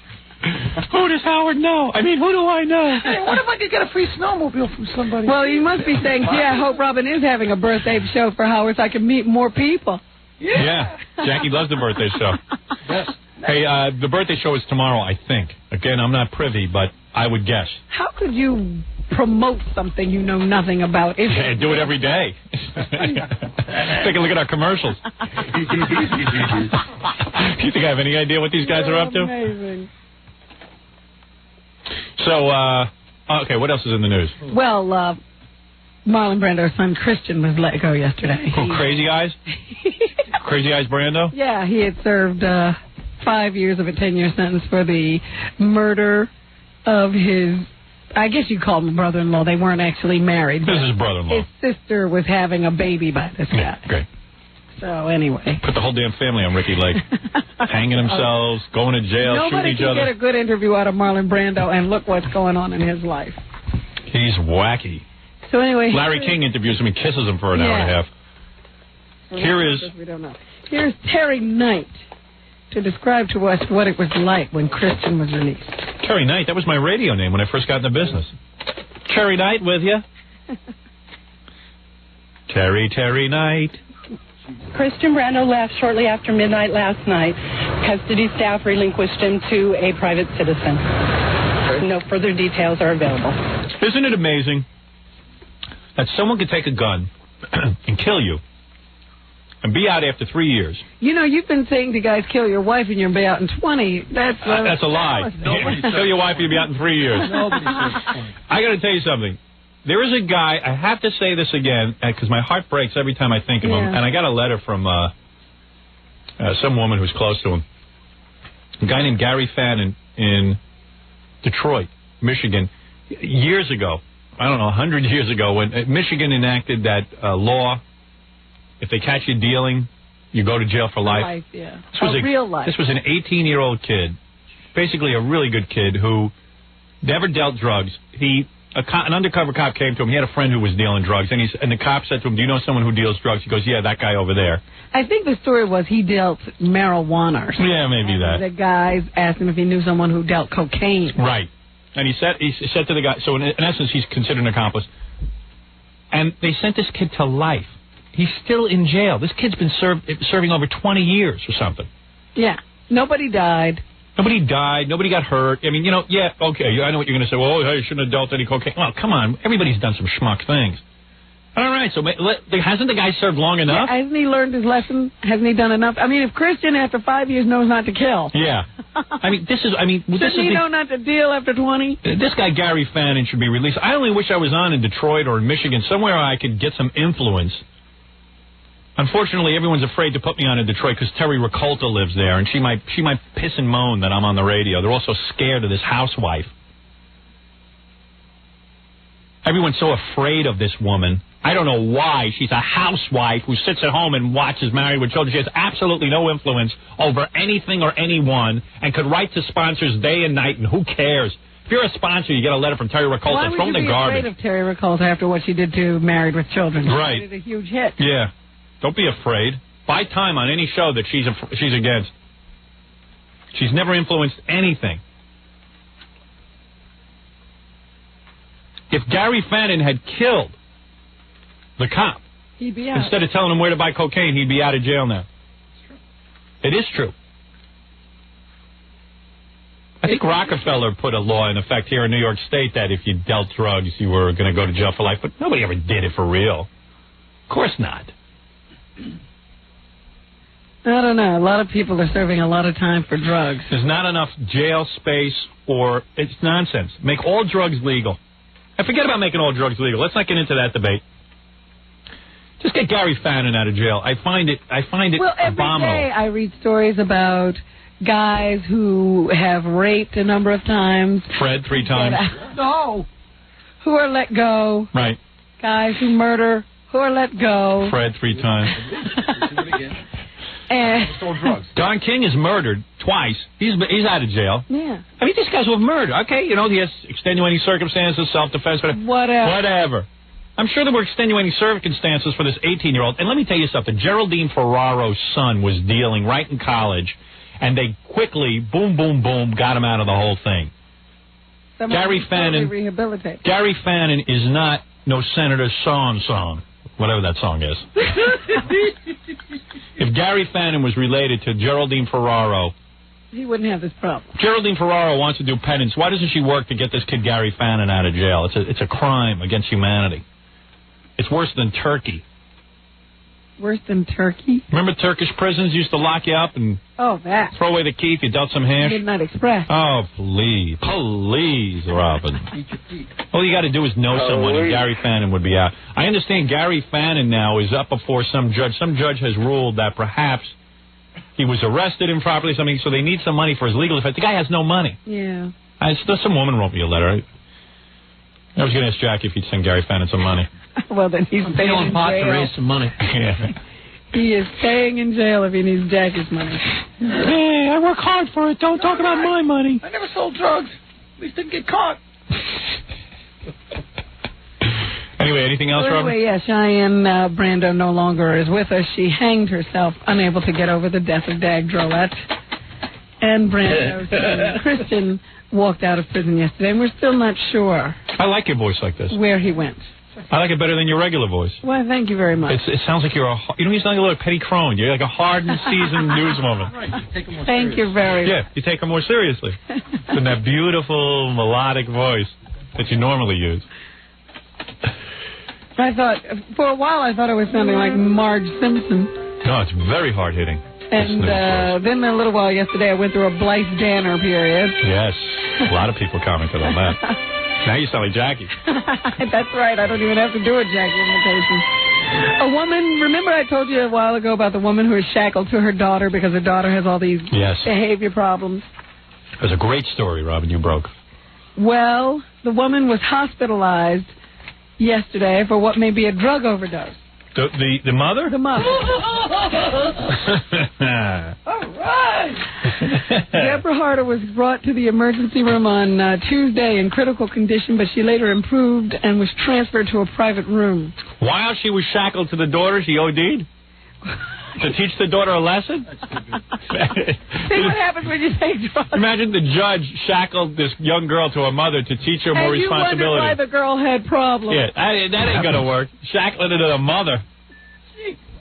S1: Who does Howard know? I mean, who do I know?
S11: Hey, what if I could get a free snowmobile from somebody?
S3: Well, you must be saying, gee, I hope Robin is having a birthday show for Howard so I can meet more people.
S1: Yeah. Jackie loves the birthday show. Yes. Hey, the birthday show is tomorrow, I think. Again, I'm not privy, but I would guess.
S3: How could you promote something you know nothing about?
S1: Yeah, do it every day. Take a look at our commercials. Do you think I have any idea what these guys are up to?
S3: Amazing.
S1: So, okay, what else is in the news?
S3: Well, Marlon Brando's son Christian was let go yesterday.
S1: Who, Crazy Eyes? Crazy Eyes Brando?
S3: Yeah, he had served 5 years of a 10-year sentence for the murder of his, I guess you'd call him brother-in-law. They weren't actually married.
S1: This is brother-in-law.
S3: His sister was having a baby by this guy.
S1: Yeah, great.
S3: So, anyway.
S1: Put the whole damn family on Ricky Lake. Hanging themselves, going to jail,
S3: Nobody
S1: shooting each other.
S3: Nobody can get a good interview out of Marlon Brando, and look what's going on in his life.
S1: He's wacky.
S3: So anyway,
S1: Larry King interviews him and kisses him for an hour and a half.
S3: We don't know. Here's Terry Knight to describe to us what it was like when Christian was released.
S1: Terry Knight, that was my radio name when I first got in the business. Terry Knight with you? Terry Knight.
S12: Christian Brando left shortly after midnight last night. Custody staff relinquished him to a private citizen. No further details are available.
S1: Isn't it amazing that someone could take a gun and kill you and be out after 3 years?
S3: You know, you've been saying to guys, kill your wife and you'll be out in 20. That's
S1: a lie. Kill your wife and you'll be out in 3 years. I got to tell you something. There is a guy, I have to say this again, because my heart breaks every time I think of him, and I got a letter from some woman who's close to him. A guy named Gary Fannin in Detroit, Michigan, years ago, I don't know, 100 years ago, when Michigan enacted that law, if they catch you dealing, you go to jail for life.
S3: Yeah.
S1: Real life. This was an 18-year-old kid, basically a really good kid who never dealt drugs. An undercover cop came to him. He had a friend who was dealing drugs, and the cop said to him, "Do you know someone who deals drugs?" He goes, "Yeah, that guy over there."
S3: I think the story was he dealt marijuana or something.
S1: Yeah, maybe that.
S3: The guys asked him if he knew someone who dealt cocaine.
S1: Right. And he said to the guy, so in essence, he's considered an accomplice. And they sent this kid to life. He's still in jail. This kid's been serving over 20 years or something.
S3: Yeah. Nobody died.
S1: Nobody died. Nobody got hurt. I mean, yeah, okay, I know what you're going to say. Well, hey, you shouldn't have dealt any cocaine. Well, come on. Everybody's done some schmuck things. All right, so hasn't the guy served long enough?
S3: Yeah, hasn't he learned his lesson? Hasn't he done enough? I mean, if Christian after 5 years knows not to kill.
S1: Yeah. Shouldn't
S3: he know not to deal after 20?
S1: This guy Gary Fannin should be released. I only wish I was on in Detroit or in Michigan, somewhere I could get some influence. Unfortunately, everyone's afraid to put me on in Detroit because Terry Ricolta lives there, and she might piss and moan that I'm on the radio. They're also scared of this housewife. Everyone's so afraid of this woman. I don't know why. She's a housewife who sits at home and watches Married with Children. She has absolutely no influence over anything or anyone and could write to sponsors day and night, and who cares? If you're a sponsor, you get a letter from Terry Ricolta. Throw in the garbage.
S3: Why would you be afraid of Terry Ricolta after what she did to Married with Children?
S1: Right.
S3: She did a huge hit.
S1: Yeah. Don't be afraid. Buy time on any show that she's against. She's never influenced anything. If Gary Fannin had killed the cop,
S3: he'd be out.
S1: Instead of telling him where to buy cocaine, he'd be out of jail now. It is true. I think Rockefeller put a law in effect here in New York State that if you dealt drugs, you were going to go to jail for life, but nobody ever did it for real. Of course not.
S3: I don't know. A lot of people are serving a lot of time for drugs.
S1: There's not enough jail space, or it's nonsense. Make all drugs legal. And forget about making all drugs legal. Let's not get into that debate. Just get Gary Fannin out of jail. I find it
S3: well,
S1: abominable.
S3: Every day I read stories about guys who have raped a number of times.
S1: Fred 3 times.
S3: No. Who are let go.
S1: Right.
S3: Guys who murder, who are let go.
S1: Fred 3 times.
S3: And
S1: Don King is murdered twice. He's out of jail.
S3: Yeah.
S1: I mean, these guys who have murdered. Okay, you know, he has extenuating circumstances, self-defense, whatever. I'm sure there were extenuating circumstances for this 18-year-old. And let me tell you something. Geraldine Ferraro's son was dealing right in college, and they quickly, boom, boom, boom, got him out of the whole thing. Gary Fannin is not no Senator Song, whatever that song is. If Gary Fannin was related to Geraldine Ferraro,
S3: he wouldn't have this problem.
S1: Geraldine Ferraro wants to do penance. Why doesn't she work to get this kid Gary Fannin out of jail? It's a crime against humanity. It's worse than Turkey.
S3: Worse than Turkey?
S1: Remember Turkish prisons used to lock you up and throw away the key if you dealt some hash?
S3: Midnight Express.
S1: Oh, please, Robin. All you got to do is know someone, and Gary Fannin would be out. I understand Gary Fannin now is up before some judge. Some judge has ruled that perhaps he was arrested improperly, something, so they need some money for his legal defense. The guy has no money.
S3: Yeah.
S1: Some woman wrote me a letter. I was going to ask Jackie if he'd send Gary Fannin some money.
S3: Well, then he's staying in
S11: pot
S3: jail.
S11: to raise some money.
S1: Yeah.
S3: He is staying in jail if he needs Jackie's money.
S1: Hey, I work hard for it. Don't talk about my money.
S4: I never sold drugs. At least didn't get caught.
S1: Anyway, anything else, Robin?
S3: Anyway, yeah, Cheyenne Brando no longer is with us. She hanged herself, unable to get over the death of Dag Drolette. And Brando's son, Christian, walked out of prison yesterday, and we're still not sure.
S1: I like your voice like this.
S3: Where he went.
S1: I like it better than your regular voice.
S3: Well, thank you very much.
S1: It sounds like you sound like a little Petty Crone. You're like a hardened, seasoned newswoman.
S3: Right, thank you very much.
S1: Yeah, you take her more seriously than that beautiful, melodic voice that you normally use.
S3: I thought, for a while, I thought I was sounding like Marge Simpson.
S1: No, it's very hard-hitting.
S3: And then a little while yesterday, I went through a Blythe Danner period.
S1: Yes, a lot of people commented on that. Now you sound like Jackie.
S3: That's right. I don't even have to do a Jackie imitation. A woman, remember I told you a while ago about the woman who is shackled to her daughter because her daughter has all these behavior problems?
S1: It was a great story, Robin, you broke.
S3: Well, the woman was hospitalized yesterday for what may be a drug overdose.
S1: The mother?
S3: The mother.
S4: All right.
S3: Deborah Harder was brought to the emergency room on Tuesday in critical condition, but she later improved and was transferred to a private room.
S1: While she was shackled to the daughter, she OD'd? To teach the daughter a lesson?
S3: See what happens when you take drugs.
S1: Imagine the judge shackled this young girl to her mother to teach her more responsibility.
S3: You wonder why the girl had problems.
S1: Yeah, that ain't going to work. Shackling her to the mother.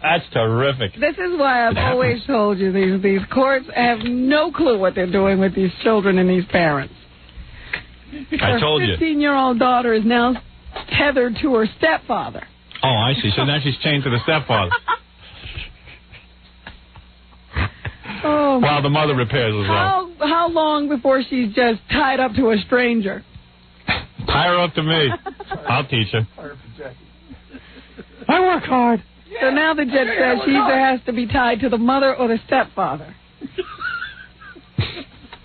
S1: That's terrific.
S3: This is why I've always told you these courts have no clue what they're doing with these children and these parents.
S1: I told you.
S3: Her 15-year-old daughter is now tethered to her stepfather.
S1: Oh, I see. So now she's chained to the stepfather.
S3: Oh,
S1: while the mother repairs herself.
S3: How long before she's just tied up to a stranger?
S1: Tie her up to me. I'll teach her. I work hard.
S3: So now the jet says she either has to be tied to the mother or the stepfather.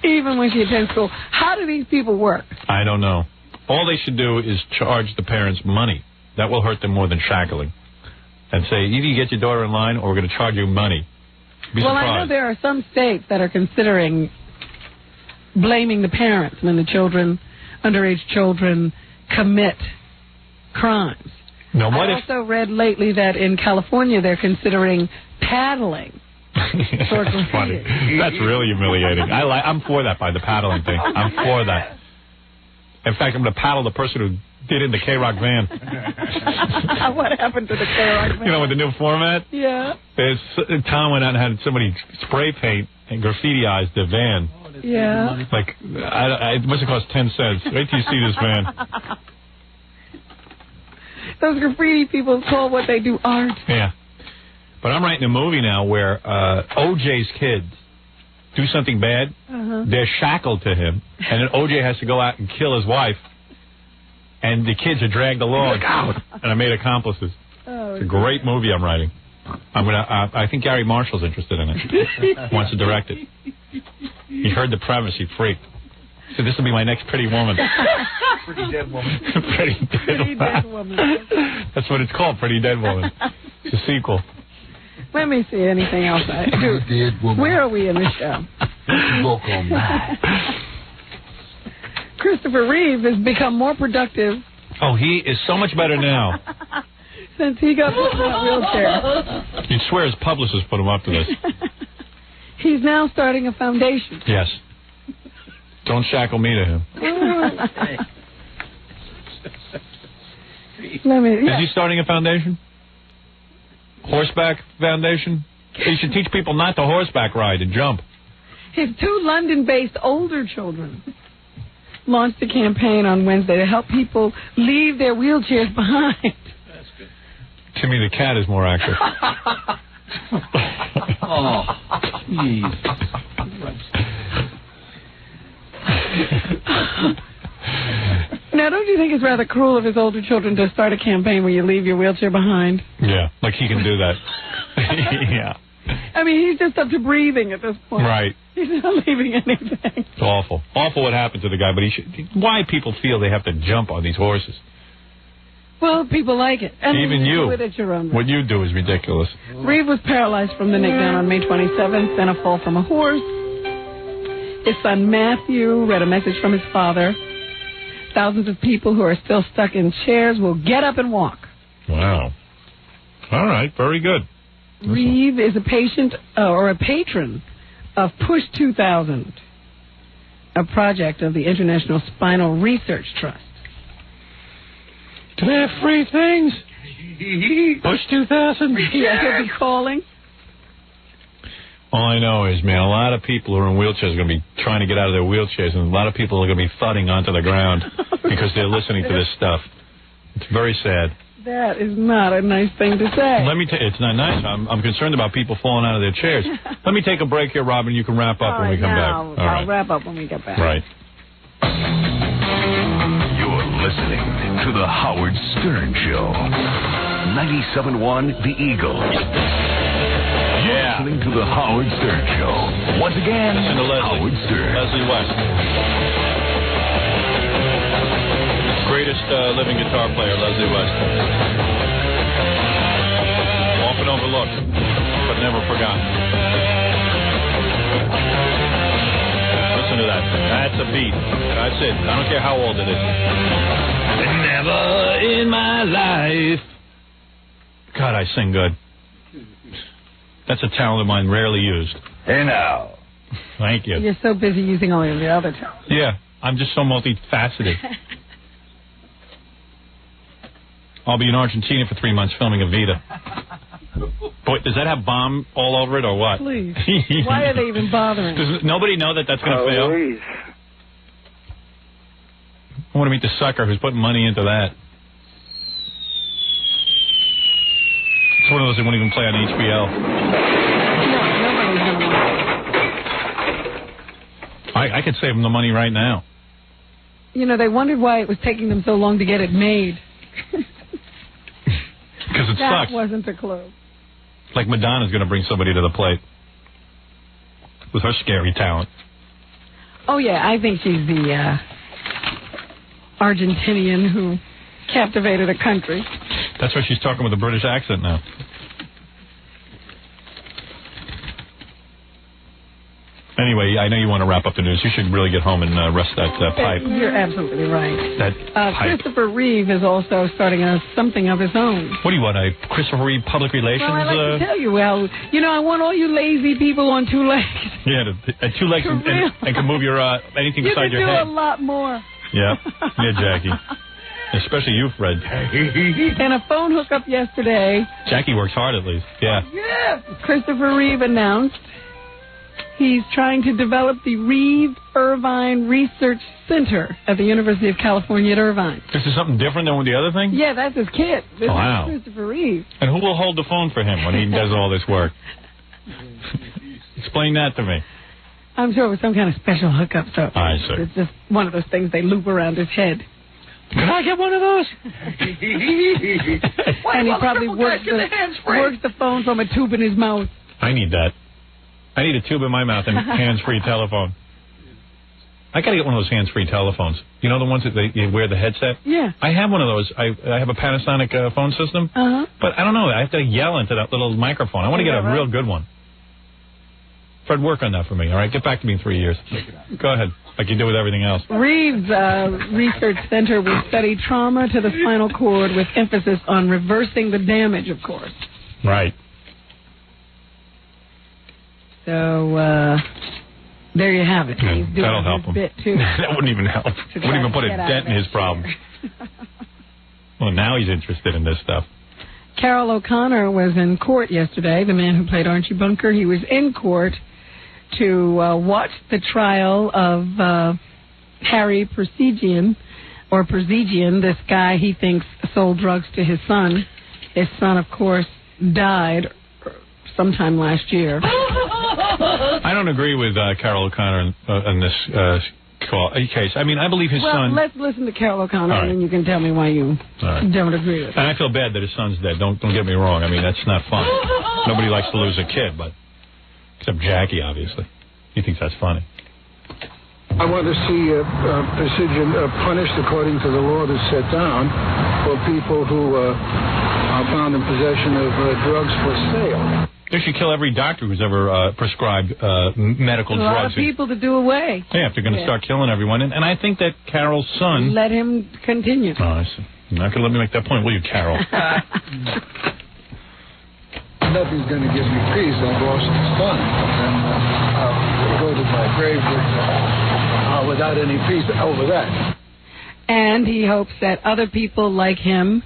S3: Even when she attends school. How do these people work?
S1: I don't know. All they should do is charge the parents money. That will hurt them more than shackling. And say, either you get your daughter in line or we're going to charge you money. Be
S3: well,
S1: surprised.
S3: I know there are some states that are considering blaming the parents when the children, underage children, commit crimes.
S1: Now, what
S3: I also read lately that in California they're considering paddling.
S1: That's funny. That's really humiliating. I'm for that, by the paddling thing. I'm for that. In fact, I'm going to paddle the person who did in the K-Rock van.
S3: What happened to the K-Rock van?
S1: You know, with the new format?
S3: Yeah.
S1: Tom went out and had somebody spray paint and graffiti-ized the van.
S3: Yeah.
S1: Like, it must have cost 10 cents. Wait till you see this van.
S3: Those graffiti people call what they do art.
S1: Yeah. But I'm writing a movie now where OJ's kids do something bad. They're shackled to him. And then OJ has to go out and kill his wife. And the kids are dragged along. And I made accomplices. It's a great movie I'm writing. I think Gary Marshall's interested in it. Wants to direct it. He heard the premise. He freaked. He said, this will be my next Pretty Woman.
S4: Pretty Dead Woman.
S3: Pretty Dead Woman.
S1: That's what it's called, Pretty Dead Woman. It's a sequel.
S3: Let me see anything else I do. Where are we in the show? Christopher Reeve has become more productive.
S1: Oh, he is so much better now.
S3: Since he got put in that wheelchair.
S1: You'd swear his publicist put him up to this.
S3: He's now starting a foundation.
S1: Yes. Don't shackle me to him. Is he starting a foundation? Horseback foundation? He should teach people not to horseback ride and jump.
S3: His two London-based older children launched a campaign on Wednesday to help people leave their wheelchairs behind.
S1: That's good. Timmy the cat is more active.
S11: Oh, jeez.
S3: Now, don't you think it's rather cruel of his older children to start a campaign where you leave your wheelchair behind?
S1: Yeah, like he can do that. Yeah.
S3: I mean, he's just up to breathing at this point.
S1: Right.
S3: He's not leaving anything.
S1: It's awful. Awful what happened to the guy, but why people feel they have to jump on these horses.
S3: Well, people like it. And
S1: even you.
S3: Do it at your own
S1: what you do is ridiculous.
S3: Reeve was paralyzed from the neck down on May 27th in a fall from a horse. His son Matthew read a message from his father. Thousands of people who are still stuck in chairs will get up and walk.
S1: Wow. All right, very good.
S3: Reeve is a patient or a patron of Push 2000, a project of the International Spinal Research Trust.
S1: Do they have free things? Push 2000?
S3: Yeah, he'll be calling.
S1: All I know is, man, a lot of people who are in wheelchairs are going to be trying to get out of their wheelchairs, and a lot of people are going to be thudding onto the ground because they're listening to this stuff. It's very sad.
S3: That is not a nice thing to say.
S1: Let me tell you, it's not nice. I'm concerned about people falling out of their chairs. Let me take a break here, Robin. You can wrap up when we come back.
S3: All right, I'll wrap up when we get back.
S1: Right.
S5: You're listening to The Howard Stern Show. 97.1 The Eagle.
S1: Yeah.
S5: Listening to The Howard Stern Show. Once again,
S1: Listen to
S5: Howard Stern.
S1: Leslie West. Greatest living guitar player, Leslie West. Often overlooked, but never forgotten. Listen to that. That's a beat. That's it. I don't care how old it is. Never in my life. God, I sing good. That's a talent of mine rarely used.
S10: Hey, now.
S1: Thank you.
S3: You're so busy using all of the other talents.
S1: Yeah, I'm just so multifaceted. I'll be in Argentina for 3 months filming Evita. Boy, does that have bomb all over it or what?
S3: Please. Why are they even bothering?
S1: Does nobody know that that's going to fail?
S16: Please.
S1: I want to meet the sucker who's putting money into that. It's one of those that won't even play on HBO.
S3: No, nobody's going to watch it.
S1: I could save them the money right now.
S3: You know, they wondered why it was taking them so long to get it made.
S1: Because it sucks.
S3: That wasn't the clue.
S1: Like Madonna's going to bring somebody to the plate with her scary talent.
S3: Oh, yeah, I think she's the Argentinian who captivated a country.
S1: That's why she's talking with a British accent now. Anyway, I know you want to wrap up the news. You should really get home and rest that pipe.
S3: You're absolutely right.
S1: That pipe.
S3: Christopher Reeve is also starting something of his own.
S1: What do you want, a Christopher Reeve public relations?
S3: Well, I like to tell you, I want all you lazy people on two legs.
S1: Yeah, 2 legs and can move your anything beside your head.
S3: You can do a lot more.
S1: Yeah, Jackie. Especially you, Fred.
S3: And a phone hookup yesterday.
S1: Jackie works hard, at least. Yeah.
S3: Yeah. Christopher Reeve announced he's trying to develop the Reeve Irvine Research Center at the University of California at Irvine.
S1: This is something different than with the other thing?
S3: Yeah, that's his kid. This
S1: wow.
S3: is Christopher Reeve.
S1: And who will hold the phone for him when he does all this work? Explain that to me.
S3: I'm sure it was some kind of special hookup, so
S1: I see.
S3: It's just one of those things they loop around his head.
S1: Can I get one of those?
S3: And he probably works the phone from a tube in his mouth.
S1: I need that. I need a tube in my mouth and hands-free telephone. I got to get one of those hands-free telephones. You know the ones that you wear the headset?
S3: Yeah.
S1: I have one of those. I have a Panasonic phone system.
S3: Uh-huh.
S1: But I don't know. I have to yell into that little microphone. I want to get a real good one. Fred, work on that for me, all right? Get back to me in 3 years. Go ahead, like you do with everything else.
S3: Reeves Research Center will study trauma to the spinal cord with emphasis on reversing the damage, of course.
S1: Right.
S3: So, there you have it. He's doing
S1: that'll help him.
S3: Bit too.
S1: That wouldn't even help. Wouldn't even put a dent in his problem. Well, now he's interested in this stuff.
S3: Carol O'Connor was in court yesterday, the man who played Archie Bunker. He was in court to watch the trial of Harry Persigian, this guy he thinks sold drugs to his son. His son, of course, died sometime last year.
S1: I don't agree with Carol O'Connor in this case. I mean, I believe his son...
S3: Well, let's listen to Carol O'Connor, and then you can tell me why you don't agree with it.
S1: And I feel bad that his son's dead. Don't get me wrong. I mean, that's not fun. Nobody likes to lose a kid, but except Jackie, obviously. He thinks that's funny.
S14: I want to see Precision punished according to the law that's set down for people who are found in possession of drugs for sale.
S1: They should kill every doctor who's ever prescribed medical drugs.
S3: A lot of people to do away.
S1: Yeah, if they're going to start killing everyone. And I think that Carol's son...
S3: Let him continue.
S1: Oh, I see. You're not going to let me make that point, will you, Carol?
S14: Nothing's going to give me peace. I've lost a son. And I'll go to my grave without any peace over that.
S3: And he hopes that other people like him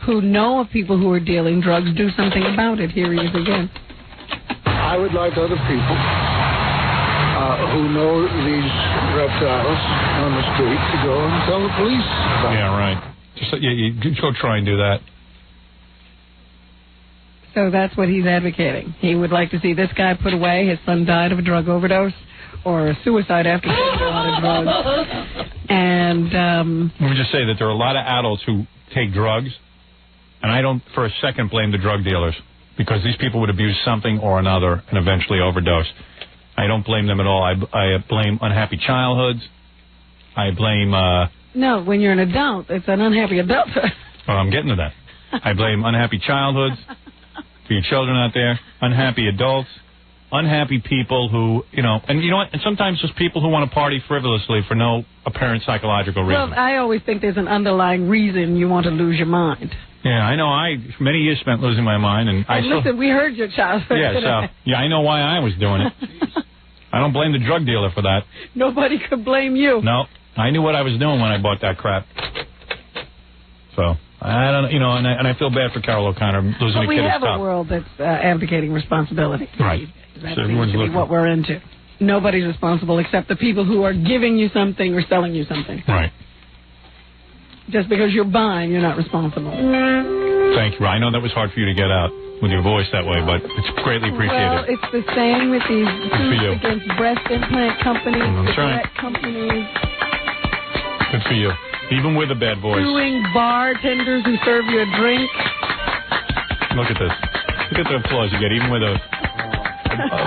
S3: who know of people who are dealing drugs do something about it. Here he is again.
S14: I would like other people who know these reptiles on the street to go and tell the police about
S1: Yeah, right. Just you go try and do that.
S3: So that's what he's advocating. He would like to see this guy put away. His son died of a drug overdose or a suicide after taking a lot of drugs. And
S1: let me just say that there are a lot of adults who take drugs. And I don't for a second blame the drug dealers because these people would abuse something or another and eventually overdose. I don't blame them at all. I blame unhappy childhoods. I blame...
S3: No, when you're an adult, it's an unhappy adulthood.
S1: Well, I'm getting to that. I blame unhappy childhoods for your children out there, unhappy adults, unhappy people who, and you know what? And sometimes just people who want to party frivolously for no apparent psychological reason.
S3: Well, I always think there's an underlying reason you want to lose your mind.
S1: Yeah, I know. I many years spent losing my mind, and
S3: listen, we heard your childhood.
S1: Yeah, I know why I was doing it. I don't blame the drug dealer for that.
S3: Nobody could blame you.
S1: No, I knew what I was doing when I bought that crap. So I don't, and I feel bad for Carol O'Connor losing a kid.
S3: But we have a world that's advocating responsibility.
S1: Right.
S3: That seems to be what we're into. Nobody's responsible except the people who are giving you something or selling you something.
S1: Right.
S3: Just because you're buying, you're not responsible.
S1: Thank you. I know that was hard for you to get out. with your voice that way, but it's greatly appreciated.
S3: Well, it's the same with these
S1: for you.
S3: suits against breast implant companies,
S1: That's right.
S3: cigarette companies.
S1: Good for you. Even with a bad voice.
S3: Suing bartenders who serve you a drink.
S1: Look at this. Look at the applause you get, even with a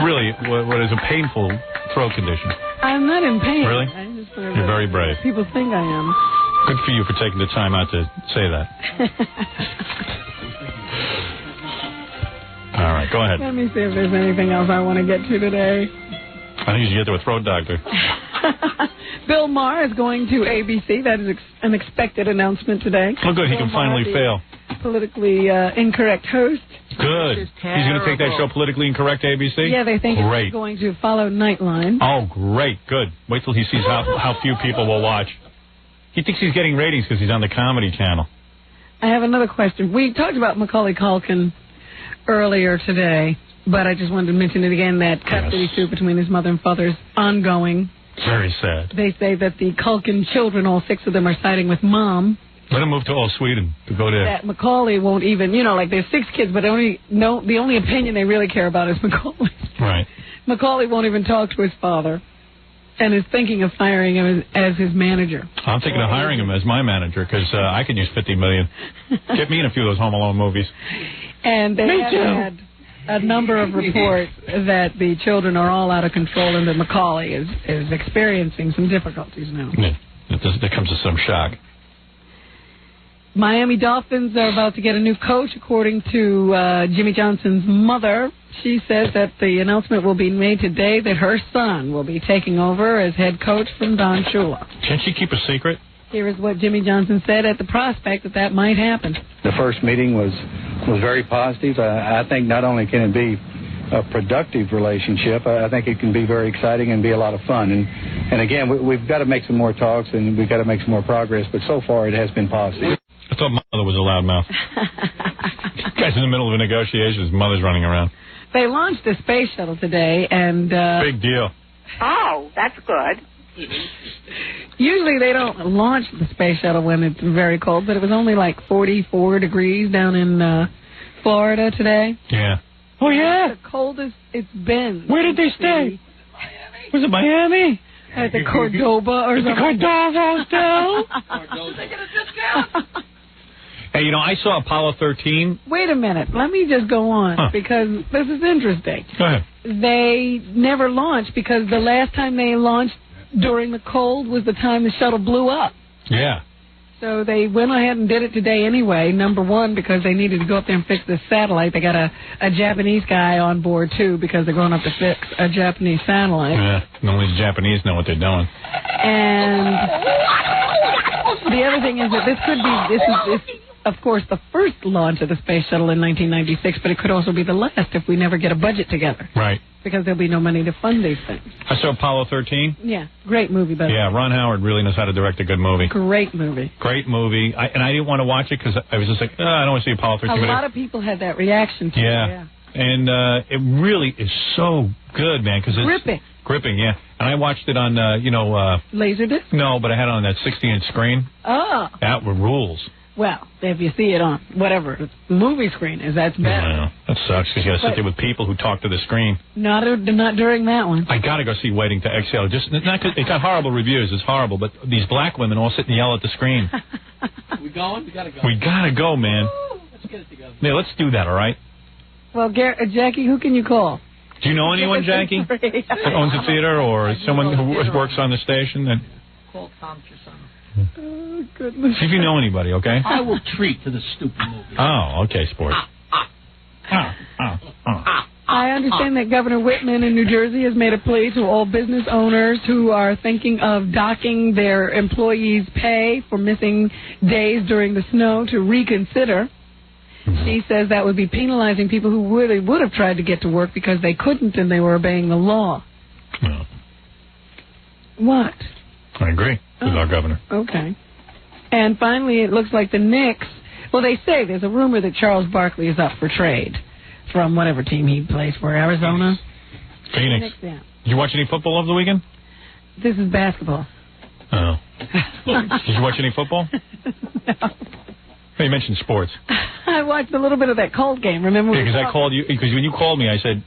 S1: really, what is a painful throat condition.
S3: I'm not in pain.
S1: Really?
S3: I just
S1: You're very brave.
S3: People think I am.
S1: Good for you for taking the time out to say that. All right, go ahead.
S3: Let me see if there's anything else I want to get to today.
S1: I think you should get to a throat doctor.
S3: Bill Maher is going to ABC. That is an expected announcement today.
S1: Oh, good. He can finally fail.
S3: Politically incorrect host.
S1: Good. He's going to take that show Politically Incorrect ABC?
S3: Yeah, they think
S1: great.
S3: It's going to follow Nightline.
S1: Oh, great. Good. Wait till he sees how few people will watch. He thinks he's getting ratings because he's on the Comedy Channel.
S3: I have another question. We talked about Macaulay Culkin earlier today, but I just wanted to mention it again, that custody suit between his mother and father is ongoing.
S1: Very sad.
S3: They say that the Culkin children, all 6 of them, are siding with Mom.
S1: Let him move to all Sweden to go there.
S3: That Macaulay won't even, like there's 6 kids, but the only opinion they really care about is Macaulay.
S1: Right.
S3: Macaulay won't even talk to his father and is thinking of firing him as his manager.
S1: I'm thinking of hiring him as my manager because I could use $50 million. Get me in a few of those Home Alone movies.
S3: And they have had a number of reports that the children are all out of control and that Macaulay is experiencing some difficulties now.
S1: Yeah. That comes as some shock.
S3: Miami Dolphins are about to get a new coach, according to Jimmy Johnson's mother. She says that the announcement will be made today that her son will be taking over as head coach from Don Shula.
S1: Can't she keep a secret?
S3: Here is what Jimmy Johnson said at the prospect that might happen.
S15: The first meeting was very positive. I think not only can it be a productive relationship, I think it can be very exciting and be a lot of fun. And again, we've got to make some more talks and we've got to make some more progress, but so far it has been positive.
S1: I thought mother was a loudmouth. Guy's in the middle of a negotiation. His mother's running around.
S3: They launched the space shuttle today, and...
S1: Big deal.
S22: Oh, that's good.
S3: Usually they don't launch the space shuttle when it's very cold, but it was only like 44 degrees down in Florida today.
S1: Yeah.
S3: Oh, yeah? The coldest it's been.
S1: Where did they stay? Was it Miami?
S3: At the Cardoza or something.
S1: The Cardozo Hotel?
S22: They get a discount.
S1: Hey, I saw Apollo 13.
S3: Wait a minute. Let me just go on because this is interesting.
S1: Go ahead.
S3: They never launched because the last time they launched during the cold was the time the shuttle blew up.
S1: Yeah.
S3: So they went ahead and did it today anyway, number one, because they needed to go up there and fix this satellite. They got a Japanese guy on board, too, because they're going up to fix a Japanese satellite.
S1: Yeah, only the Japanese know what they're doing.
S3: And the other thing is that this is, of course, the first launch of the space shuttle in 1996, but it could also be the last if we never get a budget together.
S1: Right.
S3: Because there'll be no money to fund these things.
S1: I saw Apollo 13.
S3: Yeah, great movie, by the way.
S1: Yeah, Ron Howard really knows how to direct a good movie.
S3: Great movie.
S1: Great movie. I didn't want to watch it because I was just like, I don't want to see Apollo 13.
S3: A lot of people had that reaction to it.
S1: Yeah. And it really is so good, man. Cause it's gripping, yeah. And I watched it on,
S3: Laserdisc?
S1: No, but I had it on that 60-inch screen.
S3: Oh.
S1: That rules.
S3: Well, if you see it on whatever movie screen is, that's better.
S1: Yeah, that sucks because you got to sit there with people who talk to the screen.
S3: Not during that one.
S1: I got to go see Waiting to Exhale. Just not cause it got horrible reviews. It's horrible, but these black women all sit and yell at the screen.
S11: We going? We gotta go.
S1: We gotta go, man.
S11: Let's get it together.
S1: Yeah, let's do that. All right.
S3: Well, Jackie, who can you call?
S1: Do you know anyone, Jackie, that owns a theater or someone who works on the station?
S11: Call Tom Chisano.
S3: Oh, goodness.
S1: See if you know anybody, okay?
S11: I will treat to the stupid movie.
S1: Oh, okay, sports.
S3: I understand that Governor Whitman in New Jersey has made a plea to all business owners who are thinking of docking their employees' pay for missing days during the snow to reconsider. She says that would be penalizing people who really would have tried to get to work because they couldn't and they were obeying the law.
S1: No.
S3: What?
S1: I agree with our governor.
S3: Okay. And finally, it looks like the Knicks, well, they say there's a rumor that Charles Barkley is up for trade from whatever team he plays for, Arizona?
S1: Phoenix.
S3: Yeah.
S1: Did you watch any football over the weekend?
S3: This is basketball.
S1: Oh. Did you watch any football?
S3: No.
S1: You mentioned sports.
S3: I watched a little bit of that Colt game. Remember?
S1: Because I called you. Because when you called me, I said,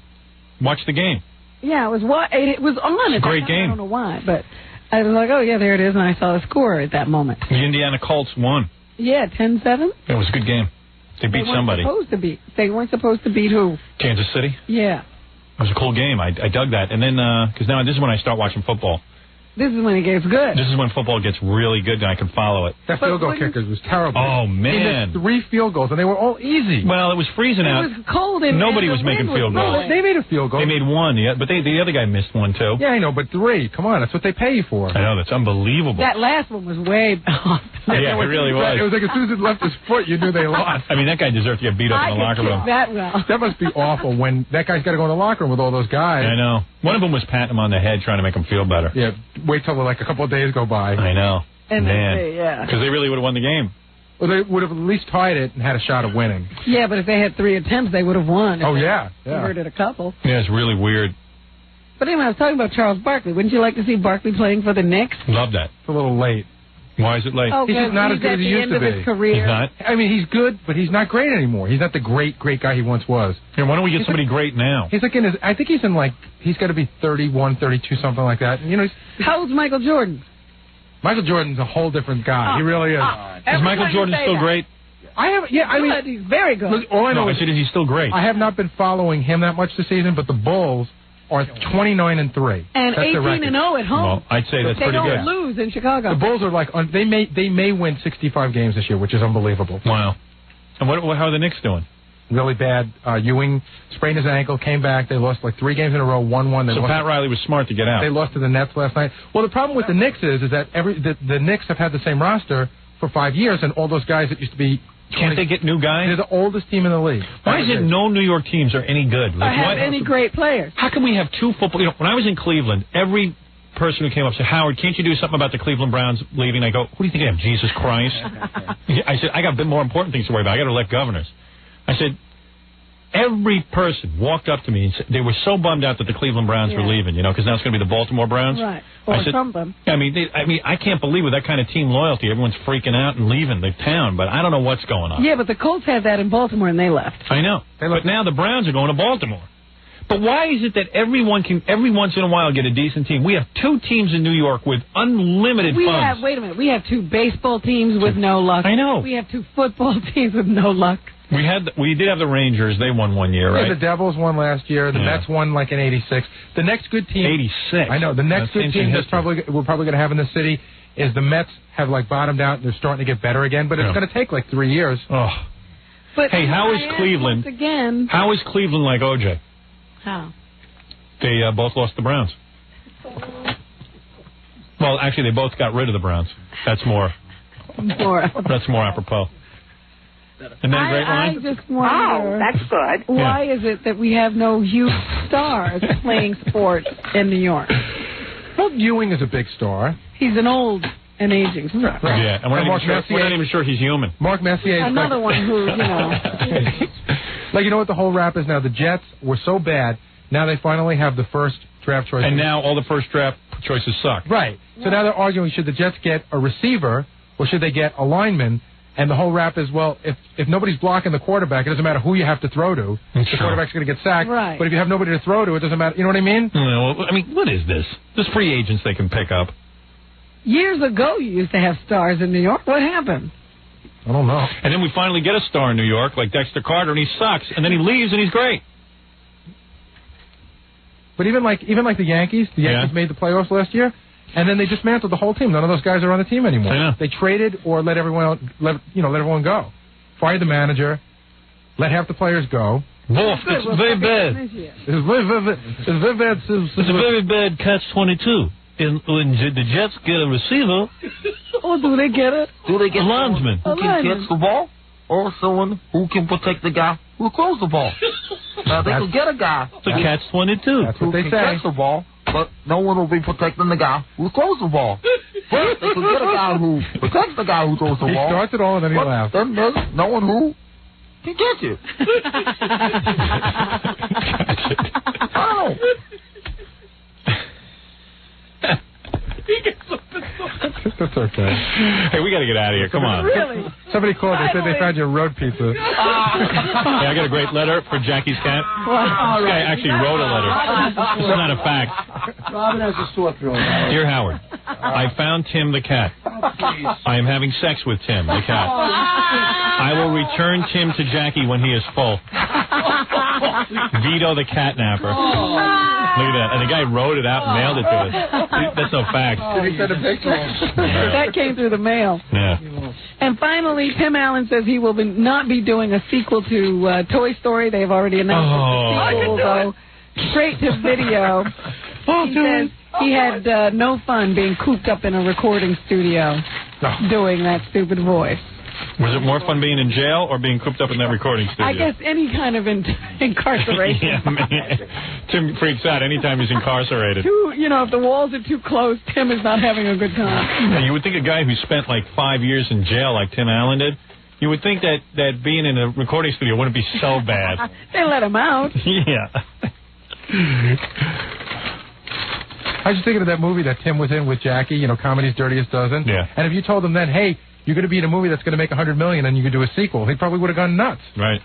S1: "Watch the game."
S3: Yeah, it was on.
S1: It's a great game.
S3: I don't know why, but I was like, "Oh yeah, there it is," and I saw the score at that moment.
S1: The Indiana Colts won.
S3: Yeah, 10-7.
S1: It was a good game. They beat somebody.
S3: They weren't supposed to beat who?
S1: Kansas City.
S3: Yeah.
S1: It was a cool game. I dug that. And then, because now this is when I start watching football.
S3: This is when it gets good.
S1: This is when football gets really good and I can follow it.
S7: That field goal kickers was terrible.
S1: Oh, man.
S7: He missed 3 field goals, and they were all easy.
S1: Well, it was freezing out.
S3: It was cold.
S1: Nobody was making field goals.
S7: No, they made a field goal.
S1: They made one, yeah, but the other guy missed one, too.
S7: Yeah, I know, but 3. Come on, that's what they pay you for.
S1: I know, that's unbelievable.
S3: That last one was way off.
S1: Yeah, it really was.
S7: It was like as soon as it left his foot, you knew they lost.
S1: I mean, that guy deserved to get beat up in the locker room.
S3: That well.
S7: That must be awful when that guy's got to go in the locker room with all those guys.
S1: I know. One of them was patting him on the head trying to make him feel better.
S7: Yeah, wait till like a couple of days go by.
S1: I know.
S3: And
S1: man.
S3: yeah.
S1: Because they really would have won the game.
S7: Well, they would have at least tied it and had a shot of winning.
S3: Yeah, but if they had 3 attempts, they would have won.
S7: Oh, yeah.
S3: Converted a couple.
S1: Yeah, it's really weird.
S3: But anyway, I was talking about Charles Barkley. Wouldn't you like to see Barkley playing for the Knicks?
S1: Love that.
S7: It's a little late.
S1: Why is it late?
S3: Oh,
S7: he's just not as good as he used to be.
S3: His career.
S1: He's not?
S7: I mean, he's good, but he's not great anymore. He's not the great guy he once was.
S1: Yeah, why don't we get somebody great now?
S7: He's like in his, I think he's in like, he's got to be 31, 32, something like that. And, you know,
S3: how old's Michael Jordan?
S7: Michael Jordan's a whole different guy. He really is.
S1: Is Michael Jordan still great?
S7: I mean,
S3: he's very good.
S7: All I know
S1: is he's still great.
S7: I have not been following him that much this season, but the Bulls are 29-3.
S3: And 18-0 at home.
S1: Well, I'd say that's pretty good.
S3: They don't lose in Chicago.
S7: The Bulls are like, they may win 65 games this year, which is unbelievable.
S1: Wow. And how are the Knicks doing?
S7: Really bad. Ewing sprained his ankle, came back. They lost like 3 games in a row, 1-1.
S1: So Pat Riley was smart to get out.
S7: They lost to the Nets last night. Well, the problem with the Knicks is that the Knicks have had the same roster for 5 years, and all those guys that used to be...
S1: Can't they get new guys?
S7: They're the oldest team in the league.
S1: Why is it no New York teams are any good?
S3: Like, have any great players?
S1: How can we have 2 football... You know, when I was in Cleveland, every person who came up said, Howard, can't you do something about the Cleveland Browns leaving? I go, who do you think I am, Jesus Christ? I said, I got more important things to worry about. I got to elect governors. I said... Every person walked up to me and said they were so bummed out that the Cleveland Browns were leaving, because now it's going to be the Baltimore Browns.
S3: Right. Or something.
S1: I mean, I can't believe with that kind of team loyalty, everyone's freaking out and leaving the town, but I don't know what's going on.
S3: Yeah, but the Colts had that in Baltimore and they left.
S1: I know. But now the Browns are going to Baltimore. But why is it that everyone can every once in a while get a decent team? We have 2 teams in New York with unlimited funds.
S3: Wait a minute. We have 2 baseball teams with no luck.
S1: I know.
S3: We have 2 football teams with no luck.
S1: We did have the Rangers. They won one year, right?
S7: Yeah, the Devils won last year. The Mets won like in '86. The next good team.
S1: 86.
S7: I know. The next good team we're probably going to have in the city is the Mets have like bottomed out and they're starting to get better again, but it's going to take like 3 years.
S1: Oh.
S3: But
S1: hey, how is Cleveland?
S3: Again.
S1: How is Cleveland like OJ?
S3: How?
S1: They both lost the Browns. Well, actually, they both got rid of the Browns. That's more. That's more apropos. Isn't that a great line?
S3: I just wonder.
S22: Oh, that's good.
S3: Why is it that we have no huge stars playing sports in New York?
S7: Well, Ewing is a big star.
S3: He's an old and aging star.
S1: Right. Yeah, and we're not even sure he's human.
S7: Mark Messier is
S3: another one who,
S7: Like, you know what the whole rap is now? The Jets were so bad, now they finally have the first draft choice.
S1: And now all the first draft choices suck.
S7: Right. So now they're arguing, should the Jets get a receiver or should they get a lineman? And the whole rap is, well, if nobody's blocking the quarterback, it doesn't matter who you have to throw to. The quarterback's going to get sacked.
S3: Right.
S7: But if you have nobody to throw to, it doesn't matter. You know what I mean?
S1: Well, I mean, what is this? There's free agents they can pick up.
S3: Years ago, you used to have stars in New York. What happened?
S7: I don't know.
S1: And then we finally get a star in New York, like Dexter Carter, and he sucks. And then he leaves, and he's great.
S7: But even like the Yankees made the playoffs last year. And then they dismantled the whole team. None of those guys are on the team anymore.
S1: I know.
S7: They traded or let everyone go. Fired the manager, let half the players go.
S8: Wolf, it's very bad.
S7: It's very bad.
S8: It's a very bad catch-22. When the Jets get a receiver,
S3: do they get it?
S8: Do they get a linesman who can catch the ball, or someone who can protect the guy who throws the ball? Now they can get a guy to catch-22
S7: That's what they say.
S8: Catch the ball. But no one will be protecting the guy who throws the ball. But they could get a guy who protects the guy who throws the ball.
S7: He starts it all and then he laughs.
S8: Then there's no one who can catch it. Oh.
S7: Just That's okay.
S1: Hey, we got to get out of here. Come on.
S3: Really?
S7: Somebody called. They said they found your road pizza.
S1: Hey, I got a great letter for Jackie's cat. This guy actually wrote a letter. This is not a fact.
S11: Robin has a sore throat.
S1: Dear Howard, I found Tim the cat. I am having sex with Tim the cat. I will return Tim to Jackie when he is full. Vito the catnapper. Look at that. And the guy wrote it out and mailed it to us. That's no fact.
S11: He sent a picture.
S3: That came through the mail.
S1: Yeah.
S3: And finally, Tim Allen says he will not be doing a sequel to Toy Story. They've already announced the sequel will go straight to video. He says he had no fun being cooped up in a recording studio doing that stupid voice.
S1: Was it more fun being in jail or being cooped up in that recording studio?
S3: I guess any kind of incarceration.
S1: Yeah, man. Tim freaks out anytime he's incarcerated.
S3: If the walls are too close, Tim is not having a good time.
S1: Yeah, you would think a guy who spent like 5 years in jail like Tim Allen did, you would think that being in a recording studio wouldn't be so bad.
S3: They let him out.
S1: Yeah.
S7: I was just thinking of that movie that Tim was in with Jackie, Comedy's Dirtiest Dozen.
S1: Yeah.
S7: And if you told him then, hey, you're going to be in a movie that's going to make $100 million and you could do a sequel, he probably would have gone nuts.
S1: Right.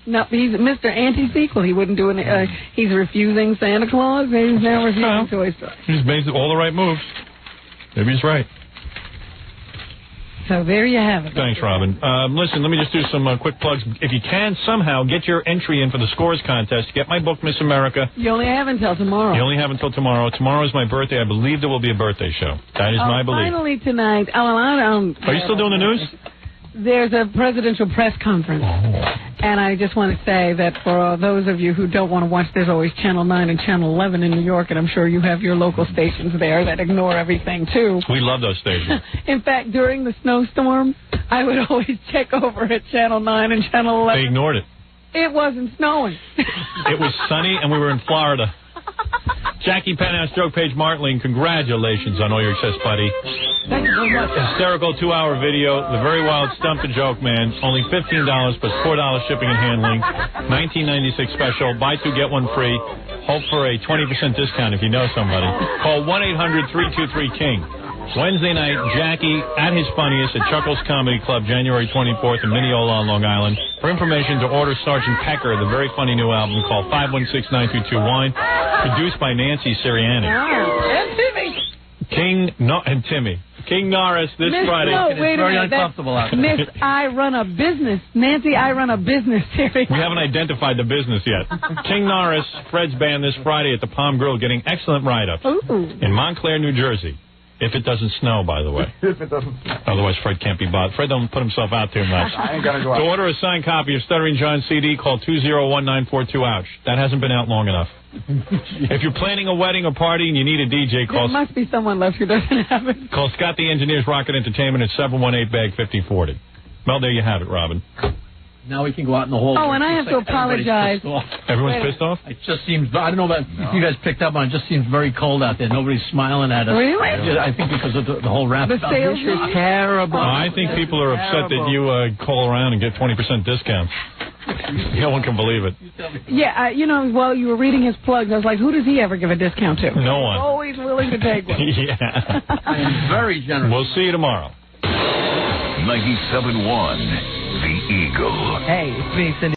S3: No, he's Mr. Anti-Sequel. He wouldn't do it. He's refusing Santa Claus. He's now refusing Toy Story.
S1: He's made all the right moves. Maybe he's right.
S3: So there you have it.
S1: Thanks, Robin. Listen, let me just do some quick plugs. If you can somehow get your entry in for the Scores contest, get my book, Miss America.
S3: You only have until tomorrow.
S1: You only have until tomorrow. Tomorrow is my birthday. I believe there will be a birthday show. That is my belief.
S3: Finally tonight. I don't.
S1: Are you still doing the news?
S3: There's a presidential press conference. And I just want to say that for those of you who don't want to watch, there's always Channel 9 and Channel 11 in New York, and I'm sure you have your local stations there that ignore everything, too.
S1: We love those stations.
S3: In fact, during the snowstorm, I would always check over at Channel 9 and Channel 11.
S1: They ignored it.
S3: It wasn't snowing.
S1: It was sunny, and we were in Florida. Jackie Penthouse, Joke Page Martling, congratulations on all your success, buddy.
S3: Thank you very much.
S1: Hysterical 2-hour video, The Very Wild Stump the Joke Man, only $15 plus $4 shipping and handling, 1996 special, buy two, get one free. Hope for a 20% discount if you know somebody. Call 1-800-323-KING. Wednesday night, Jackie at his funniest at Chuckles Comedy Club, January 24th in Mineola on Long Island. For information to order Sgt. Pecker, the very funny new album, call 516-922-WINE. Produced by Nancy Sirianni.
S3: And Timmy.
S1: King Norris this Friday.
S3: No,
S1: it's
S3: wait
S1: very
S3: a minute.
S1: uncomfortable out there.
S3: Miss I Run a Business. Nancy, I Run a Business series.
S1: We haven't identified the business yet. King Norris, Fred's band this Friday at the Palm Grill, getting excellent write-ups in Montclair, New Jersey. If it doesn't snow, by the way.
S2: If it doesn't snow.
S1: Otherwise, Fred can't be bothered. Fred don't put himself out too much.
S2: I ain't gonna go out.
S1: To order a signed copy of Stuttering John's CD, call 201-942-OUCH. That hasn't been out long enough. If you're planning a wedding or party and you need a DJ, call...
S3: There must be someone left who doesn't have it.
S1: Call Scott the Engineer's Rocket Entertainment at 718-BAG-5040. Well, there you have it, Robin.
S11: Now we can go out in the hall.
S3: Oh, and I have to apologize.
S1: Everyone's pissed off?
S11: It just seems, I don't know if you guys picked up on it, just seems very cold out there. Nobody's smiling at us.
S3: Really?
S11: I think because of the whole wrap.
S3: The sales are
S11: terrible.
S1: I think people are upset that you call around and get 20% discounts. No one can believe it.
S3: Yeah, while you were reading his plugs, I was like, who does he ever give a discount to?
S1: No one.
S3: He's always willing to take one.
S1: Yeah.
S11: I am very generous.
S1: We'll see you tomorrow.
S5: 97.1 The Eagle.
S17: Hey, it's me, Cindy.